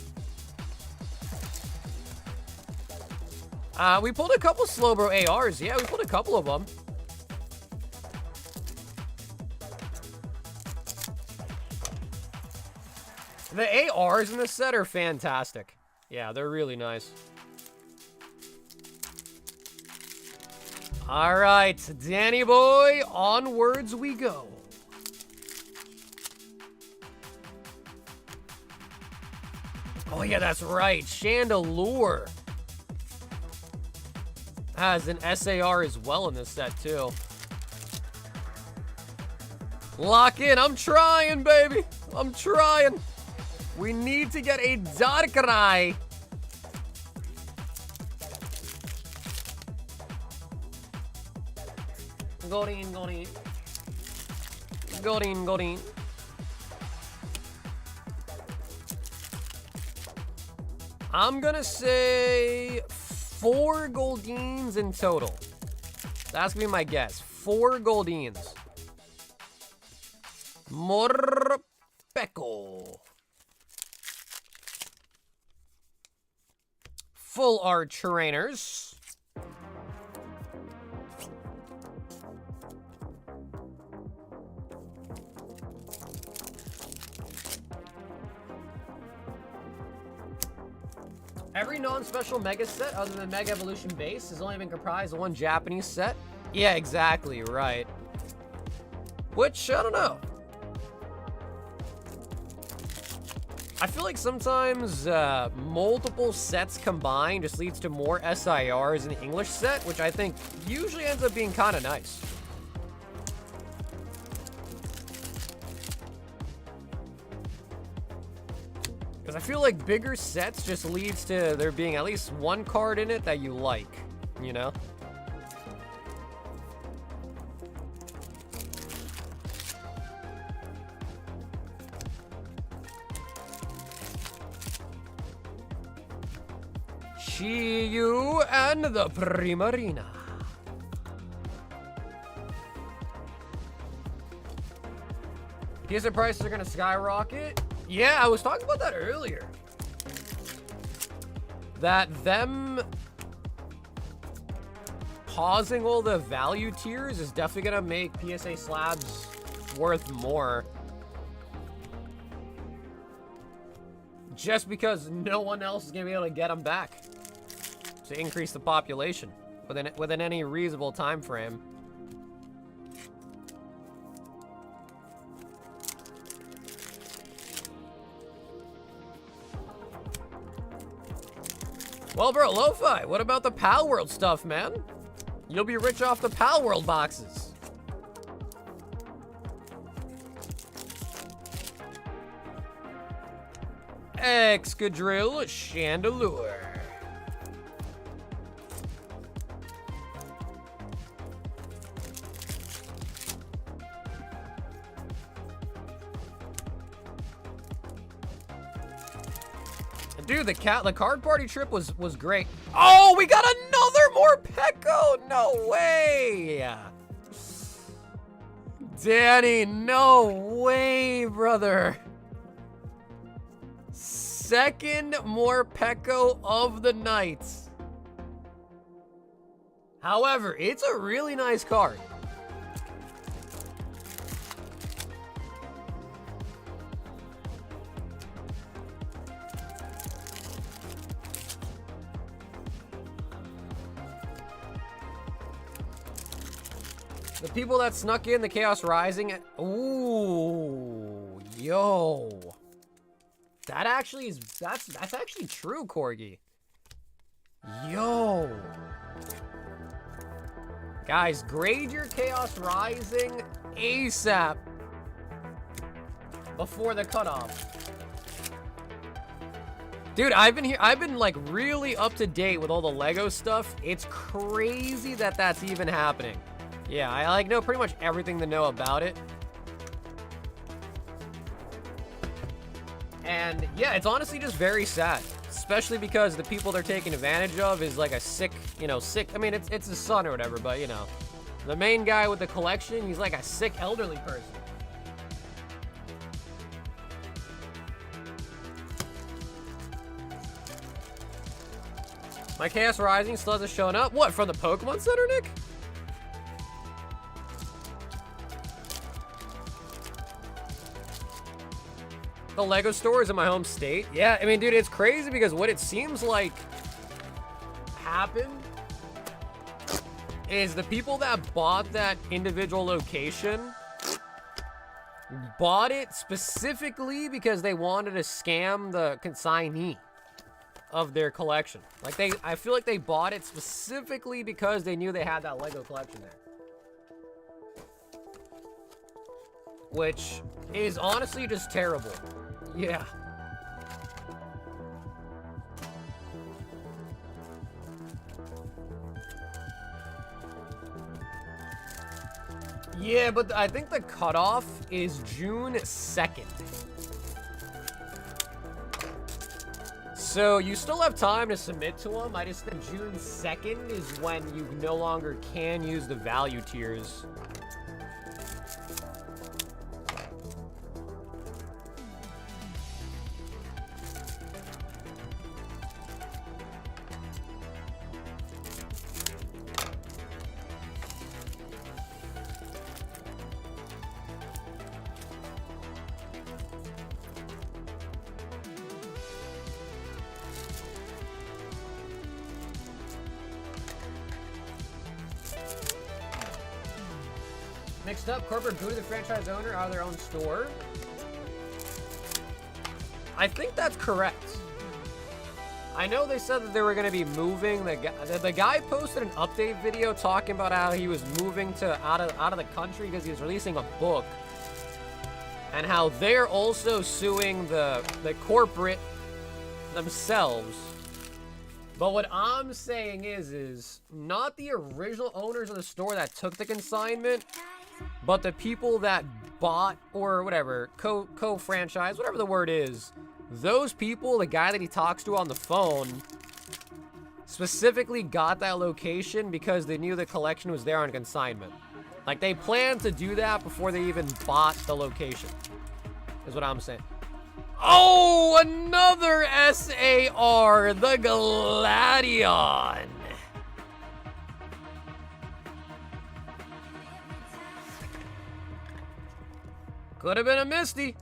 We pulled a couple Slowbro ARs. Yeah, we pulled a couple of them. The ARs in this set are fantastic. Yeah, they're really nice. All right, Danny boy, onwards we go. Oh yeah, that's right, Chandelure has an SAR as well in this set too. Lock in, I'm trying, baby. I'm trying. We need to get a Darkrai. Goldeen. I'm gonna say 4 Goldeens in total. That's gonna be my guess. 4 Goldeens. Morpeko. Full art trainers. Every non-special Mega set other than Mega Evolution Base has only been comprised of 1 Japanese set. Yeah, exactly, right. Which, I don't know. I feel like sometimes multiple sets combined just leads to more SIRs in the English set, which I think usually ends up being kind of nice. feel like bigger sets just leads to there being at least one card in it that you like, you know? Shiyu and the Primarina. PSA prices are gonna skyrocket. Yeah, I was talking about that earlier. That them pausing all the value tiers is definitely gonna make PSA slabs worth more. Just because no one else is gonna be able to get them back to increase the population within any reasonable time frame. Well, bro, Lo-Fi, what about the Pal World stuff, man? You'll be rich off the Pal World boxes. Excadrill Chandelure. Dude, the card party trip was great. Oh, we got another more Pecco. No way. Danny, no way, brother. Second more Pecco of the night. However, it's a really nice card. The people that snuck in the Chaos Rising. Ooh, yo. That actually is, that's actually true, Corgi. Yo. Guys, grade your Chaos Rising ASAP before the cutoff. Dude, I've been like really up to date with all the Lego stuff. It's crazy that that's even happening. Yeah, I like know pretty much everything to know about it. And yeah, it's honestly just very sad, especially because the people they're taking advantage of is like a sick, I mean, it's his son or whatever, but the main guy with the collection, he's like a sick elderly person. My Chaos Rising still hasn't shown up. What, from the Pokemon Center, Nick? The Lego store is in my home state. Yeah, I mean, dude, it's crazy because what it seems like happened is the people that bought that individual location bought it specifically because they wanted to scam the consignee of their collection. Like I feel like they bought it specifically because they knew they had that Lego collection there. Which is honestly just terrible. Yeah. Yeah, but I think the cutoff is June 2nd. So you still have time to submit to them. I just think June 2nd is when you no longer can use the value tiers. Mixed up, corporate booted the franchise owner out of their own store. I think that's correct. I know they said that they were going to be moving. The guy posted an update video talking about how he was moving to out of the country because he was releasing a book, and how they're also suing the corporate themselves. But what I'm saying is not the original owners of the store that took the consignment, but the people that bought or whatever, co-franchise, whatever the word is. Those people, the guy that he talks to on the phone, specifically got that location because they knew the collection was there on consignment. Like, they planned to do that before they even bought the location, is what I'm saying. Oh, another SAR, the Gladion. Could have been a Misty,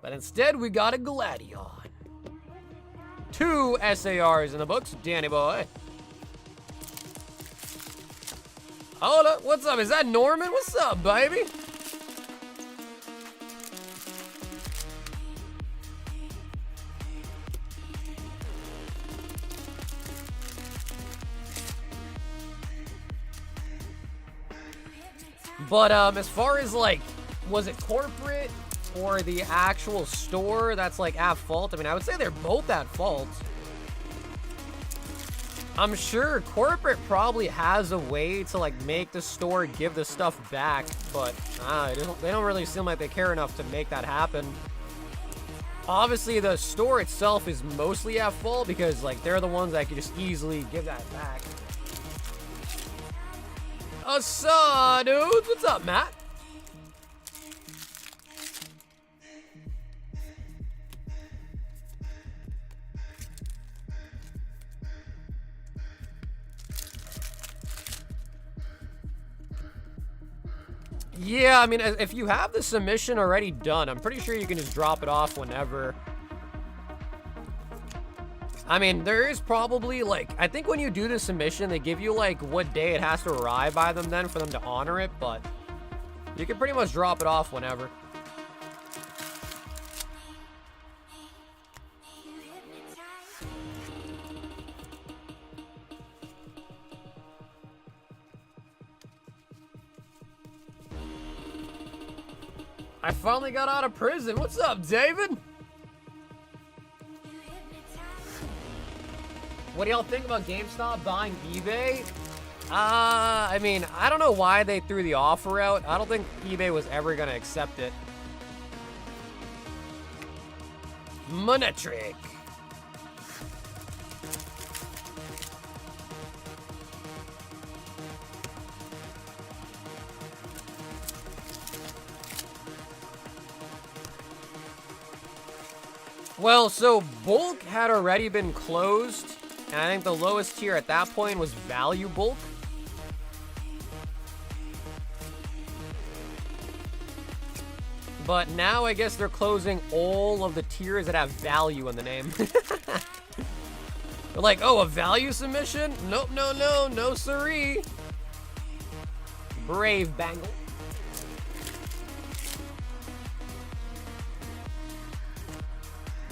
but instead we got a Gladion. 2 SARs in the books, Danny boy. Hold up, what's up? Is that Norman? What's up, baby? But as far as like, was it corporate or the actual store that's like at fault? I mean, I would say they're both at fault. I'm sure corporate probably has a way to like make the store give the stuff back, but they don't really seem like they care enough to make that happen. Obviously, the store itself is mostly at fault because like they're the ones that can just easily give that back. Asa, dudes, what's up, Matt? Yeah, I mean, if you have the submission already done, I'm pretty sure you can just drop it off whenever. I mean, there is probably, like, I think when you do the submission, they give you, like, what day it has to arrive by them then for them to honor it, but you can pretty much drop it off whenever. I finally got out of prison. What's up, David? What do y'all think about GameStop buying eBay? I mean, I don't know why they threw the offer out. I don't think eBay was ever going to accept it. Monetric. Well, so bulk had already been closed, and I think the lowest tier at that point was value bulk. But now I guess they're closing all of the tiers that have value in the name. They're like, oh, a value submission? Nope, no siree. Brave Bangle.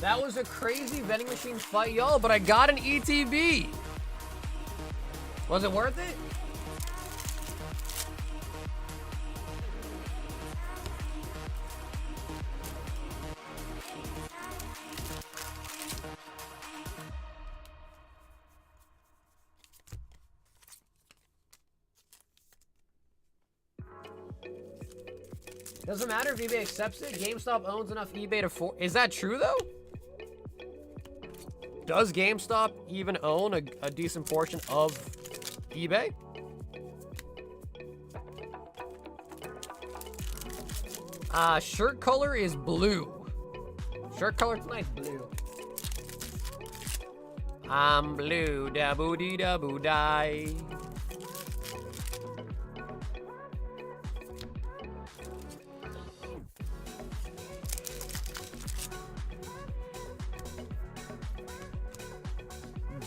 That was a crazy vending machine fight, y'all, but I got an ETB. Was it worth it? Doesn't matter if eBay accepts it. GameStop owns enough eBay to Is that true, though? Does GameStop even own a decent portion of eBay? Shirt color is blue. Shirt color tonight's blue. I'm blue, da boo dee da boo die.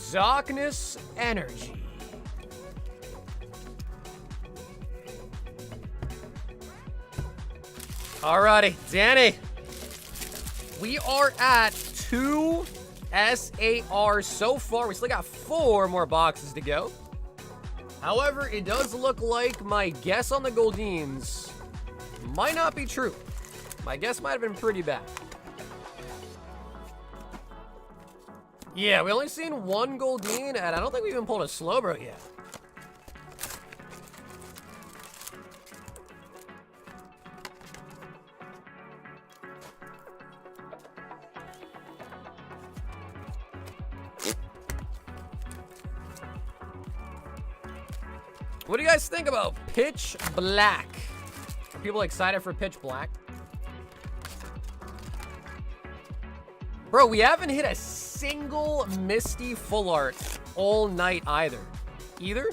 Darkness energy. Alrighty, Danny. We are at 2 SARs so far. We still got 4 more boxes to go. However, it does look like my guess on the Goldines might not be true. My guess might have been pretty bad. Yeah, we only seen one Goldeen, and I don't think we even pulled a Slowbro yet. What do you guys think about Pitch Black? Are people excited for Pitch Black? Bro, we haven't hit a single Misty full art all night either. Either?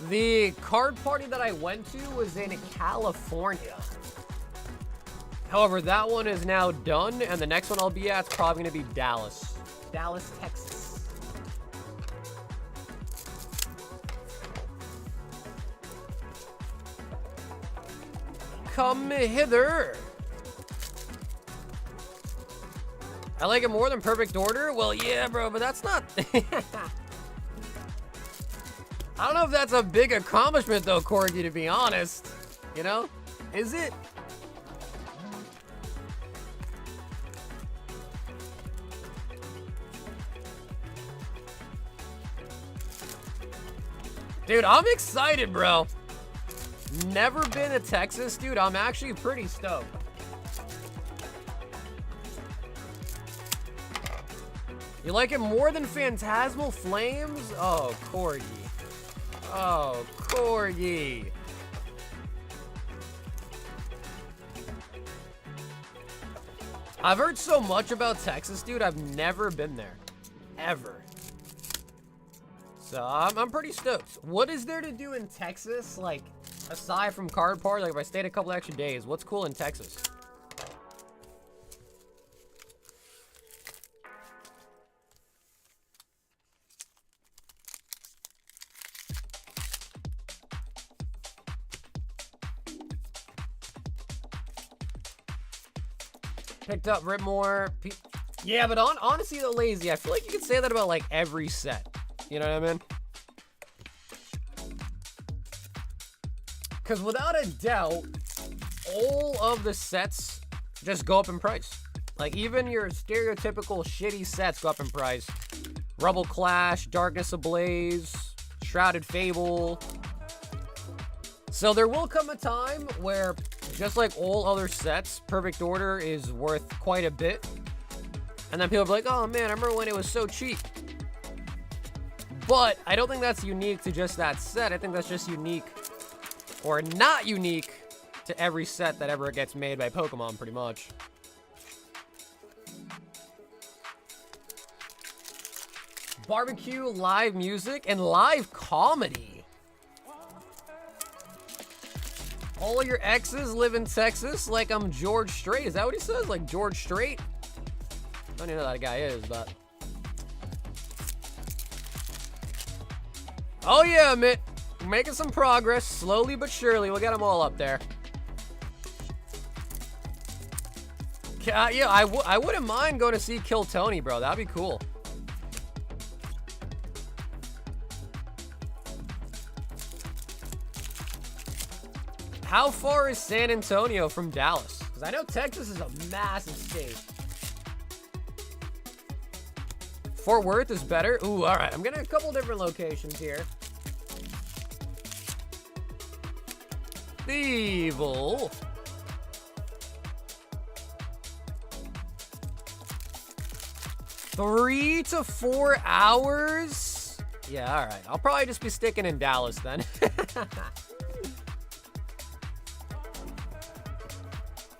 The card party that I went to was in California. However, that one is now done, and the next one I'll be at is probably going to be Dallas. Dallas, Texas. Come hither. I like it more than Perfect Order? Well, yeah, bro, but that's not... I don't know if that's a big accomplishment, though, Corgi, to be honest. You know? Is it? Dude, I'm excited, bro. Never been to Texas, dude. I'm actually pretty stoked. You like it more than Phantasmal Flames? Oh, Corgi. Oh, Corgi. I've heard so much about Texas, dude. I've never been there. Ever. So I'm pretty stoked. What is there to do in Texas? Like, aside from card party, like if I stayed a couple extra days, what's cool in Texas? Picked up Ripmore. Yeah, but honestly, though, Lazy, I feel like you could say that about like every set. You know what I mean? Because without a doubt, all of the sets just go up in price. Like, even your stereotypical shitty sets go up in price. Rubble Clash, Darkness Ablaze, Shrouded Fable. So there will come a time where, just like all other sets, Perfect Order is worth quite a bit. And then people will be like, oh man, I remember when it was so cheap. But I don't think that's unique to just that set. I think that's just unique, or not unique, to every set that ever gets made by Pokemon, pretty much. Barbecue, live music, and live comedy. All of your exes live in Texas like I'm George Strait. Is that what he says? Like George Strait? I don't even know who that guy is, but... Oh yeah, Mitt. Making some progress, slowly but surely. We'll get them all up there. Yeah, I wouldn't mind going to see Kill Tony, bro. That'd be cool. How far is San Antonio from Dallas? Because I know Texas is a massive state. Fort Worth is better? Ooh, all right. I'm getting a couple different locations here. Evil. Three to 4 hours? Yeah, all right. I'll probably just be sticking in Dallas then.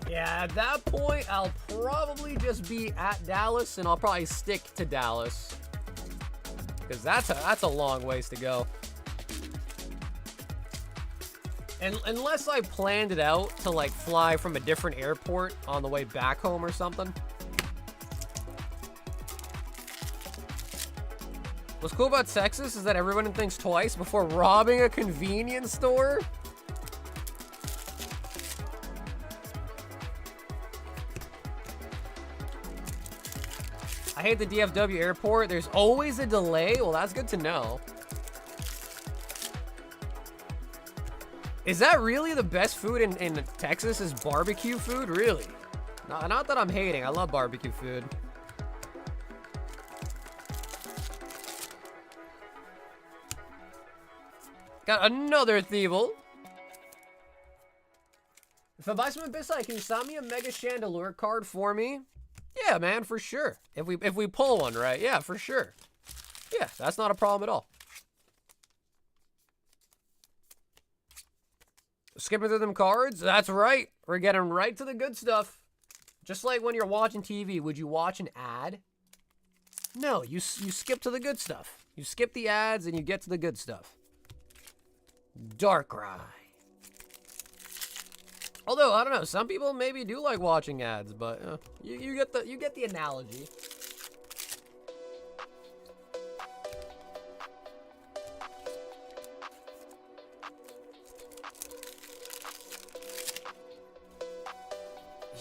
Yeah, at that point, I'll probably just be at Dallas, and I'll probably stick to Dallas. Because that's a long ways to go. And unless I planned it out to, like, fly from a different airport on the way back home or something. What's cool about Texas is that everyone thinks twice before robbing a convenience store. I hate the DFW airport. There's always a delay. Well, that's good to know. Is that really the best food in Texas is barbecue food? Really? Not that I'm hating. I love barbecue food. Got another Thievel. If I buy some Abyssite, can you sign me a Mega Chandelier card for me? Yeah, man, for sure. If we pull one, right? Yeah, for sure. Yeah, that's not a problem at all. Skipping through them cards? That's right. We're getting right to the good stuff. Just like when you're watching TV, would you watch an ad? No, you skip to the good stuff. You skip the ads and you get to the good stuff. Darkrai. Although, I don't know, some people maybe do like watching ads, but you get the analogy.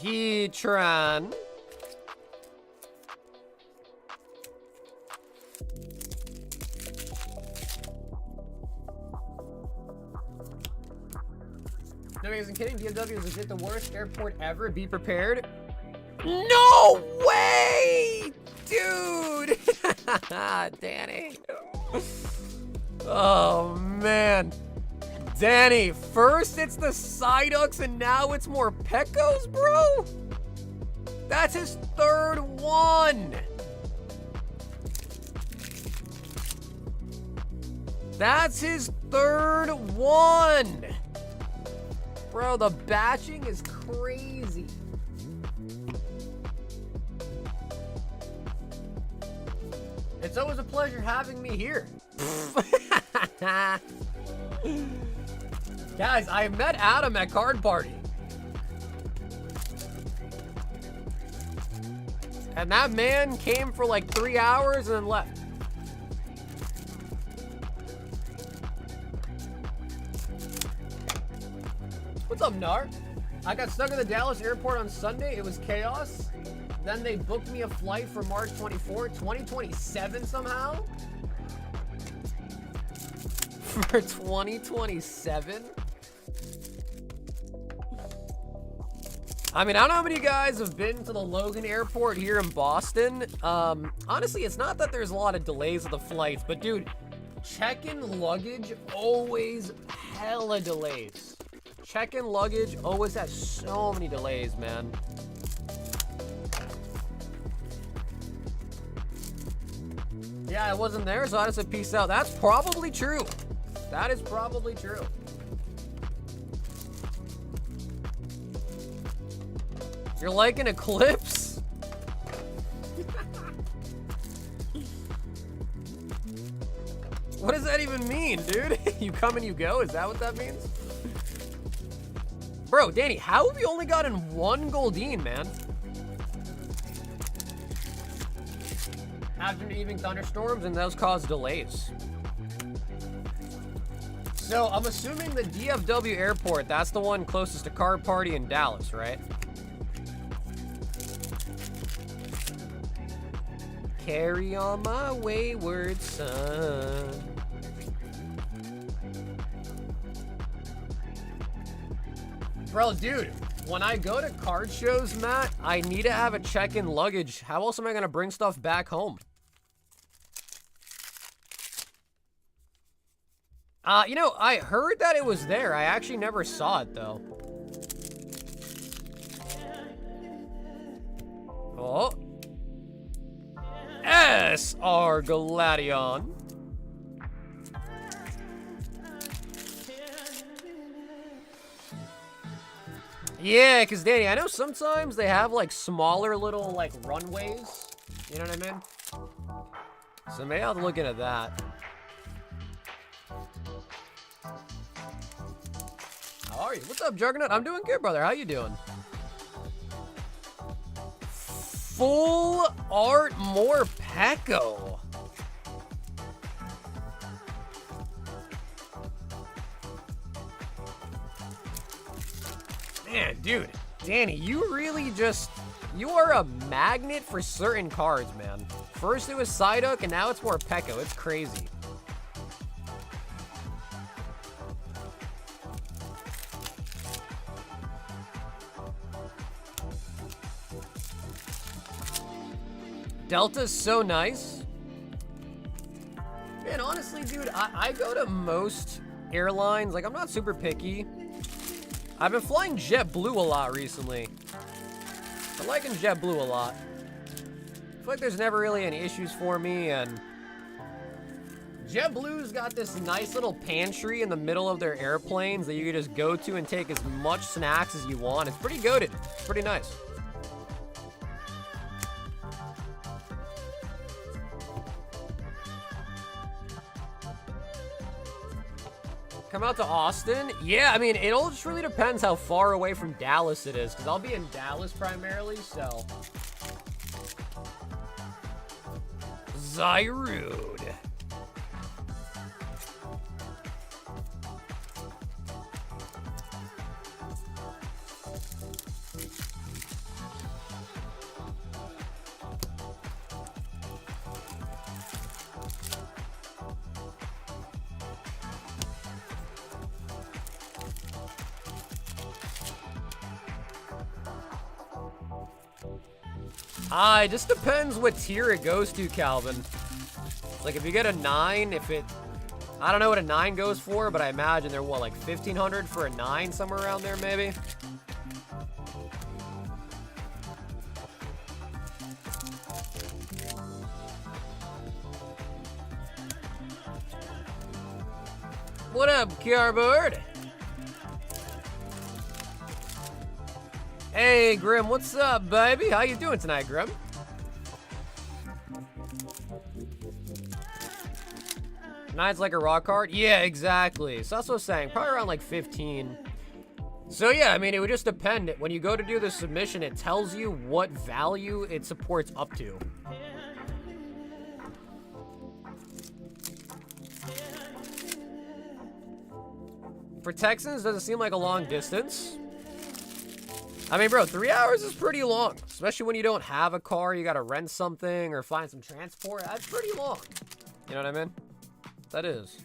Heatran. No, I wasn't kidding. DFW is legit the worst airport ever. Be prepared. No way, dude. Danny. Oh man. Danny, first it's the Psyducks and now it's more Pekos, bro? That's his third one. That's his third one. Bro, the batching is crazy. It's always a pleasure having me here. Guys, I met Adam at Card Party. And that man came for like 3 hours and then left. What's up, Nar? I got stuck at the Dallas airport on Sunday. It was chaos. Then they booked me a flight for March 24, 2027 somehow. For 2027? I mean, I don't know how many guys have been to the Logan Airport here in Boston. Honestly, it's not that there's a lot of delays of the flights, but dude, check-in luggage always hella delays. Check-in luggage always has so many delays, man. Yeah, I wasn't there, so I just said peace out. That's probably true. That is probably true. You're like an eclipse? What does that even mean, dude? You come and you go? Is that what that means? Bro, Danny, how have you only gotten one Goldeen, man? After evening thunderstorms, and those cause delays. So, I'm assuming the DFW airport, that's the one closest to Card Party in Dallas, right? Carry on my wayward son. Bro, dude, when I go to card shows, Matt, I need to have a check-in luggage. How else am I gonna bring stuff back home? You know, I heard that it was there. I actually never saw it, though. Oh. SR Galadion. Yeah, because Danny, I know sometimes they have like smaller little like runways. You know what I mean? So maybe I'll have to look into that. How are you? What's up, Juggernaut? I'm doing good, brother. How you doing? Full art Morpeko. Man, dude, Danny, you really just, you are a magnet for certain cards, man. First it was Psyduck, and now it's Morpeko. It's crazy. Delta's so nice. Man, honestly, dude, I go to most airlines. Like, I'm not super picky. I've been flying JetBlue a lot recently. I'm liking JetBlue a lot. I feel like there's never really any issues for me, and JetBlue's got this nice little pantry in the middle of their airplanes that you can just go to and take as much snacks as you want. It's pretty goated. It's pretty nice. Come out to Austin? Yeah, I mean, it all just really depends how far away from Dallas it is, because I'll be in Dallas primarily, so. Zyrud. It just depends what tier it goes to, Calvin. Like, if you get a 9, I don't know what a 9 goes for, but I imagine they're, what, like 1,500 for a 9, somewhere around there, maybe? What up, Cardboard? Hey, Grim, what's up, baby? How you doing tonight, Grim? Nine's like a rock card? Yeah, exactly. So that's what I was saying. Probably around like 15. So yeah, I mean, it would just depend. When you go to do the submission, it tells you what value it supports up to. For Texans, does it seem like a long distance? I mean, bro, 3 hours is pretty long, especially when you don't have a car, you gotta rent something or find some transport. That's pretty long. You know what I mean? That is.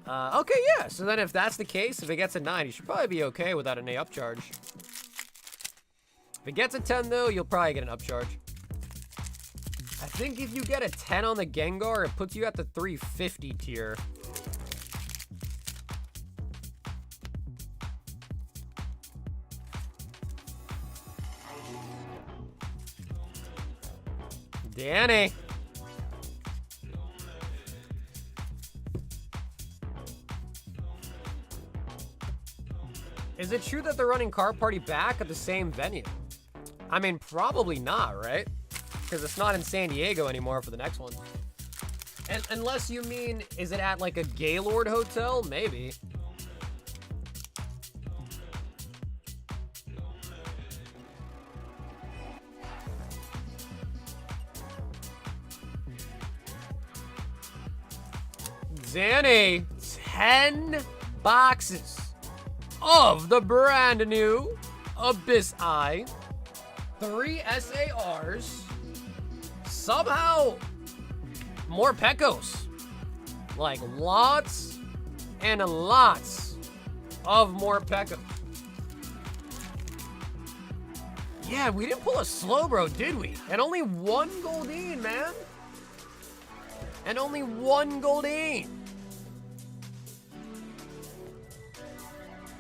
Okay, yeah. So then if that's the case, if it gets a 9, you should probably be okay without an A upcharge. If it gets a 10, though, you'll probably get an upcharge. I think if you get a 10 on the Gengar, it puts you at the 350 tier. Danny. Is it true that they're running Car Party back at the same venue? I mean, probably not, right? Because it's not in San Diego anymore for the next one. And unless you mean, is it at like a Gaylord hotel? Maybe. Zanny, 10 boxes of the brand new Abyss Eye, 3 SARs, somehow more Pecos, like lots and lots of more Pecos. Yeah, we didn't pull a slow, bro, did we? And only 1 Goldeen, man. And only 1 Goldeen.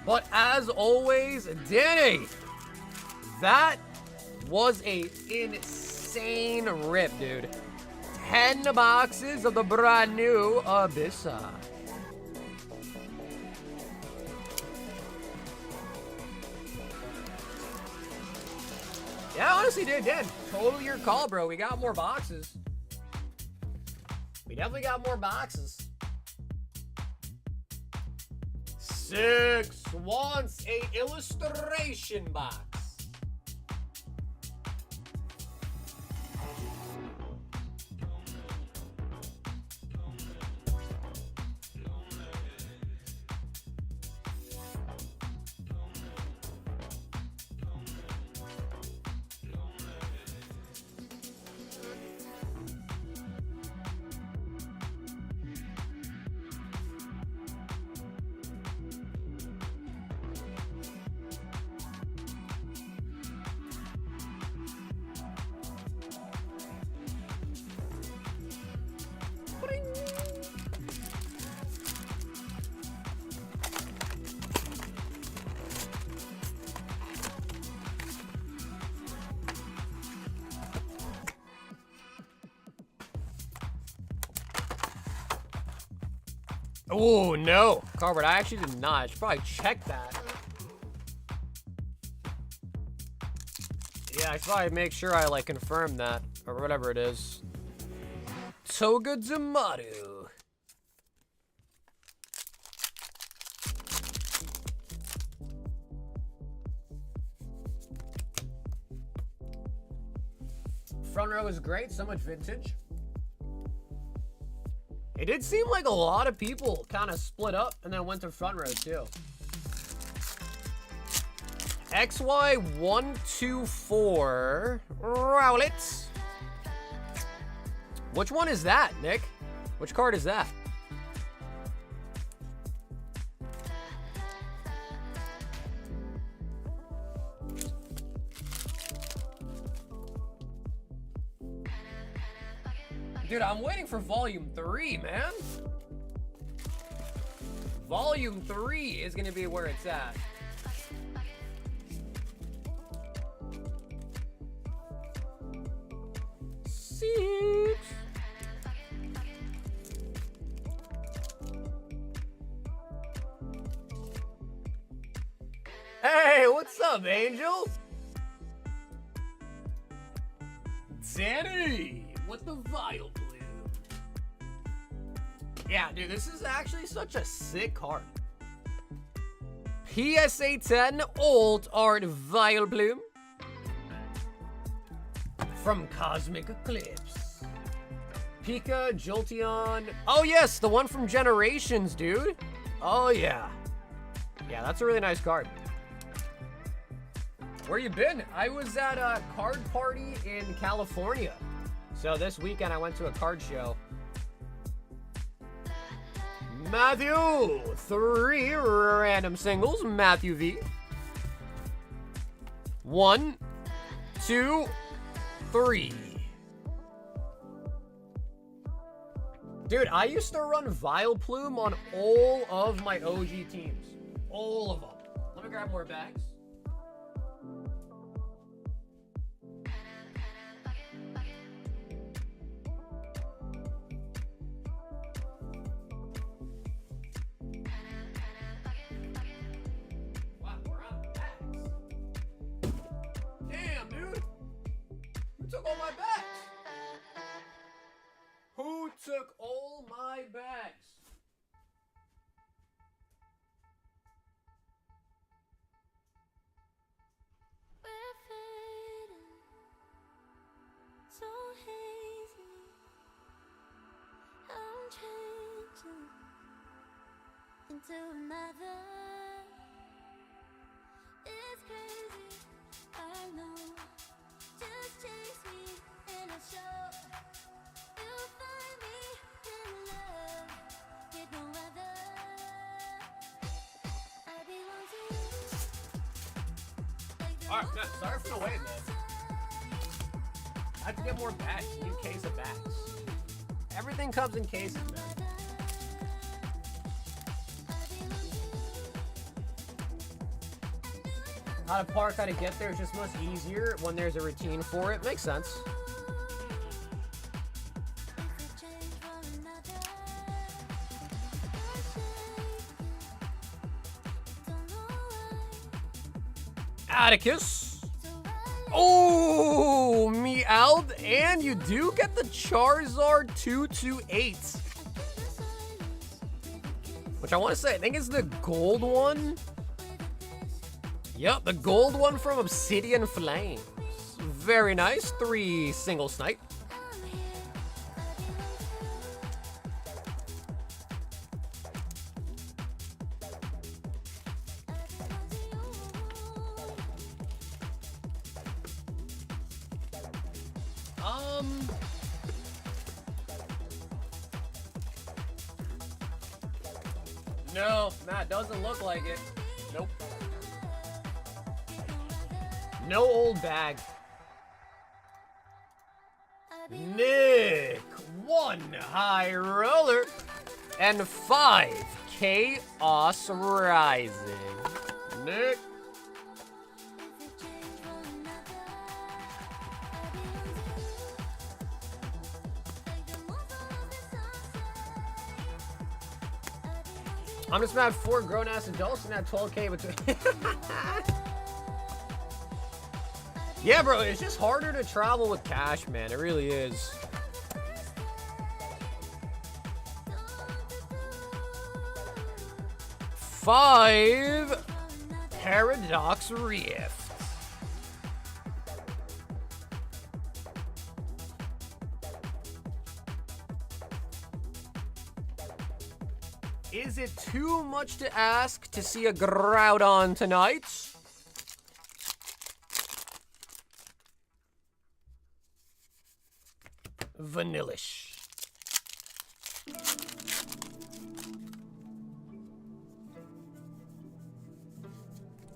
But as always, Danny, that was a insane rip, dude. 10 boxes of the brand new Abyss Eye. Yeah, honestly, dude, Dan, totally your call, bro. We got more boxes. We definitely got more boxes. 6 wants a illustration box. Oh, no. Cardboard, I actually did not. I should probably check that. Yeah, I should probably make sure I, like, confirm that. Or whatever it is. Toga D'Amato. Front row is great. So much vintage. It did seem like a lot of people kind of split up and then went to front row too. XY124 Rowlett. Which one is that, Nick? Which card is that? Dude, I'm waiting for volume 3, man. Volume 3 is gonna be where it's at. Seats. Hey, what's up, Angel? Danny! With the vial blue. Yeah, dude, this is actually such a sick card. PSA 10 Old Art Vial Bloom from Cosmic Eclipse. Pika Jolteon. Oh yes, the one from Generations, dude. Oh yeah. Yeah, that's a really nice card. Where you been? I was at a card party in California. So this weekend I went to a card show. Matthew, 3 random singles. Matthew V. 1, 2, 3. Dude, I used to run Vileplume on all of my OG teams. All of them. Let me grab more bags. Took all my bags? Who took all my bags? We're fading, so hazy. I'm changing into another. It's crazy, I know. Just chase me and I'll show. You'll find me in love with no other. I belong to you. Like Alright, man, sorry for the wait, man. I have to get more bags. New case of bags. Everything comes in cases, man. How to park, how to get there is just much easier when there's a routine for it. Makes sense. Atticus. Oh, Meowth, and you do get the Charizard 228. Which I want to say, I think it's the gold one. Yep, the gold one from Obsidian Flames. Very nice. 3 single snipe. No, that doesn't look like it. Nope. No old bag. Nick, 1 high roller and 5 Chaos Rising. Nick. I'm just mad 4 grown-ass adults and that 12K between. Yeah, bro, it's just harder to travel with cash, man. It really is. Five Paradox Rift. Is it too much to ask to see a Groudon tonight? Vanillish.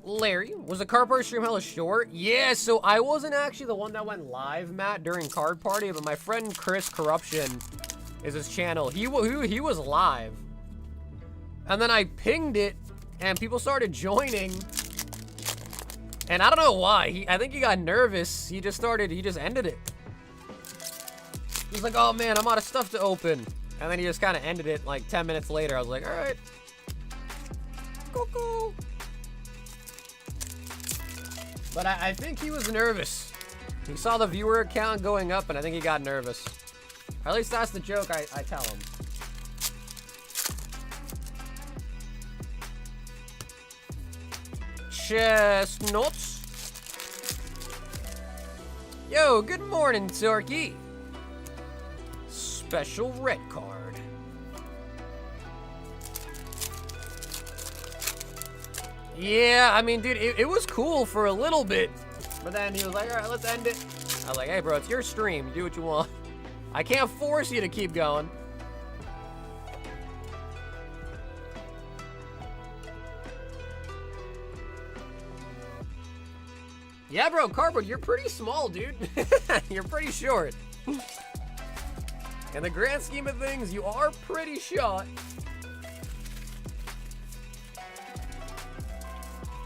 Larry, was the card party stream hella short? Yeah, so I wasn't actually the one that went live, Matt, during card party, but my friend Chris Corruption is his channel. He was live. And then I pinged it, and people started joining. And I don't know why. I think he got nervous. He just ended it. He's like, oh man, I'm out of stuff to open. And then he just kind of ended it like 10 minutes later. I was like, all right. Cuckoo. But I think he was nervous. He saw the viewer count going up, and I think he got nervous. Or at least that's the joke I tell him. Chestnuts. Yo, good morning, Turkey. Special red card. Yeah, I mean, dude, it was cool for a little bit. But then he was like, all right, let's end it. I was like, hey, bro, it's your stream. Do what you want. I can't force you to keep going. Yeah, bro, Cardboard, you're pretty small, dude. You're pretty short. In the grand scheme of things, you are pretty short.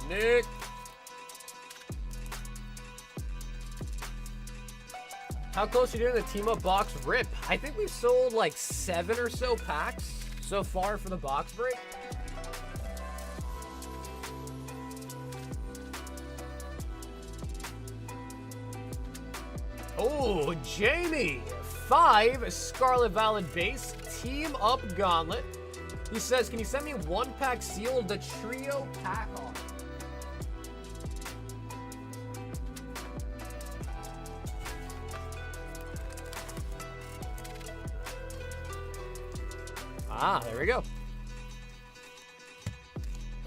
Nick. How close are you doing the team up box rip? I think we've sold like 7 or so packs so far for the box break. Oh, Jamie. 5 Scarlet Valid base team up gauntlet. He says, can you send me 1 pack sealed the trio pack on? Ah, there we go.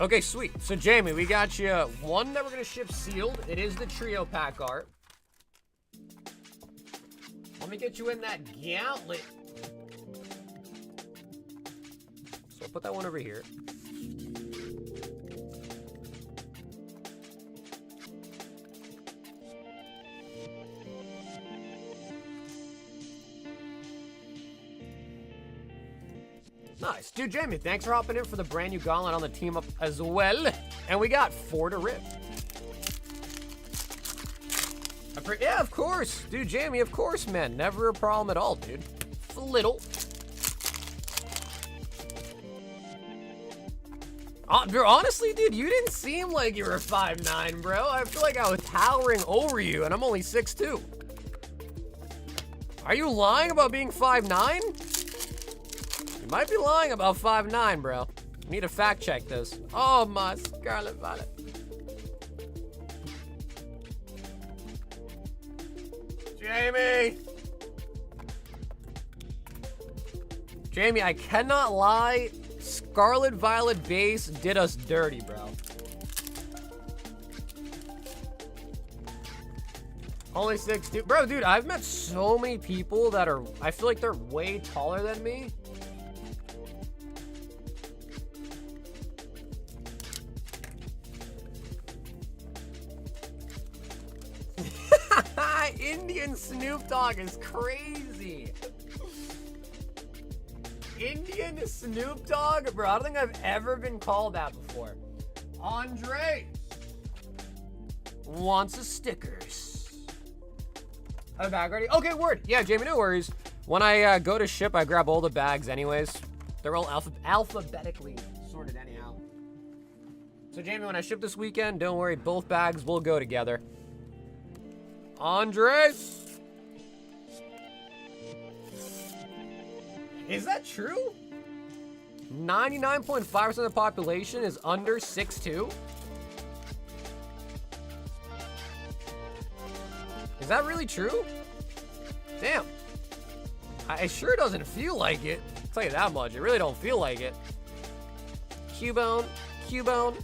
Okay, sweet. So, Jamie, we got you 1 that we're going to ship sealed. It is the trio pack art. Let me get you in that gauntlet. So, I'll put that one over here. Nice. Dude, Jamie, thanks for hopping in for the brand new gauntlet on the team up as well. And we got 4 to rip. Yeah, of course. Dude, Jamie, of course, man. Never a problem at all, dude. Little. Honestly, dude, you didn't seem like you were 5'9", bro. I feel like I was towering over you, and I'm only 6'2". Are you lying about being 5'9"? You might be lying about 5'9", bro. You need to fact check this. Oh, my Scarlet Violet. Jamie! Jamie, I cannot lie. Scarlet Violet base did us dirty, bro. Only 6'2". Bro, dude, I've met so many people that are, I feel like they're way taller than me. Indian Snoop Dogg is crazy. Indian Snoop Dogg? Bro, I don't think I've ever been called that before. Andre wants a stickers. A bag ready? Okay, word. Yeah, Jamie, no worries. When I go to ship, I grab all the bags anyways. They're all alphabetically sorted anyhow. So Jamie, when I ship this weekend, don't worry, both bags will go together. Andres! Is that true? 99.5% of the population is under 6'2"? Is that really true? Damn. It sure doesn't feel like it. I'll tell you that much. It really don't feel like it. Cubone. Cubone.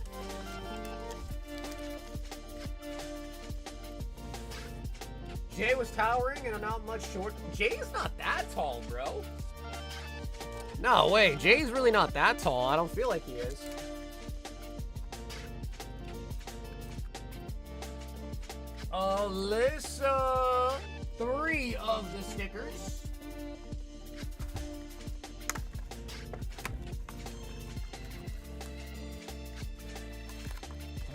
Jay was towering and I'm not much short. Jay's not that tall, bro. No way. Jay's really not that tall. I don't feel like he is. Alyssa. 3 of the stickers.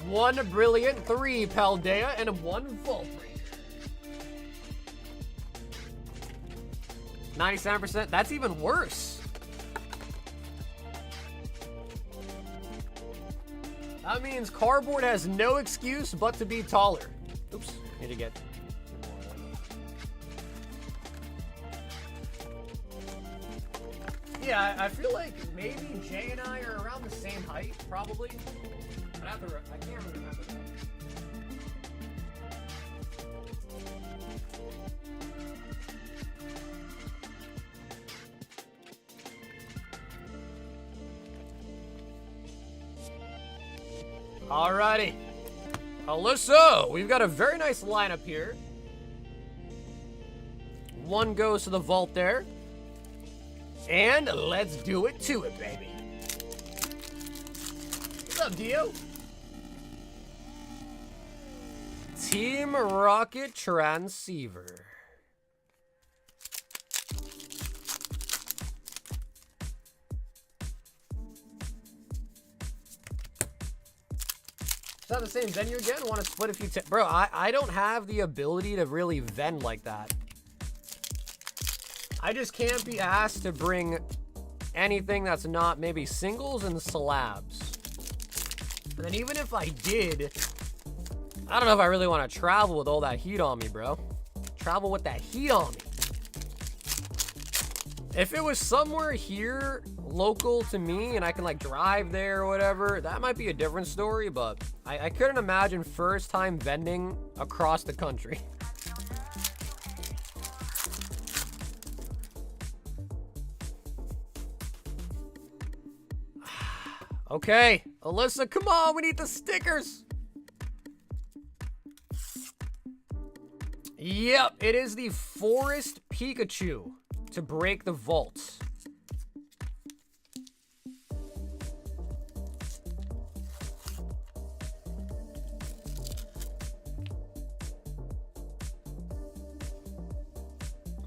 One brilliant, 3 Paldea, and 1 Vault Breaker. 97%. That's even worse. That means cardboard has no excuse but to be taller. Oops, need to get Yeah, I feel like maybe Jay and I are around the same height, probably. I can't really remember that. Alrighty. Alyssa, we've got a very nice lineup here. 1 goes to the vault there. And let's do it to it, baby. What's up, Dio? Team Rocket Transceiver. Is that the same venue again? Want to split a few bro, I don't have the ability to really vend like that. I just can't be asked to bring anything that's not maybe singles and slabs. And then even if I did, I don't know if I really want to travel with all that heat on me, bro. Travel with that heat on me. If it was somewhere here, local to me, and I can like drive there or whatever, that might be a different story, but I couldn't imagine first time vending across the country. Okay, Alyssa, come on, we need the stickers. Yep, it is the Forest Pikachu to break the vault.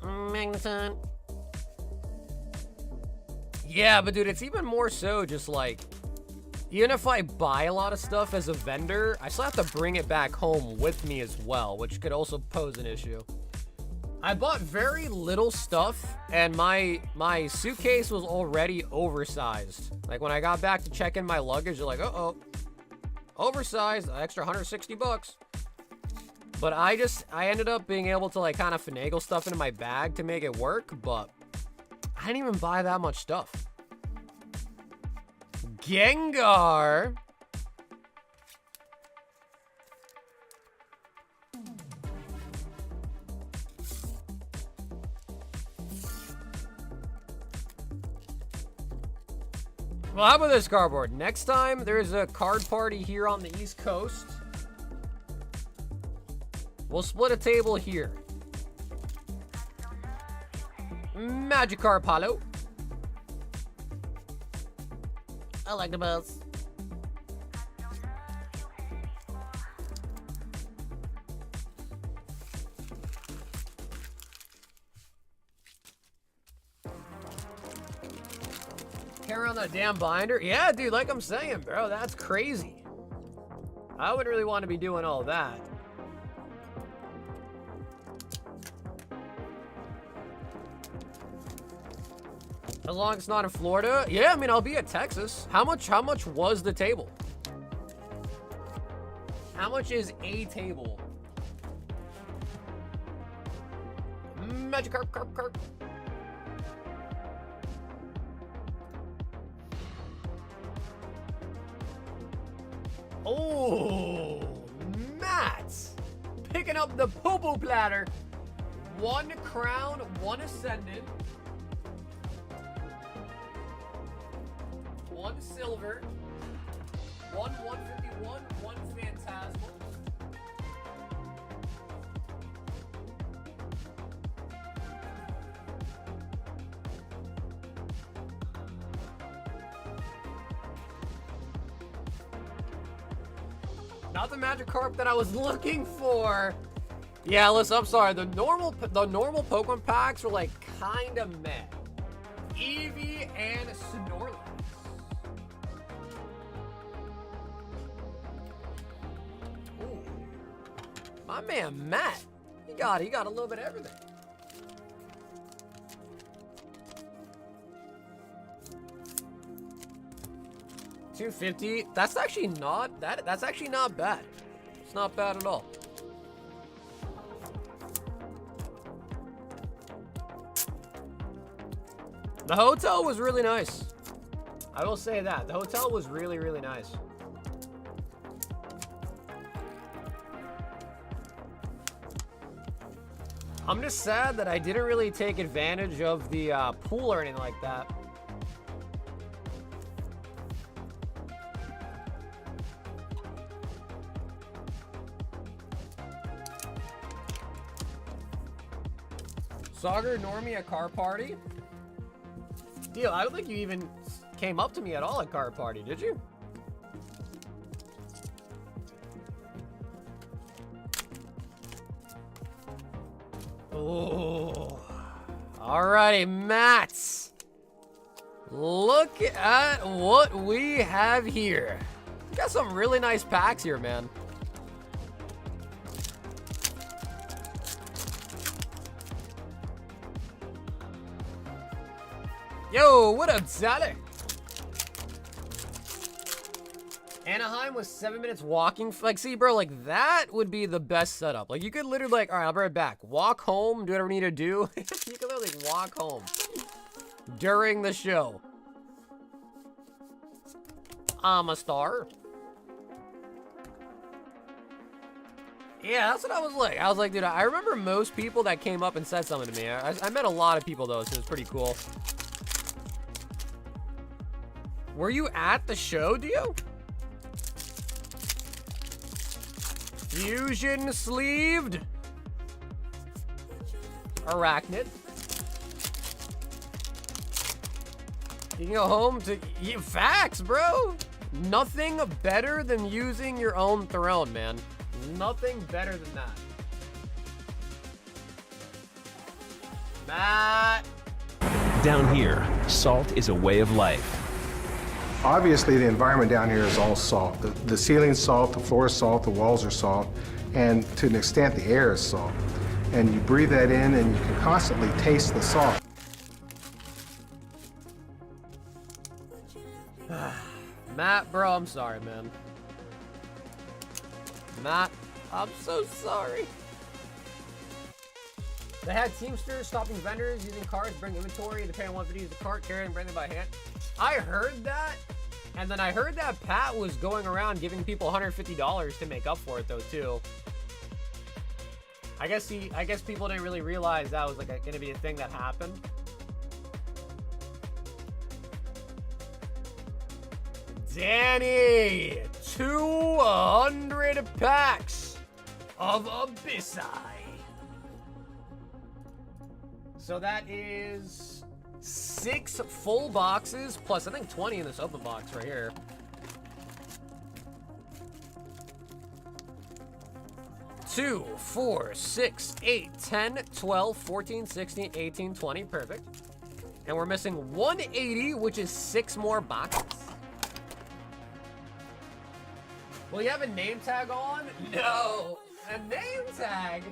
Magneton. Yeah, but dude, it's even more so just like, even if I buy a lot of stuff as a vendor, I still have to bring it back home with me as well, which could also pose an issue. I bought very little stuff, and my suitcase was already oversized. Like, when I got back to check in my luggage, they're like, uh-oh, oversized, extra 160 bucks. But I ended up being able to, like, kind of finagle stuff into my bag to make it work, but I didn't even buy that much stuff. Gengar. Well, how about this cardboard? Next time there's a card party here on the East Coast, we'll split a table here. Magikarp Hollow. I like the buzz. Carry around that damn binder? Yeah, dude, like I'm saying, bro, that's crazy. I wouldn't really want to be doing all that. As long as it's not in Florida. Yeah, I mean, I'll be at Texas. How much was the table? How much is a table? Magikarp, carp. Oh, Matt. Picking up the poo-poo platter. 1 crown, 1 ascendant. 1 silver. 1 151, 1 phantasmal. Not the Magikarp that I was looking for. Yeah, listen, I'm sorry. The normal Pokemon packs were like kind of meh. Eevee and Snorlax. Ooh. My man Matt, he got a little bit of everything. $250. That's actually not that's actually not bad. It's not bad at all. The hotel was really nice. I will say that. The hotel was really, really nice. I'm just sad that I didn't really take advantage of the pool or anything like that. Sagar Normie at car party? Deal, I don't think you even came up to me at all at car party, did you? Oh. Alrighty, Mats. Look at what we have here. We got some really nice packs here, man. Yo, what up, Sally? Anaheim was 7 minutes walking. Like, see, bro, like, that would be the best setup. Like, you could literally, like, all right, I'll be right back. Walk home, do whatever you need to do. You could literally walk home during the show. I'm a star. Yeah, that's what I was like. I was like, dude, I remember most people that came up and said something to me. I met a lot of people, though, so it was pretty cool. Were you at the show, Dio? Fusion sleeved. Arachnid. You can go home to... Facts, bro. Nothing better than using your own throne, man. Nothing better than that. Matt. Down here, salt is a way of life. Obviously, the environment down here is all salt. The ceiling's salt, the floor is salt, the walls are salt, and to an extent, the air is salt. And you breathe that in, and you can constantly taste the salt. Matt, bro, I'm sorry, man. Matt, I'm so sorry. They had Teamsters stopping vendors using cards, bring inventory, depending on what video use the cart, carry and bring them by hand. I heard that, and then I heard that Pat was going around giving people $150 to make up for it, though, too. I guess people didn't really realize that was like gonna be a thing that happened. Danny, 200 packs of Abyssai. So that is 6 full boxes, plus I think 20 in this open box right here. Two, 4, 6, 8, 10, 12, 14, 16, 18, 20. Perfect. And we're missing 180, which is 6 more boxes. Will you have a name tag on? No. A name tag?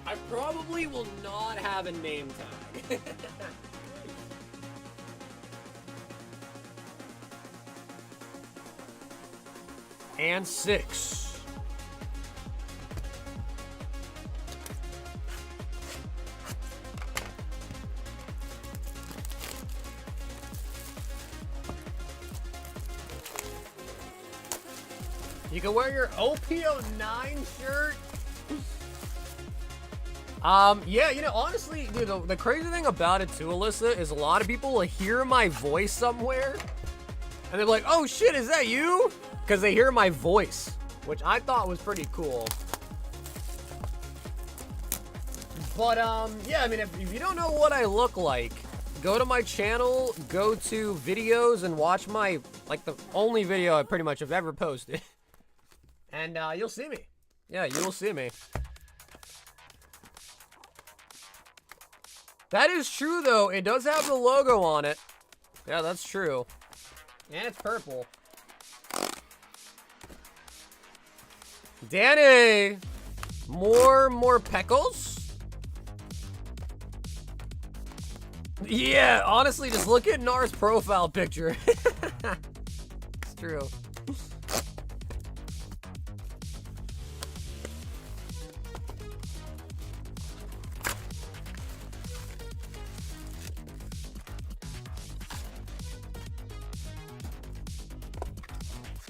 I probably will not have a name tag. And 6. You can wear your OPO9 shirt. Yeah, you know, honestly, dude, the crazy thing about it too, Alyssa, is a lot of people will hear my voice somewhere, and they're like, oh shit, is that you? Because they hear my voice, which I thought was pretty cool. But, yeah, I mean, if you don't know what I look like, go to my channel, go to videos, and watch my, like, the only video I pretty much have ever posted. And, you'll see me. Yeah, you will see me. That is true, though. It does have the logo on it. Yeah, that's true. And it's purple. Danny! More Peckles? Yeah, honestly, just look at Nar's profile picture. It's true.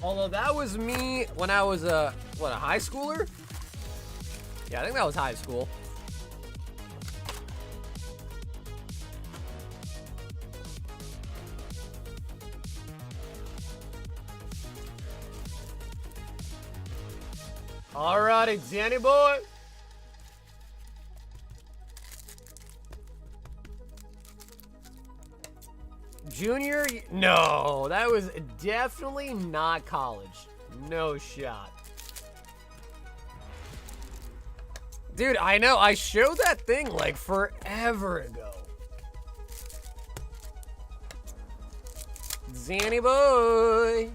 Although that was me when I was a high schooler? Yeah, I think that was high school. Alrighty, Danny boy. Junior? No, that was definitely not college. No shot. Dude, I know. I showed that thing like forever ago. Zanny boy.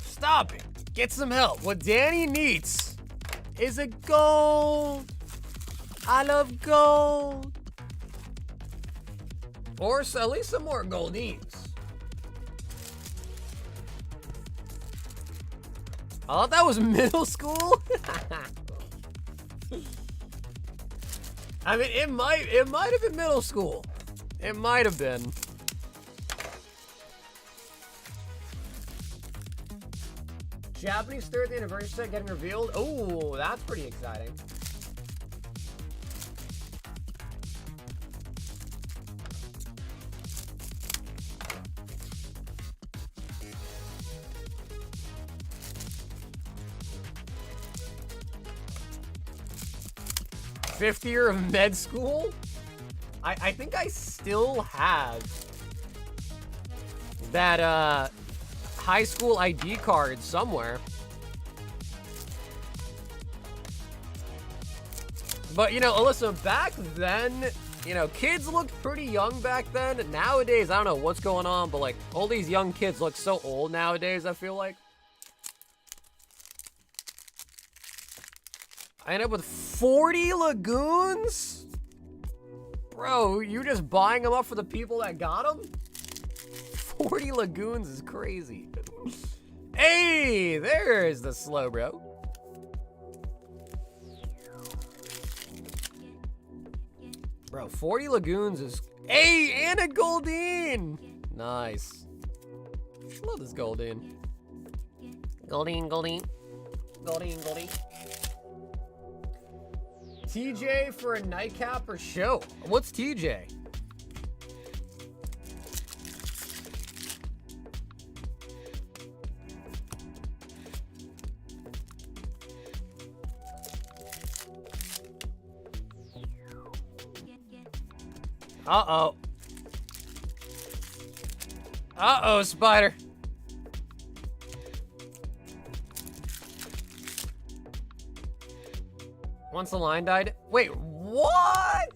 Stop it. Get some help. What Danny needs is a gold. I love gold. Or at least some more goldines. I thought that was middle school. I mean, it might have been middle school. It might have been. Japanese 30th anniversary set getting revealed. Oh, that's pretty exciting. Fifth year of med school? I think I still have that high school ID card somewhere. But you know, Alyssa, back then, you know, kids looked pretty young back then. Nowadays, I don't know what's going on, but like all these young kids look so old nowadays, I feel like. I end up with 40 lagoons? Bro, you just buying them up for the people that got them? 40 lagoons is crazy. Hey, there's the slow bro. Bro, 40 lagoons is... Hey, and a Goldine! Nice. Love this Goldine. Goldine, Goldine. Goldine, Goldine. TJ for a nightcap or show? What's TJ? Uh-oh. Uh-oh, spider. Once the line died? Wait, what?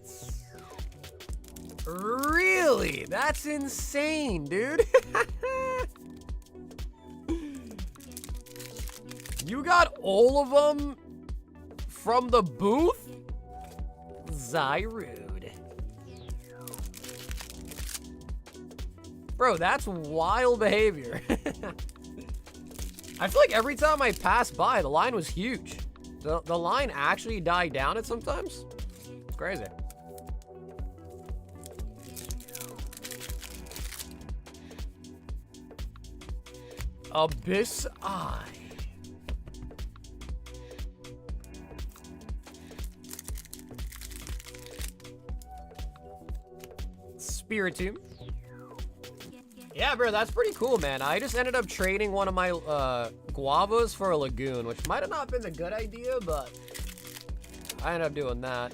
Really? That's insane, dude. You got all of them from the booth? Zyrude. Bro, that's wild behavior. I feel like every time I passed by, the line was huge. The line actually died down at sometimes. It's crazy. Abyss Eye. Spiritomb. Yeah, bro, that's pretty cool, man. I just ended up trading one of my guavas for a lagoon, which might have not been a good idea, but I ended up doing that.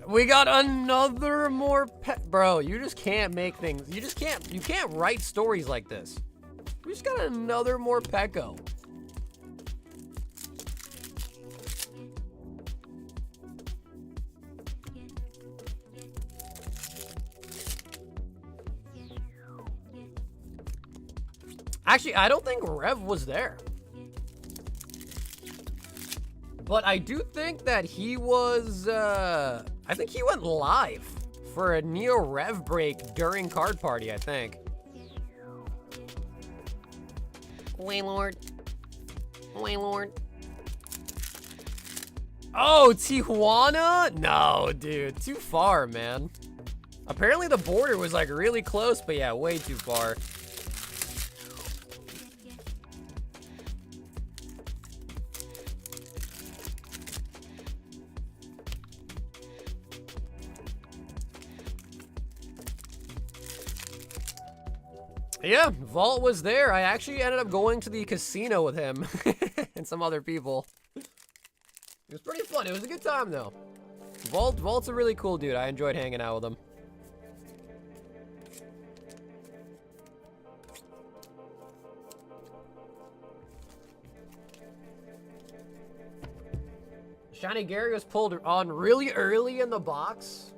We got another more pet. Bro, you just can't make things. You can't write stories like this. We just got another more Pecco. Actually, I don't think Rev was there. But I do think that he was, I think he went live for a Neo Rev break during Card Party, I think. Waylord. Waylord. Oh, Tijuana? No, dude, too far, man. Apparently the border was like really close, but yeah, way too far. Yeah, Vault was there. I actually ended up going to the casino with him and some other people. It was pretty fun. It was a good time, though. Vault's a really cool dude. I enjoyed hanging out with him. Shiny Gary was pulled on really early in the box.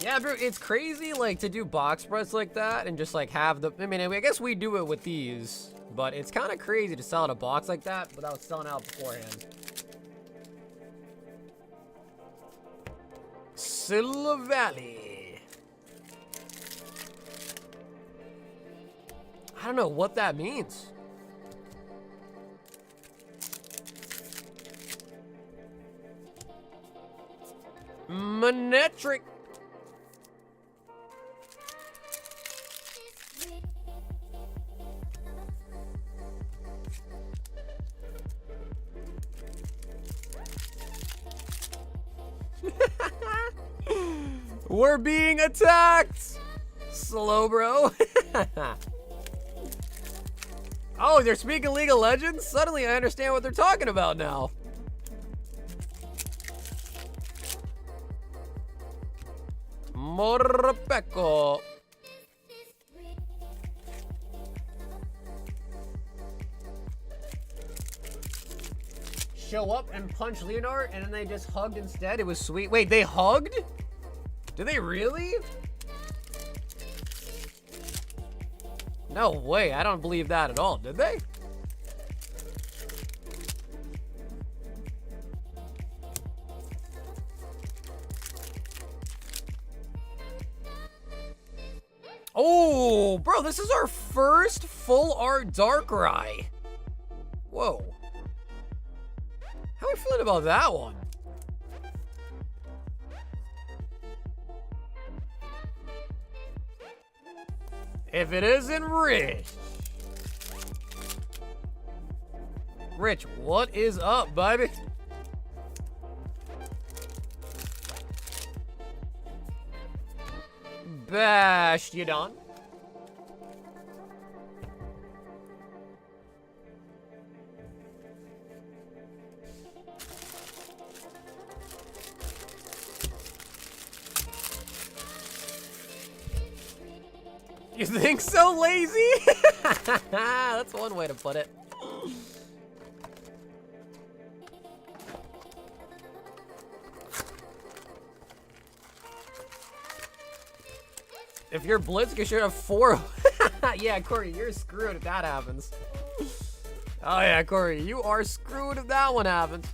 Yeah, bro, it's crazy, like, to do box spreads like that and just, like, have the... I mean, I guess we do it with these, but it's kind of crazy to sell in a box like that without selling out beforehand. Silla Valley. I don't know what that means. Manetric. We're being attacked! Slow, bro. Oh, they're speaking League of Legends? Suddenly I understand what they're talking about now. Morpeko. Show up and punch Leonard, and then they just hugged instead. It was sweet. Wait, they hugged? Did they really? No way. I don't believe that at all. Did they? Oh, bro, this is our first full art Darkrai. Whoa. How are we feeling about that one? If it isn't Rich. Rich, what is up, baby? Bastion. You think so, lazy? That's one way to put it. If you're Blitz, you should have 4. Yeah, Corey, you're screwed if that happens. Oh yeah, Corey, you are screwed if that one happens.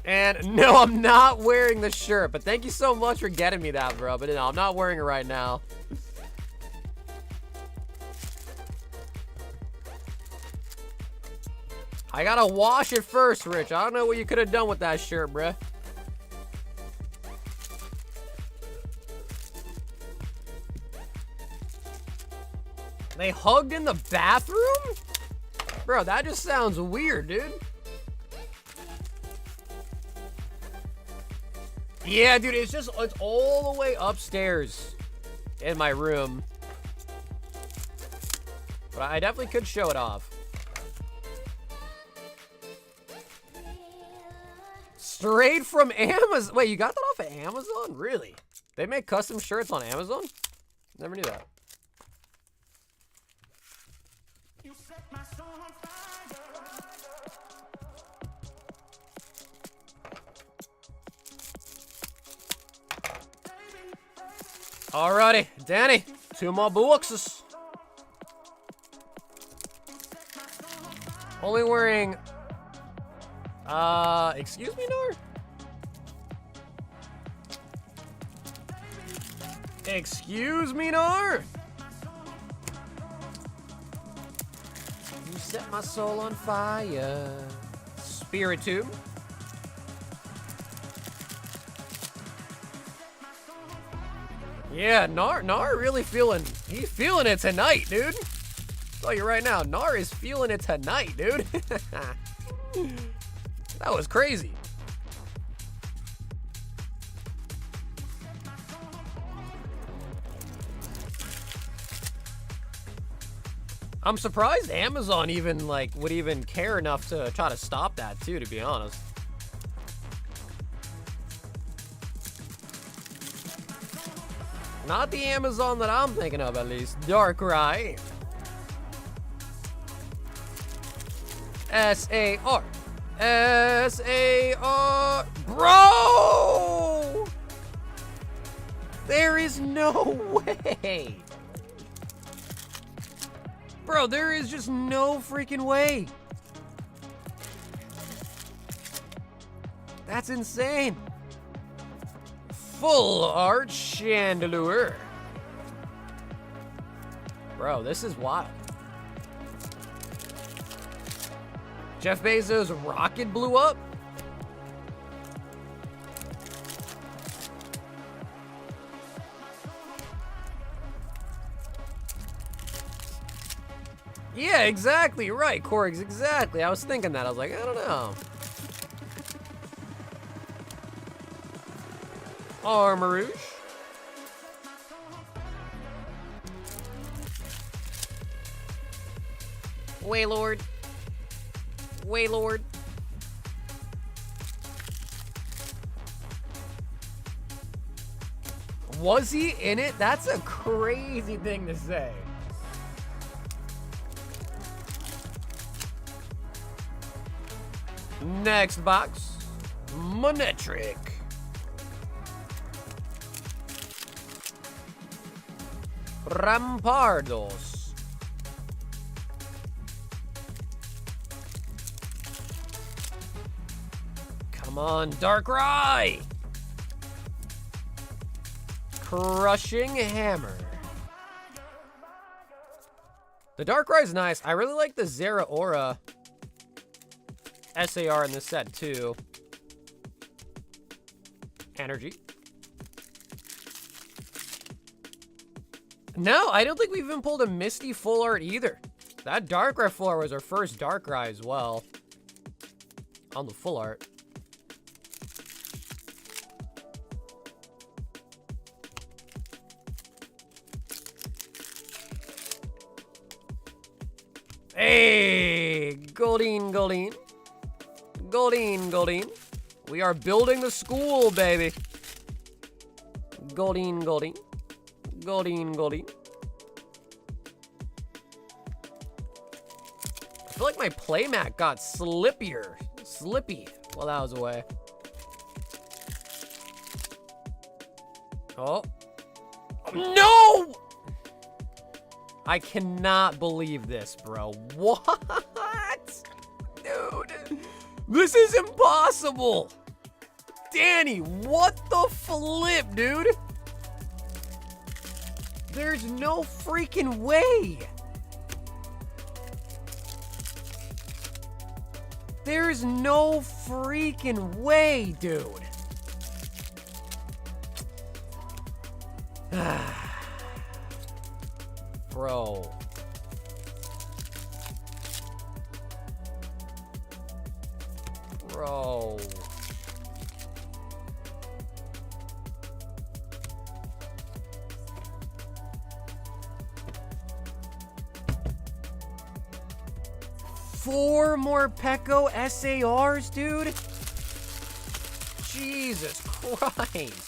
And no, I'm not wearing the shirt, but thank you so much for getting me that, bro. But no, I'm not wearing it right now. I gotta wash it first, Rich. I don't know what you could have done with that shirt, bruh. They hugged in the bathroom? Bro, that just sounds weird, dude. Yeah, dude, it's all the way upstairs in my room. But I definitely could show it off. Straight from Amazon. Wait, you got that off of Amazon? Really? They make custom shirts on Amazon? Never knew that. Alrighty, Danny, 2 more boxes. Only wearing, excuse me, Nor? Excuse me, Nor? You set my soul on fire. Spirit tube. Yeah, Nar really he's feeling it tonight, dude. I'll tell you right now, Nar is feeling it tonight, dude. That was crazy. I'm surprised Amazon even would even care enough to try to stop that too, to be honest. Not the Amazon that I'm thinking of, at least. Darkrai. S-A-R. S-A-R. Bro! There is no way. Bro, there is just no freaking way. That's insane. Full art chandelier. Bro, this is wild. Jeff Bezos' rocket blew up. Yeah, exactly. Right, Corey, exactly. I was thinking that. I was like, I don't know. Armarouge. Waylord. Waylord. Was he in it? That's a crazy thing to say. Next box. Monetric. Rampardos. Come on, Darkrai. Crushing Hammer. The Darkrai's nice. I really like the Zeraora SAR in this set too. Energy. No, I don't think we've even pulled a Misty full art either. That Darkrai full art was our first Darkrai as well. On the full art. Hey, Goldeen, Goldeen. Goldeen, Goldeen. We are building the school, baby. Goldeen, Goldeen. Goldeen, Goldeen. I feel like my playmat got slippier. Slippy. Well, that was away. Oh. No! I cannot believe this, bro. What? Dude. This is impossible. Danny, what the flip, dude? There's no freaking way. There's no freaking way, dude. Bro. Bro. Four more Pecco SARs, dude? Jesus Christ.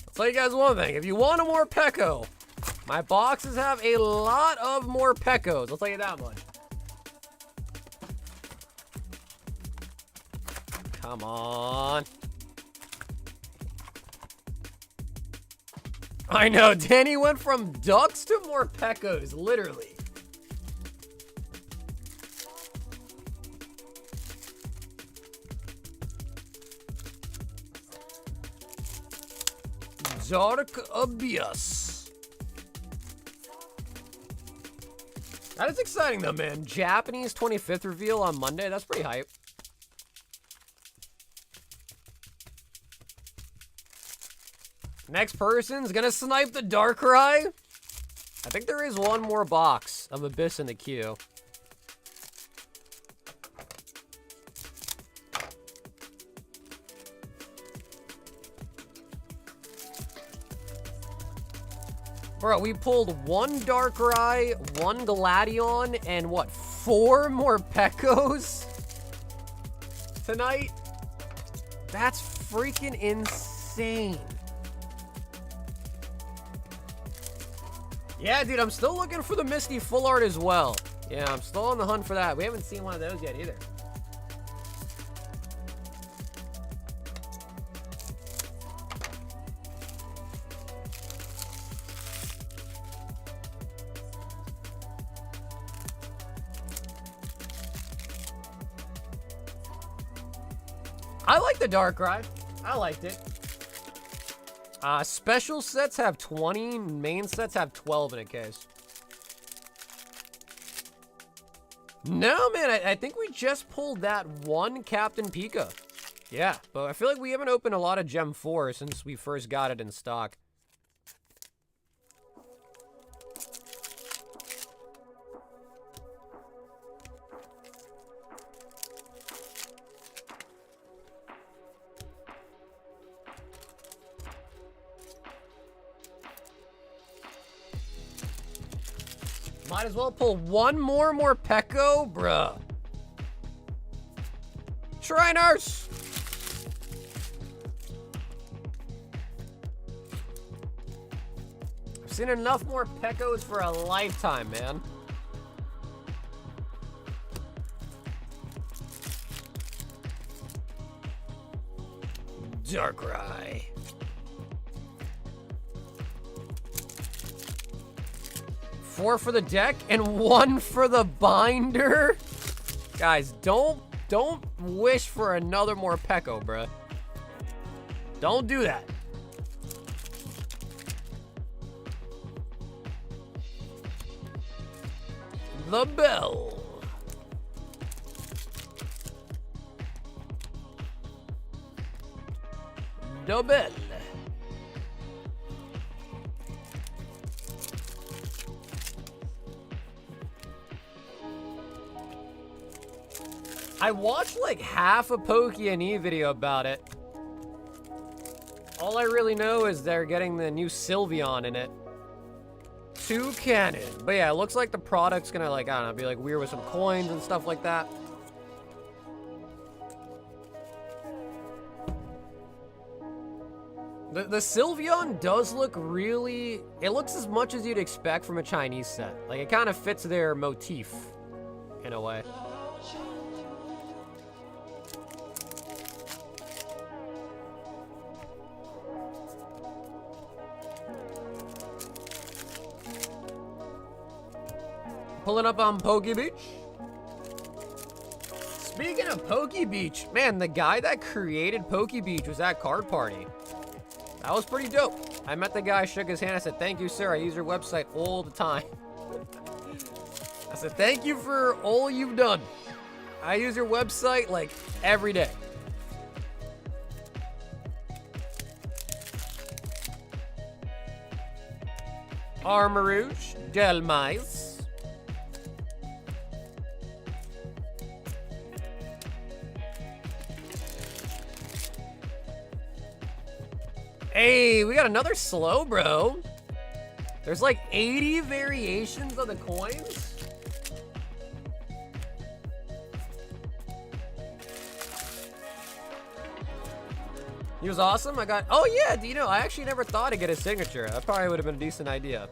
I'll tell you guys one thing. If you want a more Pecco, my boxes have a lot of more Peccos. I'll tell you that much. Come on. I know, Danny went from ducks to more Peccos, literally. Dark Abyss. That is exciting though, man. Japanese 25th reveal on Monday. That's pretty hype. Next person's gonna snipe the Darkrai. I think there is one more box of Abyss in the queue. Bro, we pulled one Darkrai, one Gladion, and what, 4 more Peccos tonight? That's freaking insane. Yeah, dude, I'm still looking for the Misty full art as well. Yeah, I'm still on the hunt for that. We haven't seen one of those yet either. I like the Darkrai. I liked it. Special sets have 20. Main sets have 12 in a case. No, man. I think we just pulled that one Captain Pika. Yeah, but I feel like we haven't opened a lot of Gem 4 since we first got it in stock. Might as well pull one more Pecco, bruh. Trainers! I've seen enough more Peccos for a lifetime, man. Darkrai. Four for the deck and 1 for the binder. Guys, don't wish for another more Pecco, bruh. Don't do that. The bell. The bell. I watched like half a Poke&E video about it. All I really know is they're getting the new Sylveon in it. 2 cannon. But yeah, it looks like the product's gonna like, I don't know, be like weird with some coins and stuff like that. The Sylveon does look really, it looks as much as you'd expect from a Chinese set. Like it kind of fits their motif in a way. Pulling up on Pokey Beach. Speaking of Pokey Beach, man, the guy that created Pokey Beach was at Card Party. That was pretty dope. I met the guy, shook his hand. I said, thank you, sir. I use your website all the time. I said, thank you for all you've done. I use your website like every day. Armarouge, Delmise. Hey, we got another slow, bro. There's like 80 variations of the coins. He was awesome. I got, oh yeah, you know, I actually never thought to get his signature. That probably would have been a decent idea.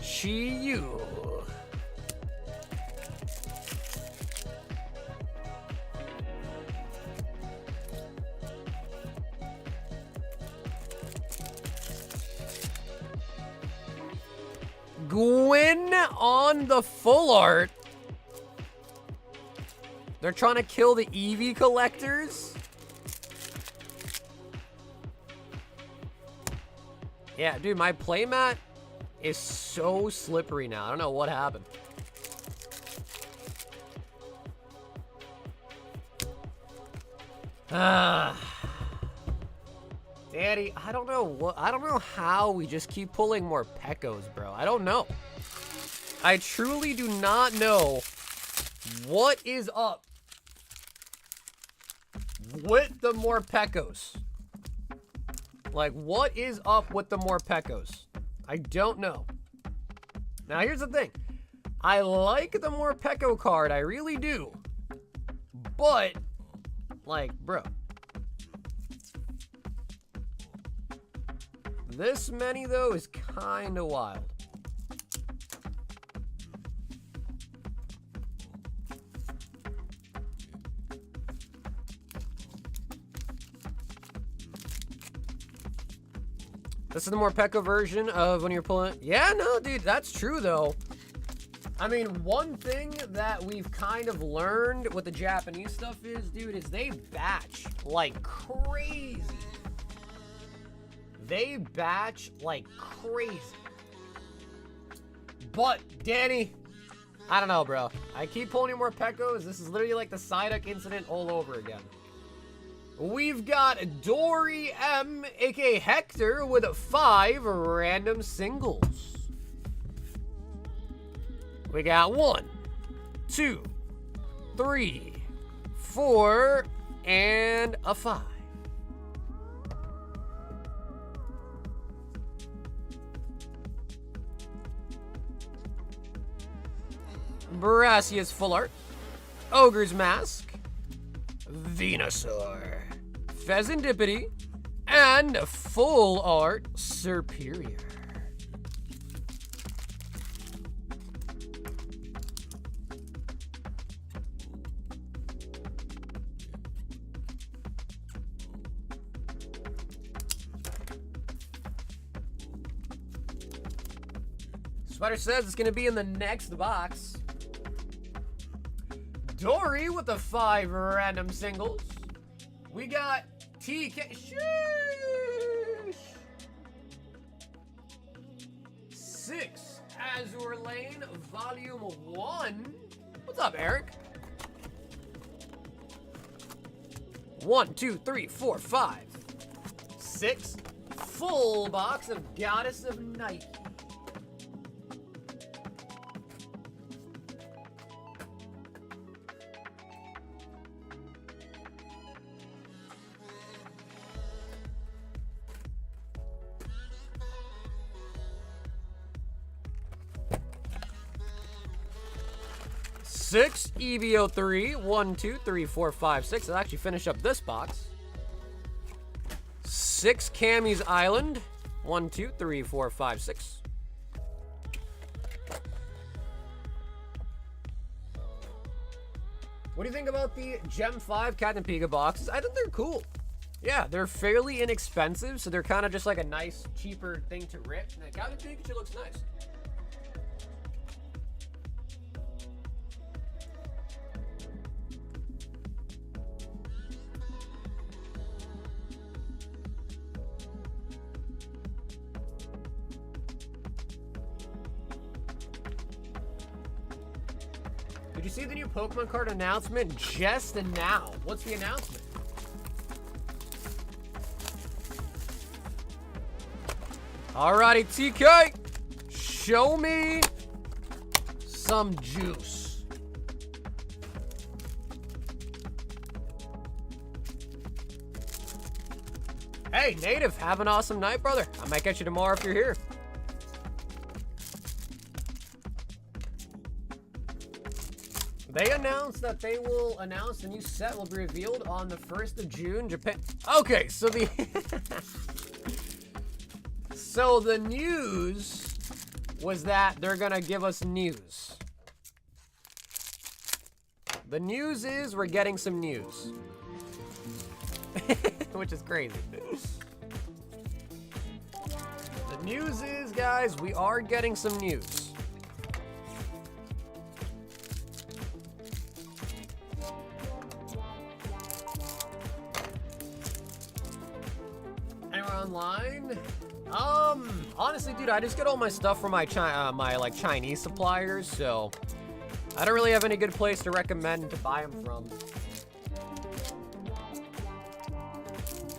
Chiyu. Gwyn on the full art. They're trying to kill the Eevee collectors. Yeah, dude, my playmat is so slippery now. I don't know what happened. Daddy, I don't know how we just keep pulling more Pekos, bro. I don't know. I truly do not know what is up with the more Pekos. Like, what is up with the more Pekos? I don't know. Now, here's the thing. I like the more Peko card. I really do. But, like, bro. This many, though, is kind of wild. This is the more Pekka version of when you're pulling. Yeah, no, dude, that's true, though. I mean, one thing that we've kind of learned with the Japanese stuff is, dude, is they batch like crazy. They batch like crazy. But, Danny, I don't know, bro. I keep pulling more Pekos. This is literally like the Psyduck incident all over again. We've got Dory M, aka Hector, with 5 random singles. We got 1, 2, 3, 4, and a 5. Brassia's Full Art, Ogre's Mask, Venusaur, Pheasantipity, and Full Art Superior. Spider says it's going to be in the next box. Dory with the 5 random singles. We got TK. Sheesh. 6 Azure Lane Volume 1. What's up, Eric? 1, 2, 3, 4, 5, 6. Full box of Goddess of Night. Six EVO3, 1, 2, 3, 4, 5, 6. I'll actually finish up this box. 6 Cammy's Island, 1, 2, 3, 4, 5, 6. What do you think about the Gem 5 Captain Pika boxes? I think they're cool. Yeah, they're fairly inexpensive, so they're kind of just like a nice, cheaper thing to rip. And Captain Pikachu looks nice. Did you see the new Pokemon card announcement just now? What's the announcement? Alrighty, TK, show me some juice. Hey, Native, have an awesome night, brother. I might catch you tomorrow if you're here. They announced that they will announce the new set will be revealed on the 1st of June, Japan. Okay, so the so the news was that they're gonna give us news. The news is we're getting some news. Which is crazy. The news is, guys, we are getting some news. Online? Honestly, dude, I just get all my stuff from my like Chinese suppliers, so I don't really have any good place to recommend to buy them from.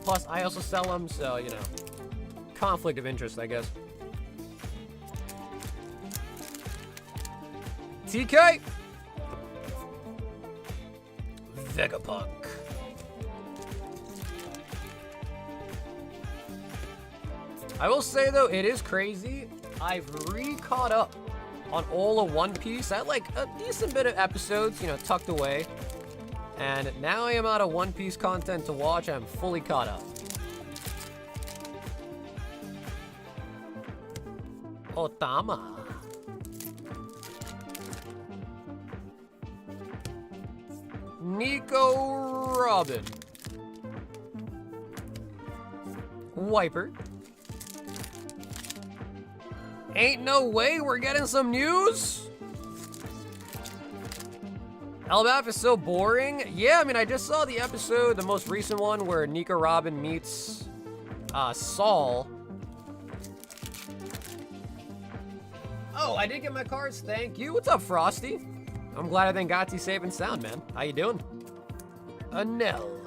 Plus, I also sell them, so, you know, conflict of interest, I guess. TK! Vegapunk. I will say, though, it is crazy. I've re-caught up on all of One Piece. I had, like, a decent bit of episodes, you know, tucked away. And now I am out of One Piece content to watch. I'm fully caught up. Otama. Nico Robin. Wiper. Ain't no way we're getting some news? Elbaf is so boring. Yeah, I mean, I just saw the episode, the most recent one, where Nico Robin meets Saul. Oh, I did get my cards. Thank you. What's up, Frosty? I'm glad I then got to you safe and sound, man. How you doing? Anel.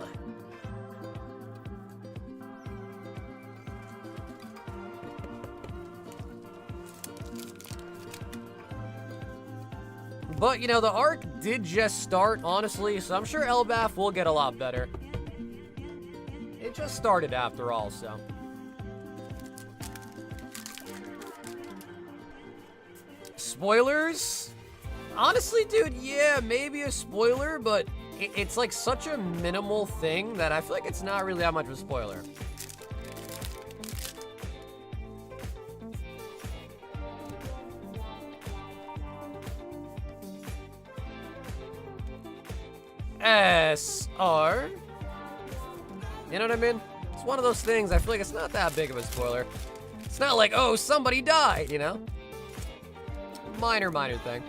But, you know, the arc did just start, honestly, so I'm sure Elbaf will get a lot better. It just started after all, so. Spoilers? Honestly, dude, yeah, maybe a spoiler, but it's like such a minimal thing that I feel like it's not really that much of a spoiler. SR. You know what I mean? It's one of those things, I feel like it's not that big of a spoiler. It's not like, oh, somebody died, you know? Minor thing.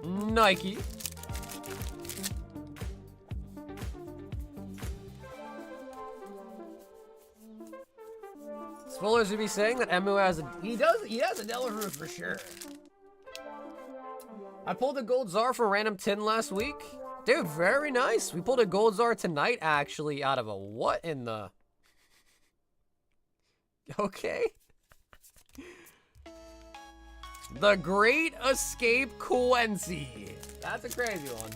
Nike. Spoilers would be saying that Emu has a... He has a Delaveroo for sure. I pulled a gold Zar for a random tin last week. Dude, very nice. We pulled a gold Zar tonight, actually, out of a what in the... Okay. The Great Escape Quincy. That's a crazy one.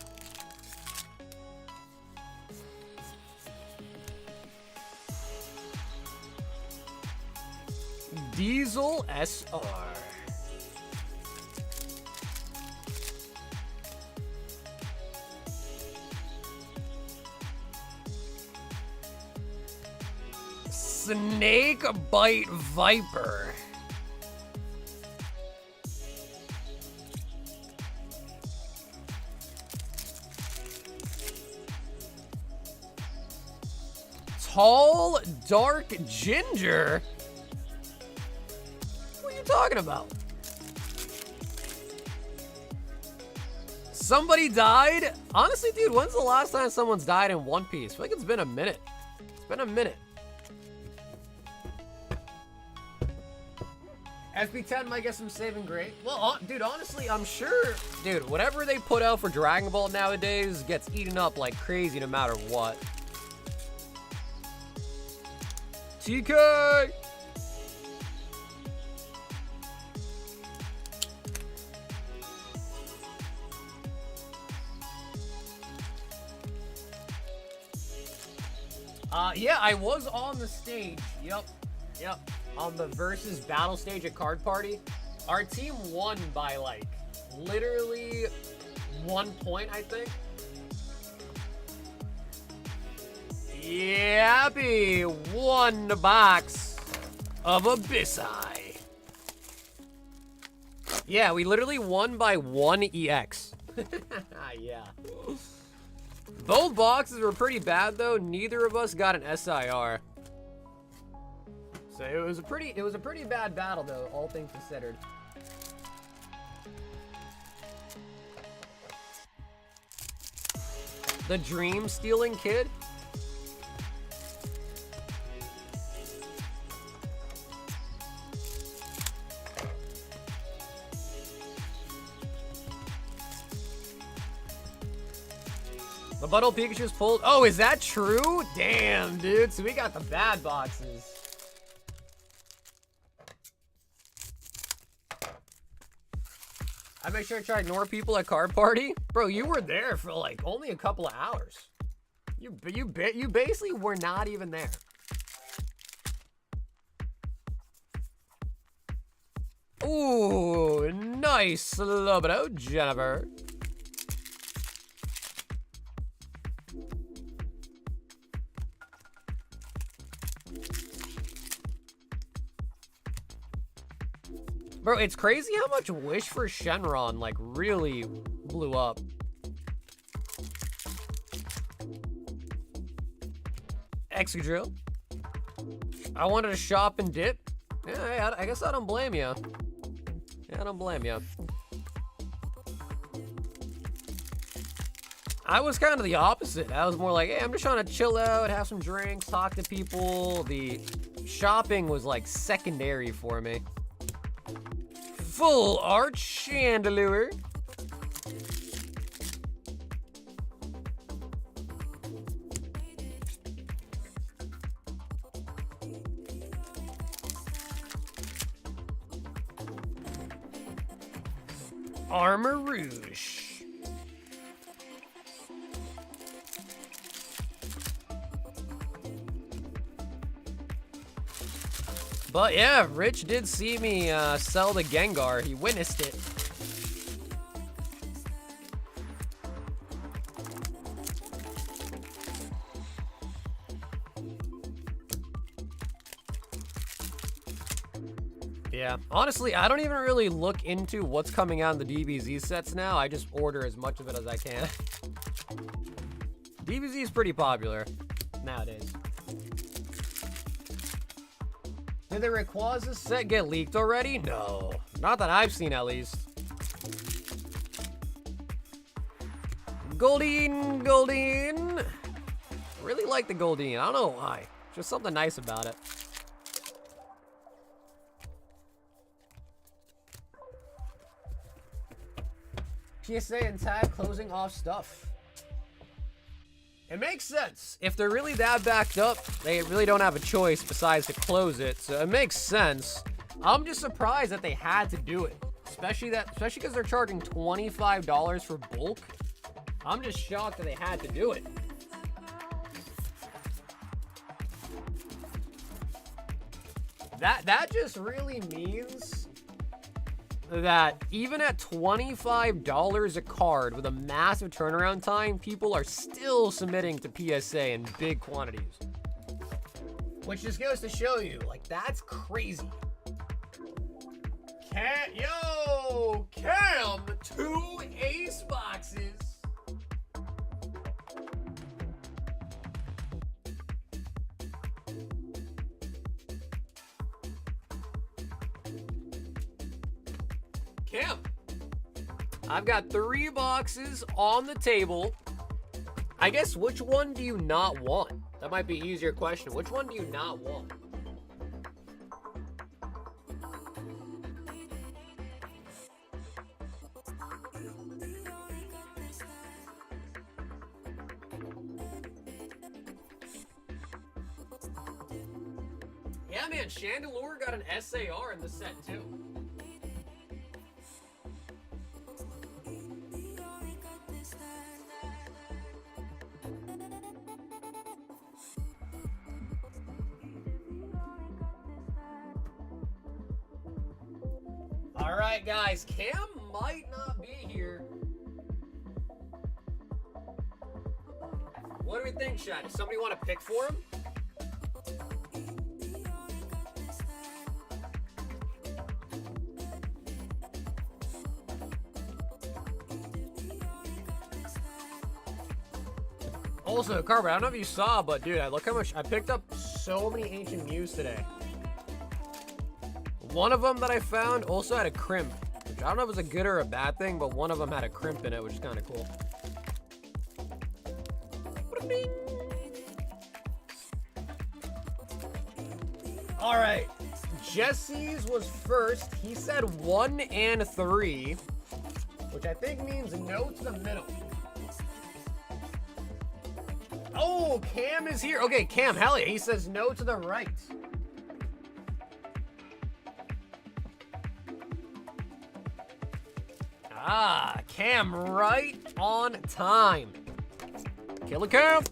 Diesel SR. Snake bite viper. Tall, dark ginger? What are you talking about? Somebody died? Honestly, dude, when's the last time someone's died in One Piece? I feel like it's been a minute. It's been a minute. SB10 might get some saving grace. Well, dude, honestly, I'm sure, dude, whatever they put out for Dragon Ball nowadays gets eaten up like crazy no matter what. TK! Yeah, I was on the stage. Yep. On the versus battle stage at Card Party. Our team won by, like, literally 1 point, I think. Yappy! 1 box of Abyssai. Yeah, we literally won by 1 EX. Yeah. Both boxes were pretty bad though. Neither of us got an SIR. So it was a pretty bad battle though, all things considered. The dream stealing kid? The Buttle Pikachu's pulled. Oh, is that true? Damn, dude. So we got the bad boxes. I make sure I try to ignore people at Card Party. Bro, you were there for like only a couple of hours. You basically were not even there. Ooh, nice Loboto, Jennifer. Bro, it's crazy how much Wish for Shenron, like, really blew up. Excadrill. I wanted to shop and dip. Yeah, I guess I don't blame you. Yeah, I don't blame you. I was kind of the opposite. I was more like, hey, I'm just trying to chill out, have some drinks, talk to people. The shopping was, like, secondary for me. Full art chandelier. Armor Rouge. But yeah, Rich did see me sell the Gengar. He witnessed it. Yeah, honestly, I don't even really look into what's coming out in the DBZ sets now. I just order as much of it as I can. DBZ is pretty popular nowadays. Did the Rayquaza set get leaked already? No, not that I've seen at least. Goldeen. Really like the Goldeen. I don't know why. Just something nice about it. PSA and tag closing off stuff. It makes sense. If they're really that backed up, they really don't have a choice besides to close it. So it makes sense. I'm just surprised that they had to do it. Especially because they're charging $25 for bulk. I'm just shocked that they had to do it. That just really means that even at $25 a card with a massive turnaround time, people are still submitting to PSA in big quantities. Which just goes to show you, like, that's crazy. Cam, 2 ace boxes. Cam, I've got 3 boxes on the table. I guess which one do you not want? That might be an easier question. Which one do you not want? Yeah, man, Chandelure got an SAR in the set, too. All right, guys, Cam might not be here. What do we think, Shad? Does somebody want to pick for him? Also, Carver, I don't know if you saw, but dude, look how much I picked up. So many Ancient Muse today. One of them that I found also had a crimp, which I don't know if it's a good or a bad thing, but one of them had a crimp in it, which is kind of cool. All right, Jesse's was first. He said 1 and 3, which I think means no to the middle. Oh, Cam is here. Okay, Cam, hell yeah. He says no to the right. Ah, Cam right on time. Killer Cam.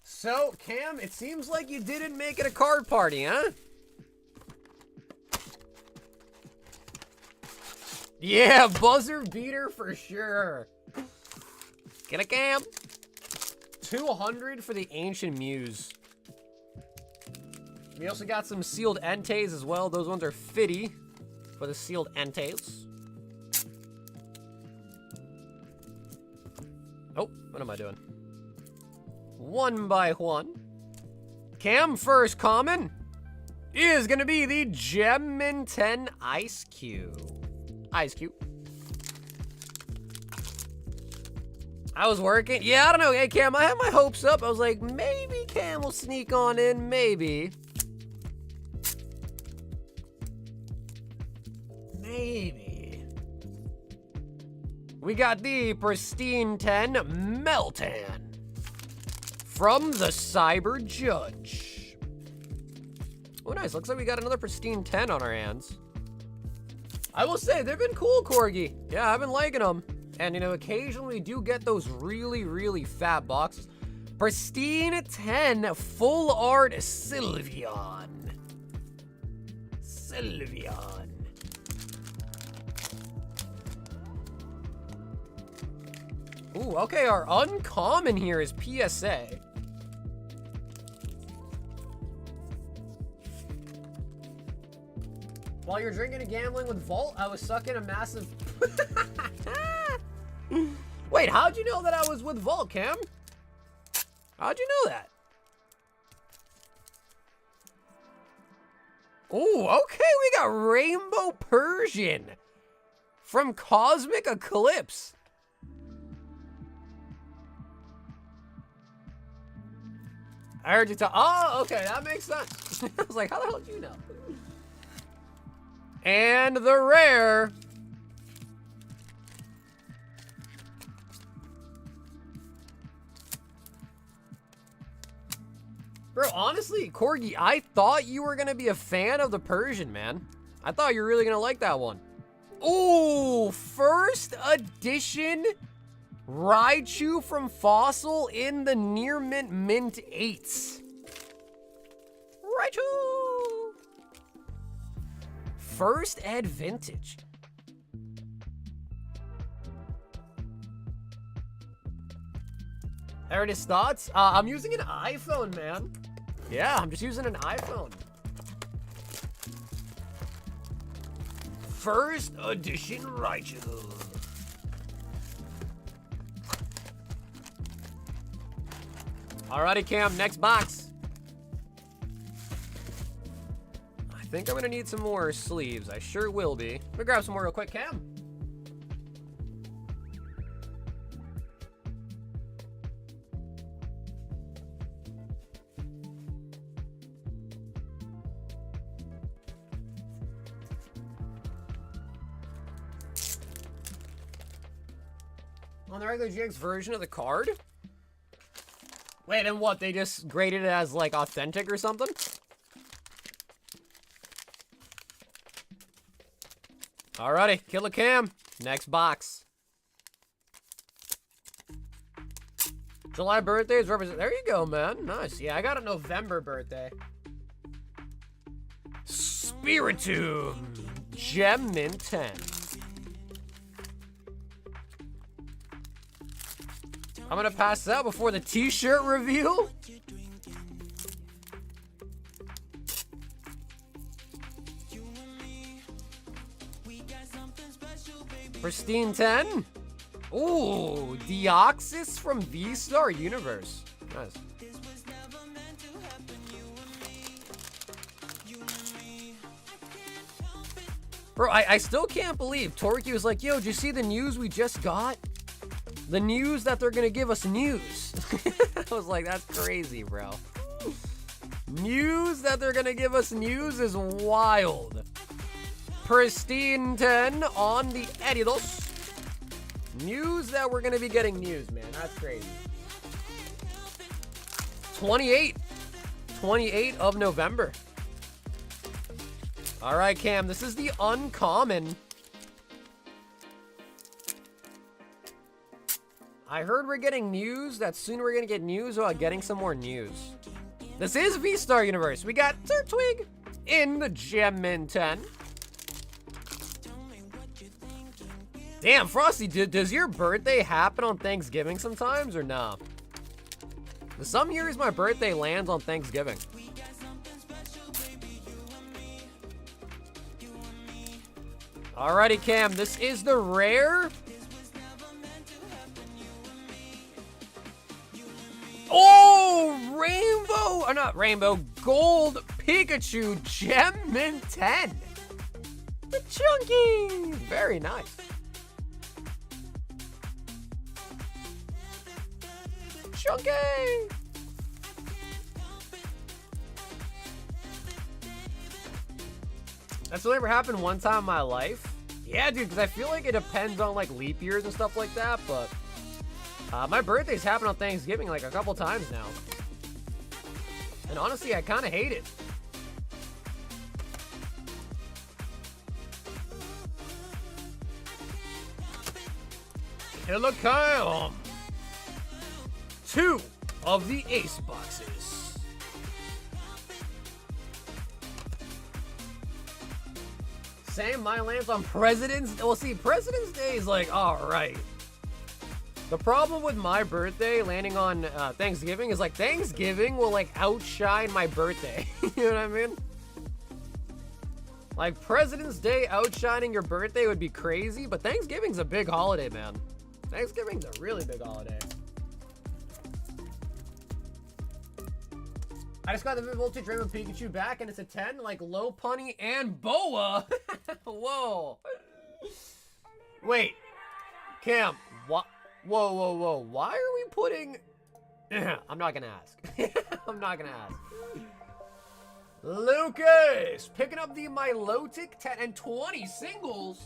So, Cam, it seems like you didn't make it a card party, huh? Yeah, buzzer beater for sure. Get a Cam. 200 for the Ancient Muse. We also got some sealed Entei as well. Those ones are 50 for the sealed Entei. Oh, what am I doing? 1 by 1. Cam first common is gonna be the Gem 10 Ice Cube. Ice Cube. I was working. Yeah, I don't know. Hey, Cam, I had my hopes up. I was like, maybe Cam will sneak on in. Maybe. Maybe. We got the Pristine 10 Meltan from the Cyber Judge. Oh, nice. Looks like we got another Pristine 10 on our hands. I will say, they've been cool, Corgi. Yeah, I've been liking them. And, you know, occasionally we do get those really, really fat boxes. Pristine 10 Full Art Sylveon. Sylveon. Ooh, okay, our uncommon here is PSA. While you're drinking and gambling with Vault, I was sucking a massive... Wait, how'd you know that I was with Vault, Cam? How'd you know that? Oh, okay, we got Rainbow Persian from Cosmic Eclipse. I heard you talk. Oh, okay, that makes sense. I was like, how the hell did you know? And the rare. Bro, honestly, Corgi, I thought you were going to be a fan of the Persian, man. I thought you were really going to like that one. Ooh, first edition Raichu from Fossil in the Near Mint Mint 8s. Raichu! First Ed Vintage. Ernest thoughts? I'm using an iPhone, man. Yeah, I'm just using an iPhone. First edition Righteous. Alrighty, Cam, next box. I think I'm gonna need some more sleeves. I sure will be. Let me grab some more real quick, Cam. On the regular GX version of the card? Wait, and what? They just graded it as, like, authentic or something? Alrighty, Killer Cam. Next box. July birthdays represent. There you go, man. Nice. Yeah, I got a November birthday. Spiritomb. Gem Mint 10. I'm gonna pass out before the t-shirt review. Pristine 10. Ooh, Deoxys from V-Star Universe. Nice. Bro, I still can't believe Torky was like, yo, did you see the news we just got? The news that they're gonna give us news. I was like, that's crazy, bro. News that they're gonna give us news is wild. Pristine 10 on the Edidos. News that we're gonna be getting news, man. That's crazy. 28 of November. All right, Cam, this is the uncommon. I heard we're getting news that soon we're gonna get news about getting some more news. This is V-Star Universe. We got Turtwig in the Gem Mint 10. Damn, Frosty, does your birthday happen on Thanksgiving sometimes or nah? Some years my birthday lands on Thanksgiving. Alrighty, Cam, this is the rare. Oh, rainbow, or not rainbow, gold Pikachu Gem Mint 10. The chunky, very nice. Chunky. That's only ever happened one time in my life. Yeah, dude, because I feel like it depends on like leap years and stuff like that, but my birthday's happened on Thanksgiving like a couple times now. And honestly, I kind of hate it. Killer Cam. 2 of the ace boxes. Same, mine lands on President's. Well, see, President's Day is like, all right. The problem with my birthday landing on Thanksgiving is like Thanksgiving will like outshine my birthday. You know what I mean? Like President's Day outshining your birthday would be crazy, but Thanksgiving's a big holiday, man. Thanksgiving's a really big holiday. I just got the Voltage Rainbow Pikachu back, and it's a 10, like Lopunny and Boa. Whoa. Wait. Cam, what? Whoa, whoa, whoa. Why are we putting... I'm not gonna ask. I'm not gonna ask. Lucas, picking up the Milotic 10 and 20 singles.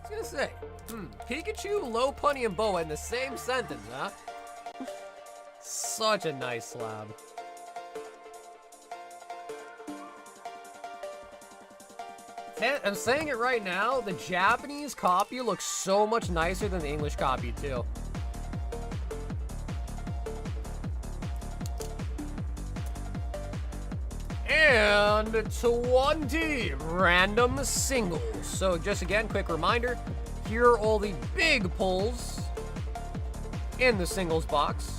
I was gonna say, Pikachu, Lopunny, and Boa in the same sentence, huh? Such a nice slab. I'm saying it right now, the Japanese copy looks so much nicer than the English copy, too. And and 20 random singles. So just again, quick reminder, here are all the big pulls in the singles box.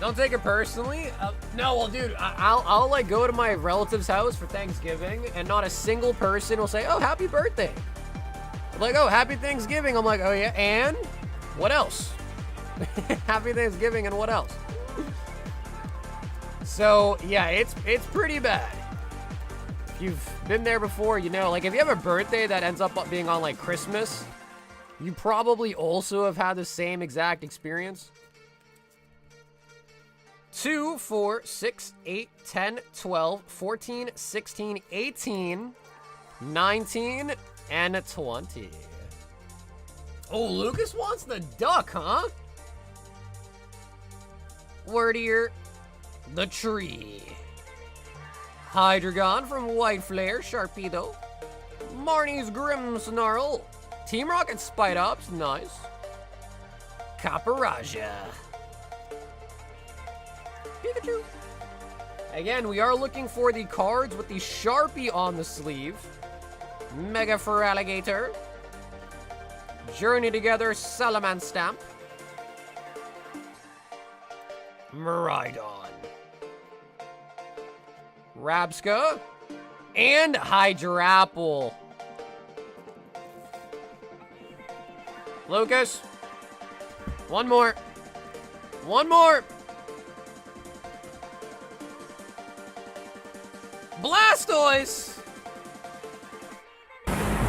Don't take it personally. No, well, dude, I'll like go to my relative's house for Thanksgiving, and not a single person will say, "Oh, happy birthday." I'm like, "Oh, happy Thanksgiving." I'm like, "Oh yeah, and what else?" Happy Thanksgiving, and what else? So yeah, it's pretty bad. If you've been there before, you know, like if you have a birthday that ends up being on like Christmas, you probably also have had the same exact experience. 2, 4, 6, 8, 10, 12, 14, 16, 18, 19, and 20. Oh, Lucas wants the duck, huh? Wordier, the tree. Hydreigon from White Flare, Sharpedo. Marnie's Grim Snarl. Team Rocket Spite Ops, nice. Caparaja. Pikachu. Again, we are looking for the cards with the Sharpie on the sleeve. Mega Feraligatr. Journey Together Salaman Stamp. Miraidon. Rabska. And Hydrapple. Lucas. One more. One more. Blastoise!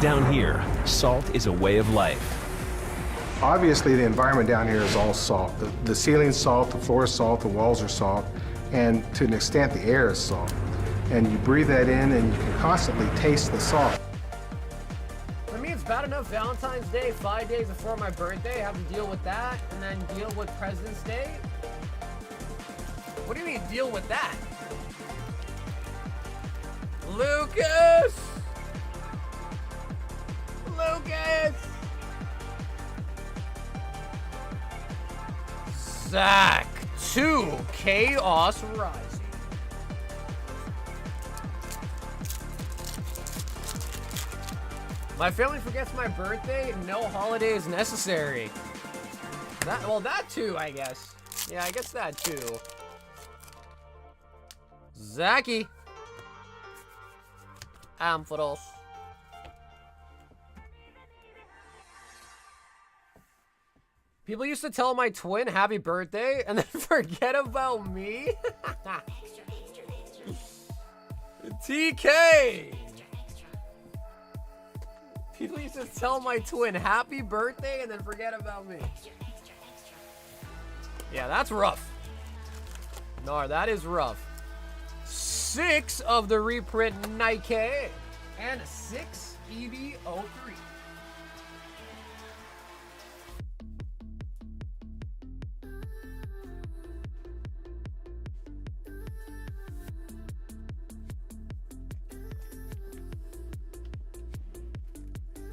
Down here, salt is a way of life. Obviously, the environment down here is all salt. The ceiling's salt, the floor is salt, the walls are salt, and to an extent, the air is salt. And you breathe that in, and you can constantly taste the salt. For me, it's bad enough Valentine's Day, 5 days before my birthday, have to deal with that, and then deal with President's Day? What do you mean, deal with that? Lucas! Lucas! Zach, 2, Chaos Rising. My family forgets my birthday, no holiday is necessary. That too, I guess. Yeah, I guess that too. Zachy. Ampharos. People used to tell my twin happy birthday and then forget about me. TK. People used to tell my twin happy birthday and then forget about me. Yeah, that's rough. No, that is rough. 6 of the reprint Nike and 6 EV03.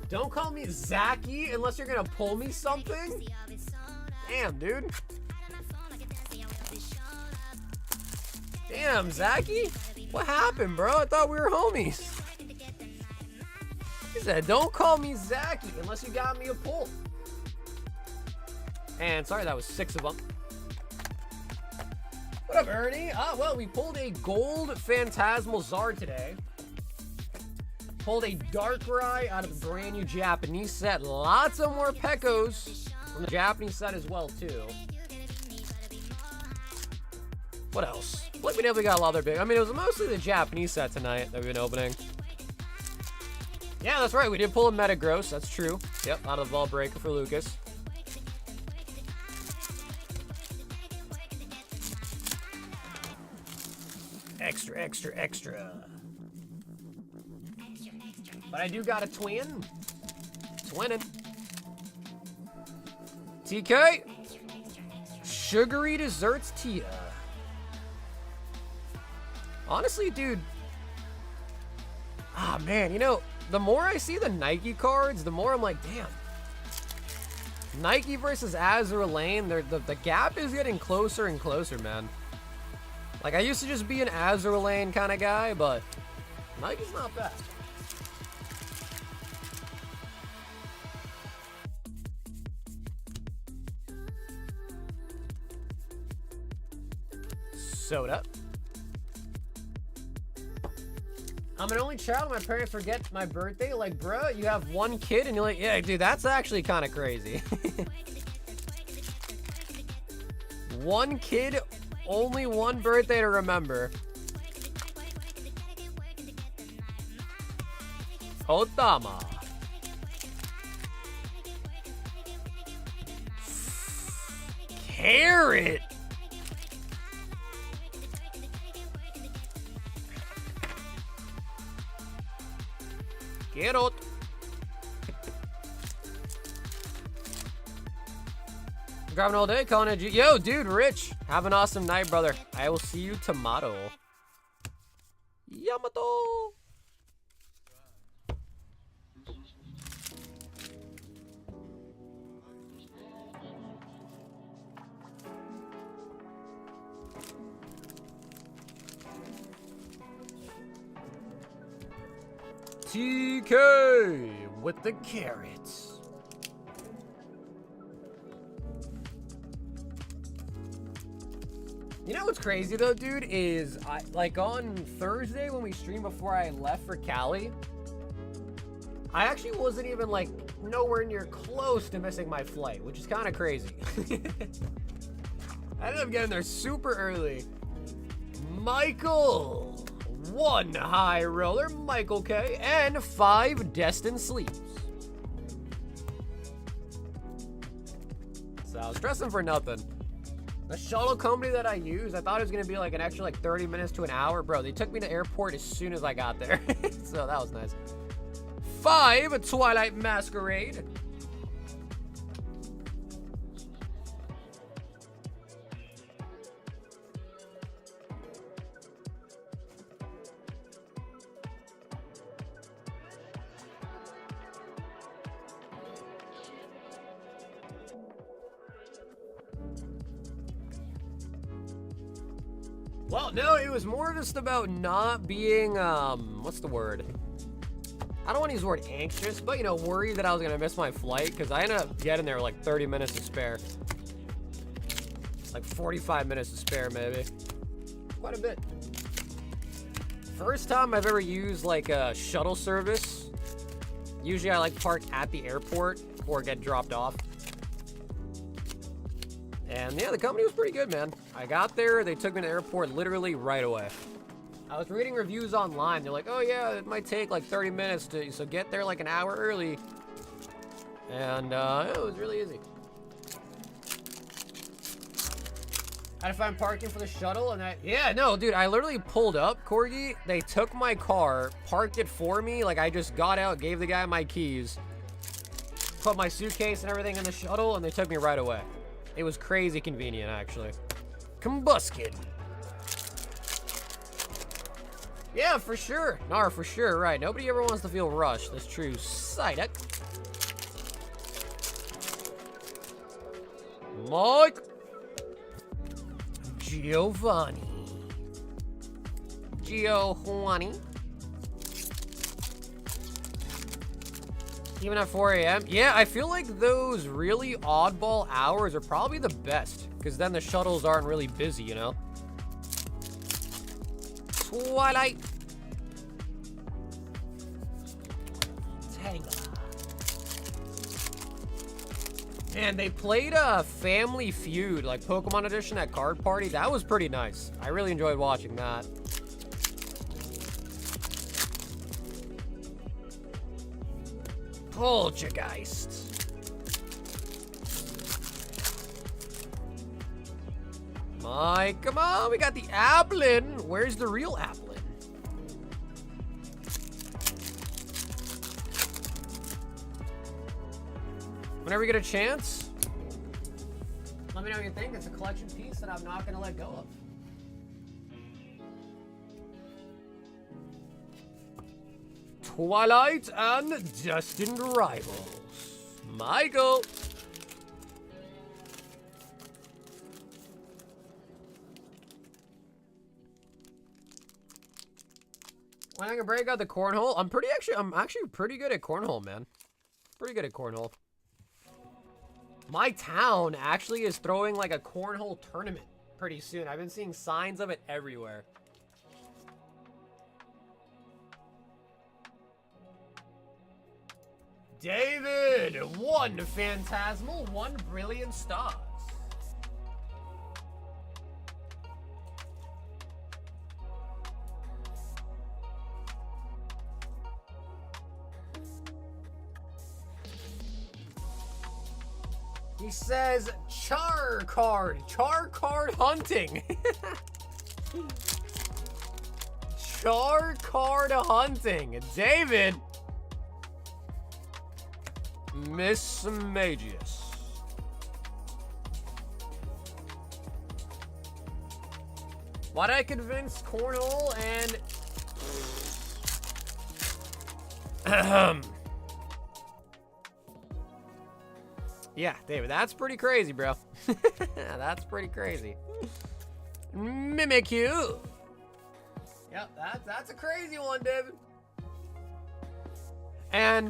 Don't call me Zachy unless you're gonna pull me something. Damn, dude. Damn, Zachy. What happened, bro? I thought we were homies. He said, don't call me Zachy unless you got me a pull. And sorry, that was 6 of them. What up, Ernie? Well, we pulled a gold Phantasmal Zard today. Pulled a Darkrai out of the brand new Japanese set. Lots of more Pekos from the Japanese set as well, too. What else? Like, we definitely got a lot of other big. I mean, it was mostly the Japanese set tonight that we've been opening. Yeah, that's right. We did pull a Metagross. That's true. Yep, out of the ball breaker for Lucas. Extra, extra, extra. But I do got a twin. Twinning. TK. Sugary Desserts Tia. Honestly, dude. Man, you know, the more I see the Nike cards, the more I'm like, damn. Nike versus Azure Lane, the gap is getting closer and closer, man. Like, I used to just be an Azure Lane kind of guy, but Nike's not bad. Soda. I'm an only child. My parents forget my birthday. Like, bro, you have one kid, and you're like, yeah, dude, that's actually kind of crazy. One kid, only one birthday to remember. Otama. Carrot. Get out. Grabbing all day, calling it. Yo, dude, Rich. Have an awesome night, brother. I will see you tomorrow. Yamato. TK with the carrots. You know what's crazy though, dude, is like on Thursday when we streamed before I left for Cali, I actually wasn't even like nowhere near close to missing my flight, which is kind of crazy. I ended up getting there super early. Michael. 1 high roller, Michael K, and 5 destined sleeps. So I was stressing for nothing. The shuttle company that I use, I thought it was gonna be like an extra like 30 minutes to an hour. Bro, they took me to the airport as soon as I got there. So that was nice. 5, Twilight Masquerade. Well, no, it was more just about not being, what's the word? I don't want to use the word anxious, but, you know, worried that I was going to miss my flight, because I ended up getting there with like 30 minutes to spare. Like 45 minutes to spare, maybe. Quite a bit. First time I've ever used, like, a shuttle service. Usually I, like, park at the airport or get dropped off. And yeah, the company was pretty good, man. I got there, they took me to the airport literally right away. I was reading reviews online. They're like, oh yeah, it might take like 30 minutes to, so get there like an hour early. And it was really easy. I had to find parking for the shuttle, and yeah, no, dude, I literally pulled up, Corgi. They took my car, parked it for me. Like, I just got out, gave the guy my keys, put my suitcase and everything in the shuttle, and they took me right away. It was crazy convenient, actually. Combuskin. Yeah, for sure. No, for sure, right. Nobody ever wants to feel rushed. That's true. Psyduck. Mike. Giovanni. Giovanni. Even at 4 a.m.? Yeah, I feel like those really oddball hours are probably the best, because then the shuttles aren't really busy, you know? Twilight. Tango. Man, they played a Family Feud, like Pokemon Edition at Card Party. That was pretty nice. I really enjoyed watching that. Poltergeist. My, come on, we got the Applin. Where's the real Applin? Whenever you get a chance, let me know what you think. It's a collection piece that I'm not going to let go of. Twilight and Destined Rivals. Michael. I can break out the cornhole. I'm actually pretty good at cornhole, man. Pretty good at cornhole. My town actually is throwing like a cornhole tournament pretty soon. I've been seeing signs of it everywhere. David, 1 phantasmal, 1 brilliant stars. He says char card hunting. Char card hunting. David. Miss Magius. Why'd I convince Cornhole and... Yeah, David, that's pretty crazy, bro. That's pretty crazy. Mimic you. Yep, that's a crazy one, David. And,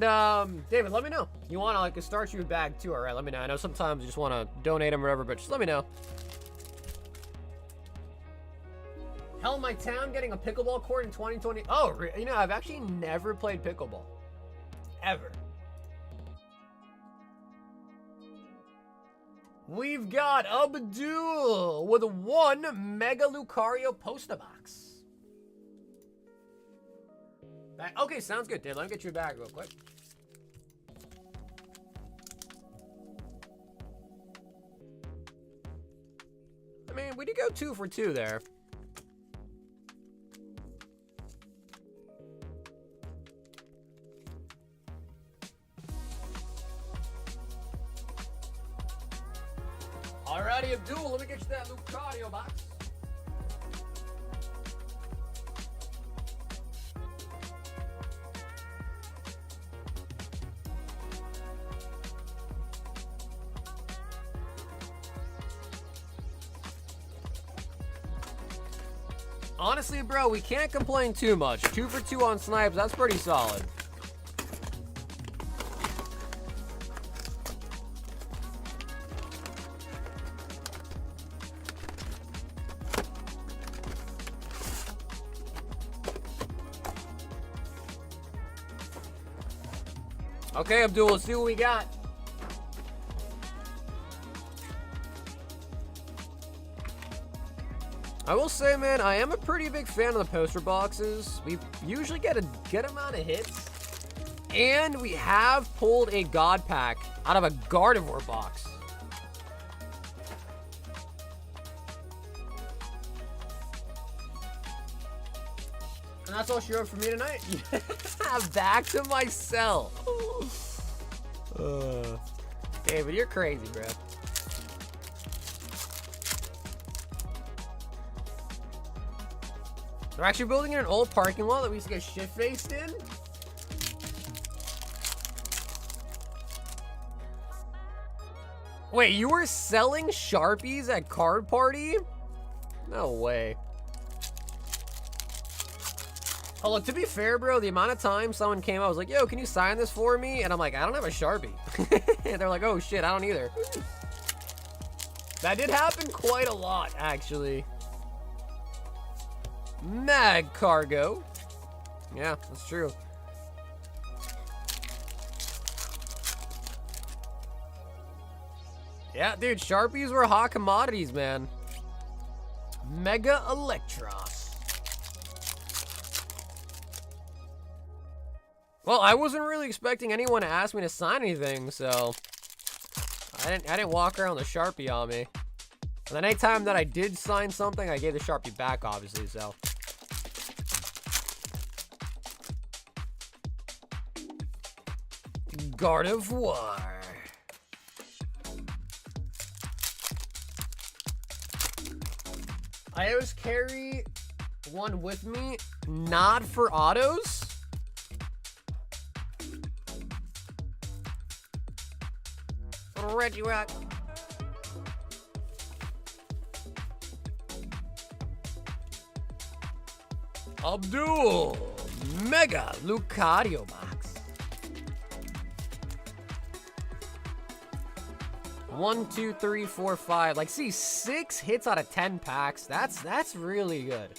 David, let me know. You want to, like, start you a bag, too, all right? Let me know. I know sometimes you just want to donate them or whatever, but just let me know. Hell, my town getting a pickleball court in 2020. Oh, you know, I've actually never played pickleball. Ever. We've got Abdul with 1 Mega Lucario poster box. Okay, sounds good, Dave. Let me get you a bag real quick. I mean, we did go 2 for 2 there. Alrighty, Abdul, let me get you that Lucario box. Honestly, bro, we can't complain too much. 2 for 2 on snipes, that's pretty solid. Okay, Abdul, let's see what we got. I will say, man, I am a pretty big fan of the poster boxes. We usually get a good amount of hits. And we have pulled a God Pack out of a Gardevoir box. And that's all she wrote for me tonight. Back to my cell. David, you're crazy, bro. They're actually building in an old parking lot that we used to get shit-faced in. Wait, you were selling Sharpies at Card Party? No way. Oh, look, to be fair, bro, the amount of time someone came out, was like, yo, can you sign this for me? And I'm like, I don't have a Sharpie. And they're like, oh, shit, I don't either. That did happen quite a lot, actually. Mag Cargo. Yeah, that's true. Yeah, dude, Sharpies were hot commodities, man. Mega Electros. Well, I wasn't really expecting anyone to ask me to sign anything, so I didn't walk around with a Sharpie on me. And then any time that I did sign something, I gave the Sharpie back, obviously, so. Gardevoir. I always carry one with me, not for autos. Regirock. Abdul, Mega Lucario box. 1, 2, 3, 4, 5. Like, see, 6 hits out of 10 packs. That's really good.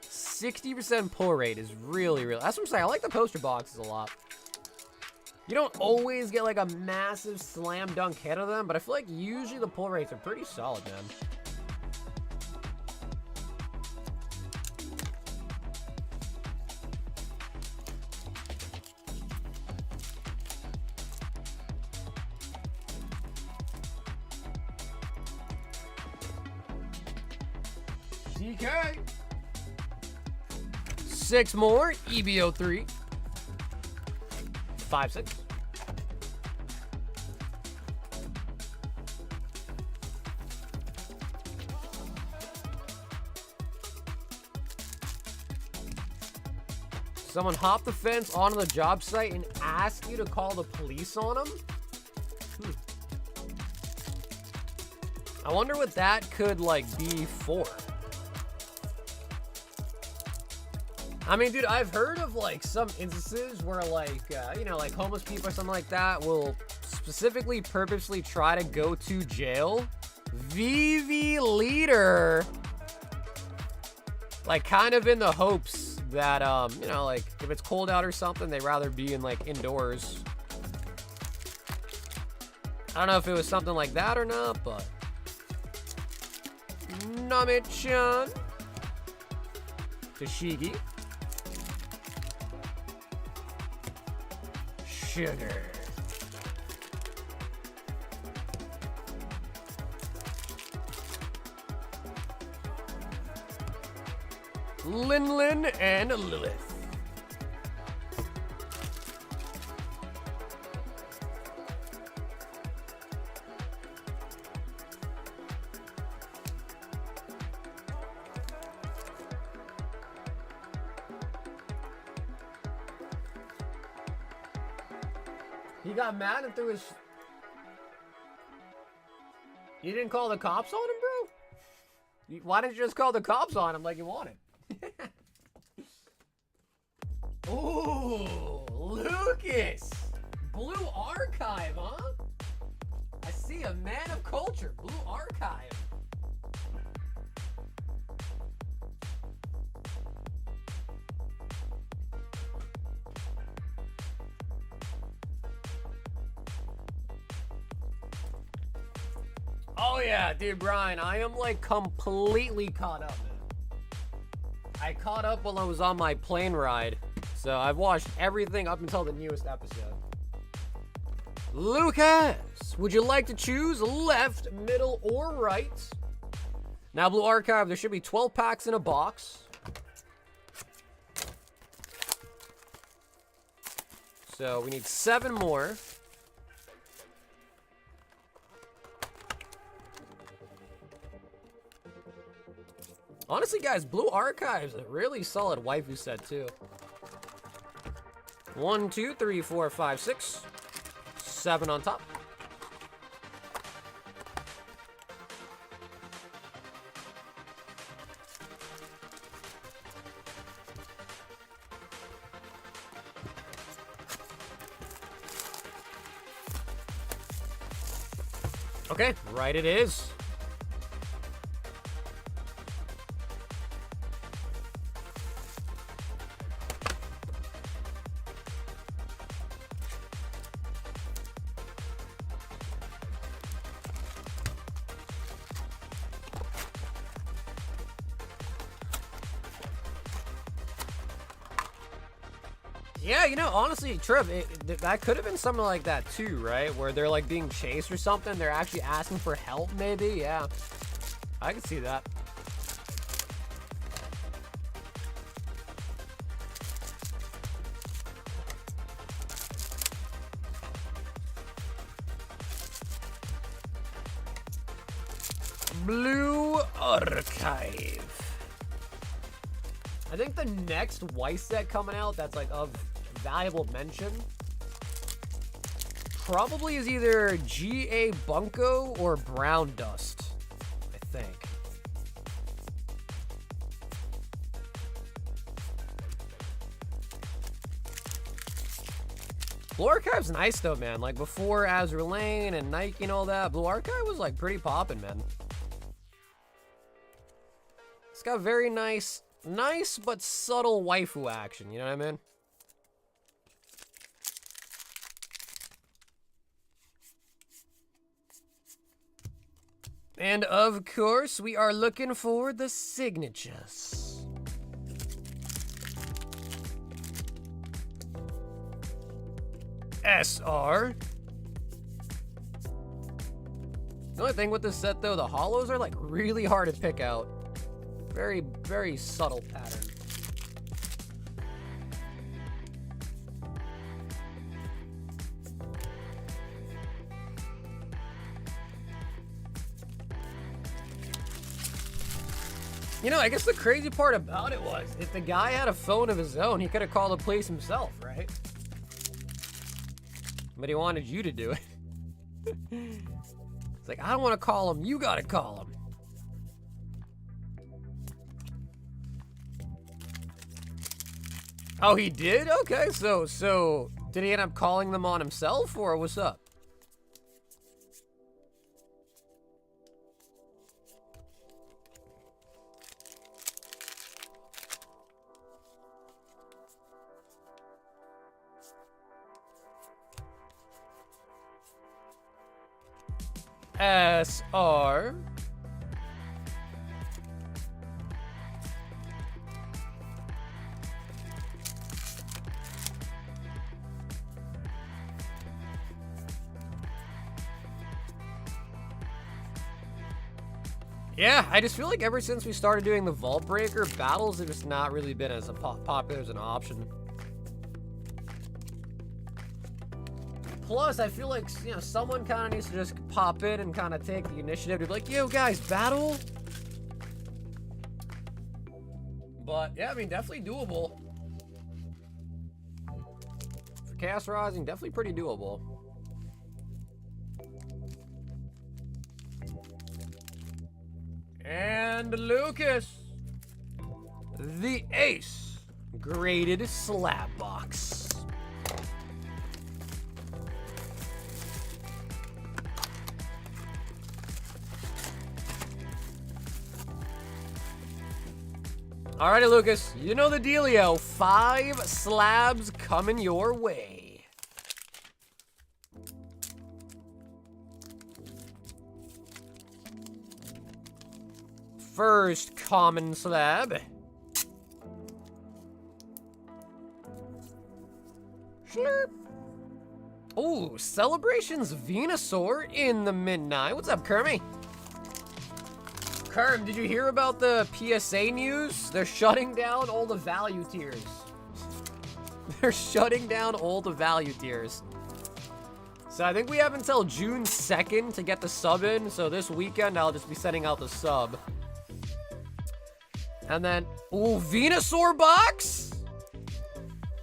60% pull rate is really. That's what I'm saying. I like the poster boxes a lot. You don't always get like a massive slam dunk hit of them, but I feel like usually the pull rates are pretty solid, man. DK. 6 more, EBO3. 5, 6. Someone hop the fence onto the job site and ask you to call the police on them? I wonder what that could, like, be for. I mean, dude, I've heard of, like, some instances where, like, you know, like, homeless people or something like that will specifically purposely try to go to jail. VV leader. Like, kind of in the hopes that, you know, like, if it's cold out or something, they'd rather be in, like, indoors. I don't know if it was something like that or not, but... Name-chan. Tashigi. Sugar. Lin and Lilith. He got mad and threw his... You didn't call the cops on him, bro? Why didn't you just call the cops on him like you wanted? Ooh, Lucas! Blue Archive, huh? I see a man of culture. Blue Archive. Oh yeah, dude, Brian, I am like completely caught up, man. I caught up while I was on my plane ride, so I've watched everything up until the newest episode. Lucas, would you like to choose left, middle, or right? Now, Blue Archive, there should be 12 packs in a box. So we need 7 more. Honestly, guys, Blue Archive's a really solid waifu set, too. 1, 2, 3, 4, 5, 6. 7 on top. Okay, right it is. Yeah, you know, honestly, Trev, that could have been something like that too, right? Where they're like being chased or something. They're actually asking for help, maybe. Yeah, I can see that. Blue Archive. I think the next white set coming out that's like of valuable mention probably is either GA Bunko or Brown Dust, I think. Blue Archive's nice though, man. Like before Azure Lane and Nike and all that, Blue Archive was like pretty poppin', man. It's got very nice but subtle waifu action, you know what I mean? And of course, we are looking for the signatures. SR. The only thing with this set though, the holos are like really hard to pick out. Very, very subtle pattern. You know, I guess the crazy part about it was, if the guy had a phone of his own, he could have called the police himself, right? But he wanted you to do it. It's like, I don't want to call him, you gotta call him. Oh, he did? Okay, so did he end up calling them on himself, or what's up? SR. Yeah, I just feel like ever since we started doing the Vault Breaker, battles have just not really been as popular as an option. Plus, I feel like, you know, someone kind of needs to just pop in and kind of take the initiative to be like, yo, guys, battle? But, yeah, I mean, definitely doable. For Chaos Rising, definitely pretty doable. And Lucas, the Ace graded slab box. Alrighty, Lucas, you know the dealio. 5 slabs coming your way. First common slab. Slurp. Ooh, Celebrations Venusaur in the midnight. What's up, Kermie? Kerm, did you hear about the PSA news? They're shutting down all the value tiers. They're shutting down all the value tiers. So I think we have until June 2nd to get the sub in. So this weekend, I'll just be sending out the sub. And then, ooh, Venusaur box?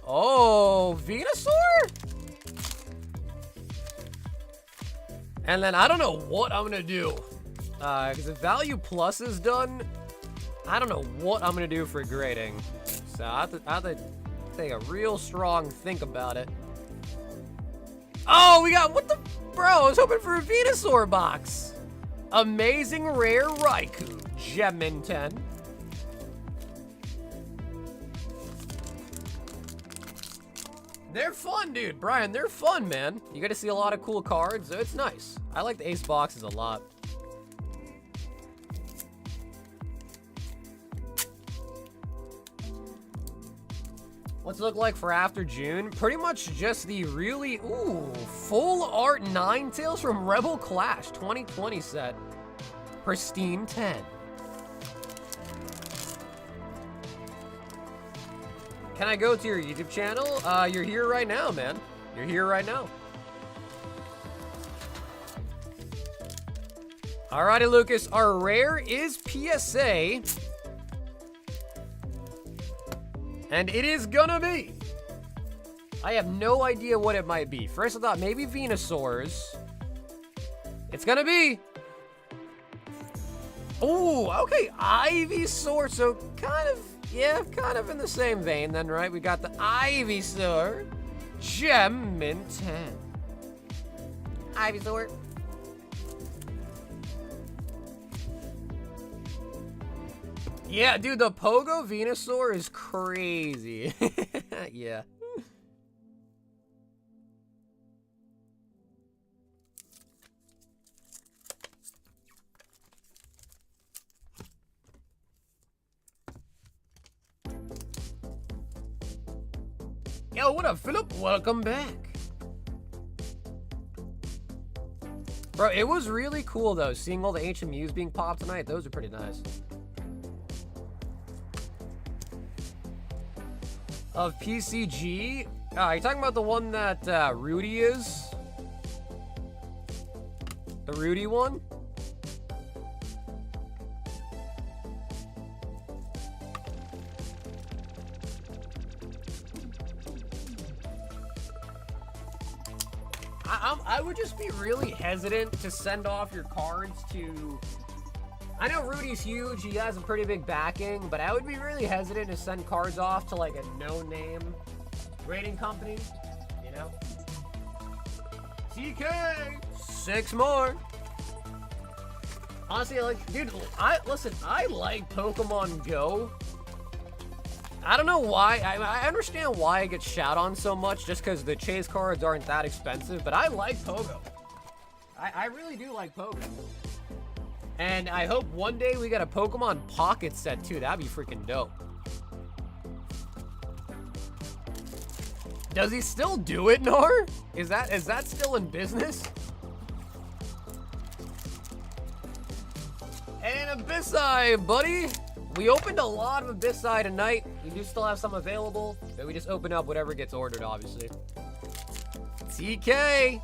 Oh, Venusaur? And then I don't know what I'm gonna do. Because if Value Plus is done, I don't know what I'm gonna do for grading. So I have to take a real strong think about it. Oh, we got, what the, bro, I was hoping for a Venusaur box. Amazing Rare Raikou, Gem 10. They're fun, dude. Brian, they're fun, man. You get to see a lot of cool cards. It's nice. I like the Ace boxes a lot. What's it look like for after June? Pretty much just the really, ooh, full art Ninetales from Rebel Clash 2020 set. Pristine 10. Can I go to your YouTube channel? You're here right now, man. You're here right now. Alrighty, Lucas. Our rare is PSA. And it is gonna be. I have no idea what it might be. First I thought maybe Venusaurs. It's gonna be. Ooh, okay. Ivysaur. So kind of, yeah, kind of in the same vein then, right? We got the Ivysaur. Gem in 10. Ivysaur. Yeah, dude, the Pogo Venusaur is crazy. Yeah. Yo, what up, Philip? Welcome back. Bro, it was really cool, though, seeing all the HMUs being popped tonight. Those are pretty nice. Of PCG? Are you talking about the one that Rudy is? The Rudy one? I would just be really hesitant to send off your cards to... I know Rudy's huge, he has a pretty big backing, but I would be really hesitant to send cards off to like a no-name grading company, you know? TK! 6 more! Honestly, like, dude, I like Pokemon Go. I don't know why. I understand why it gets shat on so much, just because the chase cards aren't that expensive, but I like Pogo. I really do like Pogo. And I hope one day we get a Pokemon Pocket set too. That'd be freaking dope. Does he still do it, Nor? Is that still in business? And Abyssai, buddy. We opened a lot of Abyssai tonight. We do still have some available, but we just open up whatever gets ordered, obviously. TK.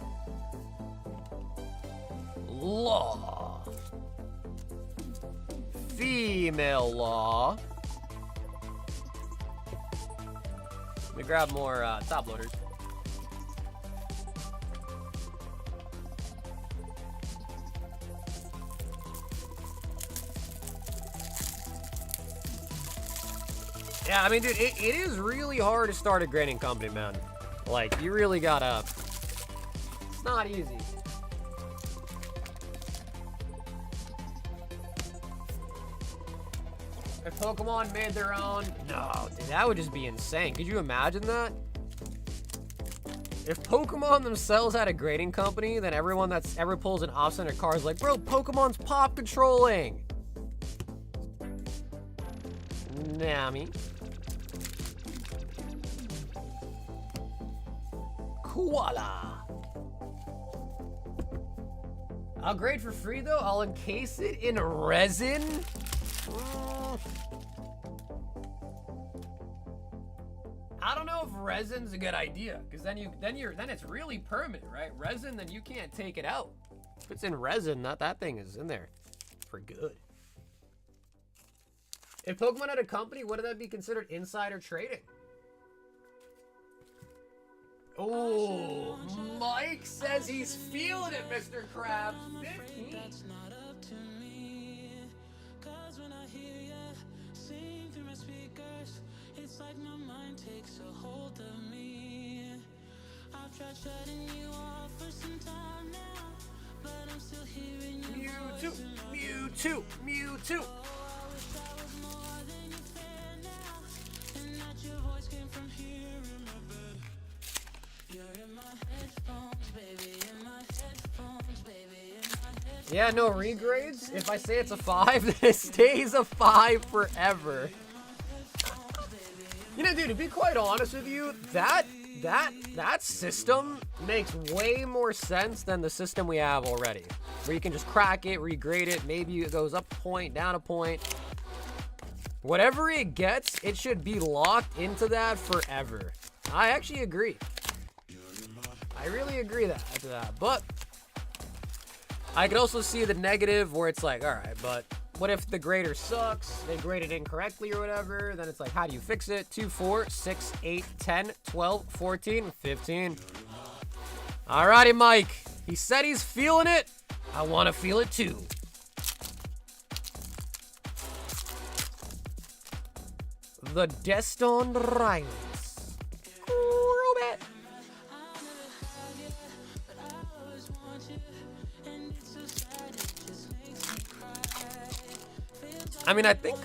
Law. Female Law. Let me grab more top loaders. Yeah, I mean, dude, it is really hard to start a grading company, man. Like, you really gotta... It's not easy. If Pokemon made their own... No, dude, that would just be insane. Could you imagine that? If Pokemon themselves had a grading company, then everyone that's ever pulls an off-center card is like, bro, Pokemon's pop controlling. Nami. Koala. I'll grade for free though. I'll encase it in resin. I don't know if resin's a good idea, because then it's really permanent, right? Resin, then you can't take it out. If it's in resin, that thing is in there for good. If Pokemon had a company, would that be considered insider trading? Oh, Mike says he's feeling it, Mr. Krabs. 15. That's not up to me. 'Cause when I hear you sing through my speakers, it's like my mind takes a hold of me. I've tried shutting you off for some time now, but I'm still hearing your Mewtwo, voice in my Mewtwo, Mewtwo. wish I was more than you fear now, and not your voice came from here in my bed. You're in my headphones, baby, in my headphones, baby, in my headphones. Yeah, no regrades. If I say it's a 5, then it stays a 5 forever. You know, dude, to be quite honest with you, that system makes way more sense than the system we have already. Where you can just crack it, regrade it, maybe it goes up a point, down a point. Whatever it gets, it should be locked into that forever. I actually agree. I really agree to that. But I could also see the negative where it's like, all right, but what if the grader sucks? They graded incorrectly or whatever. Then it's like, how do you fix it? 2, 4, 6, 8, 10, 12, 14, 15. Alrighty, Mike. He said he's feeling it. I want to feel it too. The Destined Rivals. Robot. I mean, I think,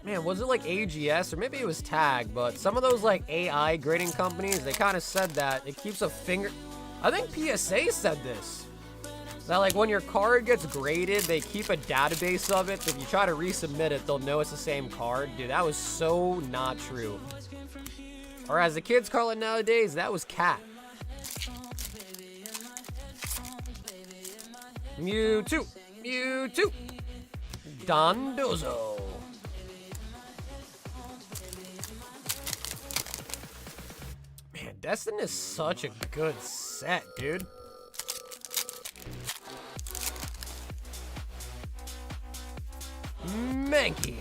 man, was it like AGS or maybe it was Tag, but some of those like AI grading companies, they kind of said that it keeps a finger. I think PSA said this. That like when your card gets graded, they keep a database of it. So if you try to resubmit it, they'll know it's the same card. Dude, that was so not true. Or as the kids call it nowadays, that was cat. Mewtwo. Mewtwo. Dondozo. Man, Destin is such a good set, dude. Mankey.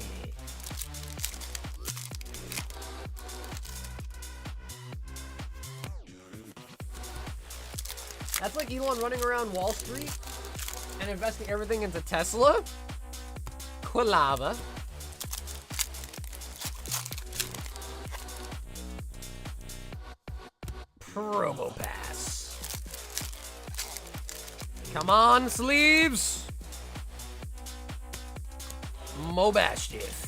That's like Elon running around Wall Street and investing everything into Tesla. Quilava. Probopass. Come on, sleeves. Mobashtif.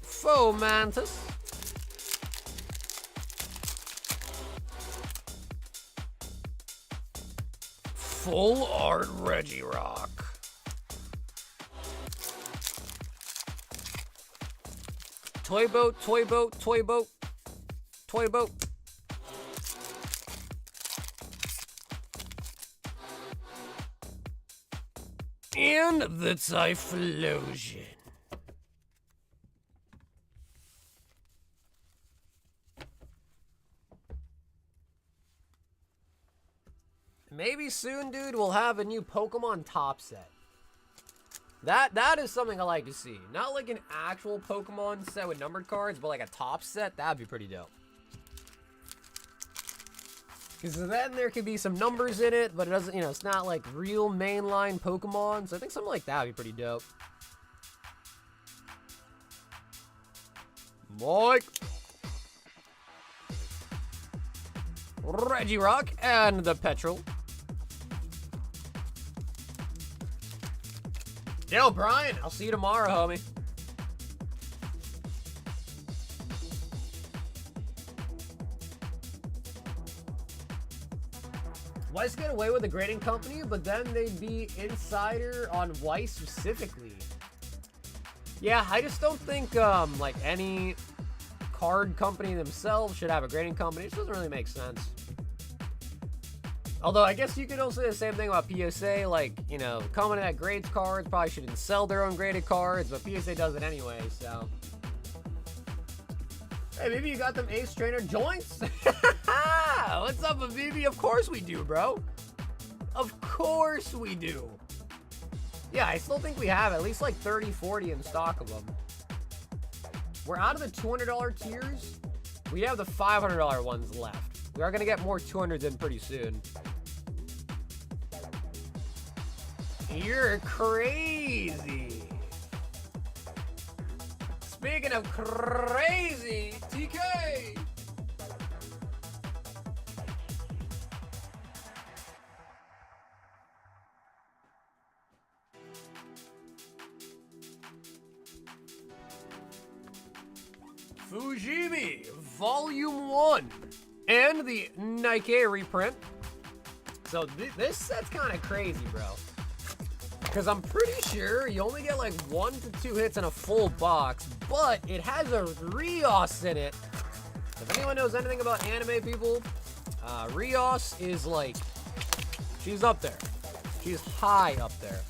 Fomantis. Full art Regirock. Toy boat, toy boat, toy boat, toy boat. And the Typhlosion. Maybe soon, dude, we'll have a new Pokemon top set. That is something I like to see. Not like an actual Pokemon set with numbered cards, but like a top set, that'd be pretty dope. Because then there could be some numbers in it, but it doesn't, you know, it's not like real mainline Pokemon. So I think something like that would be pretty dope. Mike. Regirock and the Petrol. Yo, Brian, I'll see you tomorrow, homie. Weiss get away with a grading company, but then they'd be insider on Weiss specifically. Yeah, I just don't think like any card company themselves should have a grading company. It just doesn't really make sense. Although I guess you could also say the same thing about PSA, like, you know, the company that grades cards probably shouldn't sell their own graded cards, but PSA does it anyway, so. Hey, maybe you got them Ace Trainer joints? What's up, Avivi? Of course we do, bro. Of course we do. Yeah, I still think we have at least like 30, 40 in stock of them. We're out of the $200 tiers. We have the $500 ones left. We are going to get more 200s in pretty soon. You're crazy. Speaking of crazy, TK. Fujimi Volume 1 and the Nike reprint. So this set's kind of crazy, bro. Because I'm pretty sure you only get like 1 to 2 hits in a full box, but it has a Rios in it. If anyone knows anything about anime, people, Rios is like, she's up there. She's high up there.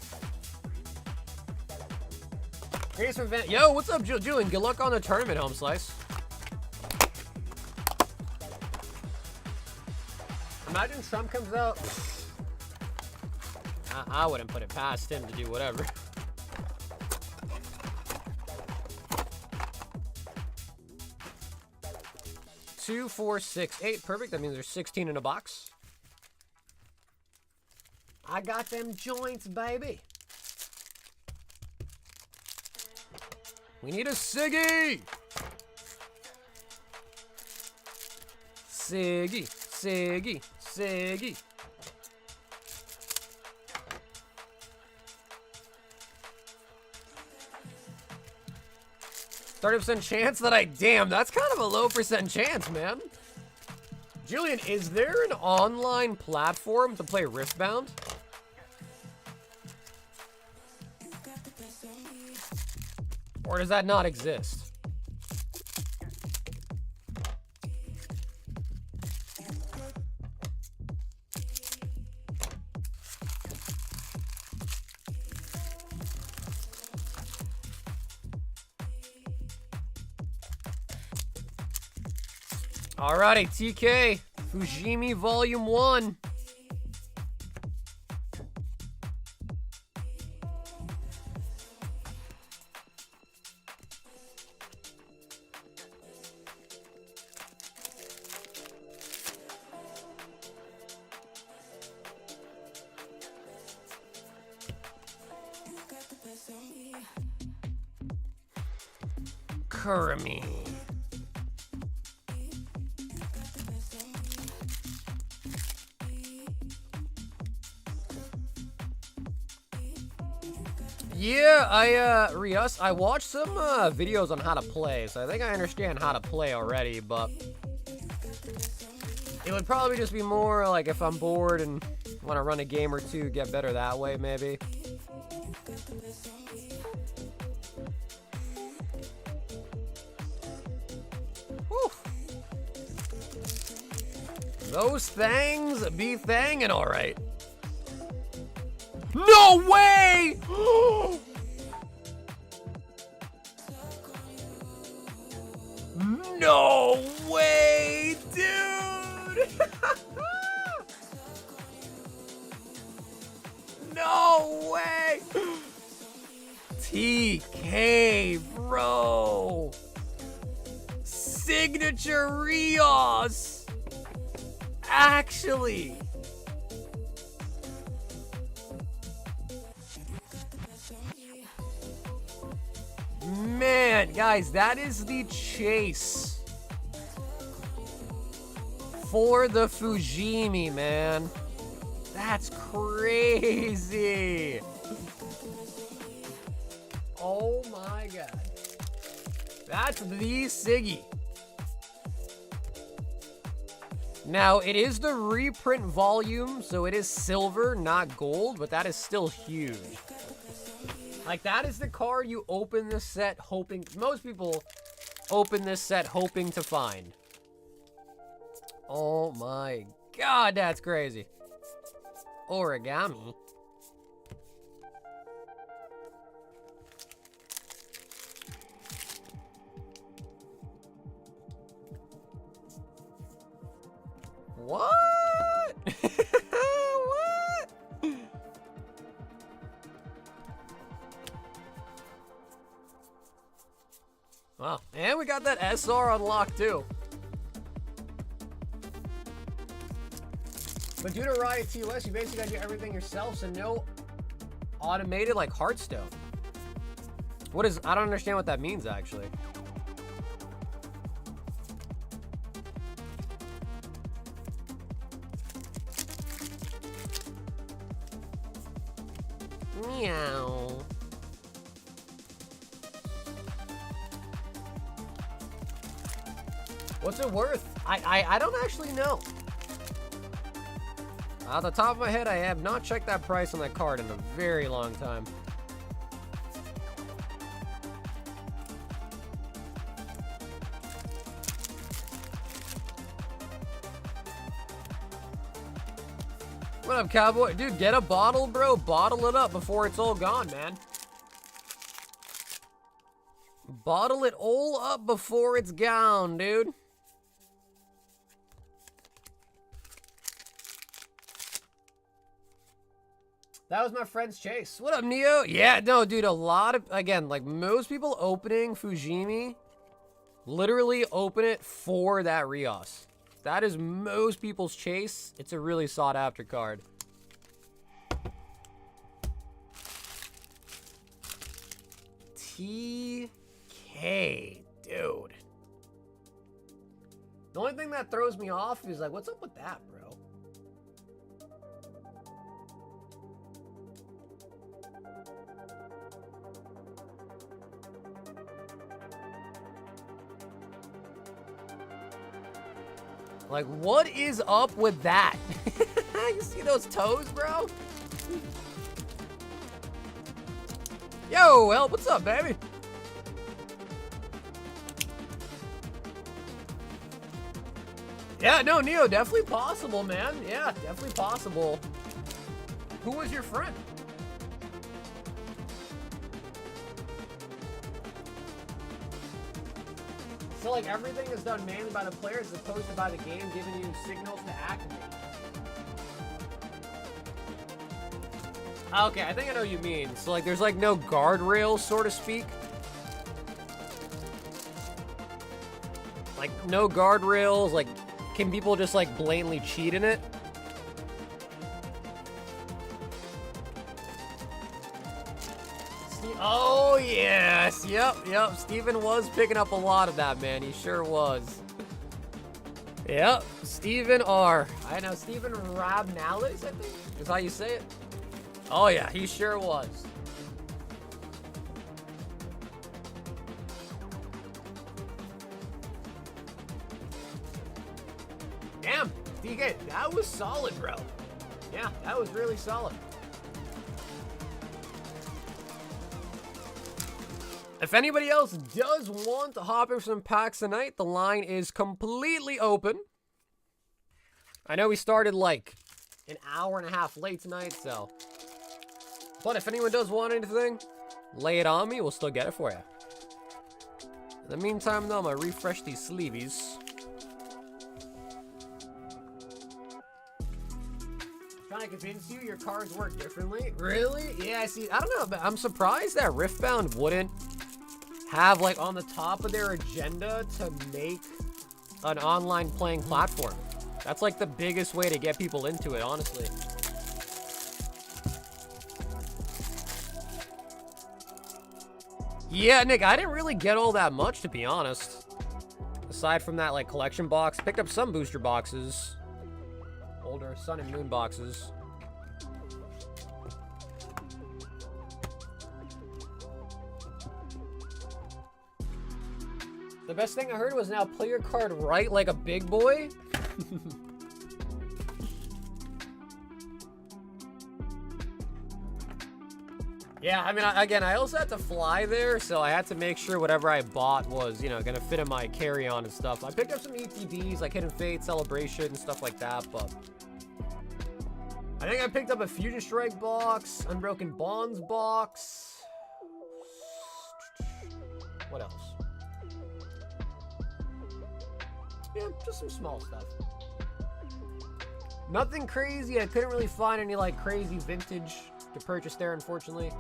Grace from Van. Yo, what's up, Julian? Good luck on the tournament, Home Slice. Imagine Trump comes out. I wouldn't put it past him to do whatever. Two, 4, 6, 8. Perfect. That means there's 16 in a box. I got them joints, baby. We need a Siggy. Siggy, Siggy, Siggy. 30% chance that damn, that's kind of a low percent chance, man. Julian, is there an online platform to play Riftbound? Or does that not exist? Alrighty, TK, Fujimi Volume 1. Kurumi. Yeah, Rios, I watched some videos on how to play, so I think I understand how to play already, but it would probably just be more like if I'm bored and want to run a game or two, get better that way, maybe. Whew. Those things be thangin' alright. No way! No way, dude! No way! TK, bro! Signature Rios! Actually! Man, guys, that is the chase for the Fujimi, man. That's crazy. Oh my god. That's the Siggy. Now, it is the reprint volume, so it is silver, not gold, but that is still huge. Like, that is the card you open this set hoping... Most people open this set hoping to find. Oh my god, that's crazy. Origami. What? What? Wow, and we got that SR unlocked too. But due to Riot TOS, you basically gotta do everything yourself, so no automated like Hearthstone. What is, I don't understand what that means actually. Meow. What's it worth? I don't actually know. Off the top of my head, I have not checked that price on that card in a very long time. What up, cowboy? Dude, get a bottle, bro. Bottle it up before it's all gone, man. Bottle it all up before it's gone, dude. That was my friend's chase. What up, Neo? Yeah, no, dude, a lot of, again, like most people opening Fujimi literally open it for that Rios. That is most people's chase. It's a really sought after card. TK, dude. The only thing that throws me off is like, what's up with that, bro? Like, what is up with that? You see those toes, bro? Yo, well, what's up, baby? Yeah, no, Neo, definitely possible, man. Yeah, definitely possible. Who was your friend? So, like, everything is done mainly by the players as opposed to by the game giving you signals to activate. Okay, I think I know what you mean. So, like, there's, like, no guardrails, so to speak. Like, no guardrails. Like, can people just, like, blatantly cheat in it? Oh, yes. Yep. Steven was picking up a lot of that, man. He sure was. Yep. Steven R. I know. Steven Rabnalis, I think, is how you say it. Oh, yeah. He sure was. Damn. DK, that was solid, bro. Yeah, that was really solid. If anybody else does want to hop in for some packs tonight, the line is completely open. I know we started like an hour and a half late tonight, so. But if anyone does want anything, lay it on me. We'll still get it for you. In the meantime, though, I'm going to refresh these sleeveys. Trying to convince you your cards work differently? Really? Yeah, see, I don't know, but I'm surprised that Riftbound wouldn't have like on the top of their agenda to make an online playing platform. That's like the biggest way to get people into it, honestly. Yeah, Nick, I didn't really get all that much, to be honest. Aside from that like collection box, picked up some booster boxes. Older Sun and Moon boxes. The best thing I heard was now play your card right like a big boy. Yeah, I mean, again, I also had to fly there, so I had to make sure whatever I bought was, you know, gonna fit in my carry-on and stuff. I picked up some ETBs, like Hidden Fate, Celebration, and stuff like that, but I think I picked up a Fusion Strike box, Unbroken Bonds box. What else? Yeah, just some small stuff. Nothing crazy. I couldn't really find any like crazy vintage to purchase there, unfortunately.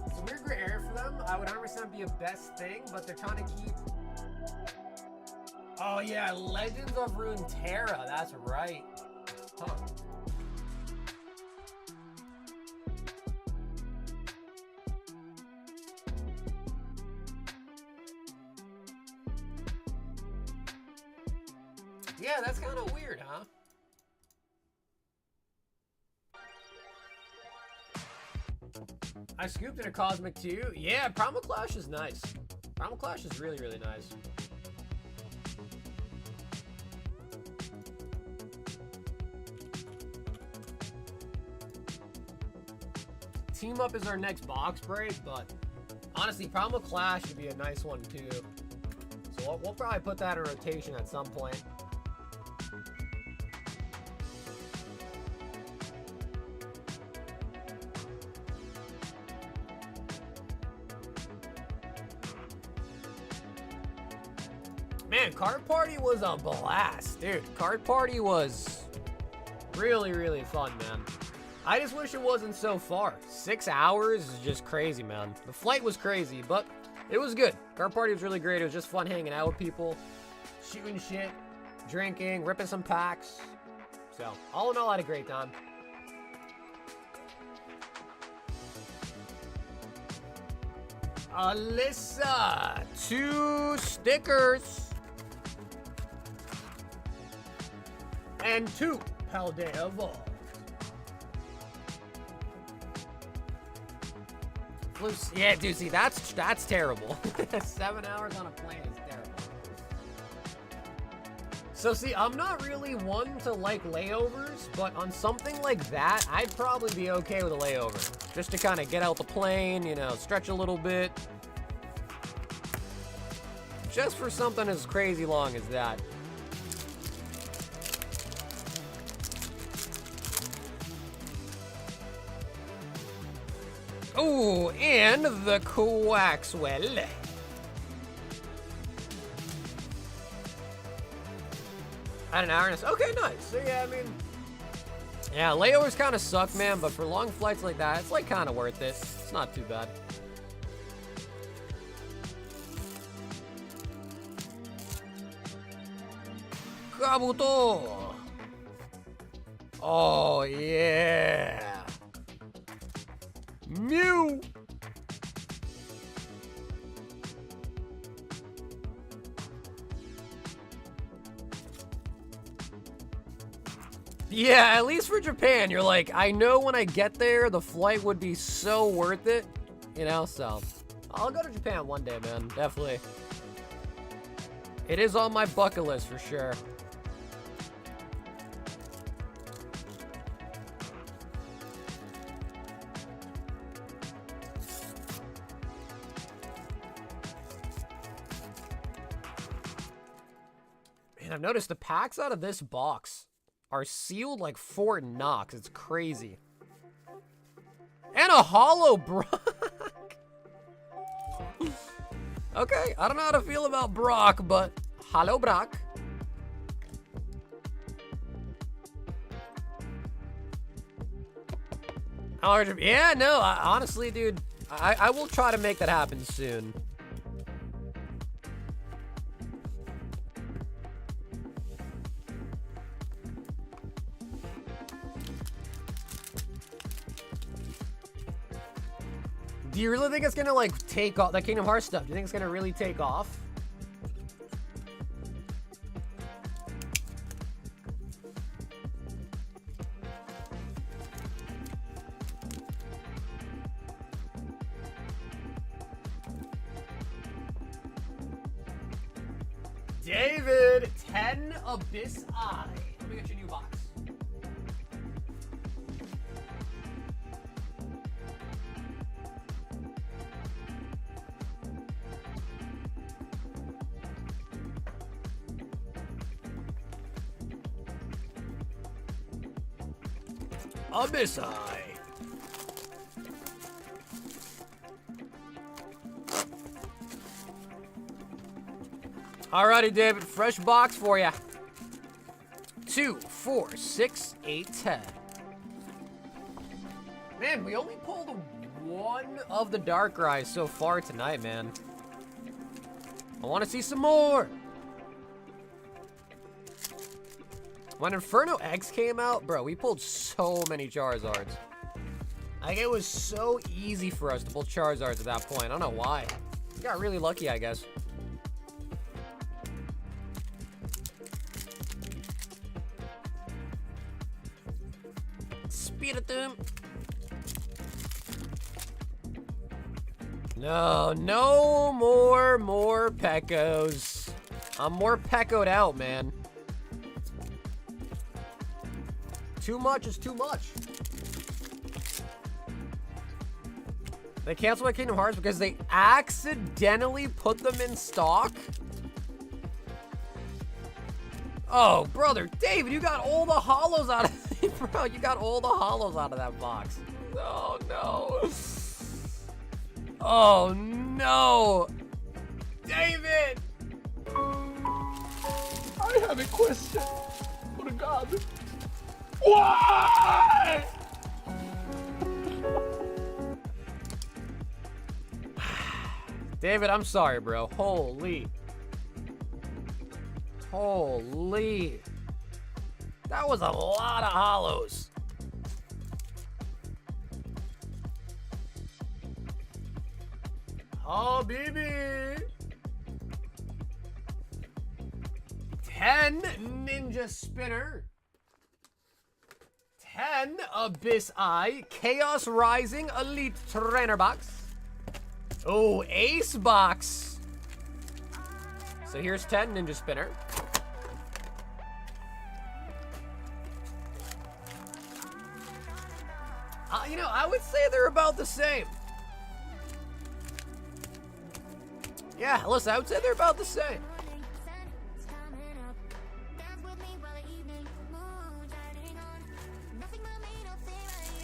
It's a weird gray area for them. I would 100% be a best thing, but they're trying to keep. Oh yeah, Legends of Runeterra. That's right. Huh. Yeah, that's kind of weird, huh? I scooped in a Cosmic too. Yeah, Primal Clash is nice. Primal Clash is really, really nice. Team Up is our next box break, but honestly, Primal Clash would be a nice one too. So we'll probably put that in rotation at some point. Man, Card Party was a blast, dude. Card Party was really, really fun, man. I just wish it wasn't so far. 6 hours is just crazy, man. The flight was crazy, but it was good. Car party was really great. It was just fun hanging out with people, shooting shit, drinking, ripping some packs. So, all in all, I had a great time. Alyssa, 2 stickers. And 2 Paldea Vault. Yeah, dude, see, that's terrible. 7 hours on a plane is terrible. So, see, I'm not really one to like layovers, but on something like that, I'd probably be okay with a layover. Just to kind of get out the plane, you know, stretch a little bit. Just for something as crazy long as that. Oh, and the Quaxwell. At an hour and a... Okay, nice. So, yeah, I mean... Yeah, layovers kind of suck, man, but for long flights like that, it's, like, kind of worth it. It's not too bad. Kabuto! Oh, yeah! Mew! Yeah, at least for Japan, you're like, I know when I get there, the flight would be so worth it, you know, so I'll go to Japan one day, man, definitely. It is on my bucket list for sure. Man, I've noticed the packs out of this box are sealed like Fort Knox. It's crazy. And a hollow Brock. Okay, I don't know how to feel about Brock, but hollow Brock. Yeah, no, honestly, dude, I will try to make that happen soon. Do you really think it's gonna, like, take off? That Kingdom Hearts stuff, do you think it's gonna really take off? David, 10 Abyss Eye. Let me get your new box. Abyss Eye. Alrighty, David, fresh box for ya. 2, 4, 6, 8, 10. Man, we only pulled one of the Dark Eyes so far tonight, man. I want to see some more. When Inferno X came out, bro, we pulled so many Charizards. Like, it was so easy for us to pull Charizards at that point. I don't know why. We got really lucky, I guess. Spiritomb. No, no more Pekos. I'm more Pekoed out, man. Too much is too much. They canceled my Kingdom Hearts because they accidentally put them in stock? Oh, brother, David, you got all the holos out of it, bro. You got all the holos out of that box. Oh, no. Oh, no. David! I have a question. For God. Why? David, I'm sorry, bro. Holy. Holy. That was a lot of hollows. Oh, baby. 10 Ninja Spinner. 10 Abyss Eye. Chaos Rising Elite Trainer Box. Oh, Ace Box. So here's 10 Ninja Spinner. You know, I would say they're about the same. Yeah, listen, I would say they're about the same.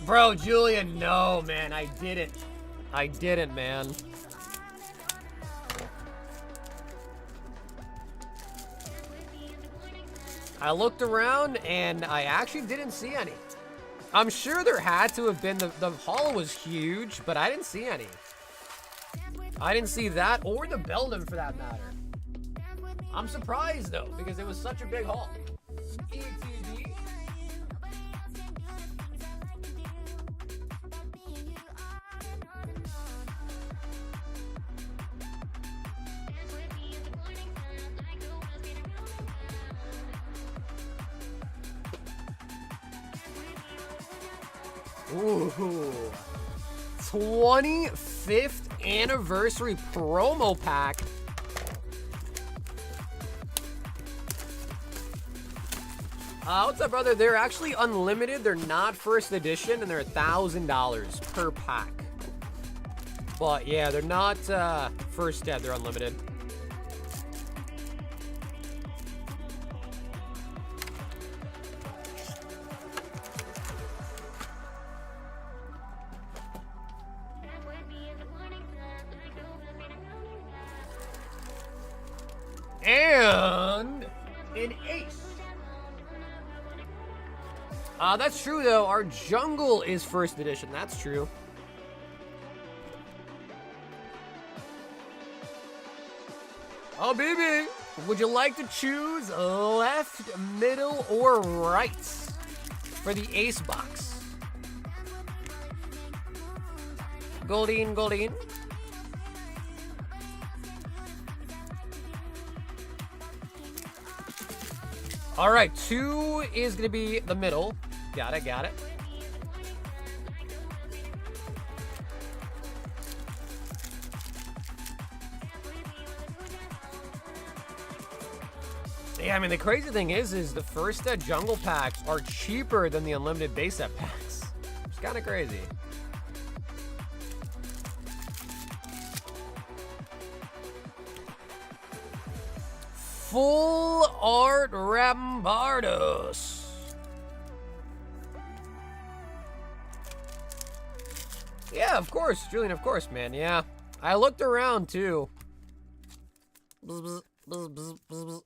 Bro, Julian, no, man, I didn't. I didn't, man. I looked around and I actually didn't see any. I'm sure there had to have been, the haul was huge, but I didn't see any. I didn't see that or the Beldam for that matter. I'm surprised though, because it was such a big haul. ETB. Ooh. 25th anniversary promo pack. What's up, brother? They're actually unlimited. They're not first edition, and they're $1,000 per pack. But yeah, they're not first ed. They're unlimited. And an ace. That's true though. Our jungle is first edition. That's true. Oh, baby. Would you like to choose left, middle, or right for the ace box? Goldine, Goldine. All right, 2 is gonna be the middle. Got it, got it. Yeah, I mean, the crazy thing is the first set jungle packs are cheaper than the unlimited base set packs. It's kind of crazy. Full art Rambardos. Yeah, of course, Julian, of course, man. Yeah, I looked around too. Bzz, bzz, bzz, bzz, bzz.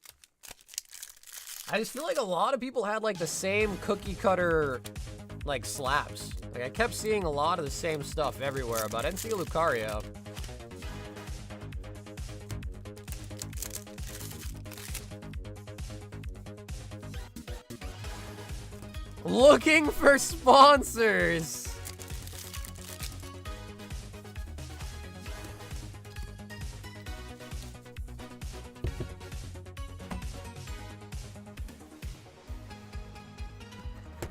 I just feel like a lot of people had like the same cookie cutter like slabs. Like I kept seeing a lot of the same stuff everywhere, but I didn't see a Lucario. Looking for sponsors.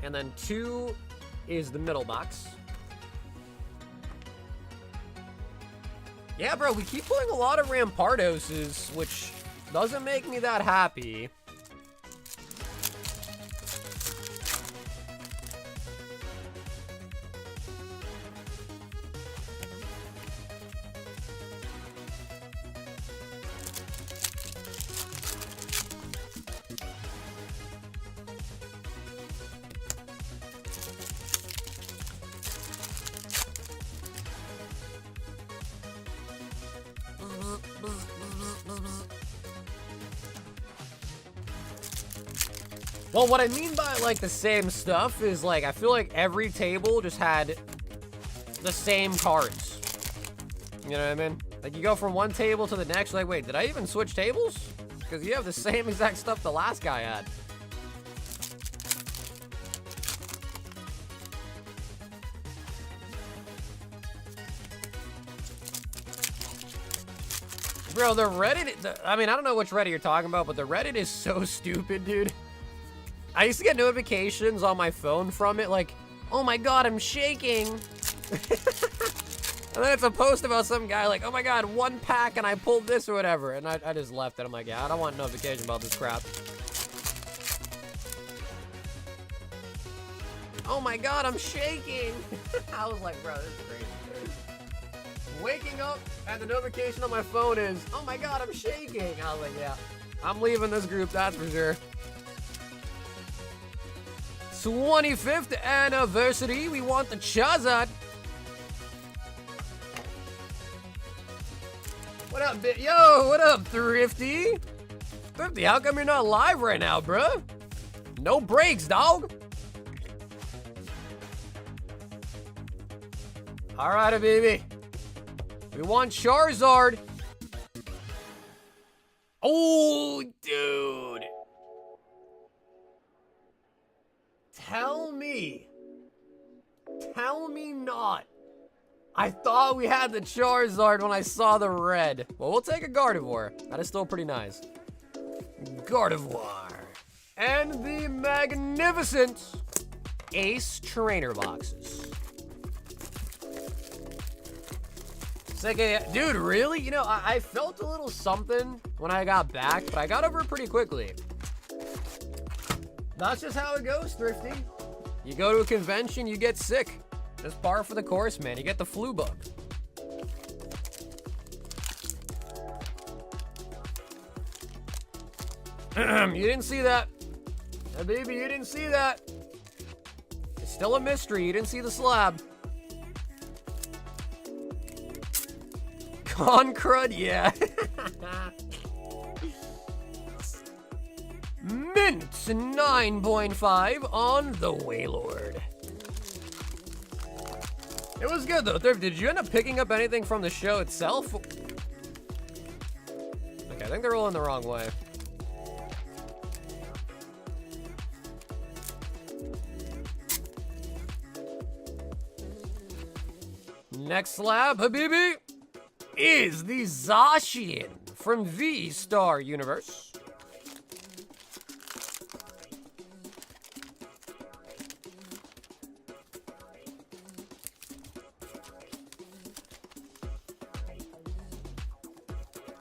And then 2 is the middle box. Yeah, bro, we keep pulling a lot of Rampardoses, which doesn't make me that happy. Well, what I mean by like the same stuff is like I feel like every table just had the same cards. You know what I mean? Like, you go from one table to the next, like, wait, did I even switch tables? Because you have the same exact stuff the last guy had. Bro, the Reddit, I mean, I don't know which Reddit you're talking about, but the Reddit is so stupid, dude. I used to get notifications on my phone from it, like, oh my god, I'm shaking. And then it's a post about some guy like, oh my god, 1 pack and I pulled this or whatever. And I just left it. I'm like, yeah, I don't want notification about this crap. Oh my god, I'm shaking. I was like, bro, this is crazy. Waking up and the notification on my phone is, oh my god, I'm shaking. I was like, yeah, I'm leaving this group, that's for sure. 25th anniversary, we want the Charizard. What up, yo, what up, Thrifty? Thrifty, how come you're not live right now, bruh? No breaks, dog. All right, baby. We want Charizard. Oh, dude. Tell me not. I thought we had the Charizard when I saw the red. Well, we'll take a Gardevoir. That is still pretty nice. Gardevoir. And the magnificent Ace Trainer boxes. Second, dude, really? You know, I felt a little something when I got back, but I got over it pretty quickly. That's just how it goes, Thrifty. You go to a convention, you get sick. Just par for the course, man. You get the flu bug. You didn't see that. Hey, baby, you didn't see that. It's still a mystery. You didn't see the slab. Concrud, yeah. Mint 9.5 on the Wailord. It was good though. Thrift, did you end up picking up anything from the show itself? Okay, I think they're rolling the wrong way. Next slab, Habibi, is the Zacian from V-Star Universe.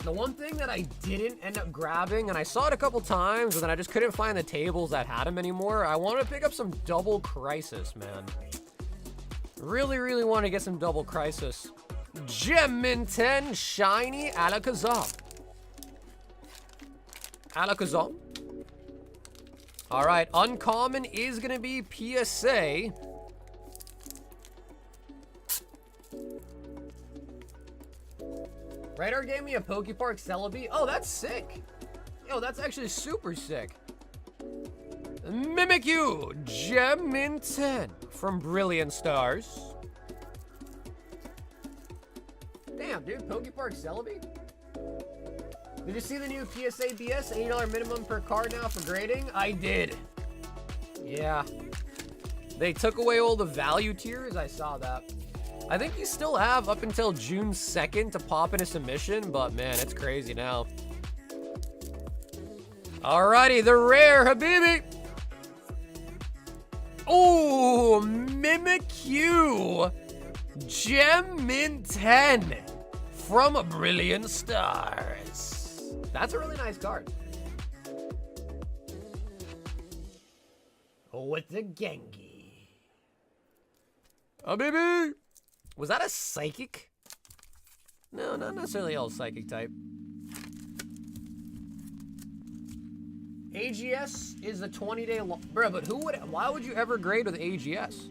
The one thing that I didn't end up grabbing, and I saw it a couple times, and then I just couldn't find the tables that had them anymore. I wanted to pick up some Double Crisis, man. Really, really want to get some Double Crisis. Geminten Shiny Alakazam. Alakazam. All right, uncommon is going to be PSA. Radar gave me a Pokepark Celebi. Oh, that's sick. Yo, that's actually super sick. Mimikyu, Geminten from Brilliant Stars. Damn, dude, Pokepark Celebi? Did you see the new PSA BS? $80 minimum per card now for grading? I did. Yeah. They took away all the value tiers. I saw that. I think you still have up until June 2nd to pop in a submission, but man, it's crazy now. Alrighty, the rare Habibi. Oh, Mimikyu. Geminten from Brilliant Stars. That's a really nice card. With the Genki. Habibi. Was that a psychic? No, not necessarily all psychic type. AGS is a 20-day long. Bro, but why would you ever grade with AGS?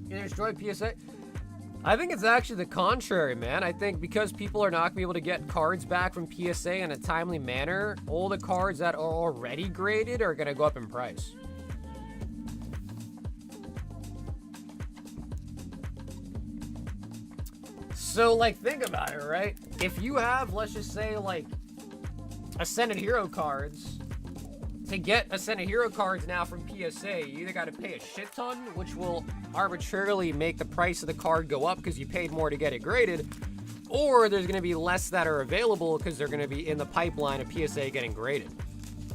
You destroyed PSA? I think it's actually the contrary, man. I think because people are not going to be able to get cards back from PSA in a timely manner, all the cards that are already graded are going to go up in price. So, like, think about it, right? If you have, let's just say, like, Ascended Hero cards, to get Ascended Hero cards now from PSA, you either got to pay a shit ton, which will arbitrarily make the price of the card go up because you paid more to get it graded, or there's going to be less that are available because they're going to be in the pipeline of PSA getting graded.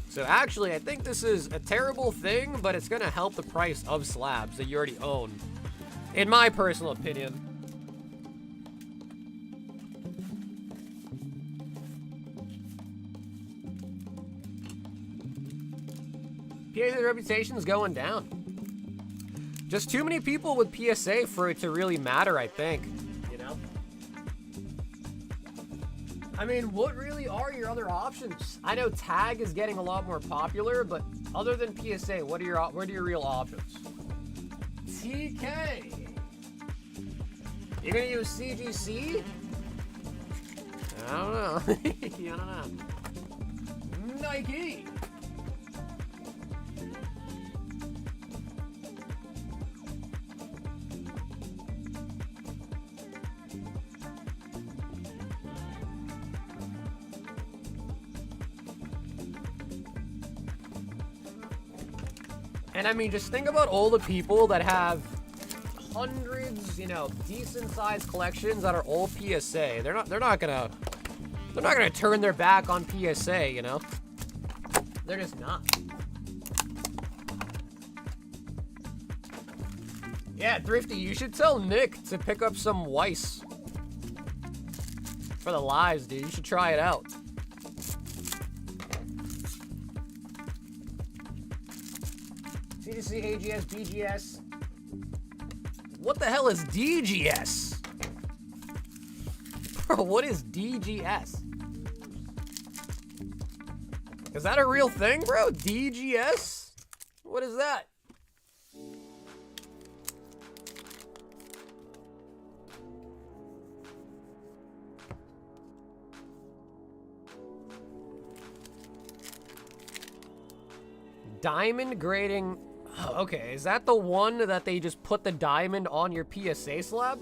So actually, I think this is a terrible thing, but it's going to help the price of slabs that you already own, in my personal opinion. PSA's reputation is going down. Just too many people with PSA for it to really matter, I think. You know? I mean, what really are your other options? I know Tag is getting a lot more popular, but other than PSA, what are your real options? TK! You're gonna use CGC? I don't know. I don't know. Nike! And I mean, just think about all the people that have hundreds, you know, decent-sized collections that are all PSA. They're not gonna turn their back on PSA, you know? They're just not. Yeah, Thrifty, you should tell Nick to pick up some Weiss for the lives, dude. You should try it out. CGC, AGS, BGS. What the hell is DGS? Bro, what is DGS? Is that a real thing, bro? DGS? What is that? Diamond grading. Oh, okay, is that the one that they just put the diamond on your PSA slab?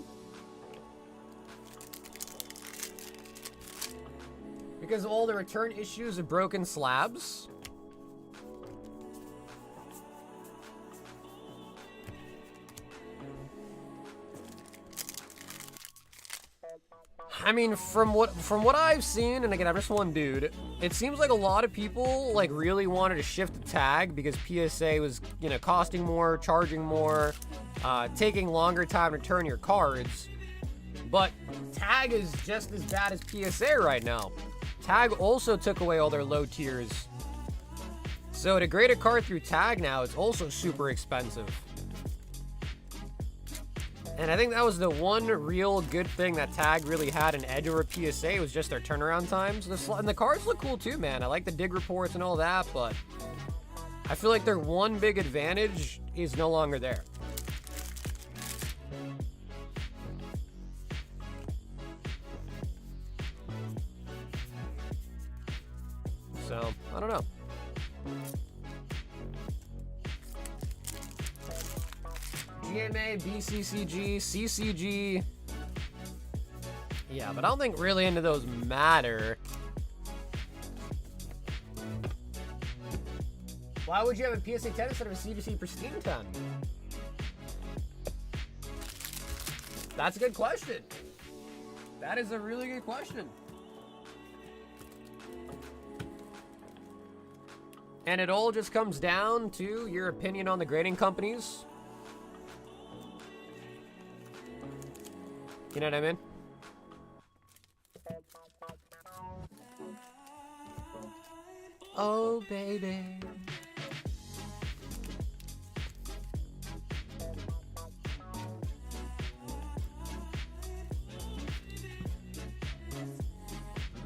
Because of all the return issues of broken slabs? I mean, from what I've seen, and again, I'm just one dude, it seems like a lot of people like really wanted to shift to Tag because PSA was, you know, costing more, charging more, taking longer time to return your cards. But Tag is just as bad as PSA right now. Tag also took away all their low tiers. So to grade a card through Tag now, it's also super expensive. And I think that was the one real good thing that Tag really had an edge over PSA was just their turnaround times. And the cards look cool too, man. I like the dig reports and all that, but I feel like their one big advantage is no longer there. So, I don't know. GMA, BCCG, CCG. Yeah, but I don't think really any of those matter. Why would you have a PSA 10 instead of a CGC Pristine 10? That's a good question. That is a really good question. And it all just comes down to your opinion on the grading companies. You know what I mean? Oh, baby.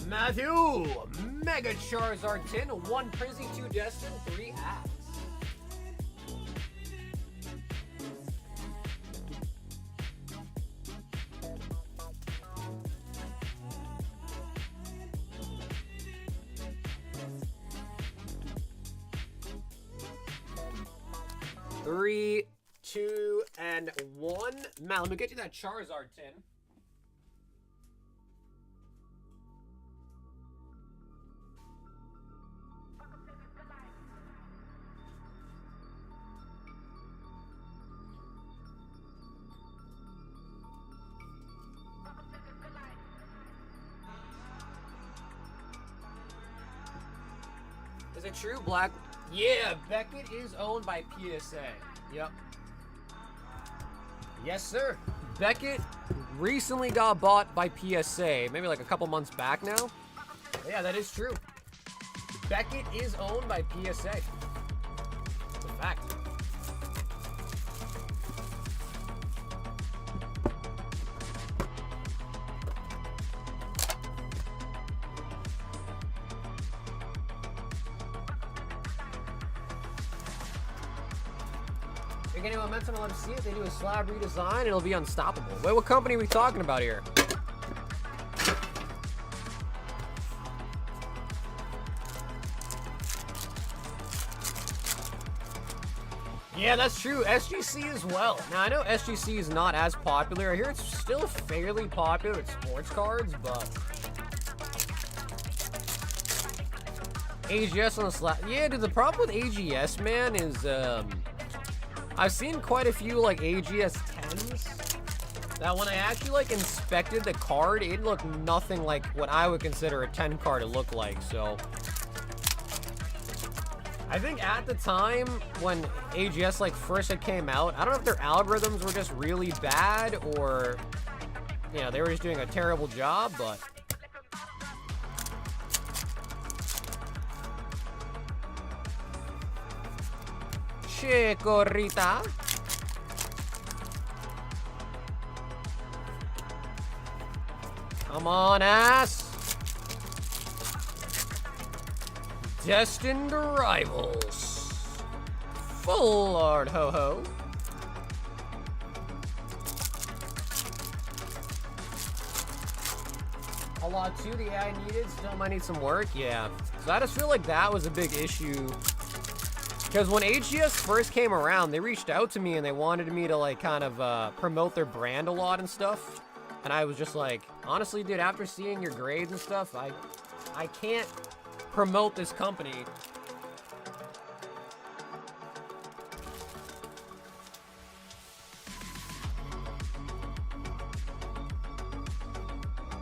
Matthew! Mega Charizard 10, 1 Prizzy, 2 Destin, 3 Axe. 3, 2, and 1. Matt, let me get you that Charizard tin. Is it true, Black? Yeah, Beckett is owned by PSA. Yep. Yes, sir. Beckett recently got bought by PSA, maybe like a couple months back now. But yeah, that is true. Beckett is owned by PSA. It's a fact. You're getting momentum, I'll let them see it. They do a slab redesign, it'll be unstoppable. Wait, what company are we talking about here? Yeah, that's true. SGC as well. Now, I know SGC is not as popular. I hear it's still fairly popular with sports cards, but... AGS on the slab. Yeah, dude, the problem with AGS, man, is, I've seen quite a few, like, AGS 10s that when I actually, like, inspected the card, it looked nothing like what I would consider a 10 card to look like, so... I think at the time when AGS, like, first it came out, I don't know if their algorithms were just really bad or, you know, they were just doing a terrible job, but... Chikorita. Come on, ass. Destined rivals. Full art, ho-ho. A lot too, the AI needed. Still might need some work, yeah. So I just feel like that was a big issue. Because when AGS first came around, they reached out to me and they wanted me to, like, kind of promote their brand a lot and stuff. And I was just like, honestly, dude, after seeing your grades and stuff, I can't promote this company.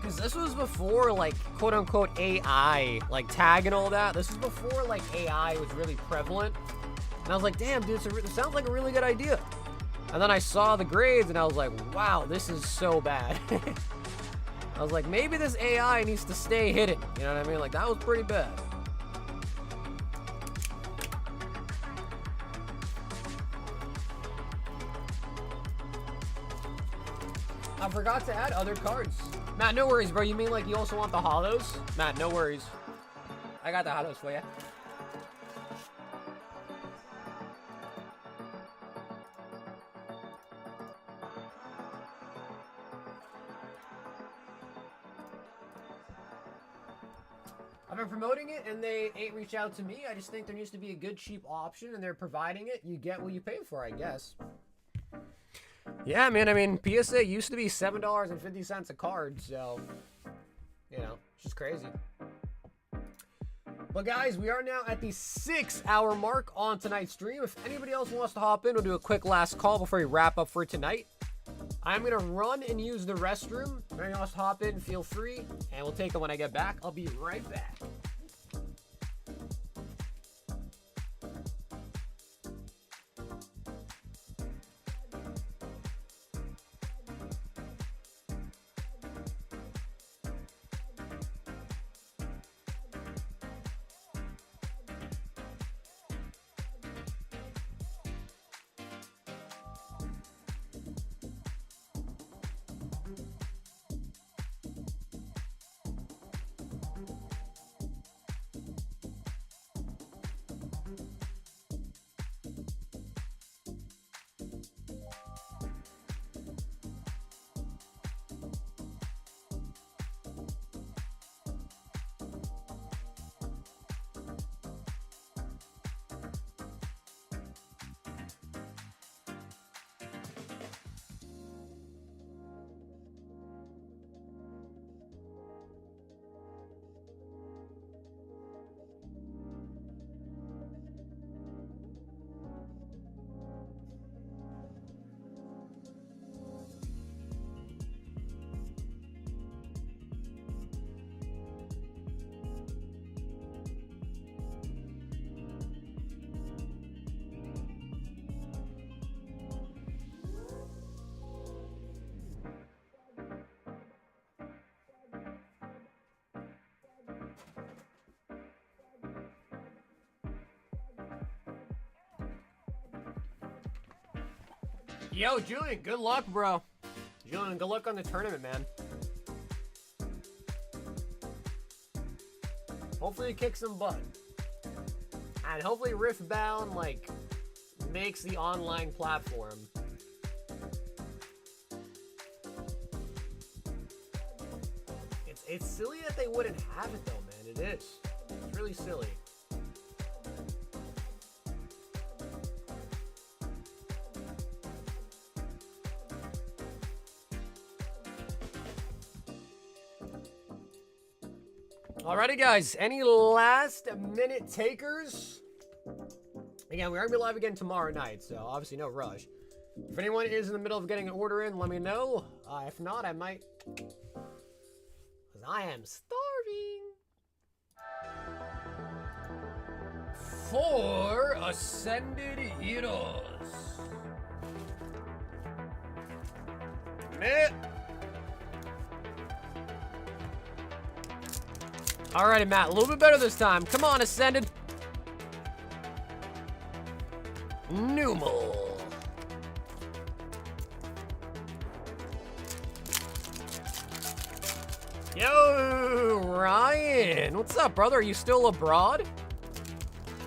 Because this was before, like, quote-unquote AI, like, tag and all that. This was before, like, AI was really prevalent. And I was like, damn, dude, it sounds like a really good idea. And then I saw the grades, and I was like, wow, this is so bad. I was like, maybe this AI needs to stay hidden. You know what I mean? Like, that was pretty bad. I forgot to add other cards. Matt, no worries, bro. You mean like you also want the holos? Matt, no worries. I got the holos for you. I've been promoting it and they ain't reached out to me. I just think there needs to be a good cheap option and they're providing it. You get what you pay for, I guess. Yeah, man, I mean, PSA used to be $7.50 a card, so, you know, it's just crazy. But guys, we are now at the 6-hour mark on tonight's stream. If anybody else wants to hop in, we'll do a quick last call before we wrap up for tonight. I'm going to run and use the restroom. If anybody wants to hop in, feel free, and we'll take it when I get back. I'll be right back. Yo, Julian, good luck, bro. Julian, good luck on the tournament, man. Hopefully you kick some butt. And hopefully Riftbound, like, makes the online platform. It's silly that they wouldn't have it, though, man. It is. It's really silly. Alrighty, guys. Any last minute takers? Again, we're going to be live again tomorrow night, so obviously no rush. If anyone is in the middle of getting an order in, let me know. If not, I might... Because I am starving. 4 Ascended Heroes. Meh. Alrighty, Matt. A little bit better this time. Come on, Ascended. Numal. Yo, Ryan. What's up, brother? Are you still abroad?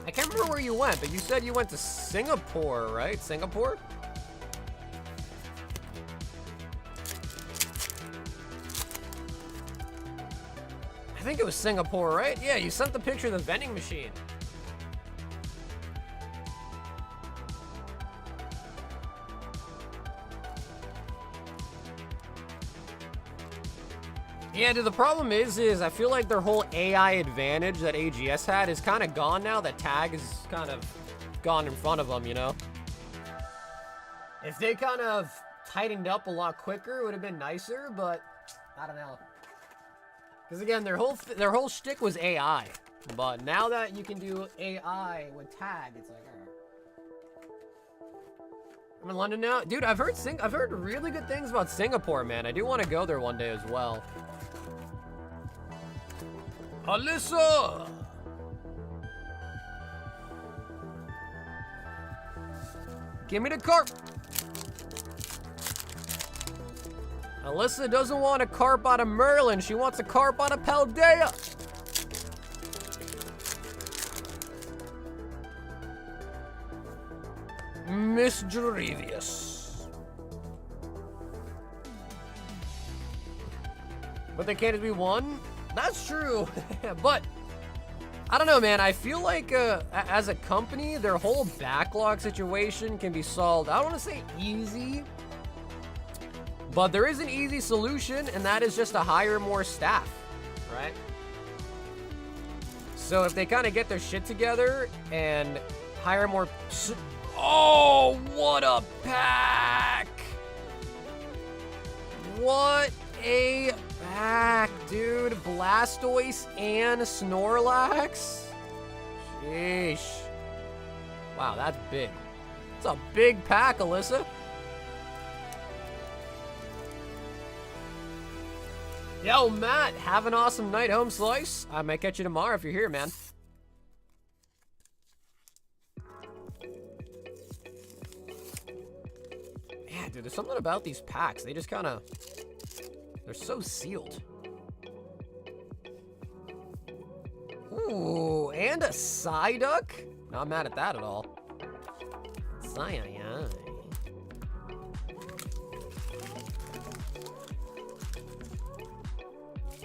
I can't remember where you went, but you said you went to Singapore, right? Singapore? I think it was Singapore, right? Yeah, you sent the picture of the vending machine. Yeah, dude, the problem is I feel like their whole AI advantage that AGS had is kind of gone now. That tag is kind of gone in front of them, you know? If they kind of tightened up a lot quicker, it would have been nicer, but I don't know. Because again, their whole shtick was AI, but now that you can do AI with tag, it's like, alright. I'm in London now, dude. I've heard really good things about Singapore, man. I do want to go there one day as well. Alyssa! Give me the carp! Alyssa doesn't want a carp out of Merlin. She wants a carp out of Paldea. Miss Jurivius. But they can't just be one? That's true. But I don't know, man. I feel like as a company, their whole backlog situation can be solved. I don't want to say easy, but there is an easy solution, and that is just to hire more staff, right? So if they kind of get their shit together and hire more... Oh, what a pack! What a pack, dude. Blastoise and Snorlax? Sheesh. Wow, that's big. It's a big pack, Alyssa. Yo, Matt, have an awesome night, Home Slice. I might catch you tomorrow if you're here, man. Yeah, dude, there's something about these packs. They just kind of... They're so sealed. Ooh, and a Psyduck? Not mad at that at all. Psy-yi-yi.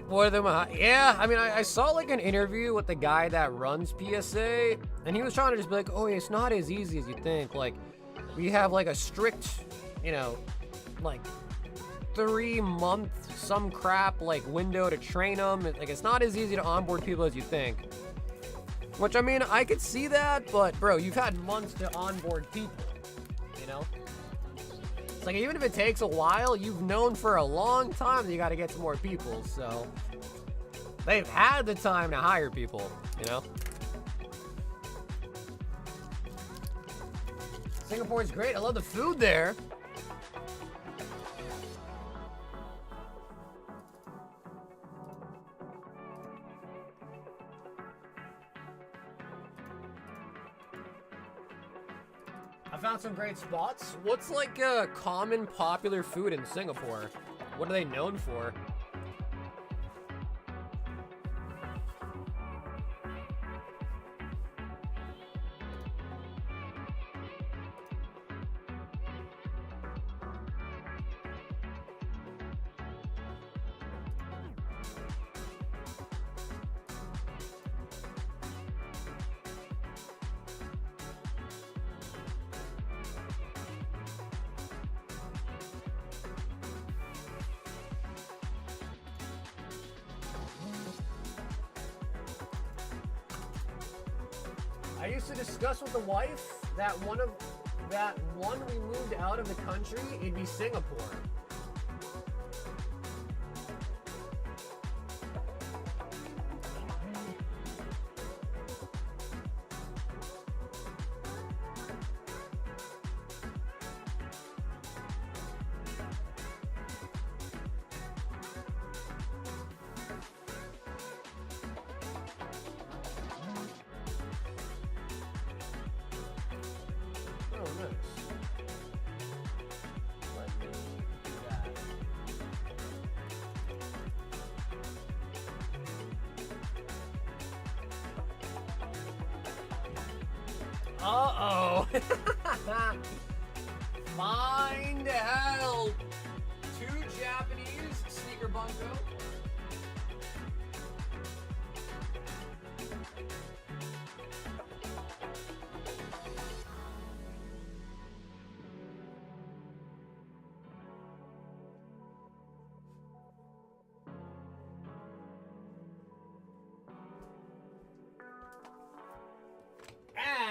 What are them? Yeah, I mean, I saw like an interview with the guy that runs PSA, and he was trying to just be like, oh, it's not as easy as you think. Like, we have like a strict, you know, like 3-month some crap like window to train them. Like, it's not as easy to onboard people as you think. Which, I mean, I could see that, but bro, you've had months to onboard people, you know? It's like, even if it takes a while, you've known for a long time that you got to get to more people, so they've had the time to hire people, you know? Singapore's great. I love the food there. I found some great spots. What's like a common popular food in Singapore? What are they known for? I used to discuss with the wife that one we moved out of the country, it'd be Singapore. Oh, nice. Let me do that. Uh-oh. Find help. 2 Japanese sneaker bunko.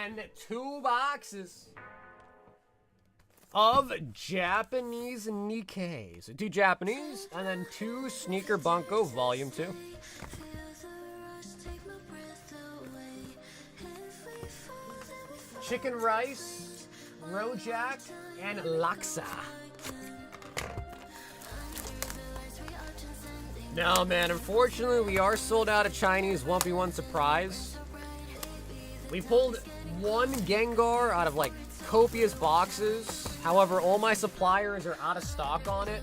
And 2 boxes of Japanese Nikkei. So 2 Japanese, and then 2 Sneaker Bunko Volume 2. Chicken rice, rojak, and laksa. No, man, unfortunately, we are sold out of Chinese 1v1 surprise. We pulled 1 Gengar out of like copious boxes. However, all my suppliers are out of stock on it.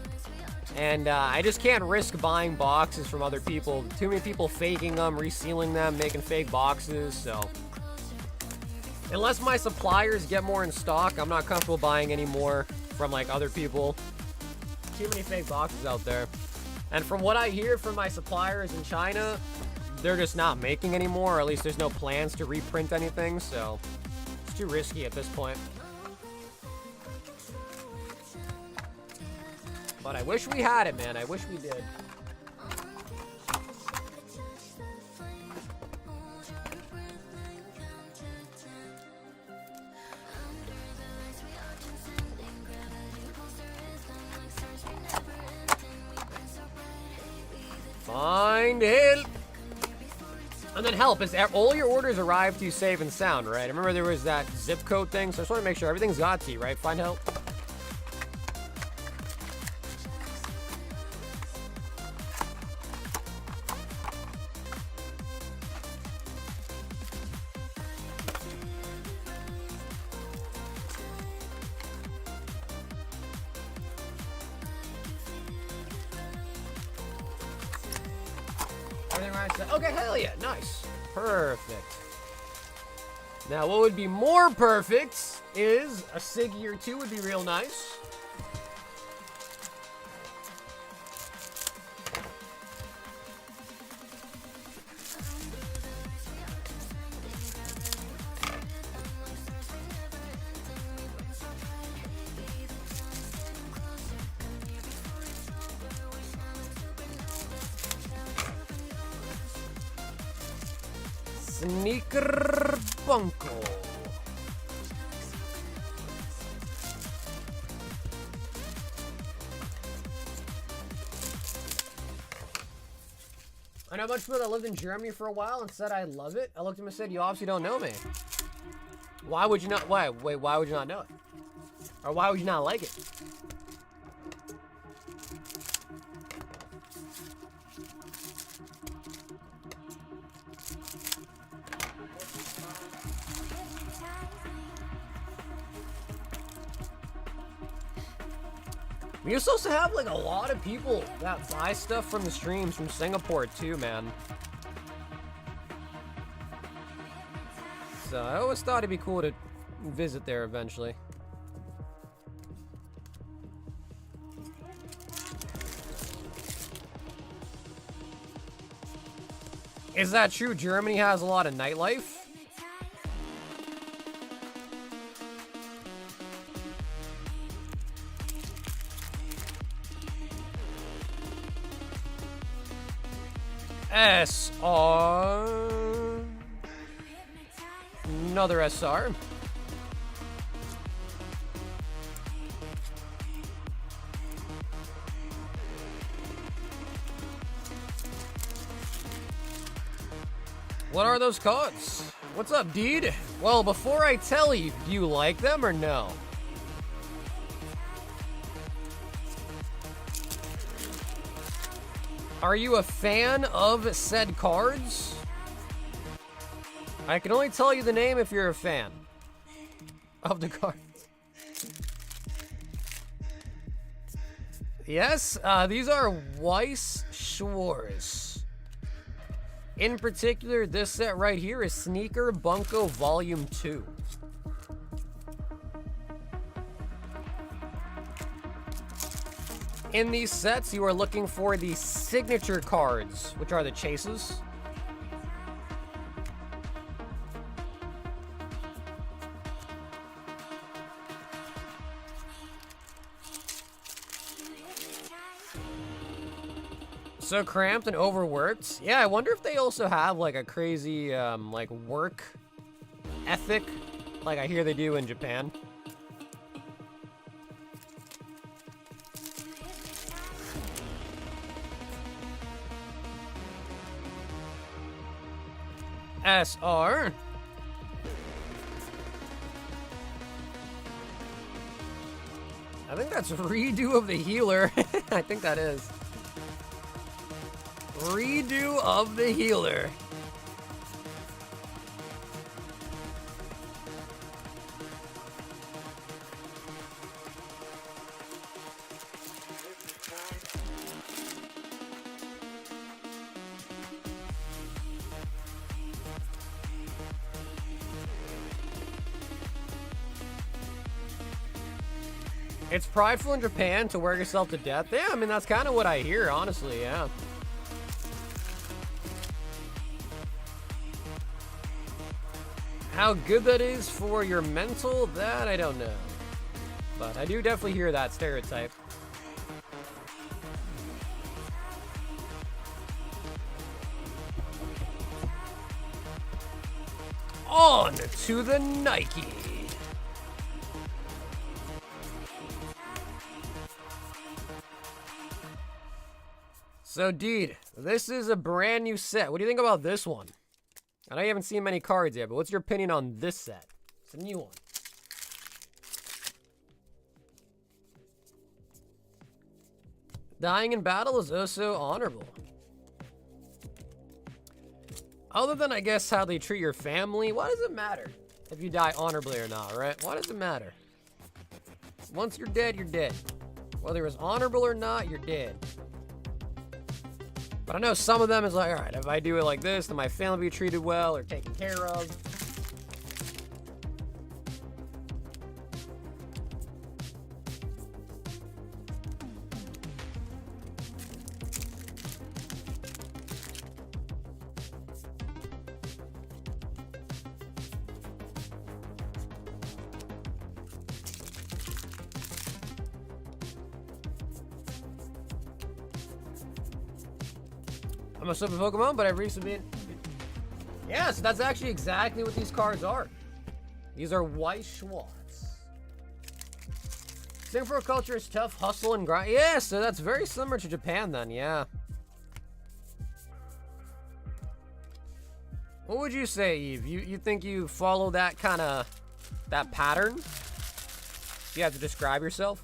And I just can't risk buying boxes from other people. Too many people faking them, resealing them, making fake boxes, so. Unless my suppliers get more in stock, I'm not comfortable buying any more from like other people. Too many fake boxes out there. And from what I hear from my suppliers in China, they're just not making anymore, or at least there's no plans to reprint anything, so it's too risky at this point. But I wish we had it, man. I wish we did. Find help. And then help is all your orders arrive to you safe and sound, right? I remember there was that zip code thing, so I just want to make sure everything's got to you, right? Find help. Everything right? Okay, hell yeah, nice. Perfect. Now, what would be more perfect is a Siggy or 2 would be real nice. Sneaker Bunko. I know a bunch of people that lived in Germany for a while and said I love it. I looked at him and said, you obviously don't know me. Why would you not? Why would you not know it? Or why would you not like it? We used to also have like a lot of people that buy stuff from the streams from Singapore too, man. So I always thought it'd be cool to visit there eventually. Is that true? Germany has a lot of nightlife? SR. Another SR. What are those cards? What's up, dude? Well, before I tell you, do you like them or no? Are you a fan of said cards? I can only tell you the name if you're a fan of the cards. Yes, these are Weiss Schwarz. In particular, this set right here is Sneaker Bunko Volume 2. In these sets, you are looking for the signature cards, which are the chases. So cramped and overworked. Yeah, I wonder if they also have like a crazy like work ethic, like I hear they do in Japan. SR. I think that's redo of the healer. I think that is. Redo of the healer. It's prideful in Japan to wear yourself to death. Yeah, I mean, that's kind of what I hear, honestly, yeah. How good that is for your mental, that I don't know. But I do definitely hear that stereotype. On to the Nike. So, dude, this is a brand new set. What do you think about this one? I know you haven't seen many cards yet, but what's your opinion on this set? It's a new one. Dying in battle is also honorable. Other than, I guess, how they treat your family, why does it matter if you die honorably or not, right? Why does it matter? Once you're dead, you're dead. Whether it's honorable or not, you're dead. But I know some of them is like, all right, if I do it like this, then my family will be treated well or taken care of. I'm a super Pokemon, but I've recently been... Yeah, so that's actually exactly what these cards are. These are Weiss Schwarz. Singapore culture is tough, hustle, and grind. Yeah, so that's very similar to Japan then, yeah. What would you say, Eve? You think you follow that kind of... that pattern? You have to describe yourself?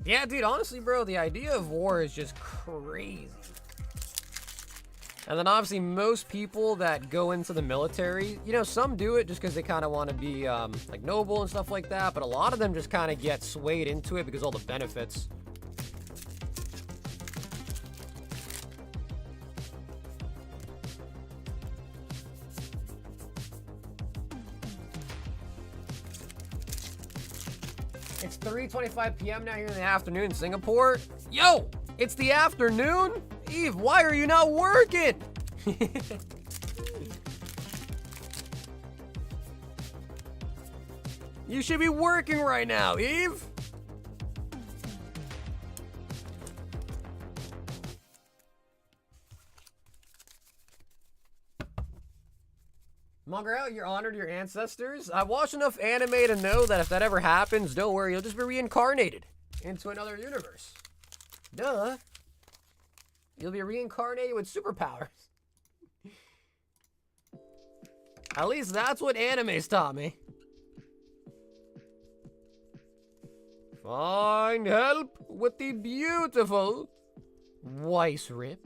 Yeah, dude, honestly, bro, the idea of war is just crazy. And then obviously most people that go into the military, you know, some do it just because they kind of want to be like noble and stuff like that, but a lot of them just kind of get swayed into it because all the benefits. It's 3:25 p.m. now here in the afternoon in Singapore. Yo, it's the afternoon? Eve, why are you not working? You should be working right now, Eve. Mongrel, you're honored your ancestors. I've watched enough anime to know that if that ever happens, don't worry, you'll just be reincarnated into another universe. Duh. You'll be reincarnated with superpowers. At least that's what anime's taught me. Find help with the beautiful Weiss Rip.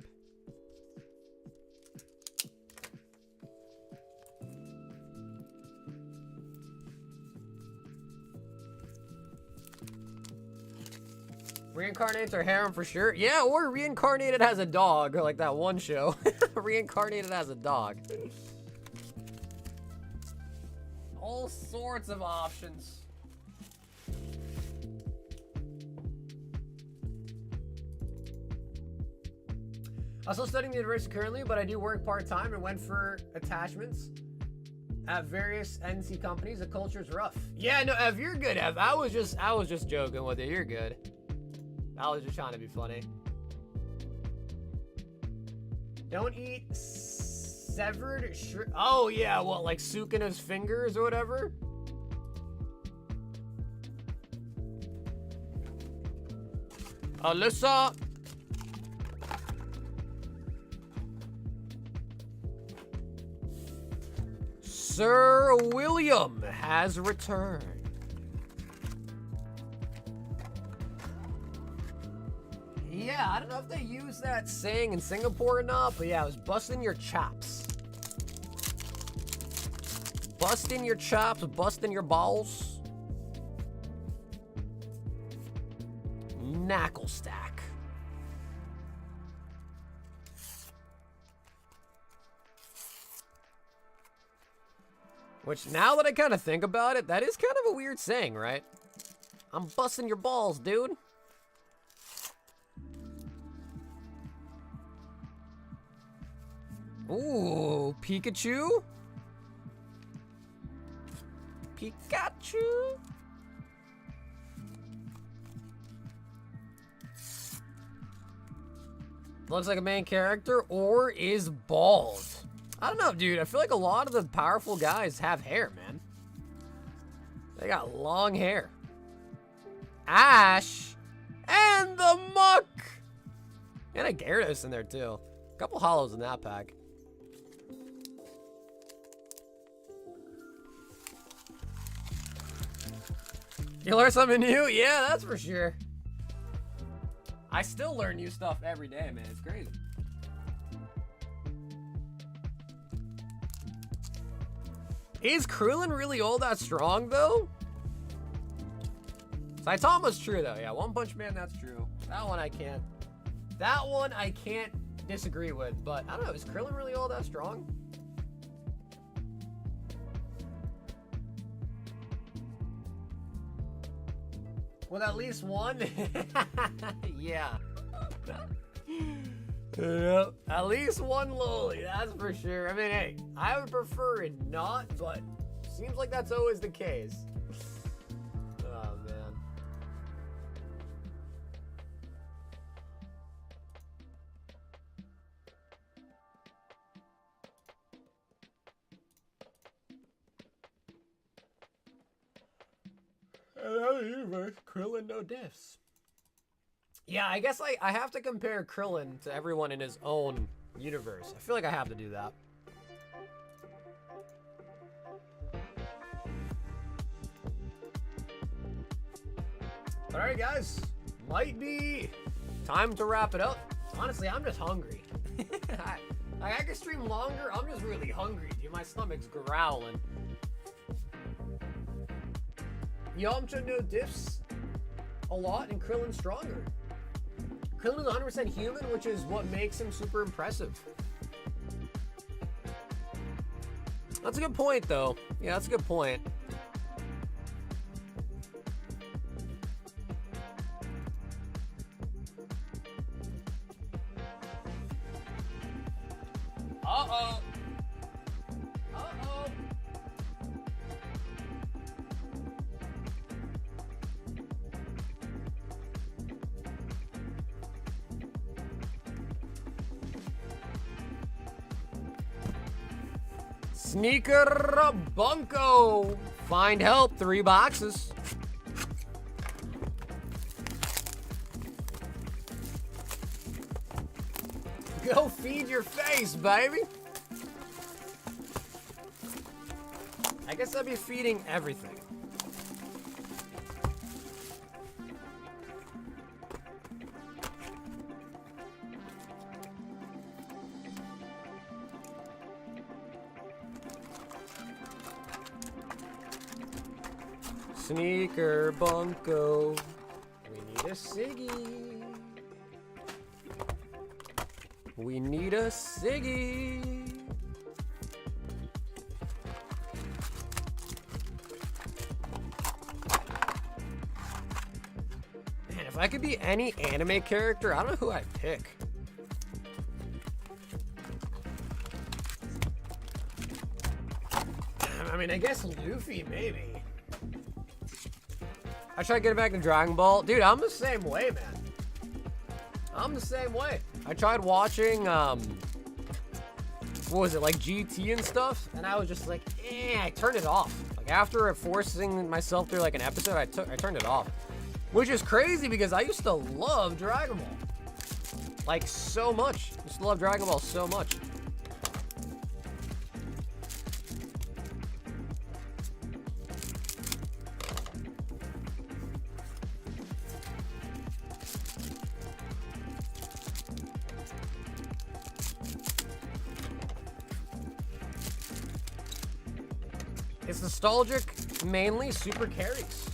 Reincarnated or harem for sure. Yeah, or reincarnated as a dog, or like that one show. Reincarnated as a dog. All sorts of options. I'm still studying the university currently, but I do work part-time and went for attachments at various NC companies. The culture's rough. Yeah, no, Ev, you're good, Ev. I was just joking with you. You're good. I was just trying to be funny. Don't eat severed shrimp. Oh, yeah, what, like Sukina's fingers or whatever? Alyssa. Sir William has returned. Yeah, I don't know if they use that saying in Singapore or not, but yeah, it was busting your chops. Busting your chops, busting your balls. Knuckle stack. Which, now that I kind of think about it, that is kind of a weird saying, right? I'm busting your balls, dude. Ooh, Pikachu? Pikachu? Looks like a main character or is bald. I don't know, dude. I feel like a lot of the powerful guys have hair, man. They got long hair. Ash and the Muck. And a Gyarados in there, too. A couple holos in that pack. You learn something new? Yeah, that's for sure. I still learn new stuff every day, man. It's crazy. Is Krillin really all that strong, though? Saitama's true, though. Yeah, One Punch Man, that's true. That one I can't. That one I can't disagree with. But I don't know. Is Krillin really all that strong? With at least one? Yeah. Yep. At least one loli, that's for sure. I mean, hey, I would prefer it not, but seems like that's always the case. Oh, man. Another universe, Krillin no diffs. Yeah, I guess I have to compare Krillin to everyone in his own universe. I feel like I have to do that. Alright guys, might be time to wrap it up. Honestly, I'm just hungry. I could stream longer. I'm just really hungry, dude. My stomach's growling. Yamcha no diffs a lot and Krillin stronger. Krillin is 100% human, which is what makes him super impressive. That's a good point, though. Yeah, that's a good point. Uh-oh. Uh-oh. Sneaker Bunko. Find help, 3 boxes. Go feed your face, baby. I guess I'd be feeding everything. Sneaker Bunko. We need a Siggy. We need a Siggy. Man, if I could be any anime character, I don't know who I'd pick. I mean, I guess Luffy, maybe. I tried getting back to Dragon Ball. Dude, I'm the same way, man. I'm the same way. I tried watching, what was it, like GT and stuff? And I was just like, I turned it off. Like, after forcing myself through, like, an episode, I turned it off. Which is crazy because I used to love Dragon Ball. Like, so much. I used to love Dragon Ball so much. It's nostalgic, mainly super carries.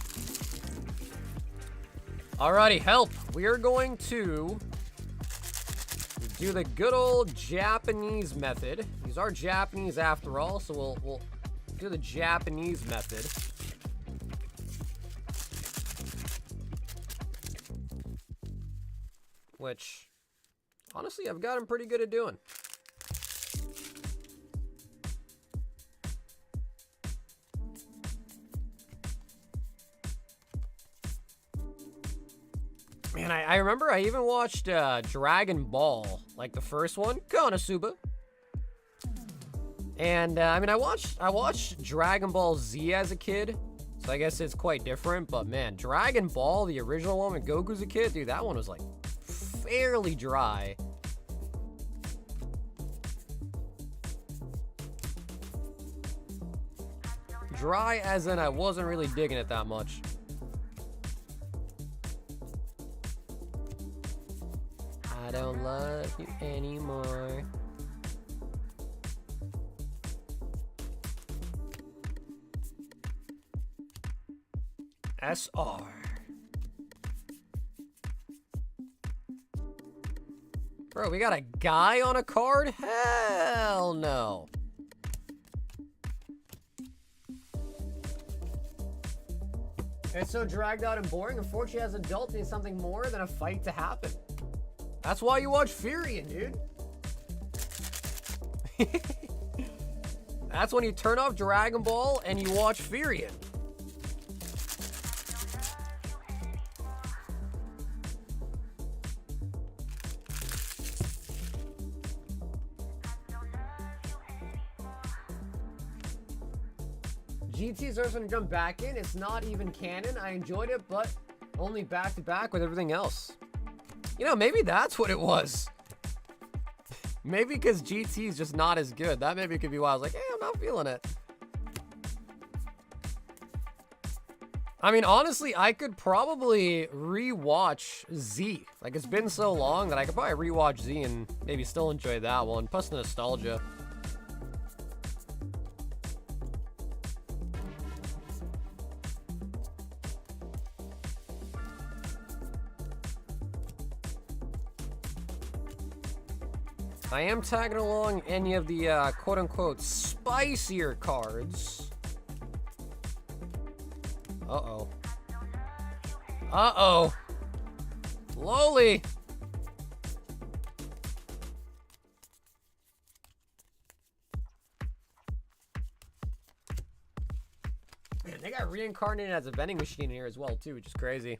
Alrighty, help. We are going to do the good old Japanese method. These are Japanese after all, so we'll do the Japanese method. Which, honestly, I've gotten pretty good at doing. Man, I remember I even watched Dragon Ball, like the first one, Konosuba. And I mean, I watched Dragon Ball Z as a kid, so I guess it's quite different. But man, Dragon Ball, the original one with Goku's a kid, dude, that one was like fairly dry. Dry as in I wasn't really digging it that much. I don't love you anymore. SR. Bro, we got a guy on a card? Hell no. It's so dragged out and boring. Unfortunately, as adults, need something more than a fight to happen. That's why you watch Furion, dude. That's when you turn off Dragon Ball and you watch Furion. GT's Earth gonna jump back in. It's not even canon. I enjoyed it, but only back to back with everything else. You know, maybe that's what it was. Maybe because GT is just not as good. That maybe could be why I was like, hey, I'm not feeling it. I mean, honestly, I could probably rewatch Z. Like, it's been so long that I could probably rewatch Z and maybe still enjoy that one. Plus the nostalgia. I am tagging along any of the quote-unquote spicier cards. Uh-oh. Uh-oh. Lowly. Man, they got reincarnated as a vending machine here as well, too, which is crazy.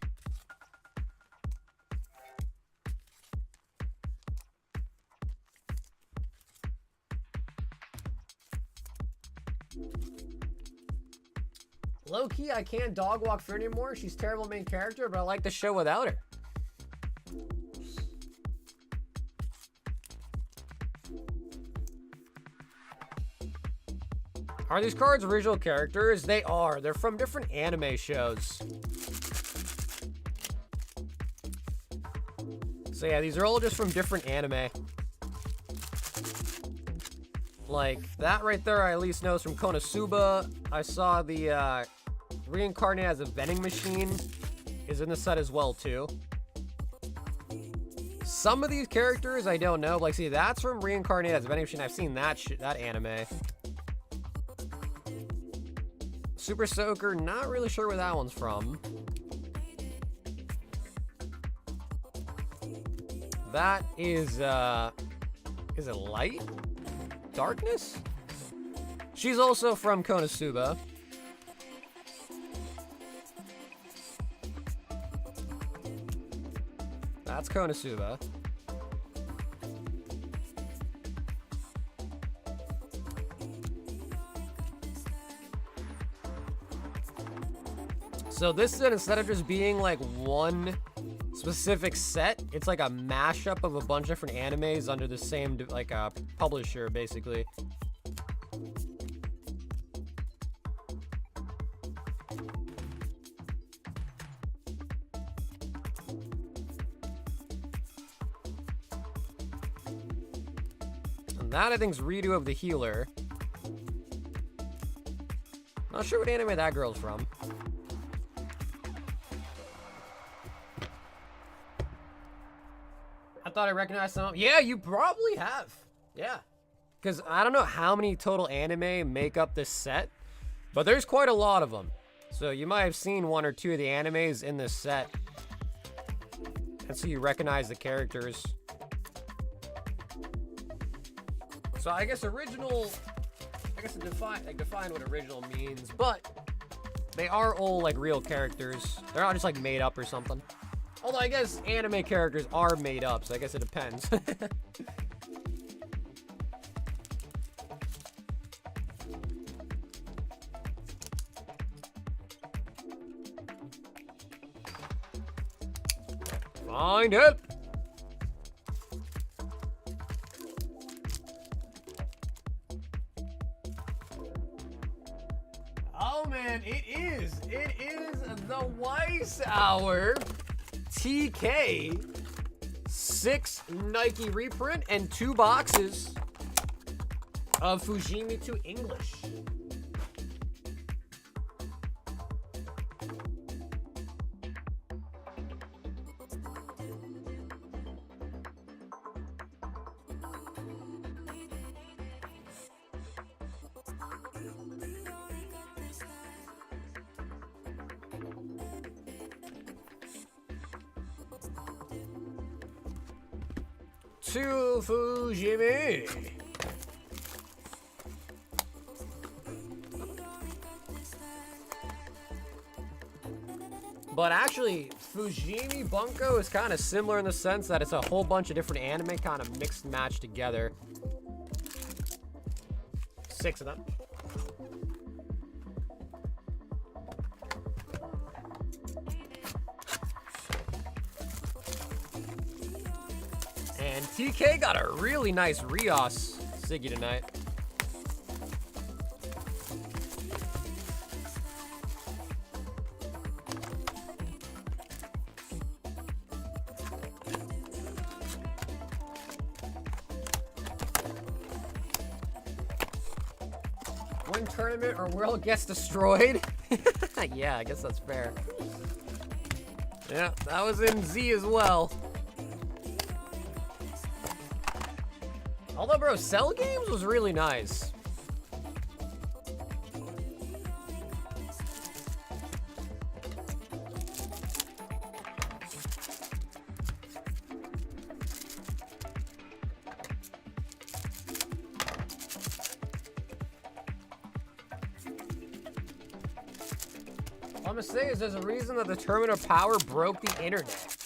Low-key, I can't dog walk Fern anymore. She's a terrible main character, but I like the show without her. Are these cards original characters? They are. They're from different anime shows. So yeah, these are all just from different anime. Like, that right there I at least know is from Konosuba. I saw the reincarnated as a vending machine is in the set as well, too. Some of these characters I don't know. Like, see, that's from reincarnated as a vending machine. I've seen that that anime. Super Soaker, not really sure where that one's from. That is it Light? Darkness? She's also from Konosuba. That's Konosuba. So this set, instead of just being like one specific set, it's like a mashup of a bunch of different animes under the same like publisher, basically. And that I think is redo of the healer. Not sure what anime that girl's from. I thought I recognized some. Yeah, you probably have. Yeah. Because I don't know how many total anime make up this set, but there's quite a lot of them. So you might have seen one or two of the animes in this set. And so you recognize the characters. So I guess original, I guess define what original means, but they are all like real characters. They're not just like made up or something. Although I guess anime characters are made up, so I guess it depends. Find it! Oh man, it is the Weiss Hour TK 6 Nike reprint and 2 boxes of Fujimi to English. To Fujimi. But actually, Fujimi Bunko is kind of similar in the sense that it's a whole bunch of different anime kind of mixed and matched together. 6 of them. And TK got a really nice Rios Siggy tonight. Win tournament or world gets destroyed. Yeah, I guess that's fair. Yeah, that was in Z as well. Although, bro, Cell Games was really nice. All I'm gonna say is there's a reason that the Tournament of Power broke the internet.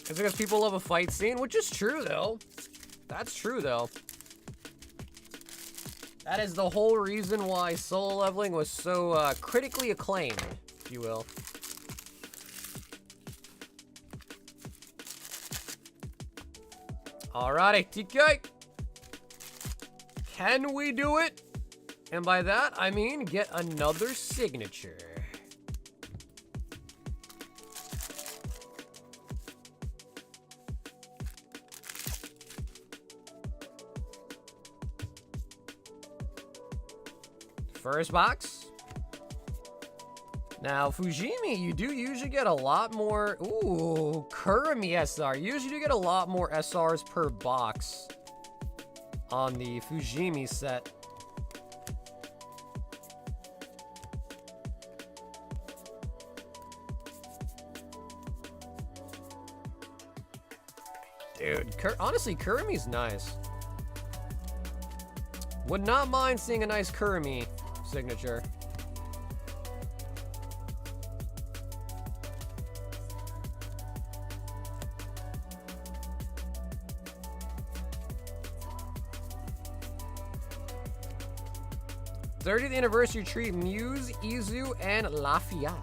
It's because people love a fight scene, which is true, though. That's true, though. That is the whole reason why solo leveling was so critically acclaimed, if you will. Alrighty, TK. Can we do it? And by that, I mean get another signature. First box. Now, Fujimi, you do usually get a lot more... Ooh, Kurumi SR. You usually do get a lot more SRs per box on the Fujimi set. Dude, honestly, Kurumi's nice. Would not mind seeing a nice Kurumi signature. '30th anniversary treat Muse, Izu, and Lafayette.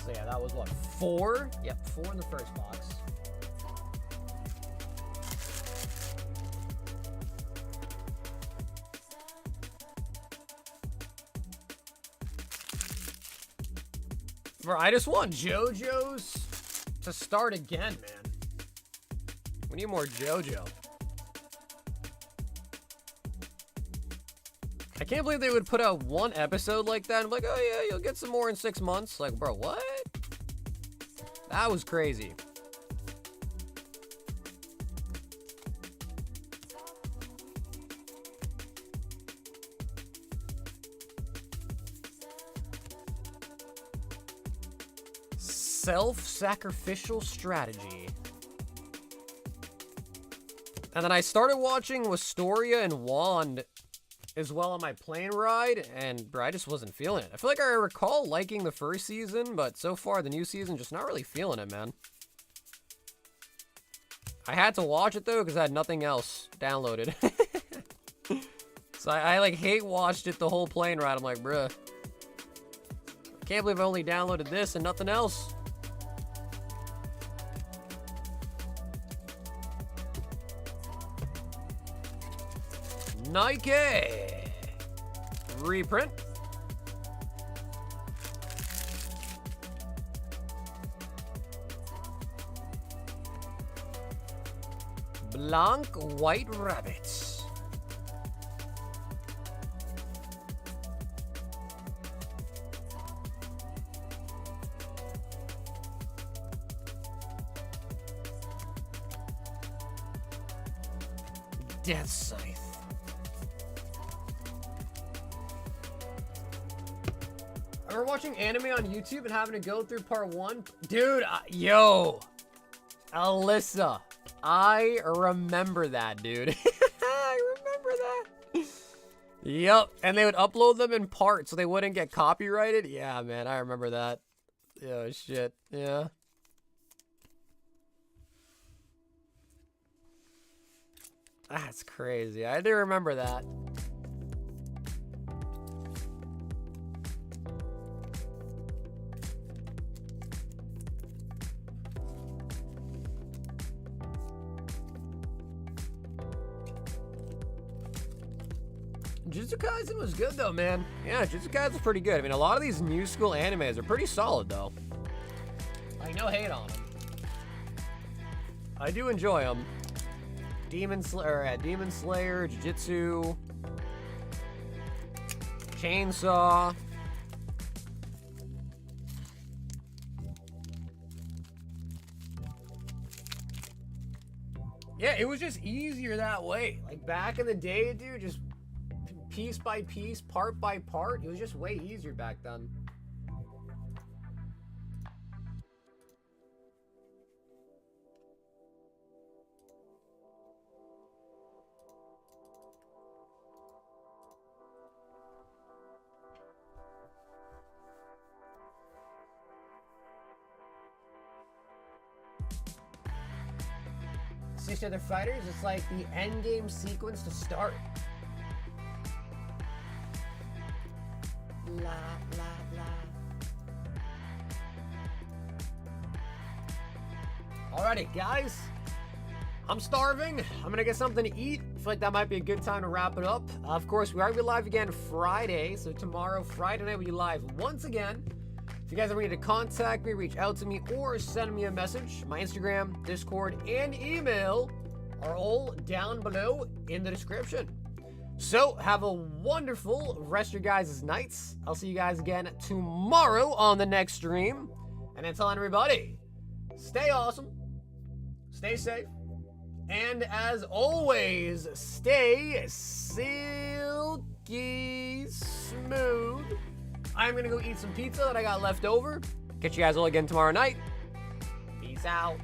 So yeah, that was what, 4? Yep, 4 in the first box. I just want JoJo's to start again, man. We need more JoJo. I can't believe they would put out one episode like that and be like, oh yeah, you'll get some more in 6 months. Like, bro, what? That was crazy. Self-sacrificial strategy. And then I started watching Wistoria and Wand as well on my plane ride, and bro, I just wasn't feeling it. I feel like I recall liking the first season, but so far the new season, just not really feeling it, man. I had to watch it though because I had nothing else downloaded. So I like hate watched it the whole plane ride. I'm like, bruh, I can't believe I only downloaded this and nothing else. Nike reprint. Blanc White Rabbits. Death Scythe. I remember watching anime on YouTube and having to go through part 1. Dude, yo, Alyssa, I remember that, dude. I remember that. Yep, and they would upload them in parts so they wouldn't get copyrighted. Yeah, man, I remember that. Oh, shit, yeah. That's crazy. I do remember that. Jujutsu Kaisen was good though, man. Yeah, Jujutsu Kaisen's pretty good. I mean, a lot of these new school animes are pretty solid though. Like, no hate on them. I do enjoy them. Demon Slayer, Jujutsu, Chainsaw. Yeah, it was just easier that way. Like back in the day, dude, just piece by piece, part by part. It was just way easier back then. Six other fighters, it's like the end game sequence to start. La la la. Alrighty, guys. I'm starving. I'm gonna get something to eat. I feel like that might be a good time to wrap it up. Of course, we are gonna be live again Friday. So tomorrow, Friday night, we'll be live once again. If you guys ever need to contact me, reach out to me, or send me a message, my Instagram, Discord, and email are all down below in the description. So, have a wonderful rest of your guys' nights. I'll see you guys again tomorrow on the next stream. And until then, everybody, stay awesome, stay safe, and as always, stay silky smooth. I'm gonna go eat some pizza that I got left over. Catch you guys all again tomorrow night. Peace out.